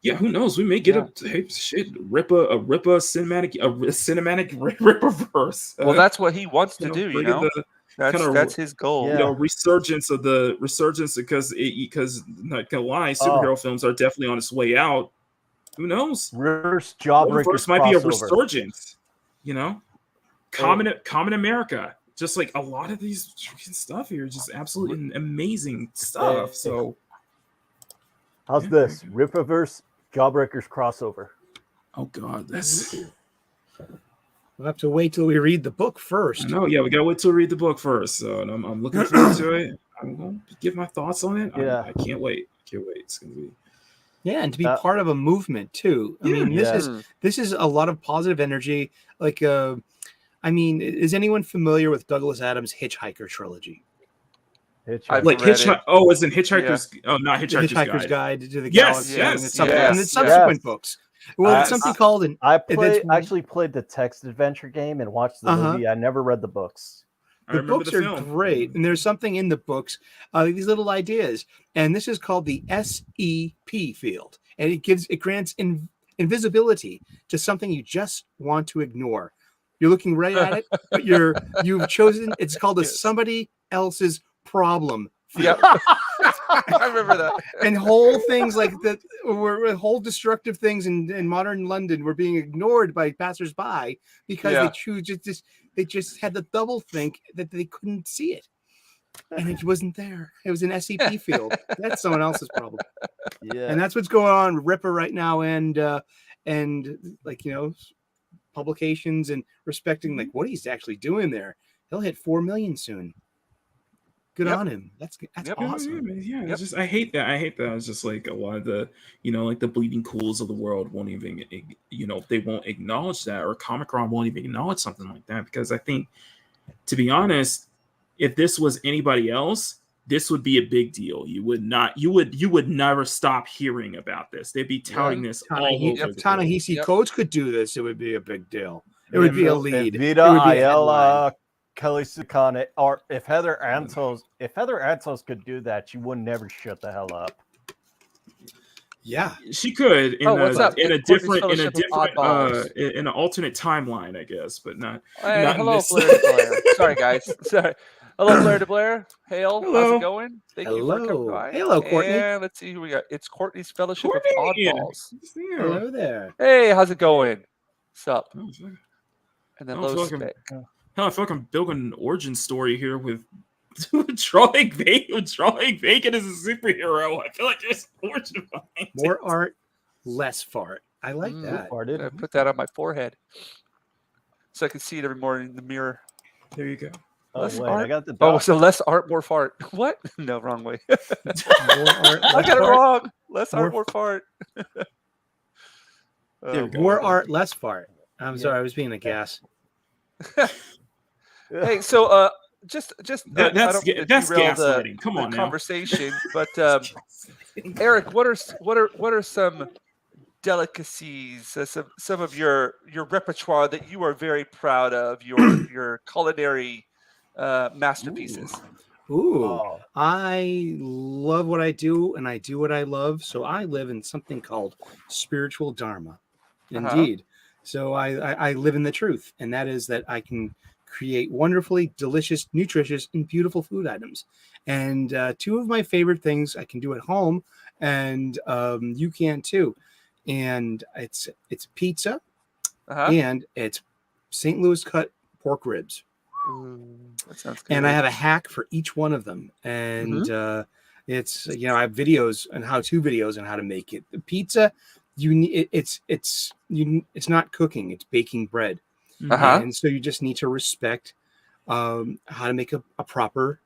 Yeah, who knows? We may get a Rippa cinematic Rippaverse. Well, that's what he wants to do. bring in the That's his goal. Yeah. resurgence because not gonna lie, superhero films are definitely on its way out. Who knows? Reverse Jawbreakers Rippaverse might be a crossover. resurgence. Common America. Just like a lot of these stuff here, just absolutely amazing stuff. So, How's this? Rippaverse Jawbreakers crossover. oh god, that's. We'll have to wait till we read the book first. No, yeah, we gotta wait till we read the book first. So, and I'm looking forward to it. I'm gonna give my thoughts on it. Yeah. I can't wait. It's gonna be. Yeah, and to be part of a movement too. I mean, this is a lot of positive energy. Like, is anyone familiar with Douglas Adams' Hitchhiker trilogy? I've Like read it. Oh, it's in Hitchhiker's. Oh, not The Hitchhiker's, Guide to the Yes, Galaxy. yes, and it's subsequent yes. books. Well, it's something called an. I actually played the text adventure game and watched the movie. I never read the books. I The remember books the are film. great, and there's something in the books, these little ideas, and this is called the SEP field, and it grants invisibility to something you just want to ignore. You're looking right at it, but you've chosen. It's called a somebody else's problem field. Yep. I remember that. And whole things like that were whole destructive things in modern London were being ignored by passersby because they just had the double think that they couldn't see it, and it wasn't there. It was an SCP field. That's someone else's problem. Yeah, And that's what's going on with Ripper right now, and like publications and respecting like what he's actually doing there. He'll hit 4 million soon. Good on him. That's awesome. Yeah, it's just I hate that. It's just like a lot of the like the bleeding cools of the world won't even they won't acknowledge that, or Comic-Con won't even acknowledge something like that, because I think, to be honest, if this was anybody else, this would be a big deal. You would never stop hearing about this. They'd be touting this all over. If Ta-Nehisi Coates could do this, it would be a big deal. It Yeah, would be a lead. Vita It would be a Ayala Kelly Sukane, or if Heather Antos could do that, she would never shut the hell up. Yeah. She could in what's up? in a It's Courtney's different Fellowship of Oddballs. in an alternate timeline, I guess, but not. Hey, not in hello, this. Blair to Blair. Sorry, guys. Sorry. Hello, Blair to Blair. Hail. How's Hello. it going? Thank you for coming Hello. by. Hello, Courtney. And let's see who we got. It's Courtney's Fellowship of Courtney! Oddballs. Yeah. Hello there. Hey, how's it going? What's up? Oh, And then I low feel like spec. hell, I feel like I'm building an origin story here with drawing bacon as a superhero. I feel like there's an origin behind it. More art, less fart. I like that. I put that on my forehead so I can see it every morning in the mirror. There you go. Oh, Less wait, art? I got the Oh, dog. so less art, more fart. What? No, wrong way. More art, I less got it fart. wrong. Less art, More- more fart. There we go. More art, less fart. I'm sorry, I was being a gas. Hey, so just I That's don't mean to that's derail gaslighting. Come the on now. conversation, but Eric, what are some delicacies, some of your repertoire that you are very proud of, your culinary masterpieces? Ooh. Oh, I love what I do and I do what I love. So I live in something called spiritual dharma. Indeed. So I live in the truth. And that is that I can create wonderfully delicious, nutritious, and beautiful food items. And two of my favorite things I can do at home, and you can too. And it's pizza and it's St. Louis cut pork ribs. Ooh, that sounds good. And I have a hack for each one of them. And it's, you know, I have videos and how-to videos on how to make it. The pizza, you need it's not cooking, it's baking bread. And so you just need to respect how to make a proper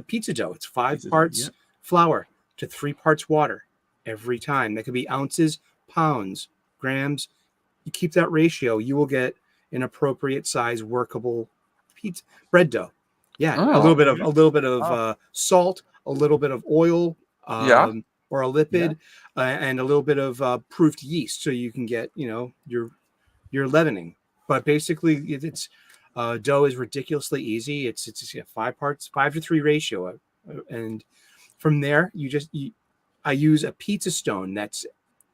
pizza dough. It's 5 parts flour to 3 parts water every time. That could be ounces, pounds, grams. You keep that ratio, you will get an appropriate size, workable pizza bread dough. Yeah, a little bit of salt, a little bit of oil, or a lipid, and a little bit of proofed yeast, so you can get, you know, your leavening. But basically, it's dough is ridiculously easy. It's 5 parts, 5-to-3 ratio, and from there I use a pizza stone that's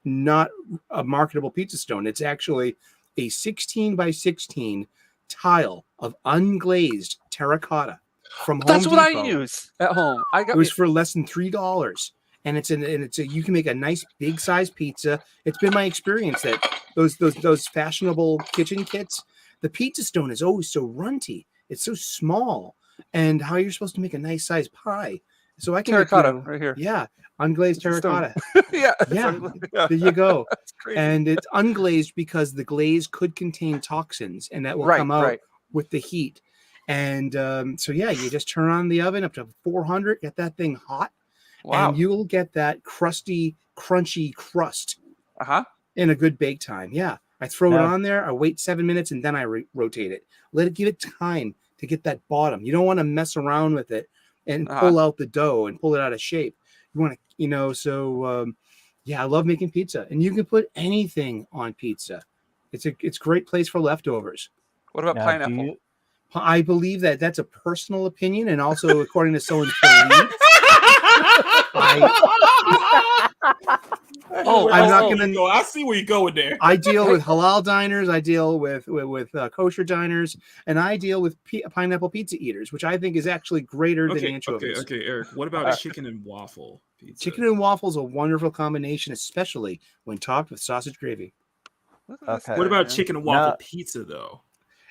not a marketable pizza stone. It's actually a 16 by 16 tile of unglazed terracotta from Home That's what I Depot. use at home. It was for less than $3, and it's you can make a nice big size pizza. It's been my experience that those fashionable kitchen kits, the pizza stone is always so runty. It's so small, and how you're supposed to make a nice size pie. So I can terracotta right here. Yeah, unglazed terracotta. Yeah. There you go. That's crazy. And it's unglazed because the glaze could contain toxins, and that will come out with the heat. And so yeah, you just turn on the oven up to 400, get that thing hot, and you will get that crusty, crunchy crust in a good bake time. Yeah, I throw it on there, I wait 7 minutes, and then I rotate it. Give it time to get that bottom. You don't want to mess around with it and pull out the dough and pull it out of shape. You want to, you know, so yeah, I love making pizza, and you can put anything on pizza. It's a great place for leftovers. What about pineapple? I believe that's a personal opinion, and also according to someone's belief. I'm not gonna go. I see where you're going there. I deal with halal diners. I deal with kosher diners, and I deal with pineapple pizza eaters, which I think is actually greater than anchovies. Okay, Eric. What about chicken and waffle pizza? Chicken and waffle is a wonderful combination, especially when topped with sausage gravy. Okay. What about chicken and waffle pizza, though?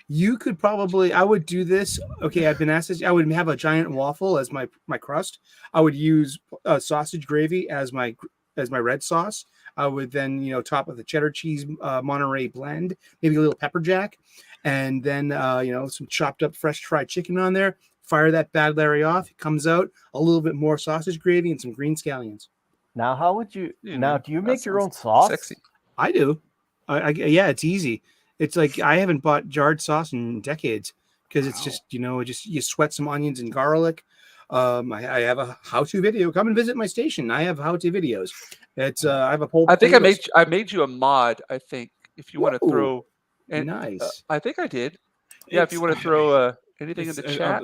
You could probably, I would do this. Okay, I've been asked this. I would have a giant waffle as my crust. I would use sausage gravy as my red sauce. I would then, you know, top with a cheddar cheese Monterey blend, maybe a little pepper jack, and then you know, some chopped up fresh fried chicken on there. Fire that bad Larry off. It comes out a little bit more sausage gravy and some green scallions. Now, how would you? Now, do you make your own sauce? Sexy. I do. Yeah, it's easy. It's like I haven't bought jarred sauce in decades because it's just, you know, you sweat some onions and garlic. I have a how-to video. Come and visit my station. I have how-to videos. It's I have a whole. I think I made you a mod. I think if you want to throw. Nice. I think I did. Yeah, if you want to throw Anything in the It's, chat?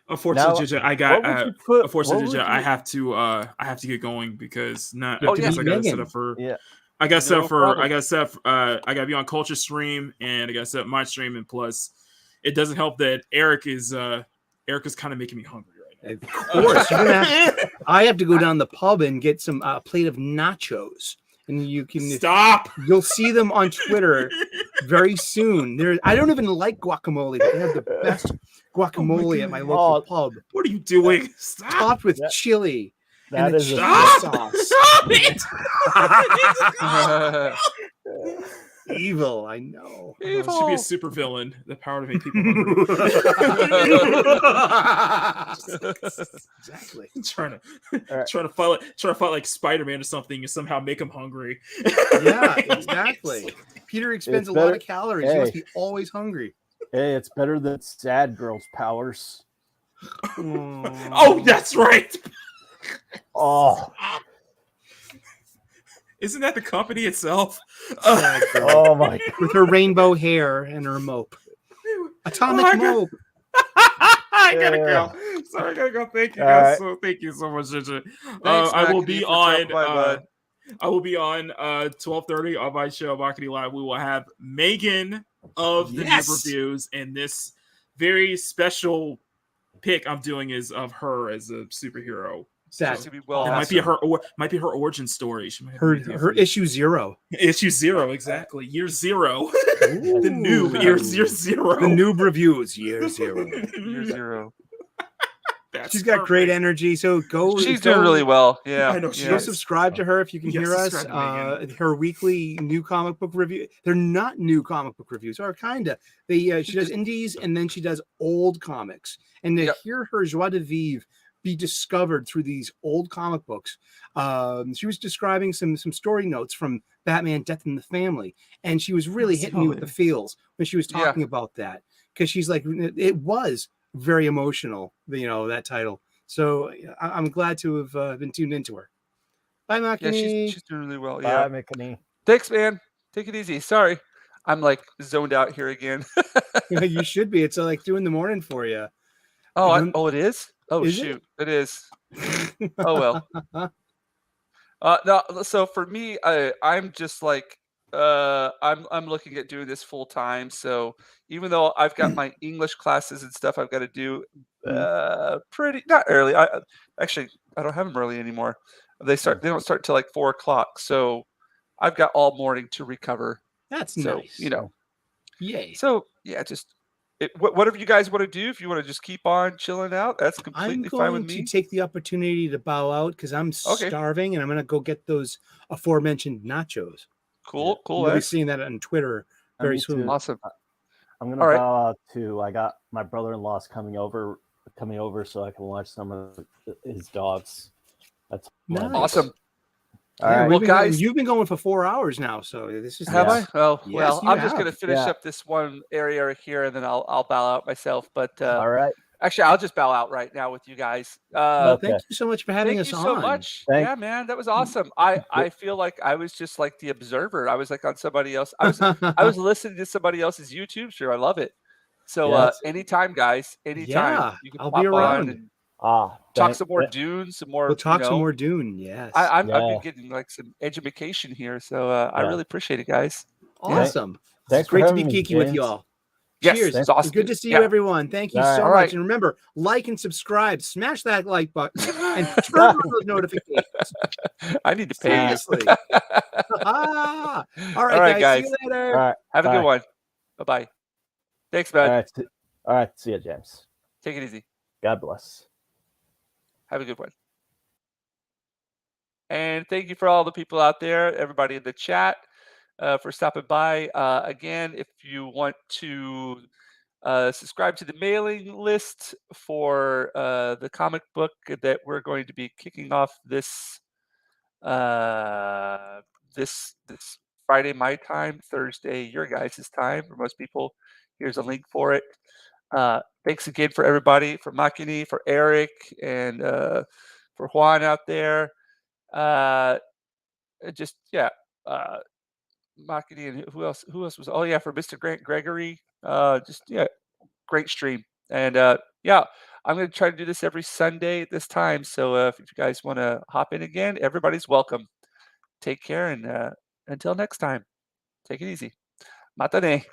Unfortunately, Now, Jinja, I got. what would you put? Unfortunately, What would Jinja, I you- have to get going because not. You have to because beat I got to set Megan. up for. Yeah. I got set No up for. problem. I got set. I got to be on Culture stream, and I got to set up my stream, and plus, it doesn't help that Eric is kind of making me hungry right now. Of course, you're gonna I have to go down the pub and get some plate of nachos, and you can Stop. You'll see them on Twitter very soon. I don't even like guacamole, but they have the best guacamole at my local pub, What are you doing? Stop. topped with That- chili That and the is a cheese Stop! sauce. Stop it! Evil, I know. It should be a super villain. The power to make people hungry. Exactly. trying Alright. to fight like Spider-Man or something and somehow make him hungry. Yeah, exactly. Peter expends It's a lot better- of calories. He must Hey. be always hungry. Hey, it's better than sad girls' powers. Oh, that's right. Oh, Isn't that the company itself? oh my! With her rainbow hair and her mope. Atomic I got- mope. I gotta Yeah. go. Sorry, I gotta go. Thank you All guys. right. So thank you so much, Jinja. Thanks, I will Mackie, be for on. dropping by, bud. I will be on 12:30 on my show, Marketing Live. We will have Megan of the Yes. Noob Reviews, and this very special pick I'm doing is of her as a superhero. That's to be well. It might be her origin story. She might have her an idea her for you. issue 0. Issue 0, exactly. Year 0. Ooh. The noob. Year 0. The noob reviews year 0. Year 0. That's She's got great perfect. energy, so go. She's go, doing really well. Yeah. I know she Go is. subscribe to her if you can Yes, hear us. subscribe to Megan. Her weekly new comic book review. They're not new comic book reviews, or kinda. They she does indies and then she does old comics. And to Yep. hear her joie de vivre be discovered through these old comic books. She was describing some story notes from Batman: Death in the Family, and she was really hitting me with the feels when she was Yeah. talking about that, because she's like, it was very emotional, that title. So I'm glad to have been tuned into her. Bye, Yeah, Makini. she's doing really well. Bye, Yeah. McKinney. Thanks, man. Take it easy. Sorry. I'm like zoned out here again. You should be. It's like 2 a.m. for you. Oh, it is? Oh, Is shoot. It is. Oh, well. No, so for me, I'm just like, I'm looking at doing this full time. So even though I've got my English classes and stuff I've got to do pretty not early. Actually I don't have them early anymore. They don't start till like 4:00. So I've got all morning to recover. That's So nice. Yay. So yeah, just whatever you guys want to do. If you want to just keep on chilling out, that's I'm completely fine with going to me. take the opportunity to bow out because I'm Okay. starving, and I'm going to go get those aforementioned nachos. Cool. You'll be eh? seeing that on Twitter very Me soon. too. Awesome. I'm gonna All right. bow out too. I got my brother-in-law's coming over so I can watch some of his dogs. That's Nice. Awesome. All Yeah, right. Well, we've been guys- you've been going for 4 hours now, so this is Have nice. I? Oh, Yes, well, you I'm just going to have. finish Yeah. up this one area here, and then I'll bow out myself. But All right. actually, I'll just bow out right now with you guys. Well, Okay. thank you so much for having Thank us you on. so much. Thank- Yeah, man, that was awesome. I feel like I was just like the observer. I was like on somebody else. I was listening to somebody else's YouTube stream. I love it. So Yes. anytime, guys, anytime Yeah, you can I'll pop be on around. and Ah, talk some more Dune, some more. We'll talk you some know. more Dune. Yes. I've been Yeah. getting like some education here, so I Yeah. really appreciate it, guys. Awesome. Thanks It's great for to be having me, geeky with James. you all. Yes, Cheers. it's awesome. Good to see Yeah. you, everyone. Thank you All right. so All much. right. And remember, like and subscribe. Smash that like button and turn on those notifications. I need to pay you. Seriously. All All right, right, guys. guys. See you later. All right. Have a Bye. good one. Bye-bye. Thanks, All man. right. All right. See you, James. Take it easy. God bless. Have a good one. And thank you for all the people out there, everybody in the chat, for stopping by. Again, if you want to subscribe to the mailing list for the comic book that we're going to be kicking off this this Friday my time, Thursday your guys' time for most people. Here's a link for it. Thanks again for everybody, for Makini, for Eric, and for Juan out there. Just yeah, Makini and who else? Who else was? Oh yeah, for Mr. Grant Gregory. Just yeah, great stream. And yeah, I'm going to try to do this every Sunday at this time. So if you guys want to hop in again, everybody's welcome. Take care, and until next time, take it easy. Matane.